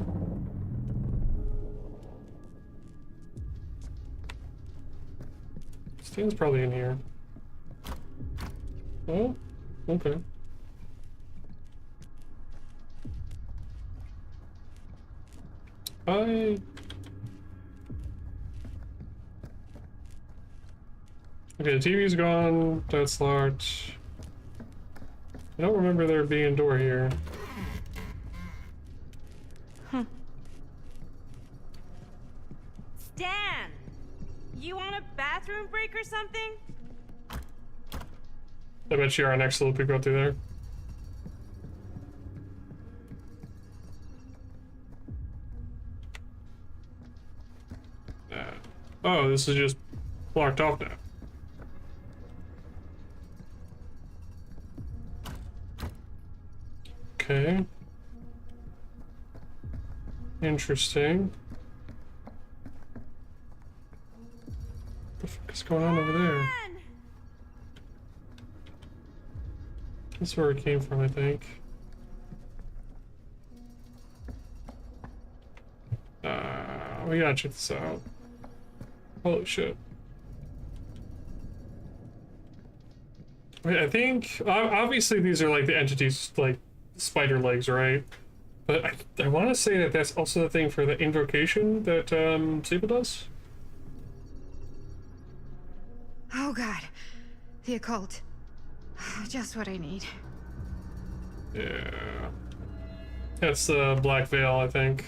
Stan's probably in here. Oh, okay. Okay, the TV's gone. That's locked. I don't remember there being a door here. Stan! You want a bathroom break or something? I bet you our next loop could go through there. Oh, this is just blocked off now. Okay. Interesting. What the fuck is going on over there? That's where it came from, I think. We gotta check this out. Holy shit. Wait, I think, obviously these are like the entities, like spider legs, right? But I want to say that that's also the thing for the invocation that Sable does. Oh god. The occult. Just what I need. Yeah. That's the Black Veil, I think.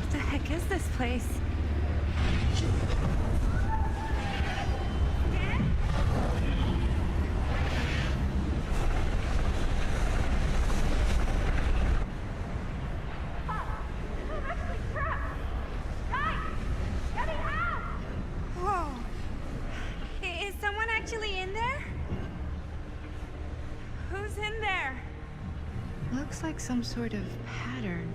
What the heck is this place? Whoa. Is someone actually in there? Who's in there? Looks like some sort of pattern.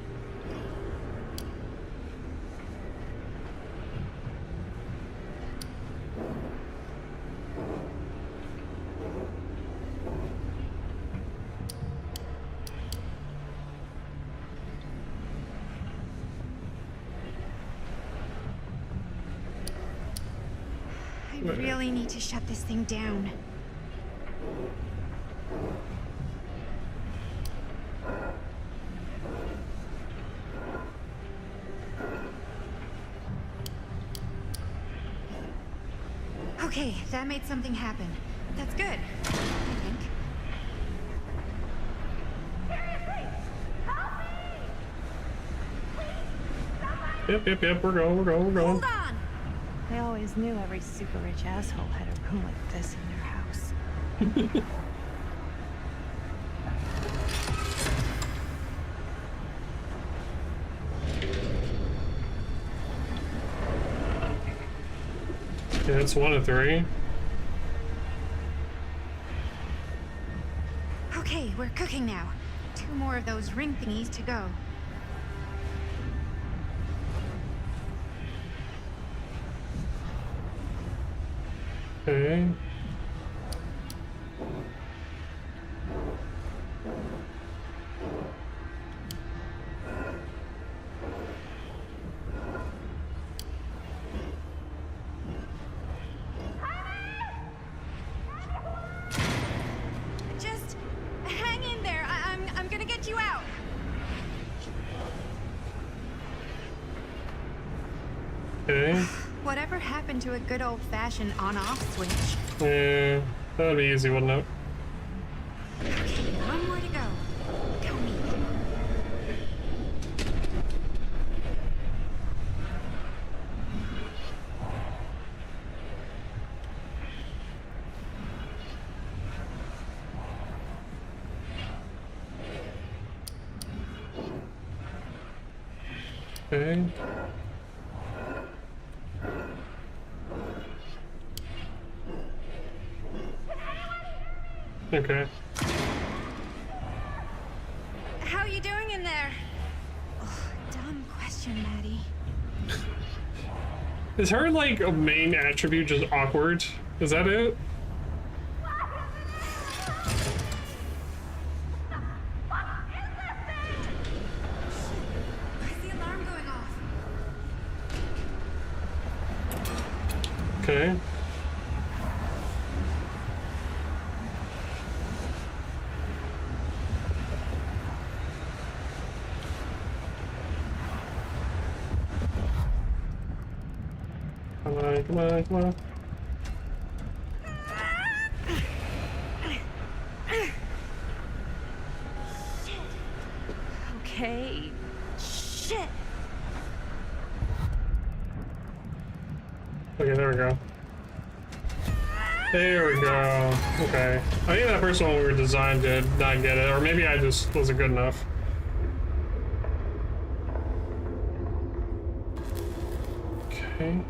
I really need to shut this thing down. Okay, that made something happen. That's good, I think. Yep, we're going. Hold on! I always knew every super rich asshole had a room like this in their house. Yeah, it's 1 of 3. Okay, we're cooking now. 2 more of those ring thingies to go. Okay. Whatever happened to a good old-fashioned on-off switch? Yeah, that'd be easy, wouldn't it? Okay, one more to go. Tell me. Okay. Okay. How are you doing in there? Oh, dumb question, Maddie. Is her, like, a main attribute just awkward? Is that it? Why is the alarm going off? Okay. Come on, come on, come on. Okay. Shit. Okay, there we go. There we go. Okay. I think that person when we were designed did not get it, or maybe I just wasn't good enough. Okay.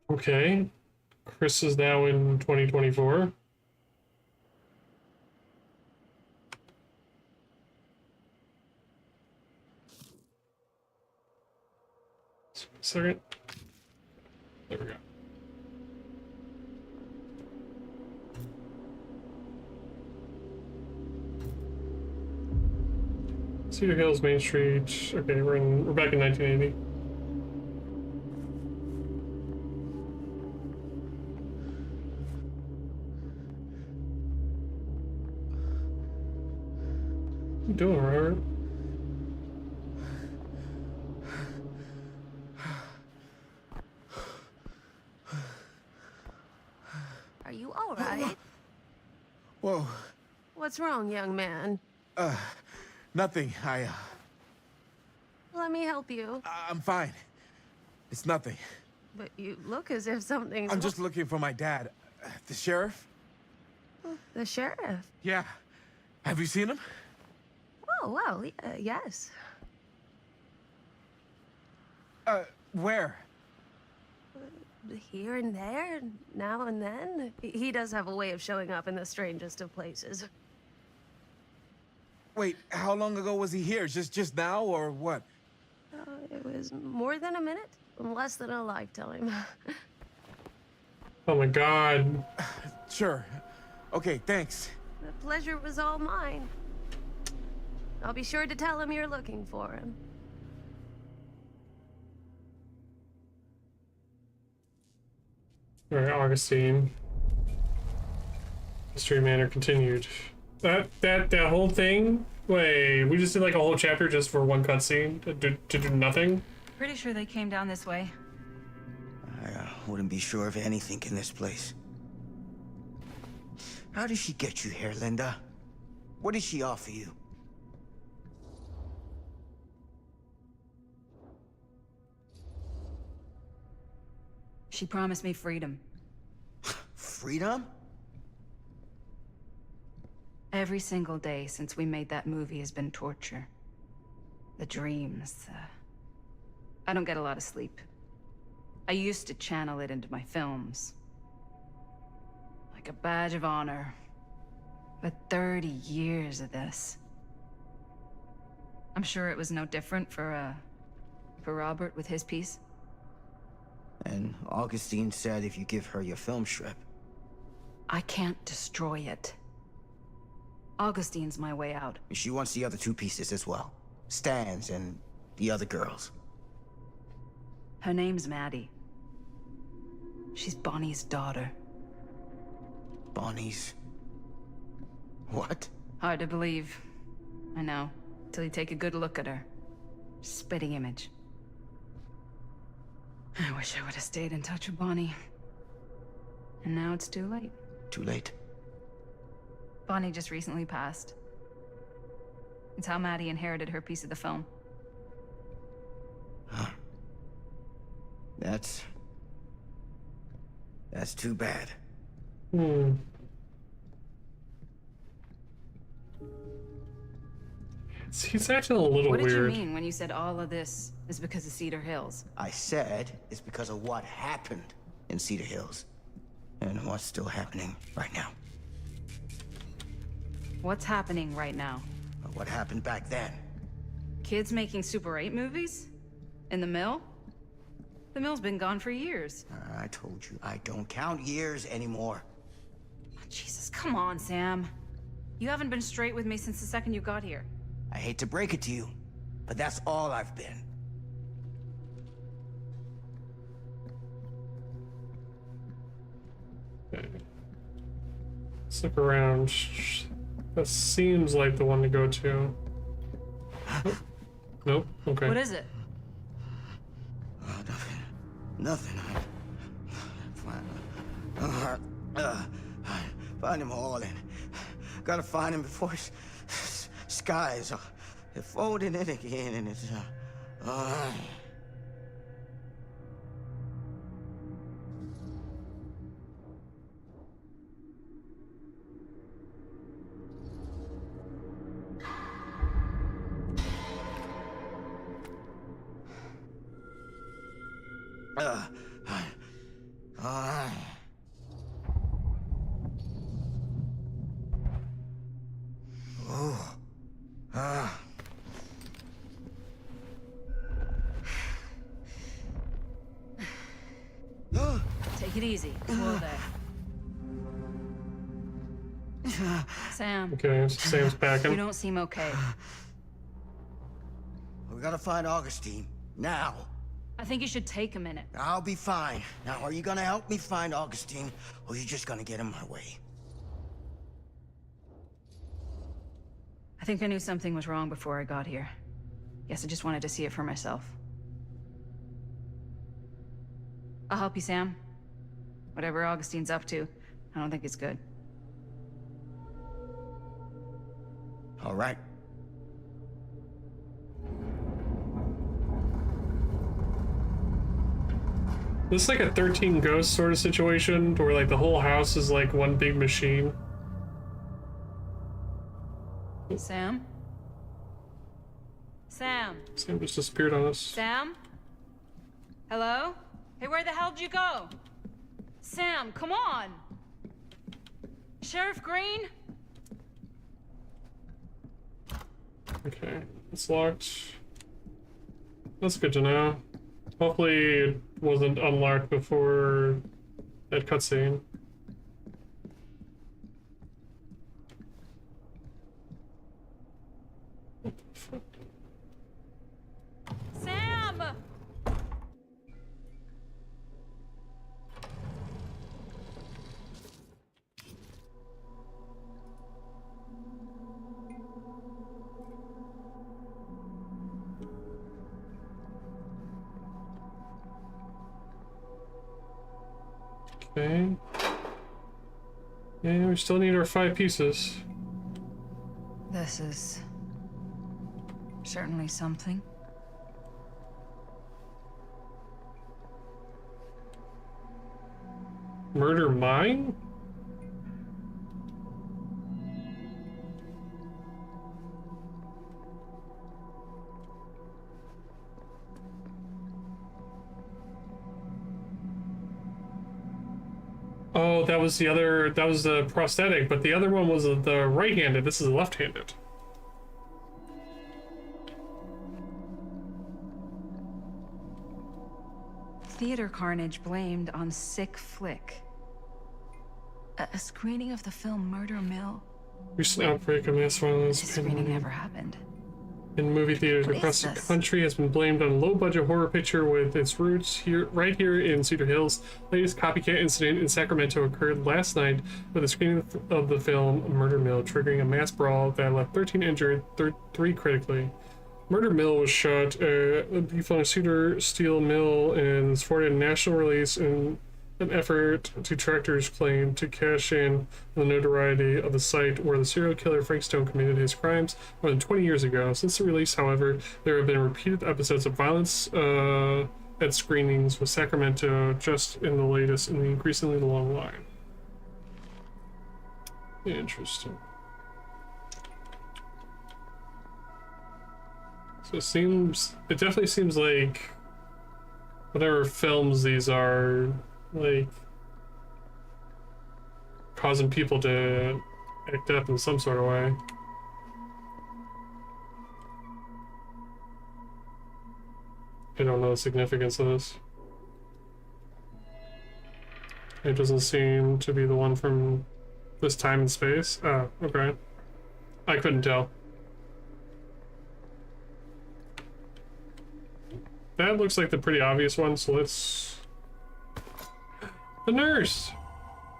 Okay. Chris is now in 2024. Second. There we go. Cedar Hills, Main Street. Okay, we're back in 1980. What are you doing, Robert? Are you all right? Whoa. What's wrong, young man? Nothing. Let me help you. I'm fine. It's nothing. But you look as if something's I'm just looking for my dad. The sheriff? The sheriff? Yeah. Have you seen him? Oh, well, yes. Where? Here and there, now and then. He does have a way of showing up in the strangest of places. Wait, how long ago was he here? Just now, or what? It was more than a minute, less than a lifetime. Oh my god. Sure. Okay, thanks. The pleasure was all mine. I'll be sure to tell him you're looking for him. Alright, Augustine. Mystery Manor continued. That whole thing? Wait, we just did like a whole chapter just for one cutscene to do nothing? Pretty sure they came down this way. I wouldn't be sure of anything in this place. How did she get you here, Linda? What did she offer you? She promised me freedom. Freedom? Every single day since we made that movie has been torture. The dreams. I don't get a lot of sleep. I used to channel it into my films. Like a badge of honor. But 30 years of this. I'm sure it was no different for Robert with his piece. And Augustine said if you give her your film strip, I can't destroy it. Augustine's my way out. She wants the other two pieces as well. Stan's and the other girls. Her name's Maddie. She's Bonnie's daughter. Bonnie's... what? Hard to believe. I know. Till you take a good look at her. Spitting image. I wish I would have stayed in touch with Bonnie. And now it's too late. Too late. Bonnie just recently passed. It's how Maddie inherited her piece of the film. Huh. That's too bad. He's acting a little What did weird. you mean when you said all of this is because of Cedar Hills? I said it's because of what happened in Cedar Hills. And what's still happening right now. What's happening right now? What happened back then? Kids making Super 8 movies? In the mill? The mill's been gone for years. I told you, I don't count years anymore. Oh, Jesus, come on, Sam. You haven't been straight with me since the second you got here. I hate to break it to you, but that's all I've been. Okay. Let's look around. That seems like the one to go to. Oh. Nope. Okay. What is it? Nothing. Find them all and gotta find him before his skies are folding in again and it's Take it easy. Whoa there. Sam. Okay, Sam's packing. You don't seem okay. We gotta find Augustine now. I think you should take a minute. I'll be fine. Now, are you gonna help me find Augustine, or are you just gonna get in my way? I think I knew something was wrong before I got here. Guess I just wanted to see it for myself. I'll help you, Sam. Whatever Augustine's up to, I don't think it's good. All right. This is like a 13 Ghosts sort of situation, where like the whole house is like one big machine. Sam? Sam? Sam just disappeared on us. Sam? Hello? Hey, where the hell did you go? Sam, come on! Sheriff Green? Okay, it's locked. That's good to know. Hopefully it wasn't unlocked before that cutscene. Sam! Okay. Yeah, we still need our 5 pieces. This is certainly something. Murder mine? Oh, that was the other, that was the prosthetic, but the other one was the right-handed. This is left-handed. Theater carnage blamed on sick flick. A screening of the film Murder Mill. Recent outbreak of mass violence This screening never happened. in movie theaters What across is the this? country has been blamed on a low-budget horror picture with its roots right here in Cedar Hills. Latest copycat incident in Sacramento occurred last night with a screening of the film Murder Mill, triggering a mass brawl that left 13 injured, 3 critically. Murder Mill was shot at the defunct Cedar Steel Mill and is afforded a national release in an effort detractors claim to cash in on the notoriety of the site where the serial killer Frank Stone committed his crimes more than 20 years ago. Since the release, however, there have been repeated episodes of violence at screenings with Sacramento just in the latest in the increasingly long line. Interesting. So it definitely seems like whatever films these are, like, causing people to act up in some sort of way. I don't know the significance of this. It doesn't seem to be the one from this time and space. Oh, okay. I couldn't tell. That looks like the pretty obvious one, so let's... The nurse!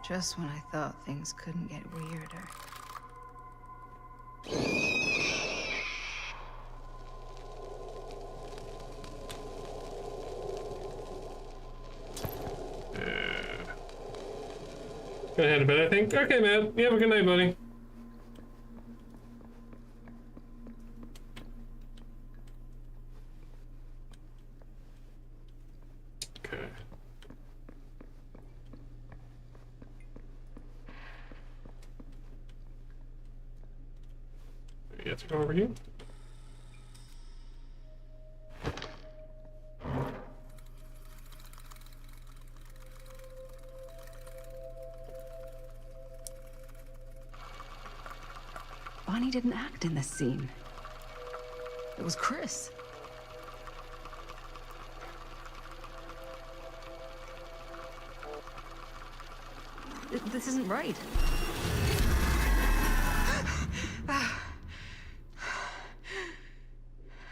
Just when I thought things couldn't get weirder. Gonna head to bed, I think. Okay, man. You have a good night, buddy. Okay. You have to go over here. Bonnie didn't act in this scene. It was Chris. This isn't right.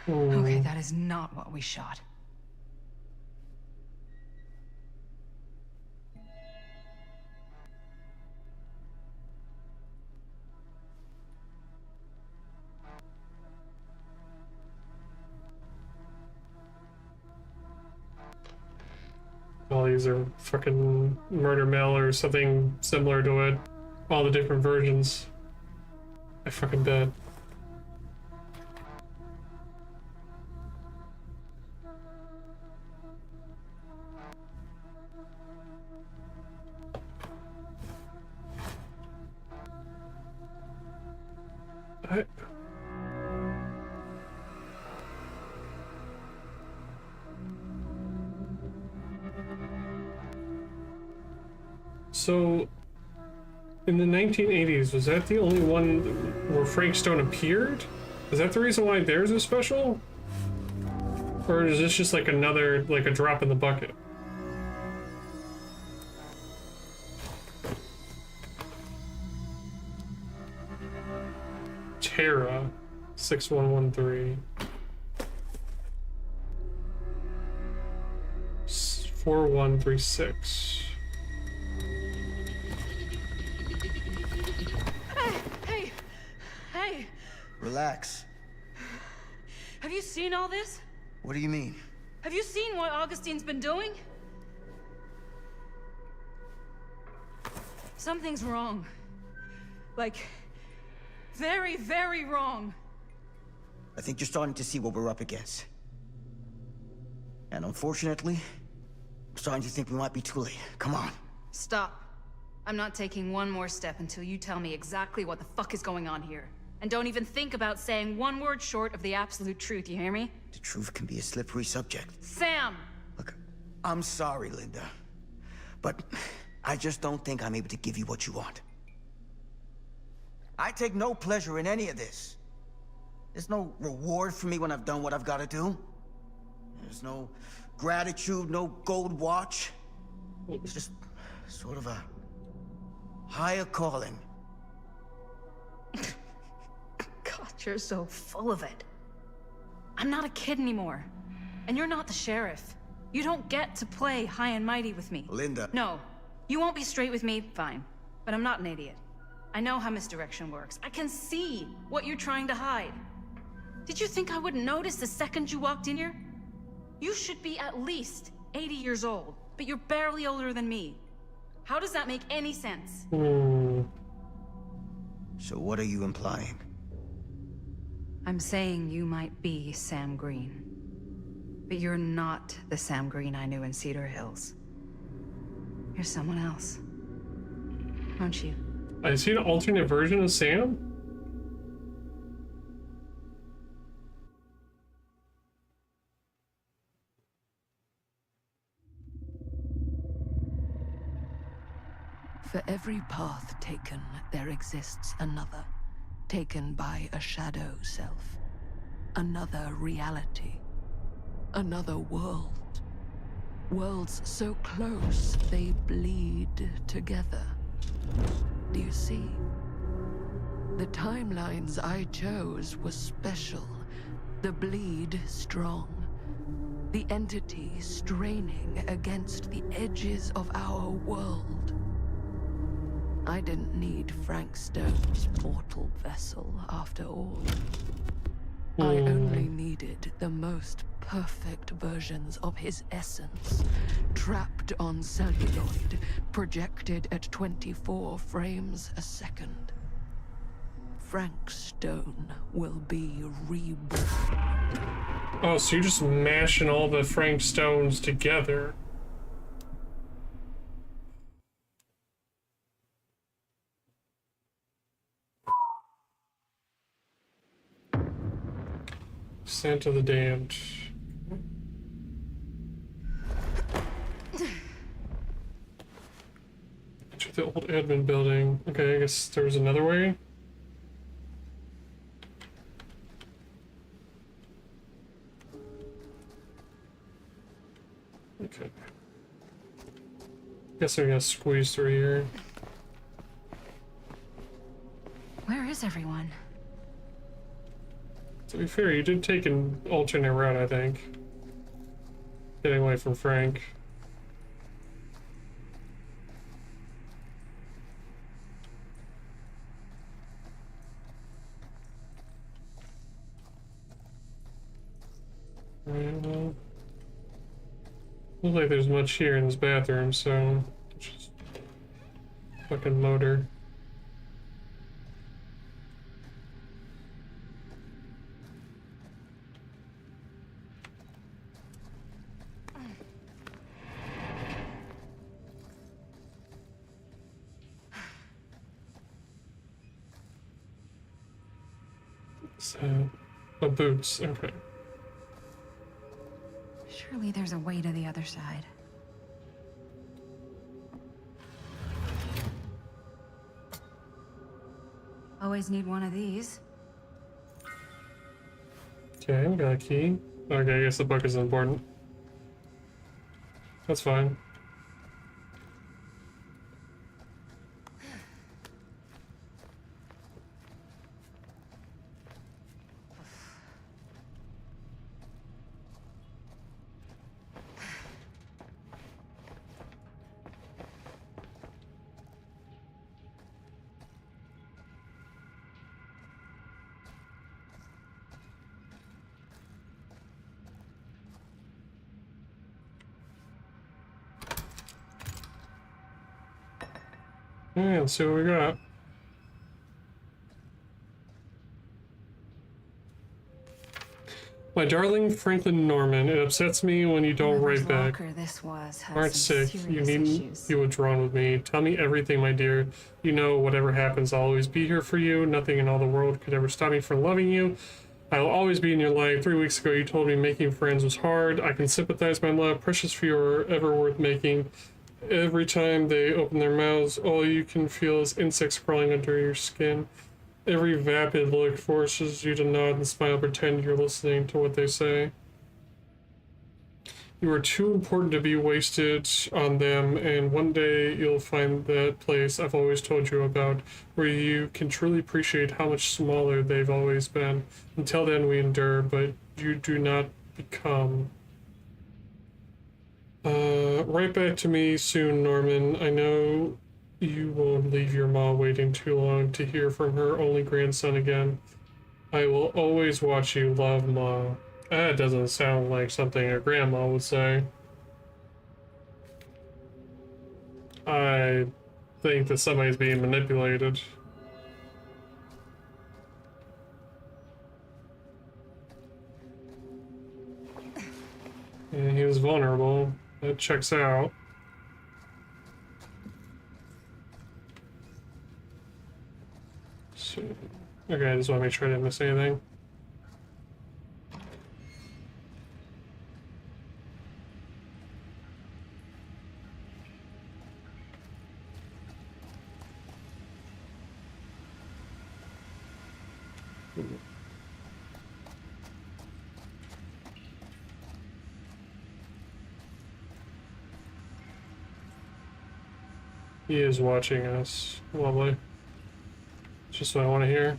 Okay, that is not what we shot. All these are fucking Murder Mill or something similar to it. All the different versions. I fucking bet. So, in the 1980s, was that the only one where Frank Stone appeared? Is that the reason why theirs is special? Or is this just like another, like a drop in the bucket? Terra 6113 4136. Hey! Relax. Have you seen all this? What do you mean? Have you seen what Augustine's been doing? Something's wrong. Like, very, very wrong. I think you're starting to see what we're up against. And unfortunately, I'm starting to think we might be too late. Come on. Stop. I'm not taking one more step until you tell me exactly what the fuck is going on here. And don't even think about saying one word short of the absolute truth, you hear me? The truth can be a slippery subject. Sam! I'm sorry, Linda. But I just don't think I'm able to give you what you want. I take no pleasure in any of this. There's no reward for me when I've done what I've got to do. There's no gratitude, no gold watch. It's just sort of a Higher calling. God, you're so full of it. I'm not a kid anymore. And you're not the sheriff. You don't get to play high and mighty with me. Linda. No. You won't be straight with me, fine. But I'm not an idiot. I know how misdirection works. I can see what you're trying to hide. Did you think I wouldn't notice the second you walked in here? You should be at least 80 years old, but you're barely older than me. How does that make any sense? So what are you implying? I'm saying you might be Sam Green. But you're not the Sam Green I knew in Cedar Hills. You're someone else. Aren't you? I see an alternate version of Sam? For every path taken, there exists another, taken by a shadow self. Another reality. Another world. Worlds so close, they bleed together. Do you see? The timelines I chose were special. The bleed strong. The entity straining against the edges of our world. I didn't need Frank Stone's mortal vessel, after all. I only needed the most perfect versions of his essence, trapped on celluloid, projected at 24 frames a second. Frank Stone will be reborn. Oh, so you're just mashing all the Frank Stones together. Santa the Damned. To the old admin building. Okay, I guess there was another way. Okay. Guess I'm gonna squeeze through here. Where is everyone? To be fair, you did take an alternate route, I think. Getting away from Frank. Well, looks like there's much here in this bathroom, so just fucking motor. So, oh, boots, okay. Surely there's a way to the other side. Always need one of these. Okay, we got a key. Okay, I guess the book is important. That's fine. Yeah, let's see what we got. My darling Franklin Norman, it upsets me when you don't write back. This was Aren't sick. You needn't be withdrawn with me. Tell me everything, my dear. You know, whatever happens, I'll always be here for you. Nothing in all the world could ever stop me from loving you. I'll always be in your life. 3 weeks ago, you told me making friends was hard. I can sympathize, my love. Precious for you are ever worth making. Every time they open their mouths, all you can feel is insects crawling under your skin. Every vapid look forces you to nod and smile, pretend you're listening to what they say. You are too important to be wasted on them, and one day you'll find that place I've always told you about, where you can truly appreciate how much smaller they've always been. Until then, we endure, but you do not become. Right back to me soon, Norman. I know you won't leave your mom waiting too long to hear from her only grandson again. I will always watch you, love, Ma. That doesn't sound like something a grandma would say. I think that somebody's being manipulated. Yeah, he was vulnerable. That checks out. So, okay, I just want to make sure I didn't miss anything. He is watching us. Lovely. Just what I want to hear.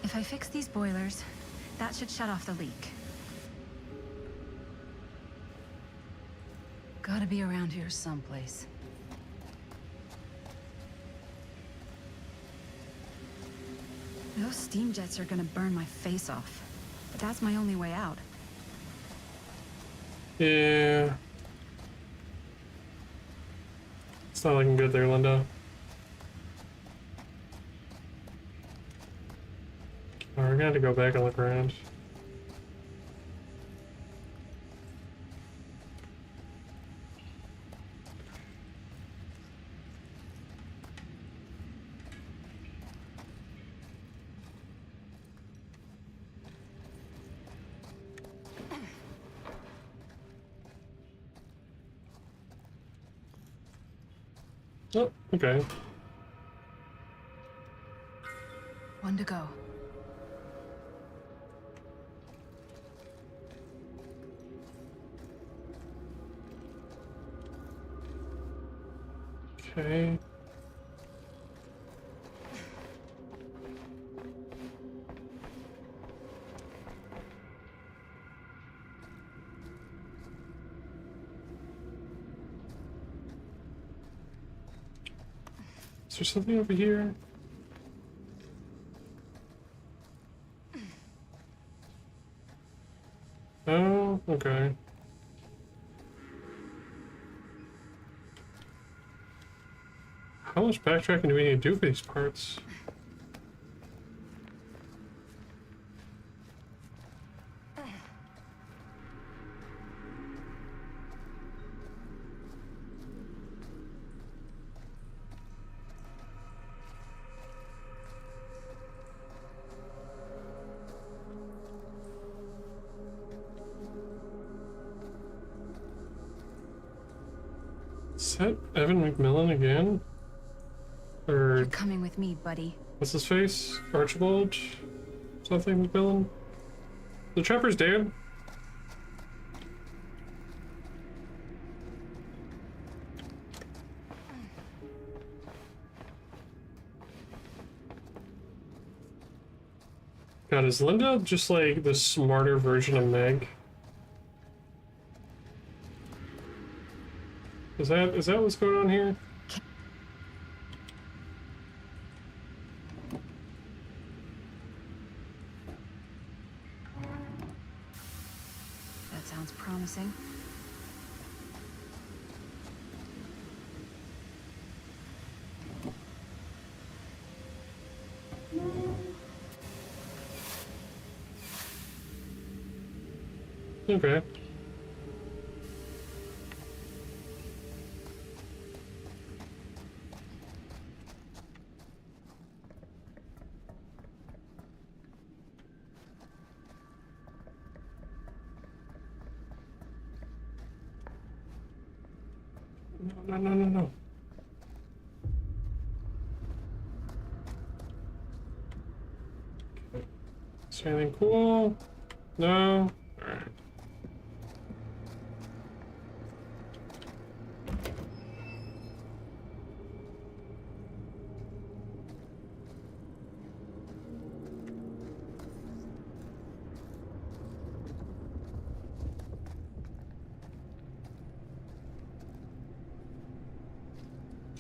If I fix these boilers, that should shut off the leak. Gotta be around here someplace. Those steam jets are gonna burn my face off. But that's my only way out. Yeah. It's not looking good there, Linda. Alright, we're gonna have to go back and look around. Oh, okay. One to go. Okay. Is there something over here? Oh, okay. How much backtracking do we need to do for these parts? Is that Evan McMillan again? Or You're coming with me, buddy. what's his face? Archibald? Something McMillan? The trapper's dead. God, is Linda just like the smarter version of Meg? Is that what's going on here? That sounds promising. Okay. No. Okay. Is there anything cool? No? Alright.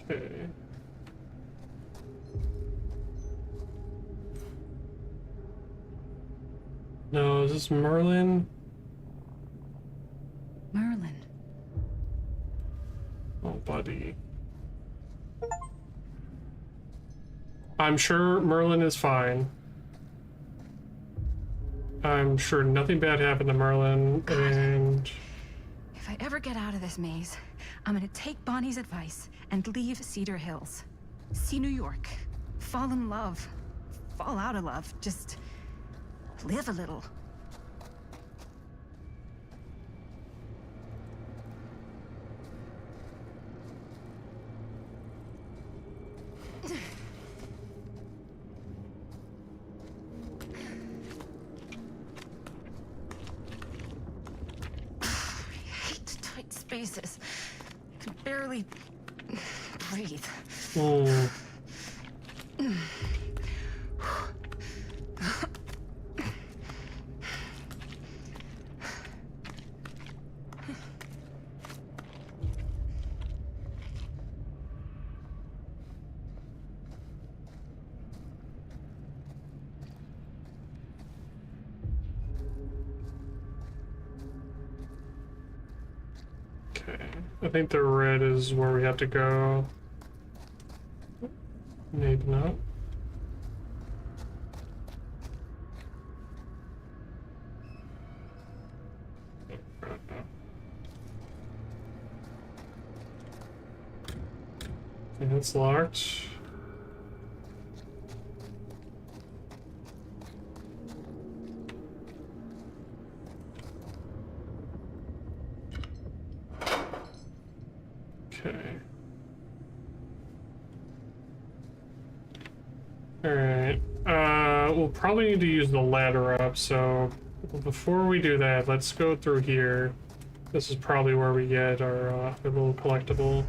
Okay. No, is this Merlin? Merlin. Oh, buddy. I'm sure Merlin is fine. I'm sure nothing bad happened to Merlin, and... If I ever get out of this maze, I'm gonna take Bonnie's advice and leave Cedar Hills. See New York. Fall in love. Fall out of love. Just live a little. Spaces. I can barely breathe. I think the red is where we have to go. Maybe not. And it's locked. Okay. Alright. We'll probably need to use the ladder up, so before we do that, let's go through here. This is probably where we get our little collectible.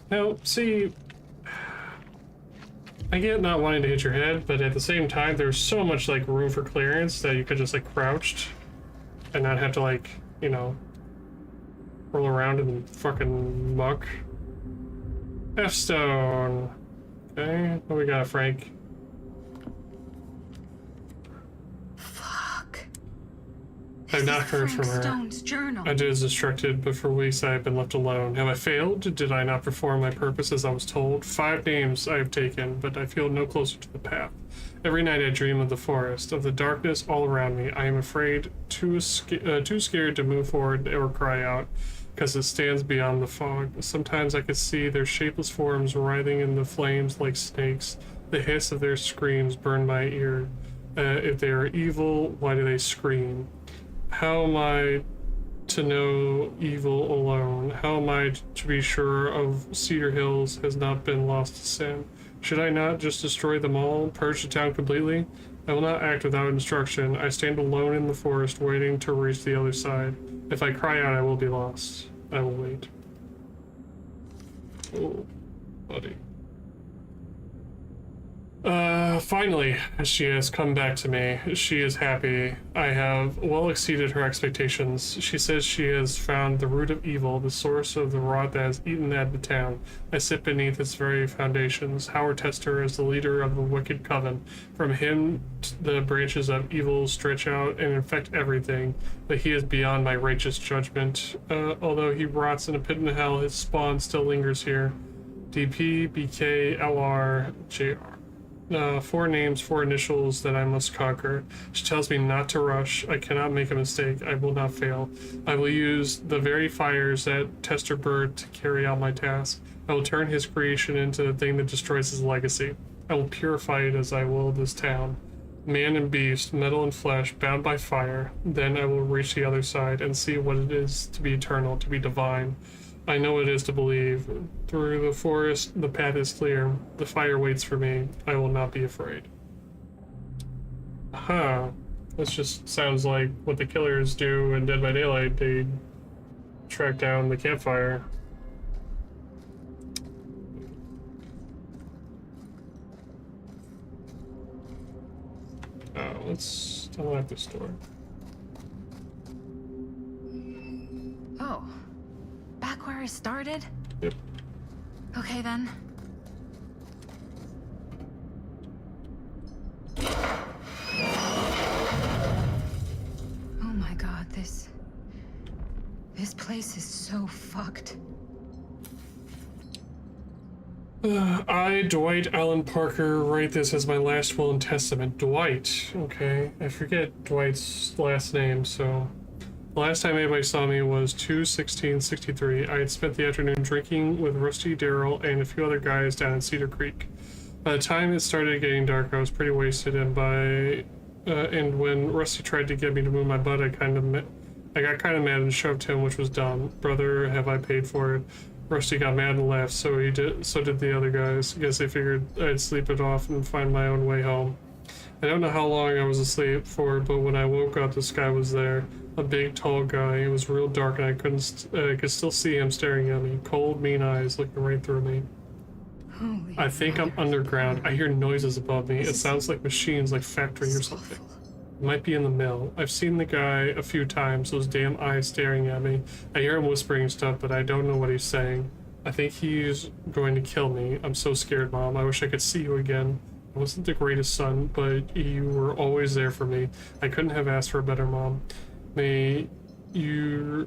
Now, see, I get not wanting to hit your head, but at the same time, there's so much like room for clearance that you could just like crouched and not have to like, you know, roll around in the fucking muck. F-stone. Okay, what we got, Frank? I've not heard from her. Stone's journal. I was distracted, but for weeks I have been left alone. Have I failed? Did I not perform my purpose as I was told? 5 names I have taken, but I feel no closer to the path. Every night I dream of the forest, of the darkness all around me. I am afraid, too scared to move forward or cry out, because it stands beyond the fog. Sometimes I could see their shapeless forms writhing in the flames like snakes. The hiss of their screams burn my ear. If they are evil, why do they scream? How am I to know evil alone? How am I to be sure of Cedar Hills has not been lost to sin? Should I not just destroy them all, purge the town completely? I will not act without instruction. I stand alone in the forest, waiting to reach the other side. If I cry out, I will be lost. I will wait. Oh, buddy. Finally, she has come back to me. She is happy. I have well exceeded her expectations. She says she has found the root of evil, the source of the rot that has eaten at the town. I sit beneath its very foundations. Howard Tester is the leader of the wicked coven. From him, the branches of evil stretch out and infect everything, but he is beyond my righteous judgment. Although he rots in a pit in hell, his spawn still lingers here. DP, BK, LR, JR. 4 names, 4 initials that I must conquer. She tells me not to rush. I cannot make a mistake. I will not fail. I will use the very fires that test her bird to carry out my task. I will turn his creation into the thing that destroys his legacy. I will purify it as I will this town. Man and beast, metal and flesh, bound by fire. Then I will reach the other side and see what it is to be eternal, to be divine. I know what it is to believe. Through the forest, the path is clear. The fire waits for me. I will not be afraid. Huh. This just sounds like what the killers do in Dead by Daylight. They track down the campfire. Let's unlock this door. Oh. Back where I started? Yep. Okay then. Oh my god, this place is so fucked. I, Dwight Allen Parker, write this as my last will and testament. Dwight. Okay. I forget Dwight's last name, so... The last time anybody saw me was 2/16/63. I had spent the afternoon drinking with Rusty, Daryl, and a few other guys down in Cedar Creek. By the time it started getting dark, I was pretty wasted, and when Rusty tried to get me to move my butt, I got kind of mad and shoved him, which was dumb. Brother, have I paid for it? Rusty got mad and left, so did the other guys. I guess they figured I'd sleep it off and find my own way home. I don't know how long I was asleep for, but when I woke up, this guy was there. A big, tall guy. It was real dark, and I could still see him staring at me. Cold, mean eyes looking right through me. Holy I think I'm underground. I hear noises above me. It sounds like machines, like factory or something. It might be in the mill. I've seen the guy a few times, those damn eyes staring at me. I hear him whispering stuff, but I don't know what he's saying. I think he's going to kill me. I'm so scared, Mom. I wish I could see you again. I wasn't the greatest son, but you were always there for me. I couldn't have asked for a better mom. Maybe you're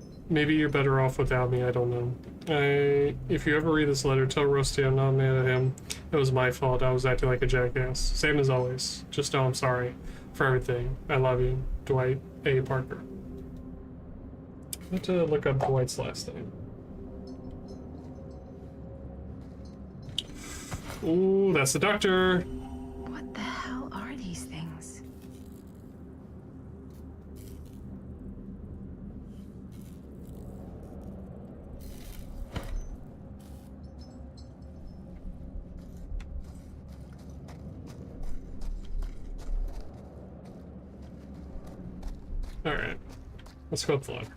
better off without me, I don't know. If you ever read this letter, tell Rusty I'm not mad at him. It was my fault. I was acting like a jackass. Same as always. Just know I'm sorry for everything. I love you. Dwight A. Parker. I have to look up Dwight's last name. Ooh, that's the doctor. What the hell are these things? Alright. Let's go up the ladder.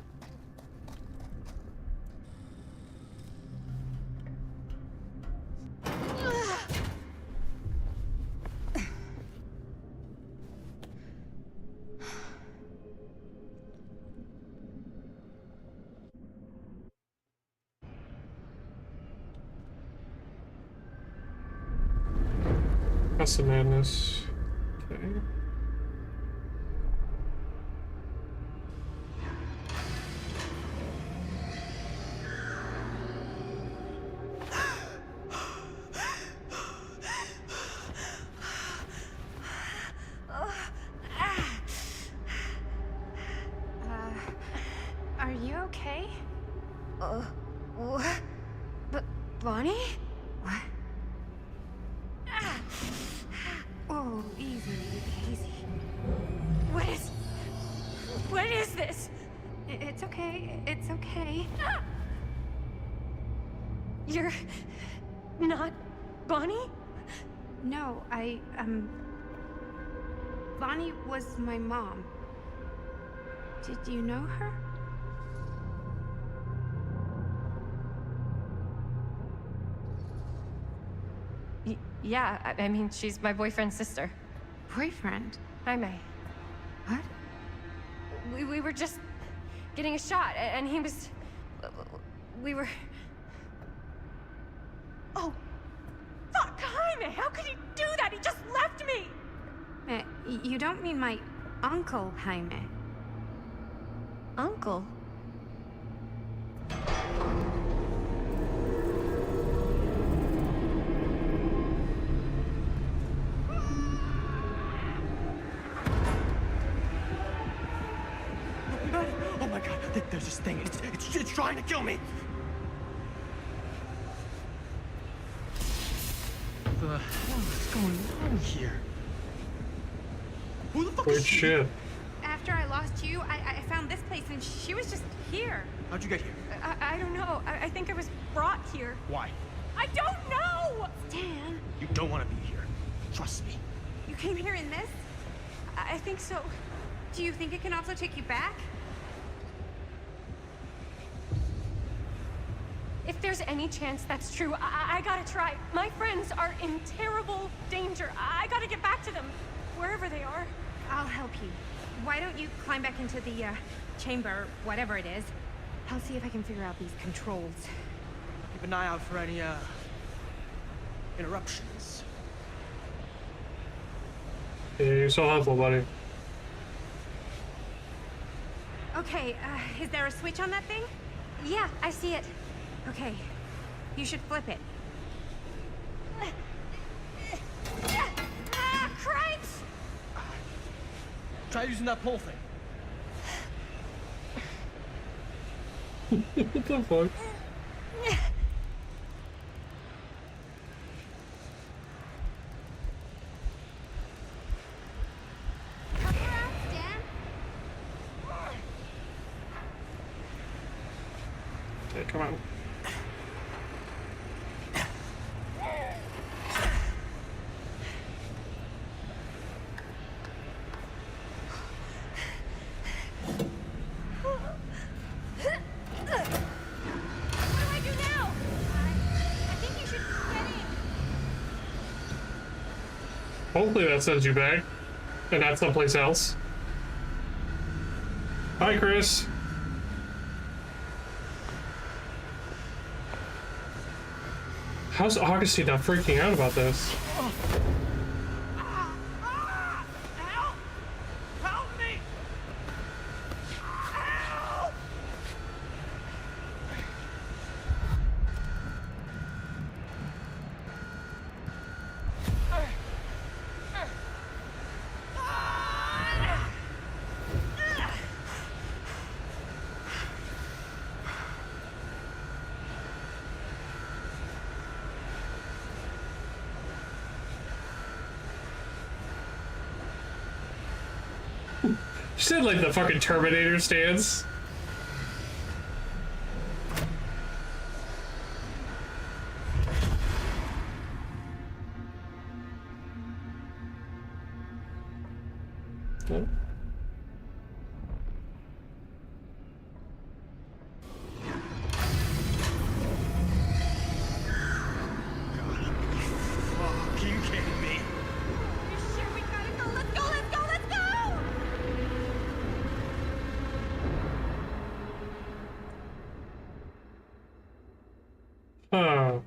That's the madness. Okay. Are you okay? What? Bonnie? What? Oh, easy, easy. What is this? It's okay. It's okay. You're not Bonnie? No, Bonnie was my mom. Did you know her? Yeah, I mean, she's my boyfriend's sister. Boyfriend? Jaime. What? We were just getting a shot, and he was... We were... Oh, fuck, Jaime! How could he do that? He just left me! You don't mean my uncle, Jaime. Uncle? Oh my god, there's this thing. It's trying to kill me. The hell is going on here? Who the fuck Weird is she? shit. After I lost you, I found this place and she was just here. How'd you get here? I don't know. I think I was brought here. Why? I don't know! Stan, You don't want to be here. Trust me. you came here in this? I think so. Do you think it can also take you back? If there's any chance that's true, I gotta try. My friends are in terrible danger. I gotta get back to them, wherever they are. I'll help you. Why don't you climb back into the chamber, whatever it is? I'll see if I can figure out these controls. Keep an eye out for any, interruptions. Yeah, you're so helpful, buddy. Okay, is there a switch on that thing? Yeah, I see it. Okay, you should flip it. Cripes! Try using that pole thing. What the fuck? Okay, come on. Hopefully that sends you back, and not someplace else. Hi, Chris. How's Augustine not freaking out about this? Help me! Help! She did like the fucking Terminator stance. Oh. Fuck, are you kidding me? You sure we gotta go? Let's go, let's go, let's go! Oh.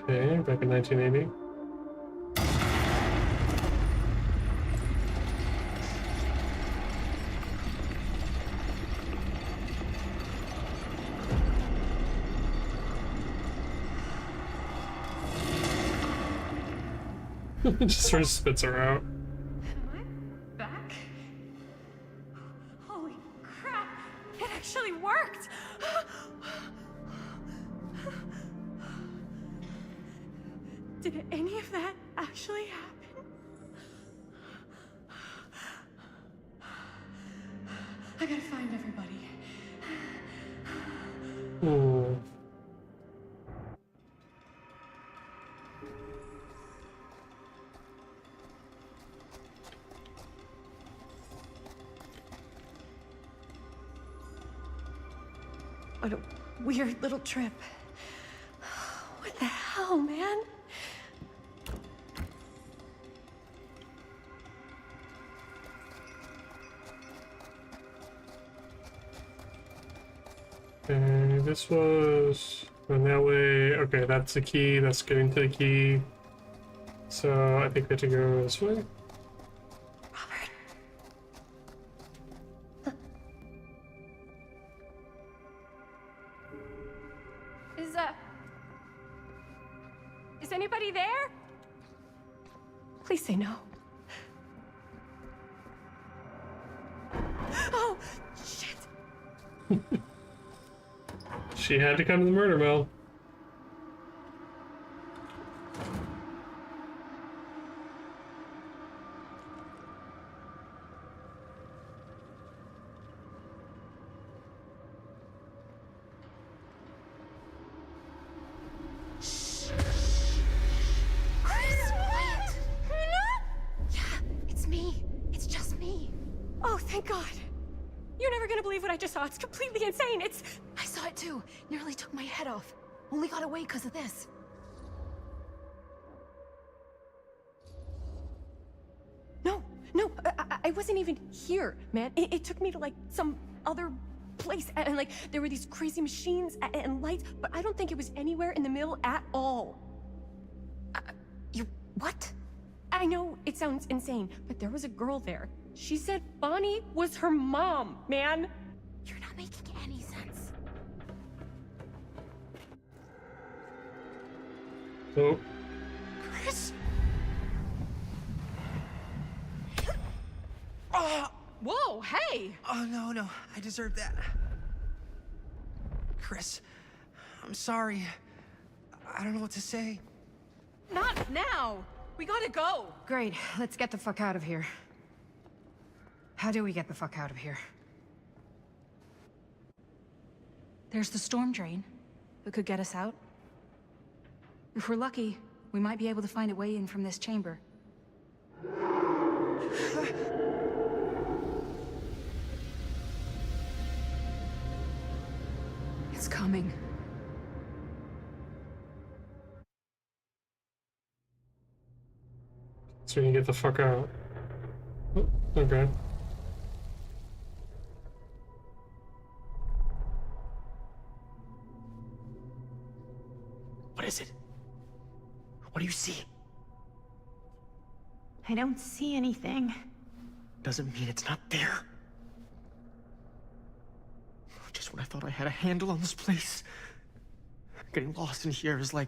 Okay, back in 1980. Just sort of spits her out. Back? Holy crap! It actually worked! Did any of that actually happen? I gotta find everybody. Ooh. What a weird little trip. What the hell, man? Okay, this was going that way. Okay, that's the key. That's getting to the key. So I think we have to go this way. Is anybody there? Please say no. Oh, shit. She had to come to the murder mill. Chris, quiet! Yeah, it's me. It's just me. Oh, thank God. You're never gonna believe what I just saw. It's completely insane. I saw it too. Nearly took my head off. Only got away because of this. No, I wasn't even here, man. It took me to like some other place, and like there were these crazy machines and lights, but I don't think it was anywhere in the mill at all. What? I know it sounds insane, but there was a girl there. She said Bonnie was her mom, man. You're not making any sense. Oh. Chris. Whoa, hey! Oh, no, I deserve that. Chris, I'm sorry. I don't know what to say. Not now! We gotta go! Great, let's get the fuck out of here. How do we get the fuck out of here? There's the storm drain that could get us out. If we're lucky, we might be able to find a way in from this chamber. It's coming. So we can get the fuck out. Oh, okay. What is it? What do you see? I don't see anything. Doesn't mean it's not there. Just when I thought I had a handle on this place. Getting lost in here is like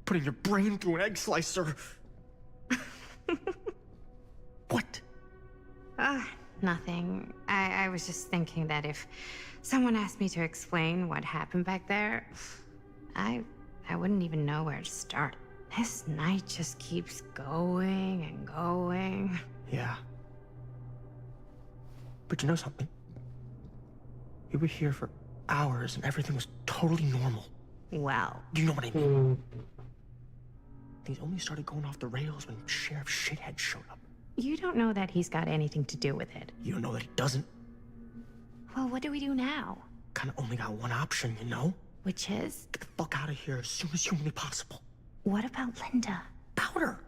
putting your brain through an egg slicer. What? Nothing. I was just thinking that if someone asked me to explain what happened back there, I wouldn't even know where to start. This night just keeps going and going. Yeah. But you know something? We were here for hours and everything was totally normal. Well. You know what I mean? Things only started going off the rails when Sheriff Shithead showed up. You don't know that he's got anything to do with it. You don't know that he doesn't. Well, what do we do now? Kinda only got one option, you know? Which is? Get the fuck out of here as soon as humanly possible. What about Linda? Powder!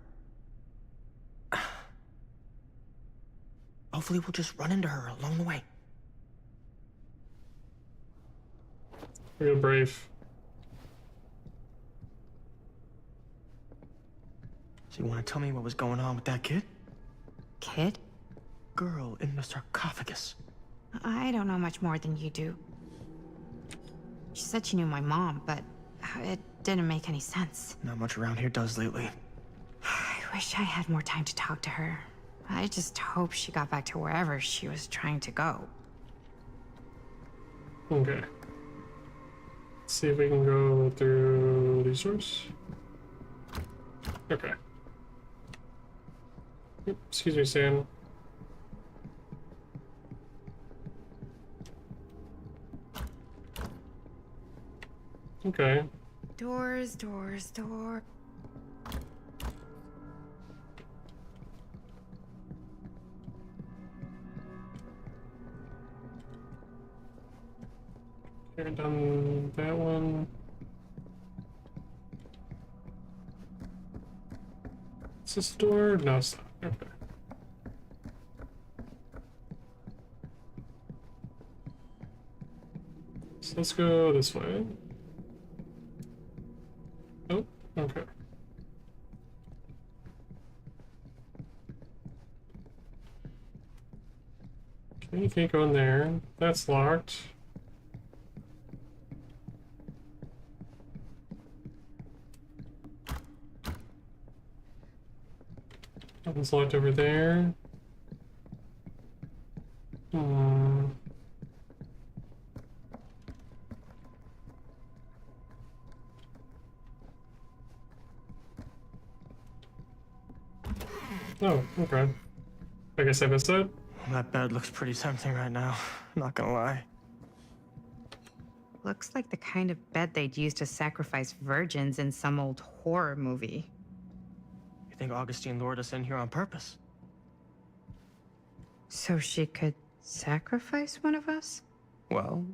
Hopefully we'll just run into her along the way. Real brave. So you want to tell me what was going on with that kid? Kid? Girl in the sarcophagus. I don't know much more than you do. She said she knew my mom, but it didn't make any sense. Not much around here does lately. I wish I had more time to talk to her. I just hope she got back to wherever she was trying to go. Okay. Let's see if we can go through these doors. Okay. Yep, excuse me, Sam. Okay. Doors. Haven't done that one. Is this door? No, it's not. Okay. So let's go this way. Oh, okay. Okay, you can't go in there. That's locked. Nothing's locked over there. Oh, okay. I guess I missed it. That bed looks pretty tempting right now. Not gonna lie. Looks like the kind of bed they'd use to sacrifice virgins in some old horror movie. You think Augustine lured us in here on purpose? So she could sacrifice one of us? Well,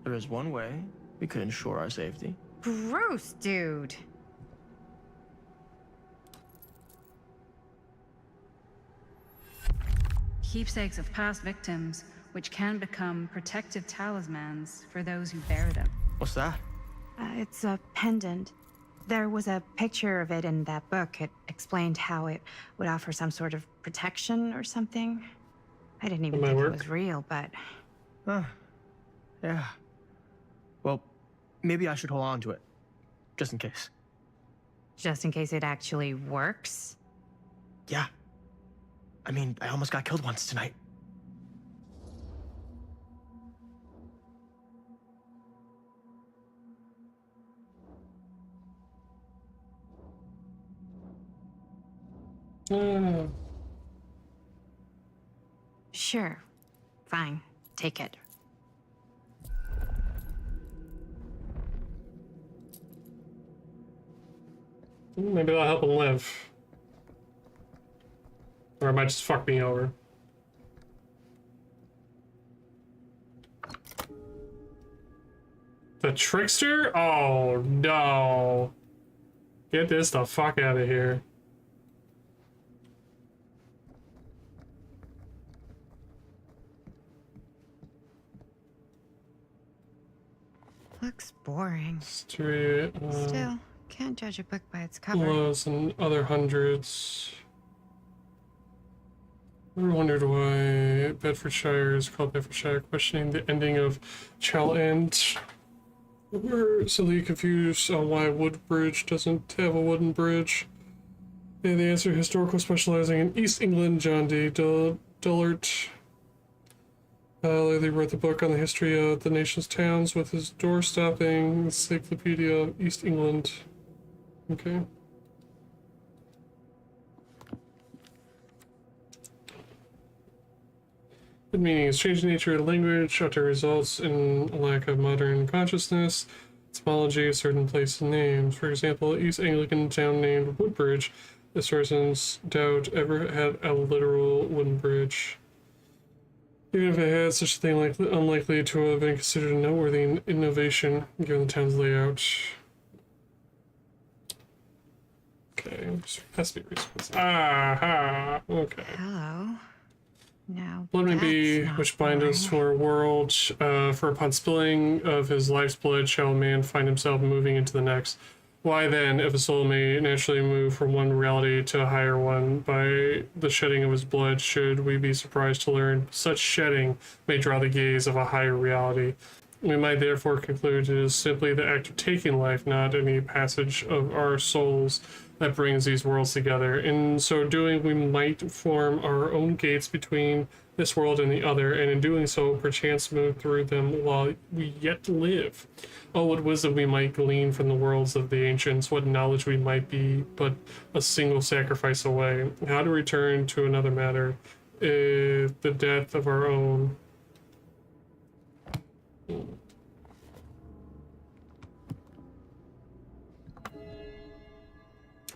there is one way we could ensure our safety. Gross, dude. Keepsakes of past victims, which can become protective talismans for those who bear them. What's that? It's a pendant. There was a picture of it in that book. It explained how it would offer some sort of protection or something. I didn't even think it was real, but... Yeah. Well, maybe I should hold on to it. Just in case. Just in case it actually works? Yeah. I mean, I almost got killed once tonight. Sure. Fine. Take it. Maybe that'll help him live. Or it might just fuck me over. The trickster? Oh no. Get this the fuck out of here. Looks boring. Street, Still, can't judge a book by its cover. Lows and other hundreds. Ever wondered why Bedfordshire is called Bedfordshire? Questioning the ending of Chell End. We're silly confused on why Woodbridge doesn't have a wooden bridge. Yeah, the answer: historical specializing in East England. John D. Dullart. Lately wrote the book on the history of the nation's towns with his door-stopping Encyclopedia of East England. Okay. Good meaning is changing nature of language, utter results in a lack of modern consciousness, etymology of certain places and names. For example, East Anglican town named Woodbridge, historians doubt ever had a literal wooden bridge. Even if it had such a thing, unlikely to have been considered a noteworthy innovation given the town's layout. Okay, has to be reasons. Aha! Okay. Hello. Now, Blood may be which bind us to our world, for upon spilling of his life's blood shall a man find himself moving into the next. Why then, if a soul may naturally move from one reality to a higher one by the shedding of his blood, should we be surprised to learn such shedding may draw the gaze of a higher reality? We might therefore conclude it is simply the act of taking life, not any passage of our souls, that brings these worlds together. In so doing, we might form our own gates between this world and the other, and in doing so, perchance move through them while we yet live. Oh, what wisdom we might glean from the worlds of the ancients, what knowledge we might be but a single sacrifice away. How to return to another matter, if the death of our own.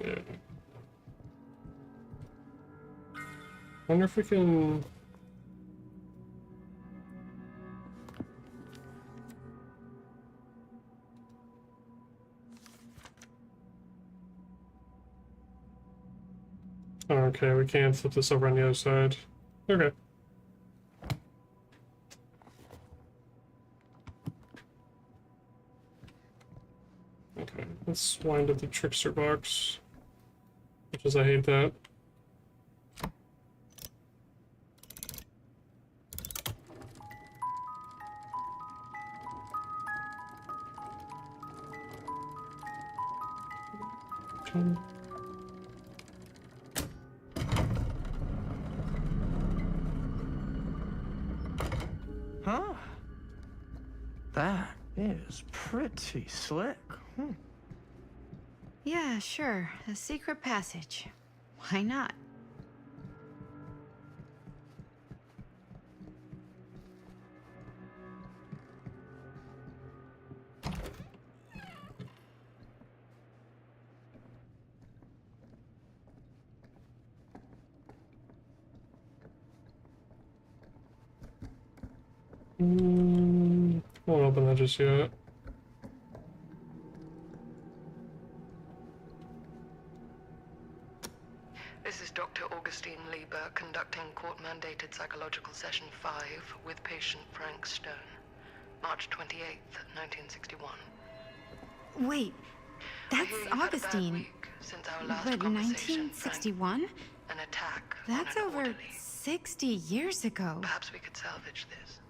Yeah. Wonder if we can. Okay, we can flip this over on the other side. Okay. Okay, let's wind up the trickster box. Which is, I hate that. Huh? That is pretty slick. Yeah, sure. A secret passage. Why not? Won't open that just yet. This is Dr. Augustine Lieber conducting court-mandated psychological session 5 with patient Frank Stone. March 28th, 1961. Wait, that's Augustine. Since our last But conversation, 1961? an attack. That's on an over orderly. 60 years ago. Perhaps we could salvage this.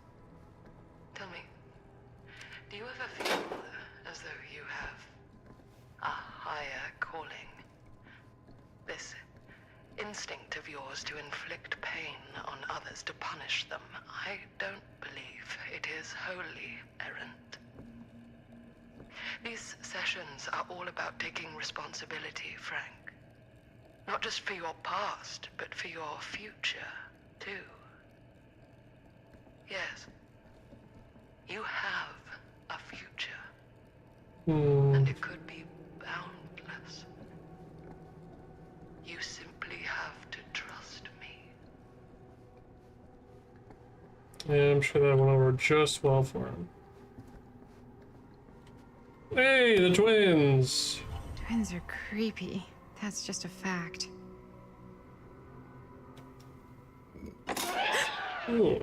Tell me, do you ever feel as though you have a higher calling? This instinct of yours to inflict pain on others, to punish them, I don't believe it is wholly errant. These sessions are all about taking responsibility, Frank. Not just for your past, but for your future, too. Yes. You have a future. And it could be boundless. You simply have to trust me. Yeah, I'm sure that went over just well for him. Hey, the twins! Twins are creepy. That's just a fact. Ooh.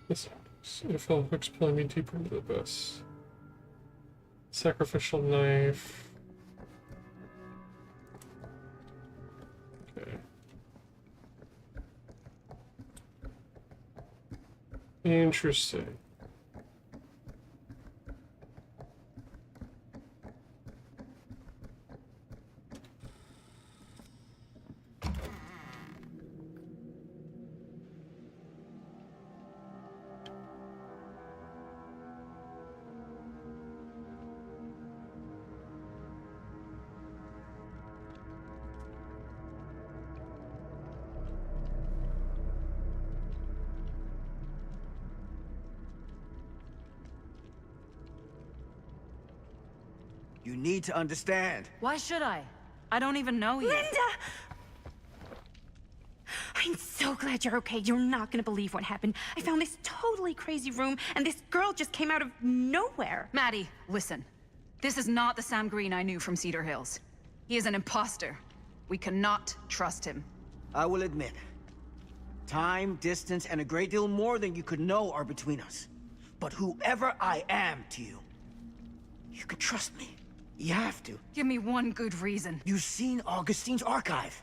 This your film hooks pulling me deeper into the abyss. Sacrificial knife. Okay. Interesting. You need to understand. Why should I? I don't even know you. Linda! I'm so glad you're okay. You're not gonna believe what happened. I found this totally crazy room, and this girl just came out of nowhere. Maddie, listen. This is not the Sam Green I knew from Cedar Hills. He is an imposter. We cannot trust him. I will admit, time, distance, and a great deal more than you could know are between us. But whoever I am to you, you can trust me. You have to. Give me one good reason. You've seen Augustine's archive.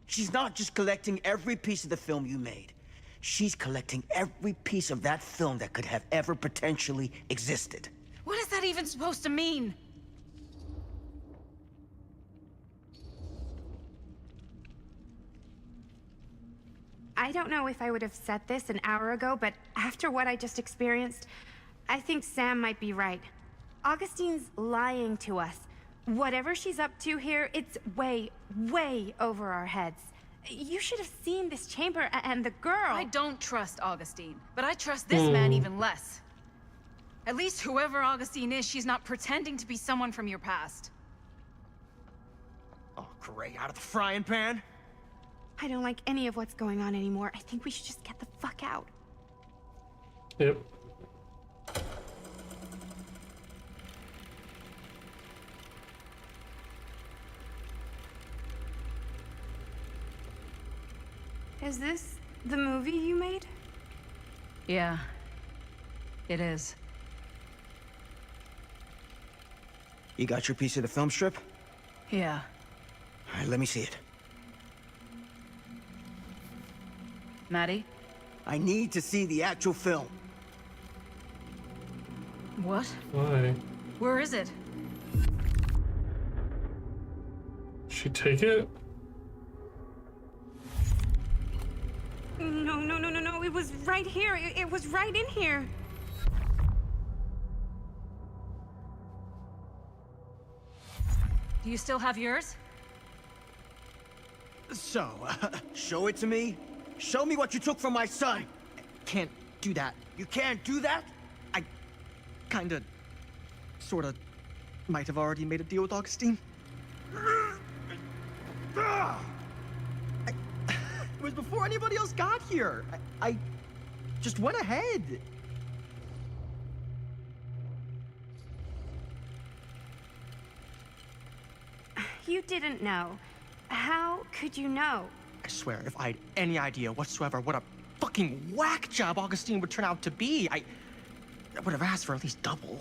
She's not just collecting every piece of the film you made. She's collecting every piece of that film that could have ever potentially existed. What is that even supposed to mean? I don't know if I would have said this an hour ago, but after what I just experienced, I think Sam might be right. Augustine's lying to us. Whatever she's up to here, it's way, way over our heads. You should have seen this chamber and the girl. I don't trust Augustine, but I trust this man even less. At least whoever Augustine is, she's not pretending to be someone from your past. Oh, great. Out of the frying pan? I don't like any of what's going on anymore. I think we should just get the fuck out. Yep. Is this the movie you made? Yeah, it is. You got your piece of the film strip? Yeah. All right, let me see it. Maddie? I need to see the actual film. What? Why? Where is it? She take it? No, no, no, no, no. It was right here. It was right in here. Do you still have yours? So, show it to me. Show me what you took from my son. I can't do that. You can't do that? Kinda, sorta, might have already made a deal with Augustine. It was before anybody else got here. I just went ahead. You didn't know. How could you know? I swear, if I had any idea whatsoever what a fucking whack job Augustine would turn out to be, I would have asked for at least double.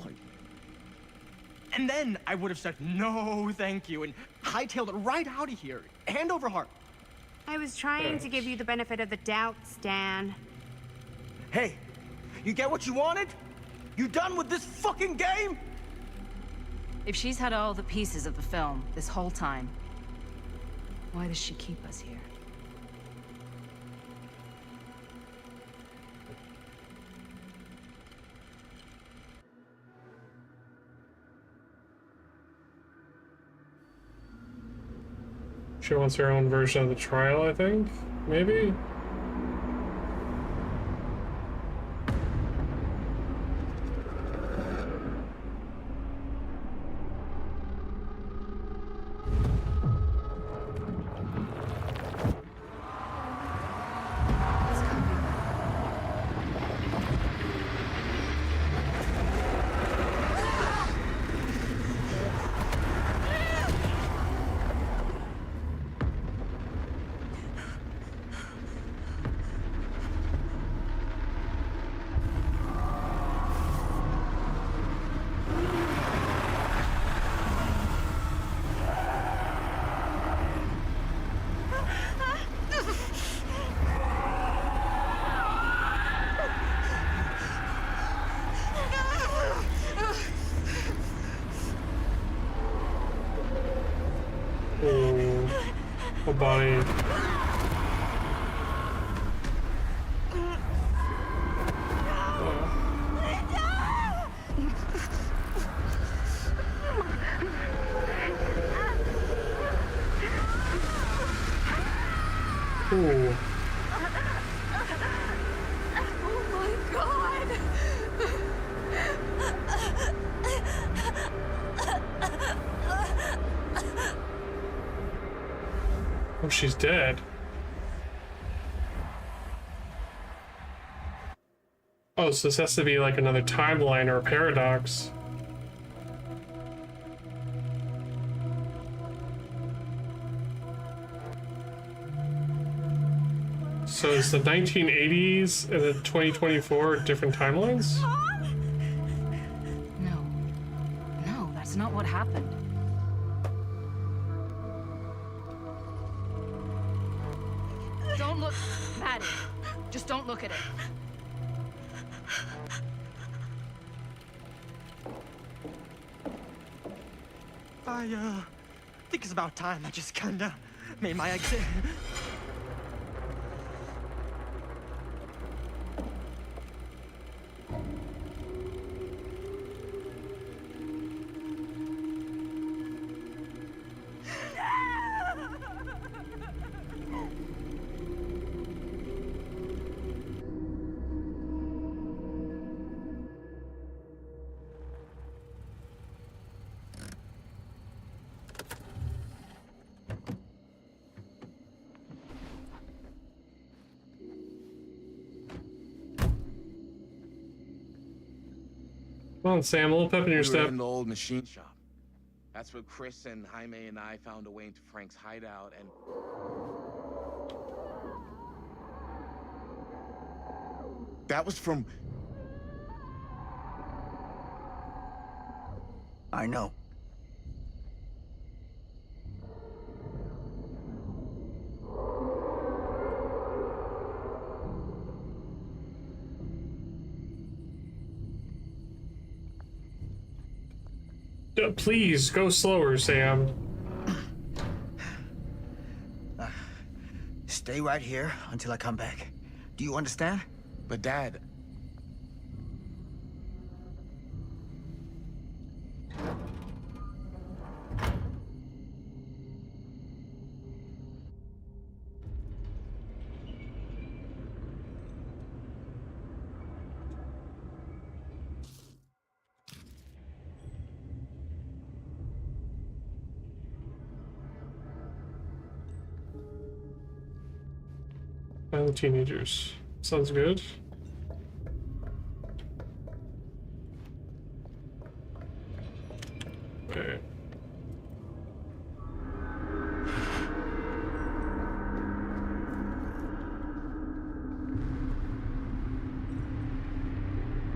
And then I would have said no thank you and hightailed it right out of here, hand over heart. I was trying to give you the benefit of the doubt, Stan. Hey, you get what you wanted? You done with this fucking game? If she's had all the pieces of the film this whole time, why does she keep us here? She wants her own version of the trial, I think? Maybe? Oh, Bonnie. Ooh. Oh my god! Oh, she's dead. Oh, so this has to be like another timeline or a paradox. So is the 1980s and the 2024 different timelines? No. No, that's not what happened. Don't look, Maddie. Just don't look at it. I think it's about time I just kinda made my exit. Come on, Sam, a little pep in your We were step. in the old machine shop. That's where Chris and Jaime and I found a way into Frank's hideout and... That was from... I know. Please, go slower, Sam. Stay right here until I come back. Do you understand? But Dad... And the teenagers. Sounds good. Alright.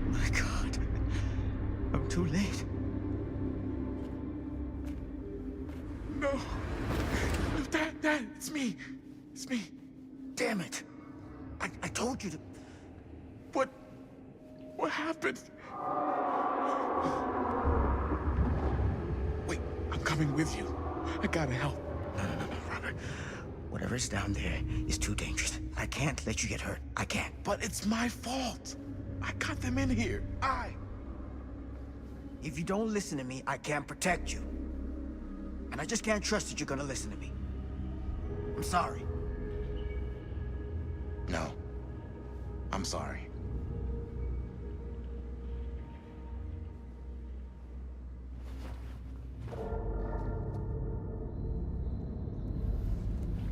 My God. I'm too late. No. No, Dad, it's me. It's me. Damn it. I told you to... What happened? Wait, I'm coming with you. I gotta help. No, Robert. Whatever's down there is too dangerous. I can't let you get hurt. I can't. But it's my fault. I got them in here. If you don't listen to me, I can't protect you. And I just can't trust that you're gonna listen to me. I'm sorry. No. I'm sorry.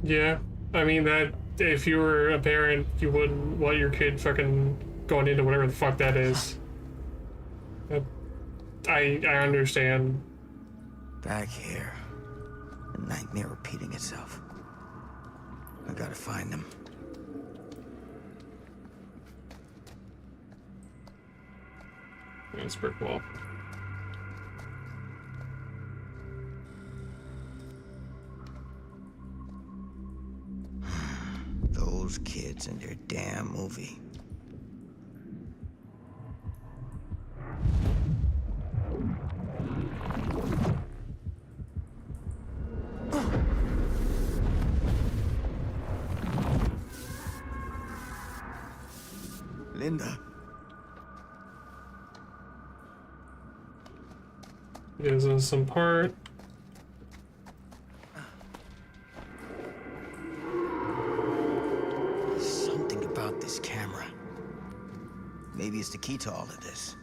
Yeah, I mean that if you were a parent, you wouldn't want your kid fucking going into whatever the fuck that is. I understand. Back here, a nightmare repeating itself. I gotta find them. It's brick wall. Those kids and their damn movie. Linda. Gives us some part. Something about this camera. Maybe it's the key to all of this.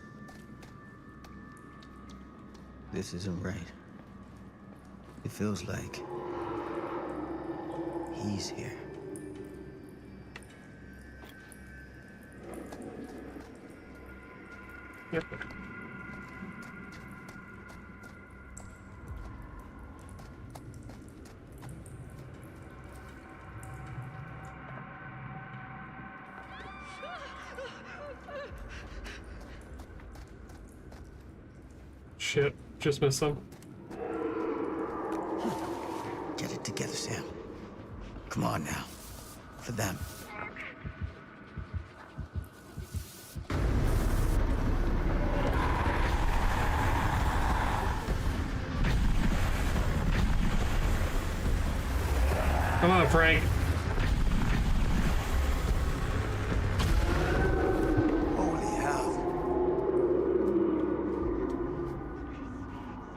This isn't right. It feels like he's here. Yep. Shit, just missed some. Get it together, Sam. Come on now. For them. Come on, Frank. Holy hell.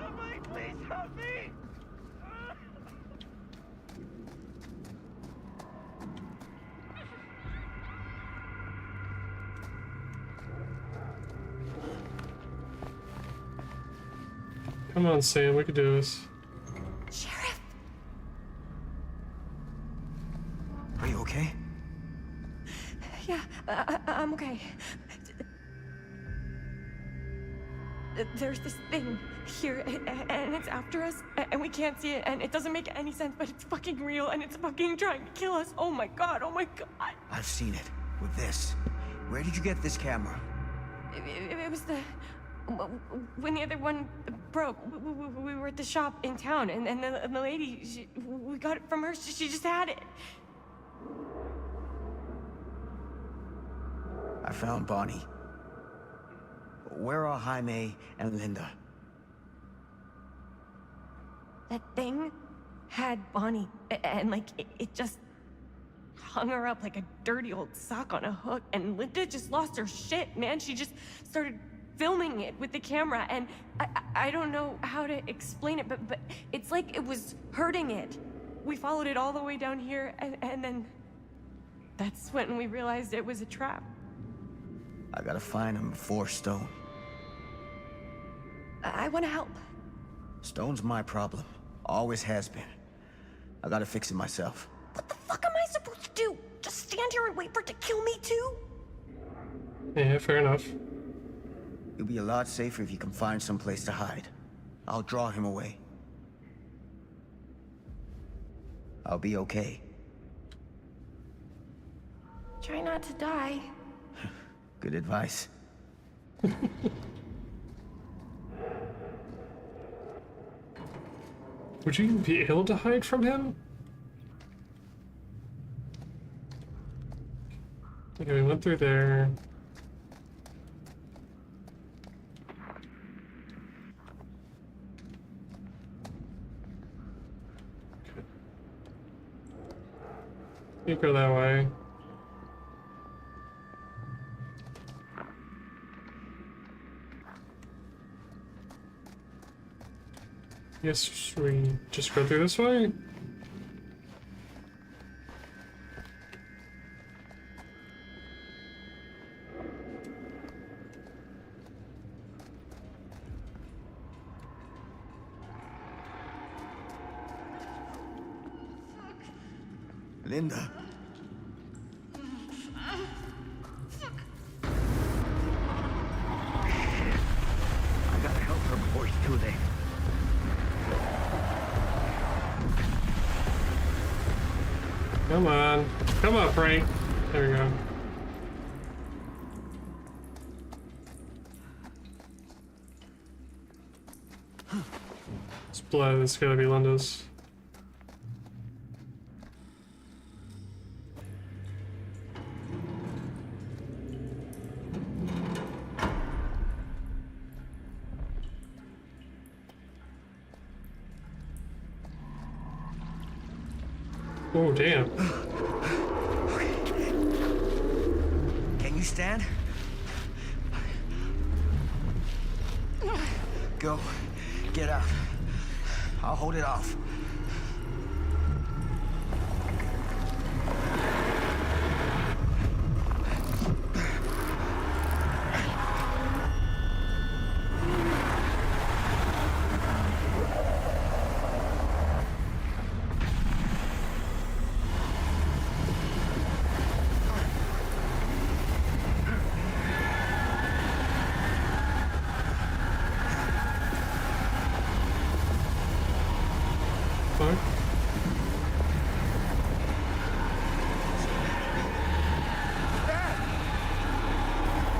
Somebody please help me! Come on, Sam, we can do this. Sheriff! Are you okay? Yeah, I'm okay. There's this thing here, and it's after us, and we can't see it, and it doesn't make any sense, but it's fucking real, and it's fucking trying to kill us. Oh my god, oh my god. I've seen it. With this. Where did you get this camera? It was when the other one broke. We were at the shop in town, and the lady, we got it from her. She just had it. I found Bonnie. Where are Jaime and Linda? That thing had Bonnie, and like it just hung her up like a dirty old sock on a hook, and Linda just lost her shit, man. She just started filming it with the camera, and I don't know how to explain it, but it's like it was hurting it. We followed it all the way down here, and then that's when we realized it was a trap. I gotta find him before Stone. I want to help. Stone's my problem. Always has been. I gotta fix it myself. What the fuck am I supposed to do? Just stand stand here and wait for it to kill me too? Yeah, fair enough. You'll be a lot safer if you can find some place to hide. I'll draw him away. I'll be okay. Try not to die. Good advice. Would you be able to hide from him? Okay, we went through there. Okay. You go that way. Yes, we just go through this way? Linda. I gotta help her before it's too late. Come on. Come on, Frank. There we go. It's blood. It's gotta be Linda's. Oh, damn. Can you stand? Go. Get out. I'll hold it off.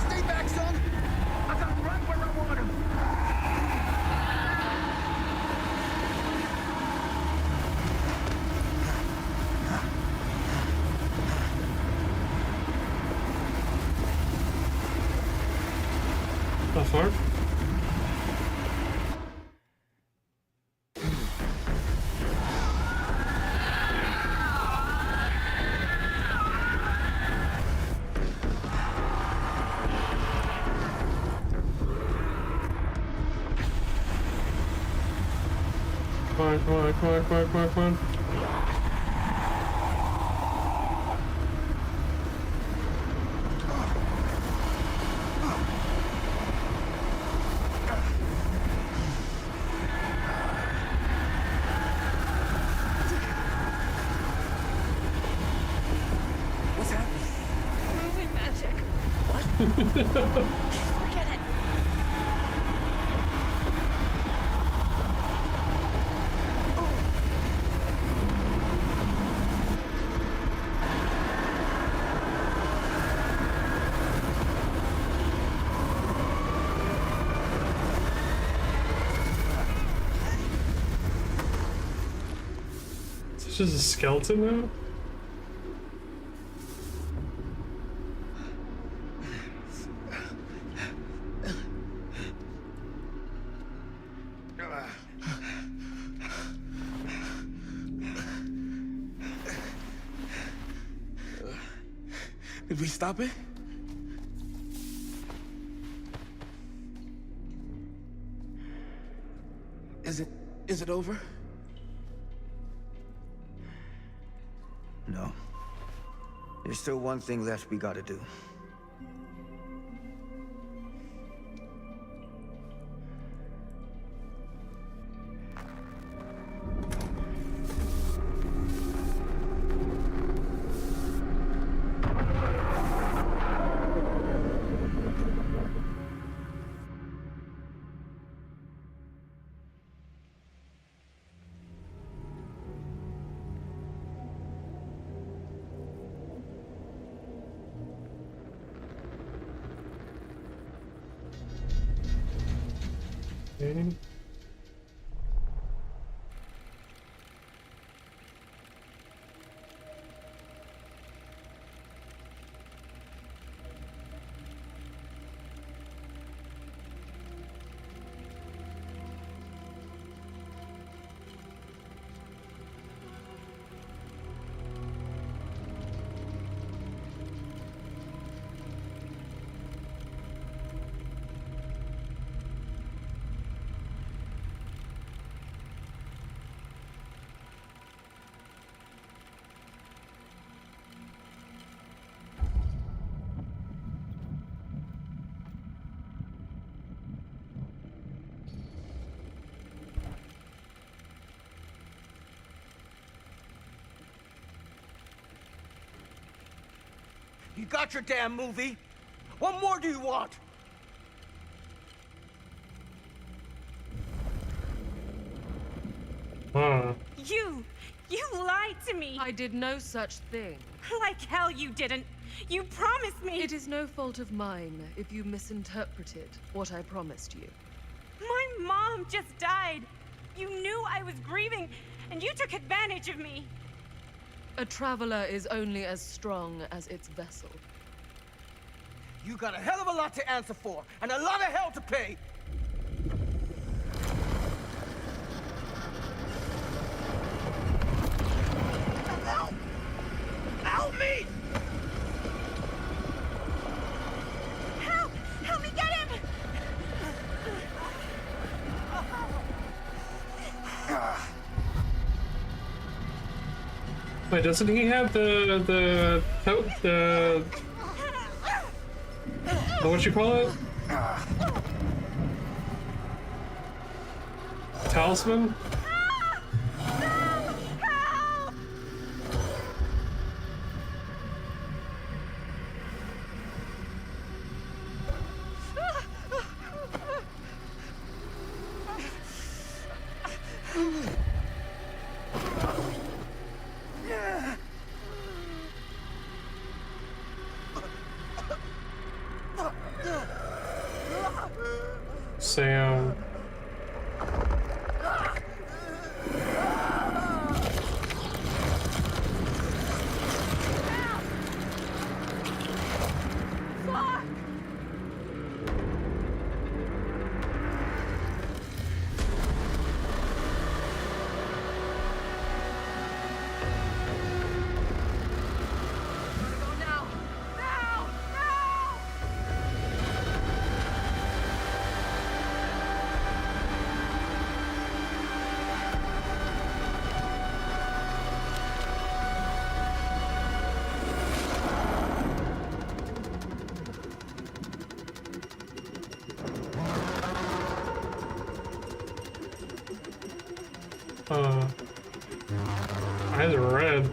Stay back, son! I got him right where I want him! Not far. Come on, come on, come on, come on, come on, come on. What's happening? Moving magic. What? Forget it. Is this just a skeleton now? Did we stop it? Is it over? No. There's still one thing left we gotta do. Okay. You got your damn movie. What more do you want? You lied to me. I did no such thing. Like hell you didn't. You promised me. It is no fault of mine if you misinterpreted what I promised you. My mom just died. You knew I was grieving, and you took advantage of me. A traveler is only as strong as its vessel. You got a hell of a lot to answer for, and a lot of hell to pay. Help! Help me! Help! Help me get him! Wait, doesn't he have the what you call it? Talisman? Sam. Eyes are red.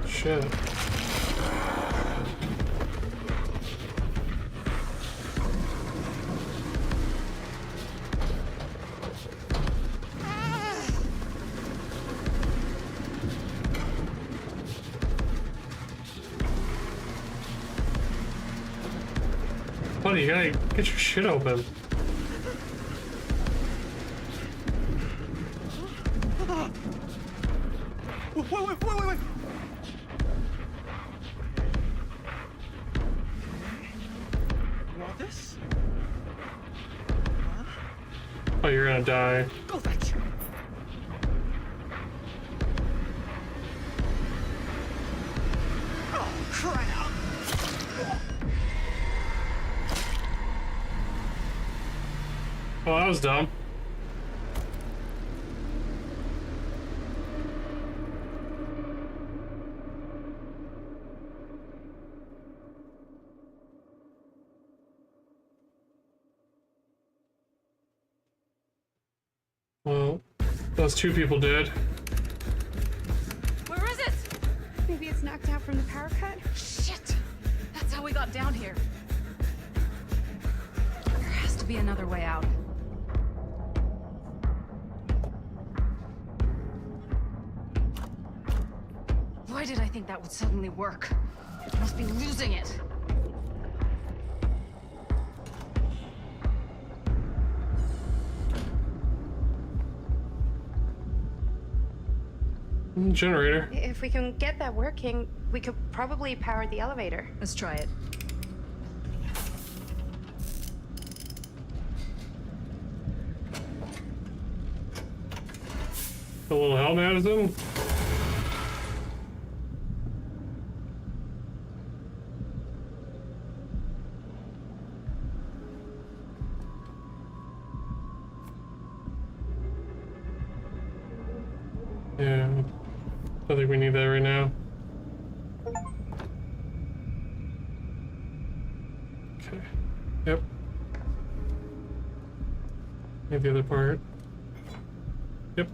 Shit. Buddy, you gotta get your shit open. Wait. You want this? Oh, you're gonna die. Go fetch. Oh, crap! Oh, that was dumb. Well, those two people did. Where is it? Maybe it's knocked out from the power cut? Shit! That's how we got down here. There has to be another way out. Why did I think that would suddenly work? I must be losing it. Generator. If we can get that working, we could probably power the elevator. Let's try it. A little help, Madison. Yeah, I think we need that right now. Okay. Yep. Need the other part. Yep.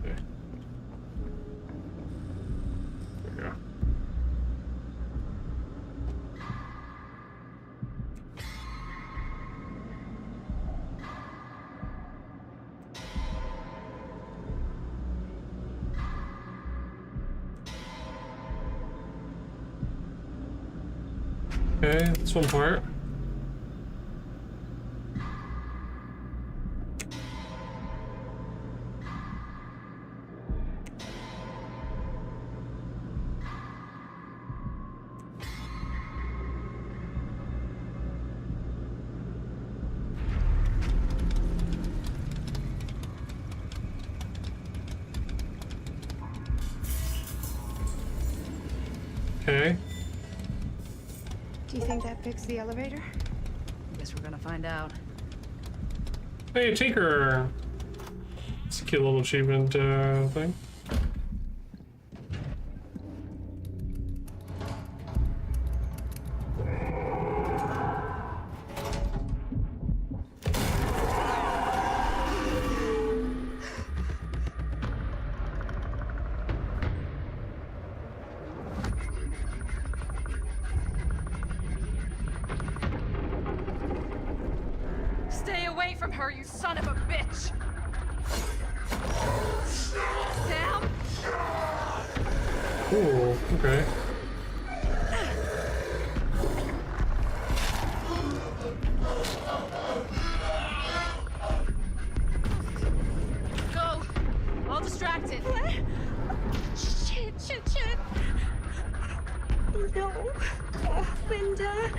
Okay. There we go. Okay, that's one part. Okay. Do you think that fixed the elevator? Guess we're gonna find out. Hey, Tinker! It's a cute little achievement thing. Stay away from her, you son of a bitch! Sam? Cool, okay. Go! I'll distract it. Shit. No. Oh, Linda.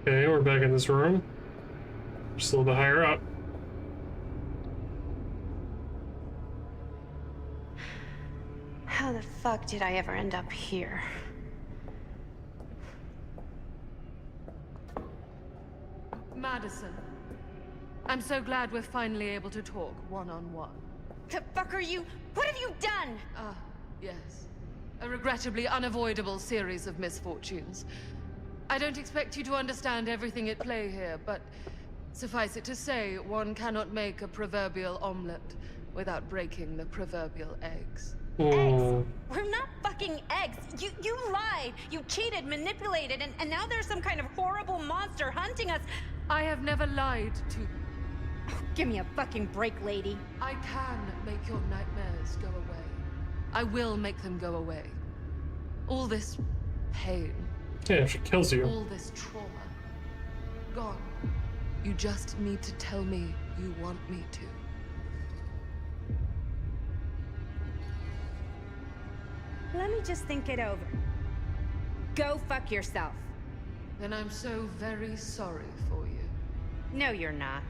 Okay, we're back in this room. Just a little bit higher up. How the fuck did I ever end up here? Madison, I'm so glad we're finally able to talk one-on-one. The fuck are you? What have you done? Ah, yes. A regrettably unavoidable series of misfortunes. I don't expect you to understand everything at play here, but suffice it to say, one cannot make a proverbial omelette without breaking the proverbial eggs. Eggs? We're not fucking eggs. You lied. You cheated, manipulated, and now there's some kind of horrible monster hunting us. I have never lied to you. Oh, give me a fucking break, lady. I can make your nightmares go away. I will make them go away. All this pain. Yeah, she kills you. All this trauma. Gone. You just need to tell me you want me to. Let me just think it over. Go fuck yourself. Then I'm so very sorry for you. No, you're not.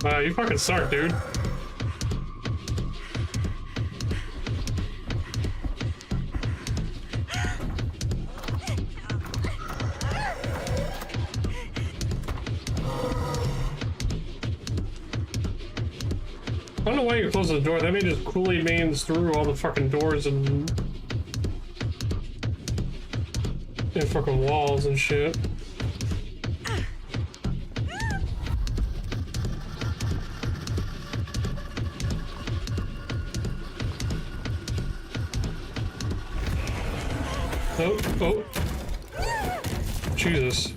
Wow, you fucking suck, dude. I don't know why you closed the door. That may just Kool-Aid mains through all the fucking doors and fucking walls and shit. Oh, oh. Jesus.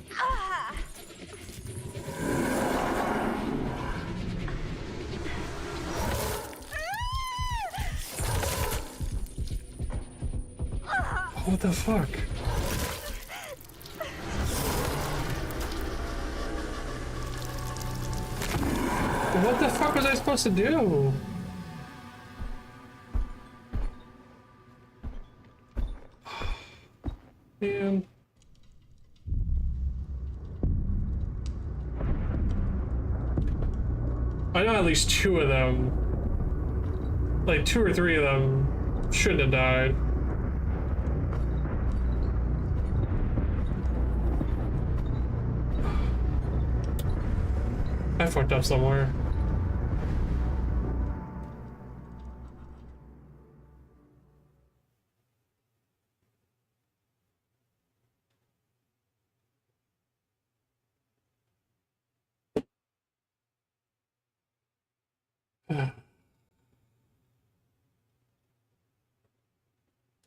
What the fuck? What the fuck was I supposed to do? Man. I know at least two of them, like 2 or 3 of them, shouldn't have died. I fucked up somewhere.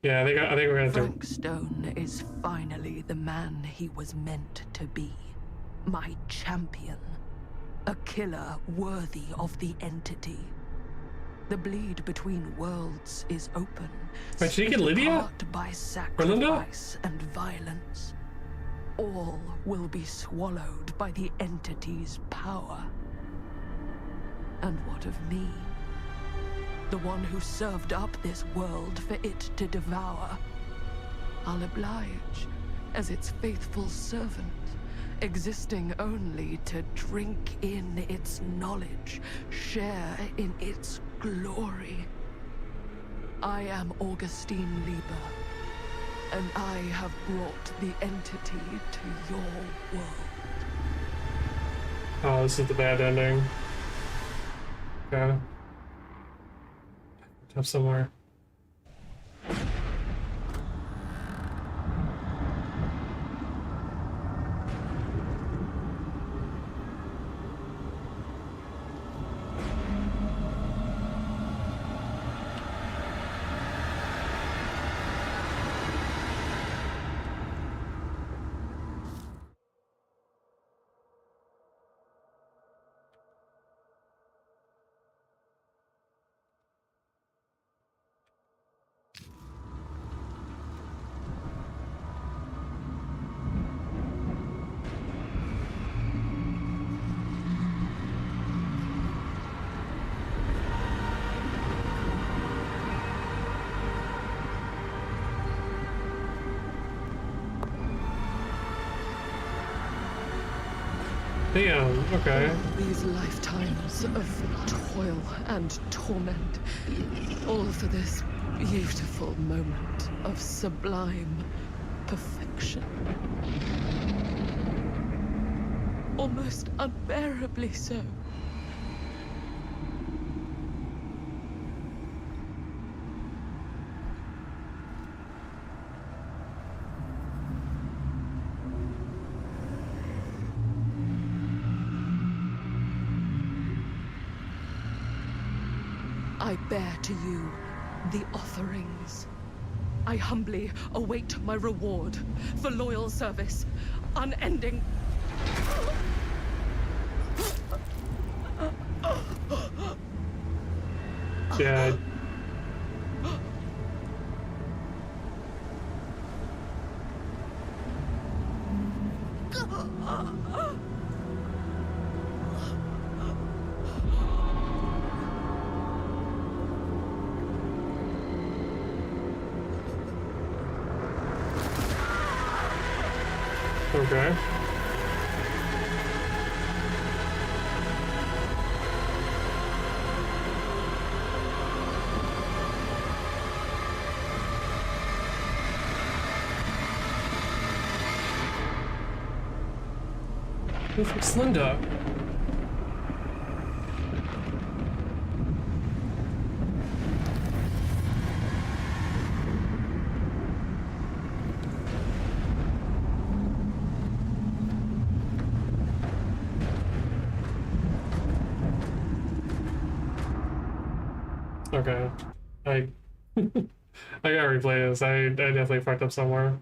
Yeah, I think we're gonna have to. Frank Stone is finally the man he was meant to be. My champion. A killer worthy of the entity. The bleed between worlds is open. Wait, did you get Lydia? Apart by sacrifice and violence. All will be swallowed by the entity's power. And what of me? The one who served up this world for it to devour. I'll oblige as its faithful servant, existing only to drink in its knowledge, share in its glory. I am Augustine Lieber, and I have brought the entity to your world. Oh, this is the bad ending. Okay. Up somewhere. Damn, okay. These lifetimes of toil and torment, all for this beautiful moment of sublime perfection. Almost unbearably so. I bear to you the offerings. I humbly await my reward for loyal service, unending. Yeah. Okay. It's Linda. Okay. I gotta replay this. I definitely fucked up somewhere.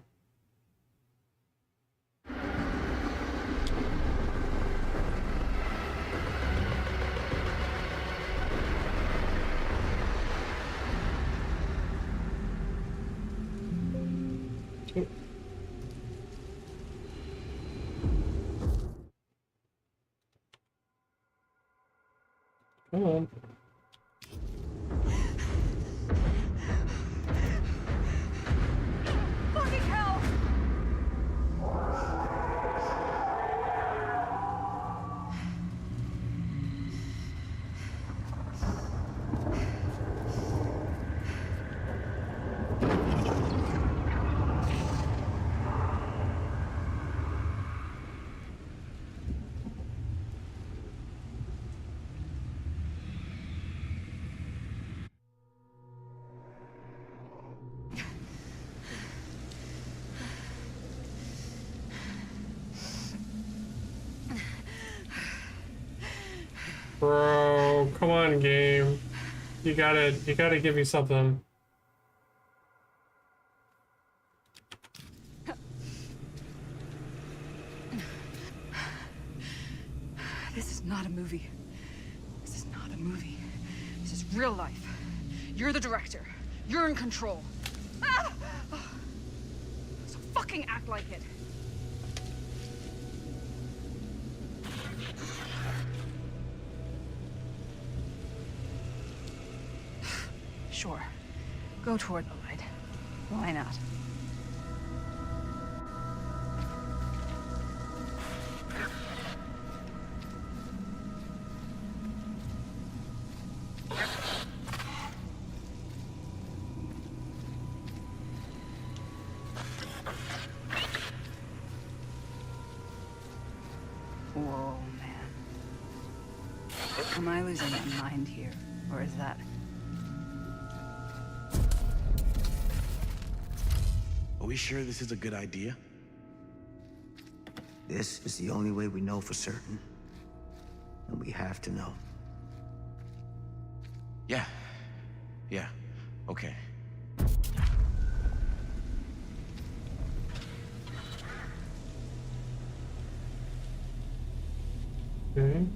Come on. Fucking hell! Bro, come on, game. You gotta give me something. This is not a movie. This is not a movie. This is real life. You're the director. You're in control. Ah! So fucking act like it. Sure. Go toward the light. Why not? Whoa, man. Am I losing my mind here? Or is that... Are we sure this is a good idea? This is the only way we know for certain. And we have to know. Yeah. Yeah. Okay. Okay.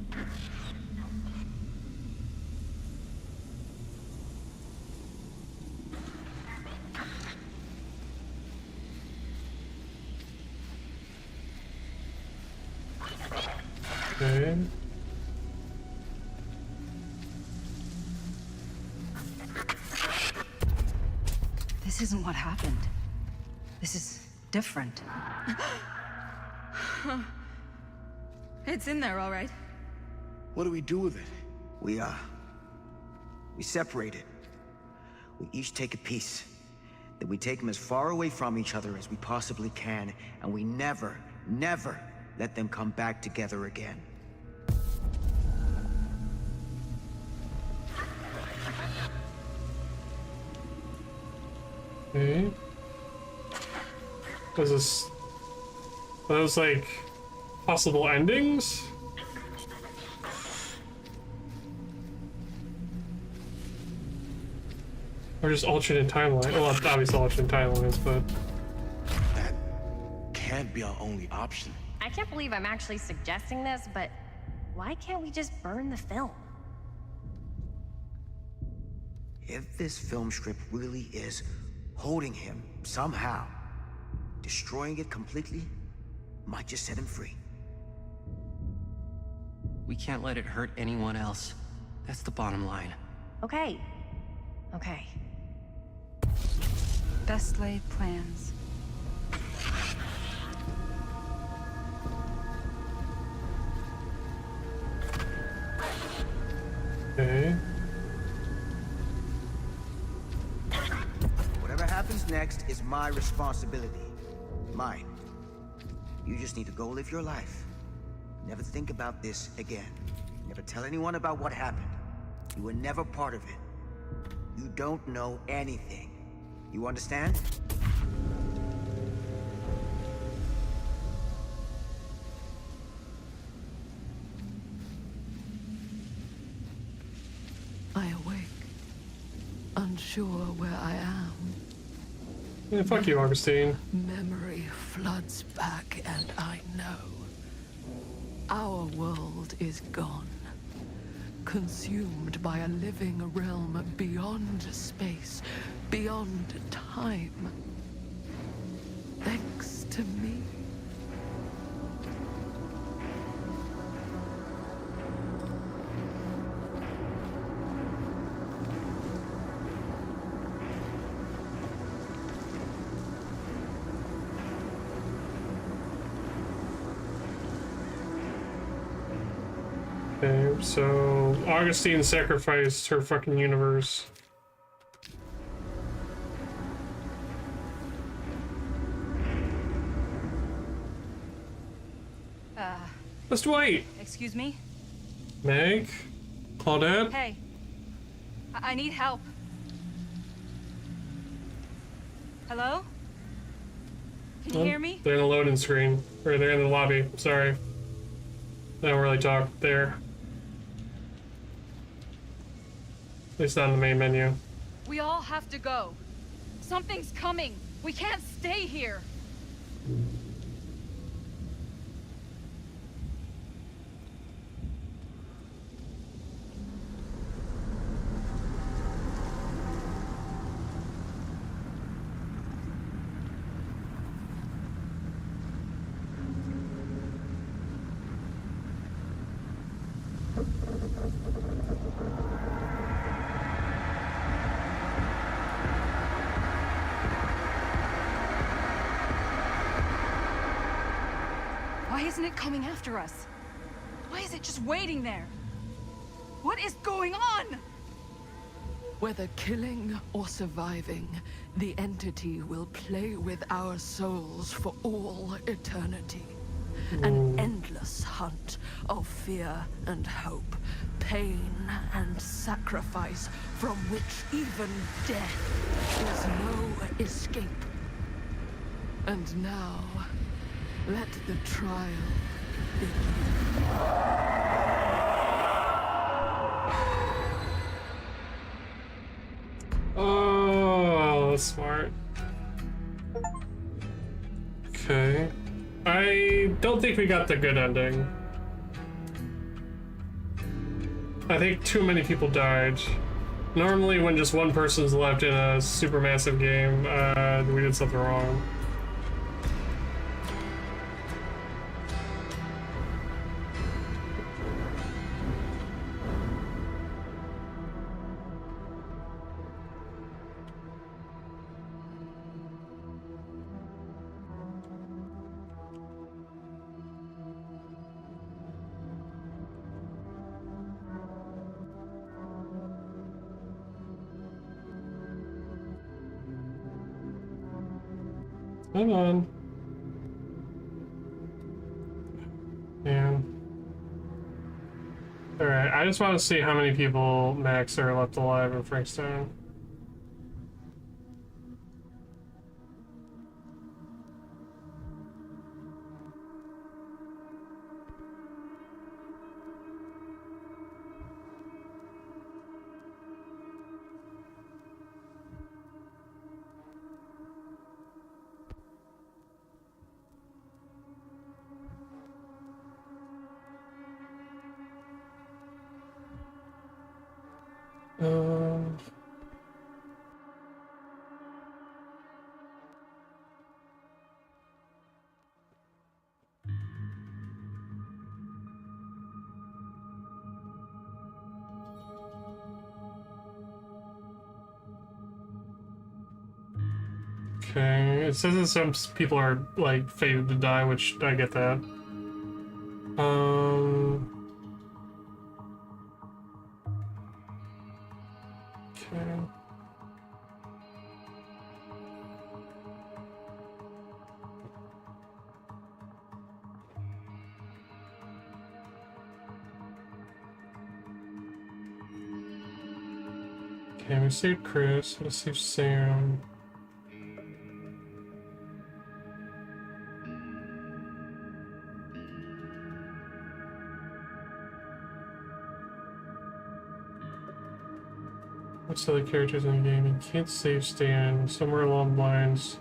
Okay. This isn't what happened. This is different. It's in there, all right. What do we do with it? We separate it. We each take a piece. Then we take them as far away from each other as we possibly can, and we never, never let them come back together again. Okay. Was this... Are those like possible endings? Or just alternate timeline. Well, obviously alternate timelines, but That can't be our only option. I can't believe I'm actually suggesting this, but why can't we just burn the film? If this film strip really is holding him somehow, destroying it completely might just set him free. We can't let it hurt anyone else. That's the bottom line. Okay. Okay. Best laid plans. okay. Whatever happens next is my responsibility. Mine. You just need to go live your life. Never think about this again. Never tell anyone about what happened. You were never part of it. You don't know anything. You understand? I awake, unsure where I am. Yeah, fuck you, Augustine. Memory floods back, and I know. Our world is gone. Consumed by a living realm beyond space, beyond time. Thanks to me. Okay, so Augustine sacrificed her fucking universe. Let's wait. Excuse me? Meg? Claudette? Hey. I need help. Hello? Can you hear me? They're in the loading screen. Or they're in the lobby. Sorry. They don't really talk there. At least not in the main menu. We all have to go. Something's coming. We can't stay here. Why isn't it coming after us? Why is it just waiting there? What is going on? Whether killing or surviving, the entity will play with our souls for all eternity. An endless hunt of fear and hope, pain and sacrifice, from which even death is no escape. And now, let the trial begin. Oh, that's smart. Okay. I don't think we got the good ending. I think too many people died. Normally when just one person's left in a supermassive game, we did something wrong. Hang on. Man. Alright, I just want to see how many people max are left alive in Frankstown. Okay, it says that some people are like fated to die, which I get that. Okay. Okay, we saved Chris. Let's save Sam. What's the other characters in the game? You can't save Stan. Somewhere along the lines,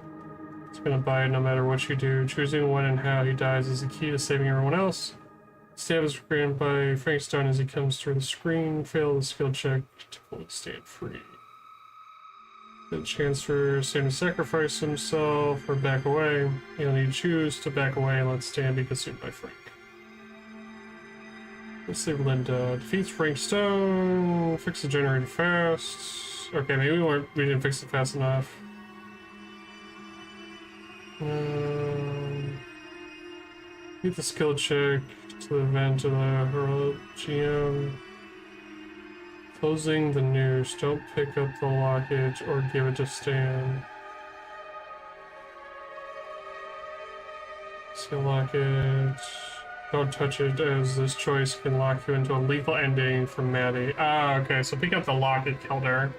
it's gonna bite no matter what you do. Choosing when and how he dies is the key to saving everyone else. Stan is granted by Frank Stone as he comes through the screen. Fail the skill check to pull Stan free. The chance for Stan to sacrifice himself or back away. You'll need to choose to back away and let Stan be consumed by Frank. Let's save Linda. Defeats Frank Stone. Fix the generator fast. Okay, maybe we didn't fix it fast enough. Get the skill check to the event of the Herald GM. Closing the news. Don't pick up the locket or give it to Stan. Skill locket. Don't touch it, as this choice can lock you into a lethal ending for Maddie. Ah, okay, so pick up the locket killed her.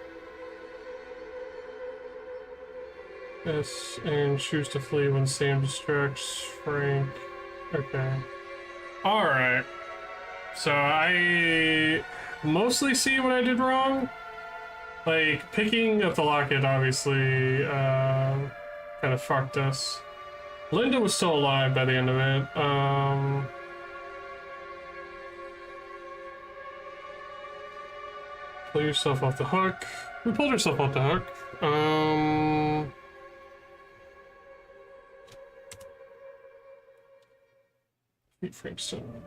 Yes, and choose to flee when Sam distracts Frank. Okay. Alright. So I mostly see what I did wrong. Like, picking up the locket obviously kind of fucked us. Linda was still alive by the end of it. Pull yourself off the hook. We pulled herself off the hook. Meet Frankston.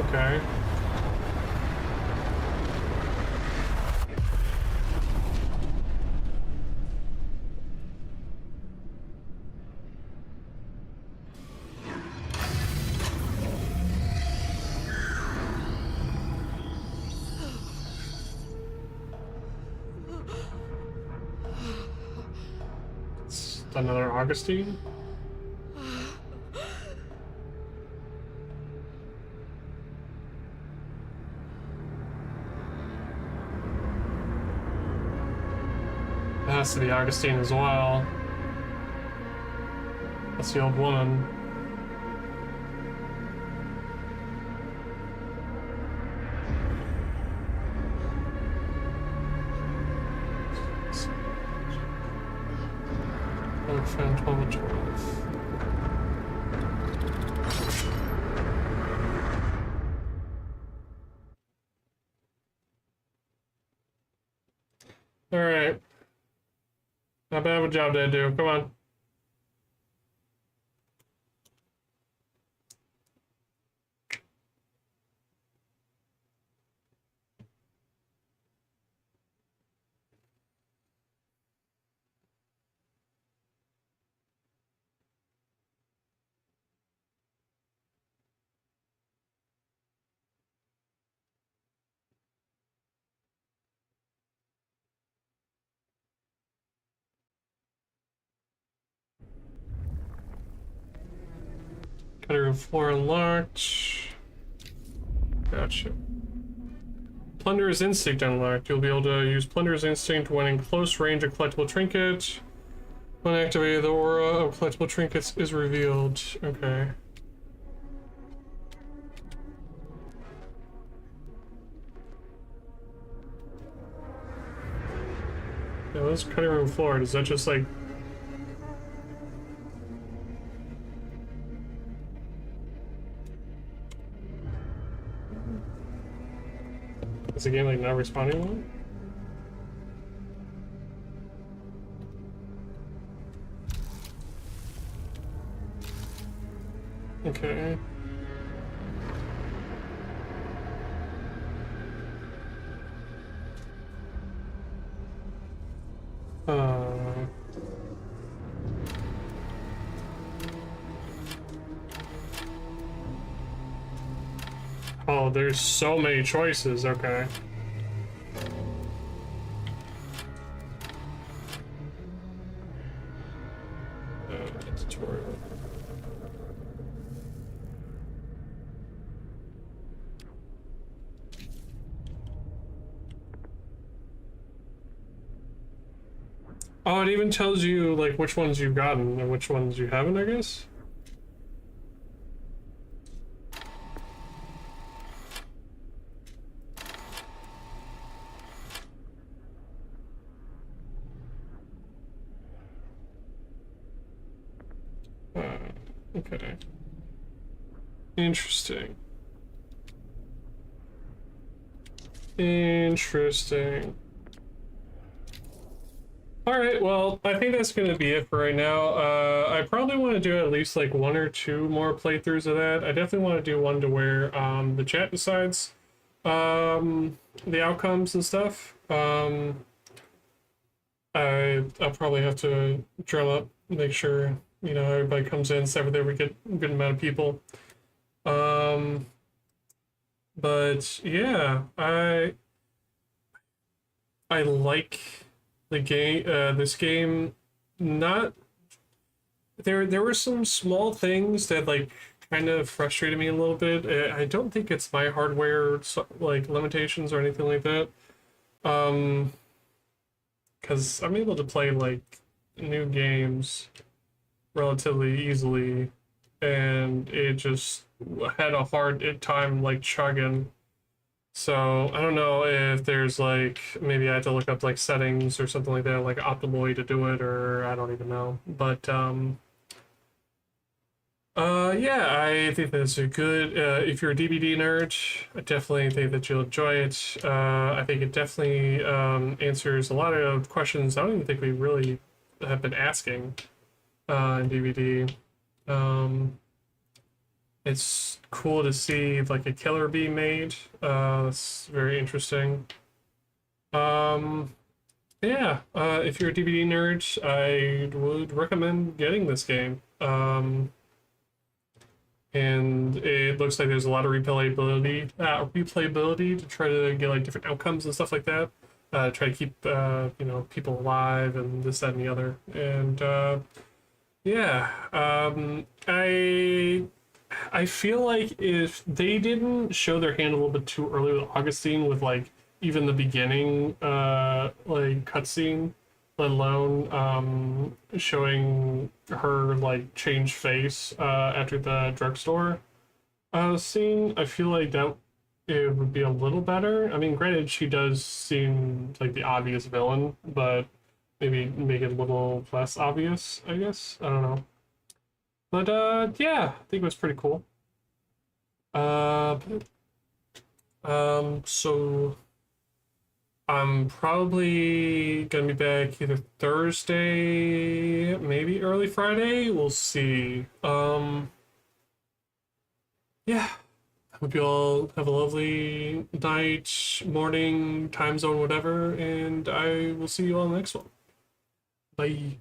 Okay. It's another Augustine? Has to be Augustine as well. That's the old woman. Another found 12 and 12. All right. Not bad of a job did I do. Come on. Cutting room floor unlocked. Gotcha. Plunderer's Instinct unlocked. You'll be able to use Plunderer's Instinct when in close range of collectible trinket. When activated, the aura of collectible trinkets is revealed. Okay. Yeah, this cutting room floor, is that just like... Is the game like not responding well? Okay. Oh, there's so many choices, okay. Tutorial. Oh, it even tells you like which ones you've gotten and which ones you haven't, I guess. Okay. Interesting. Interesting. Alright, well, I think that's gonna be it for right now. I probably want to do at least like 1 or 2 more playthroughs of that. I definitely want to do one to where the chat decides the outcomes and stuff. I'll probably have to drum up, make sure, you know, everybody comes in, so that we get a good amount of people. But yeah, I like the game, this game. Not there were some small things that like kind of frustrated me a little bit. I don't think it's my hardware like limitations or anything like that. Because I'm able to play like new games relatively easily, and it just had a hard time like chugging. So I don't know if there's like, maybe I had to look up like settings or something like that, like optimal way to do it, or I don't even know. But yeah, I think that's a good, if you're a DVD nerd, I definitely think that you'll enjoy it. I think it definitely answers a lot of questions I don't even think we really have been asking in DVD. It's cool to see like a killer being made. That's very interesting. Yeah, if you're a DVD nerd, I would recommend getting this game. And it looks like there's a lot of replayability to try to get like different outcomes and stuff like that. Try to keep you know, people alive and this, that, and the other. And yeah, I feel like if they didn't show their hand a little bit too early with Augustine, with like even the beginning like cutscene, let alone showing her like change face after the drugstore scene, I feel like that it would be a little better. I mean, granted, she does seem like the obvious villain, but maybe make it a little less obvious, I guess. I don't know. But yeah, I think it was pretty cool. So I'm probably gonna be back either Thursday, maybe early Friday. We'll see. Yeah. Hope you all have a lovely night, morning, time zone, whatever, and I will see you all next one. Bye.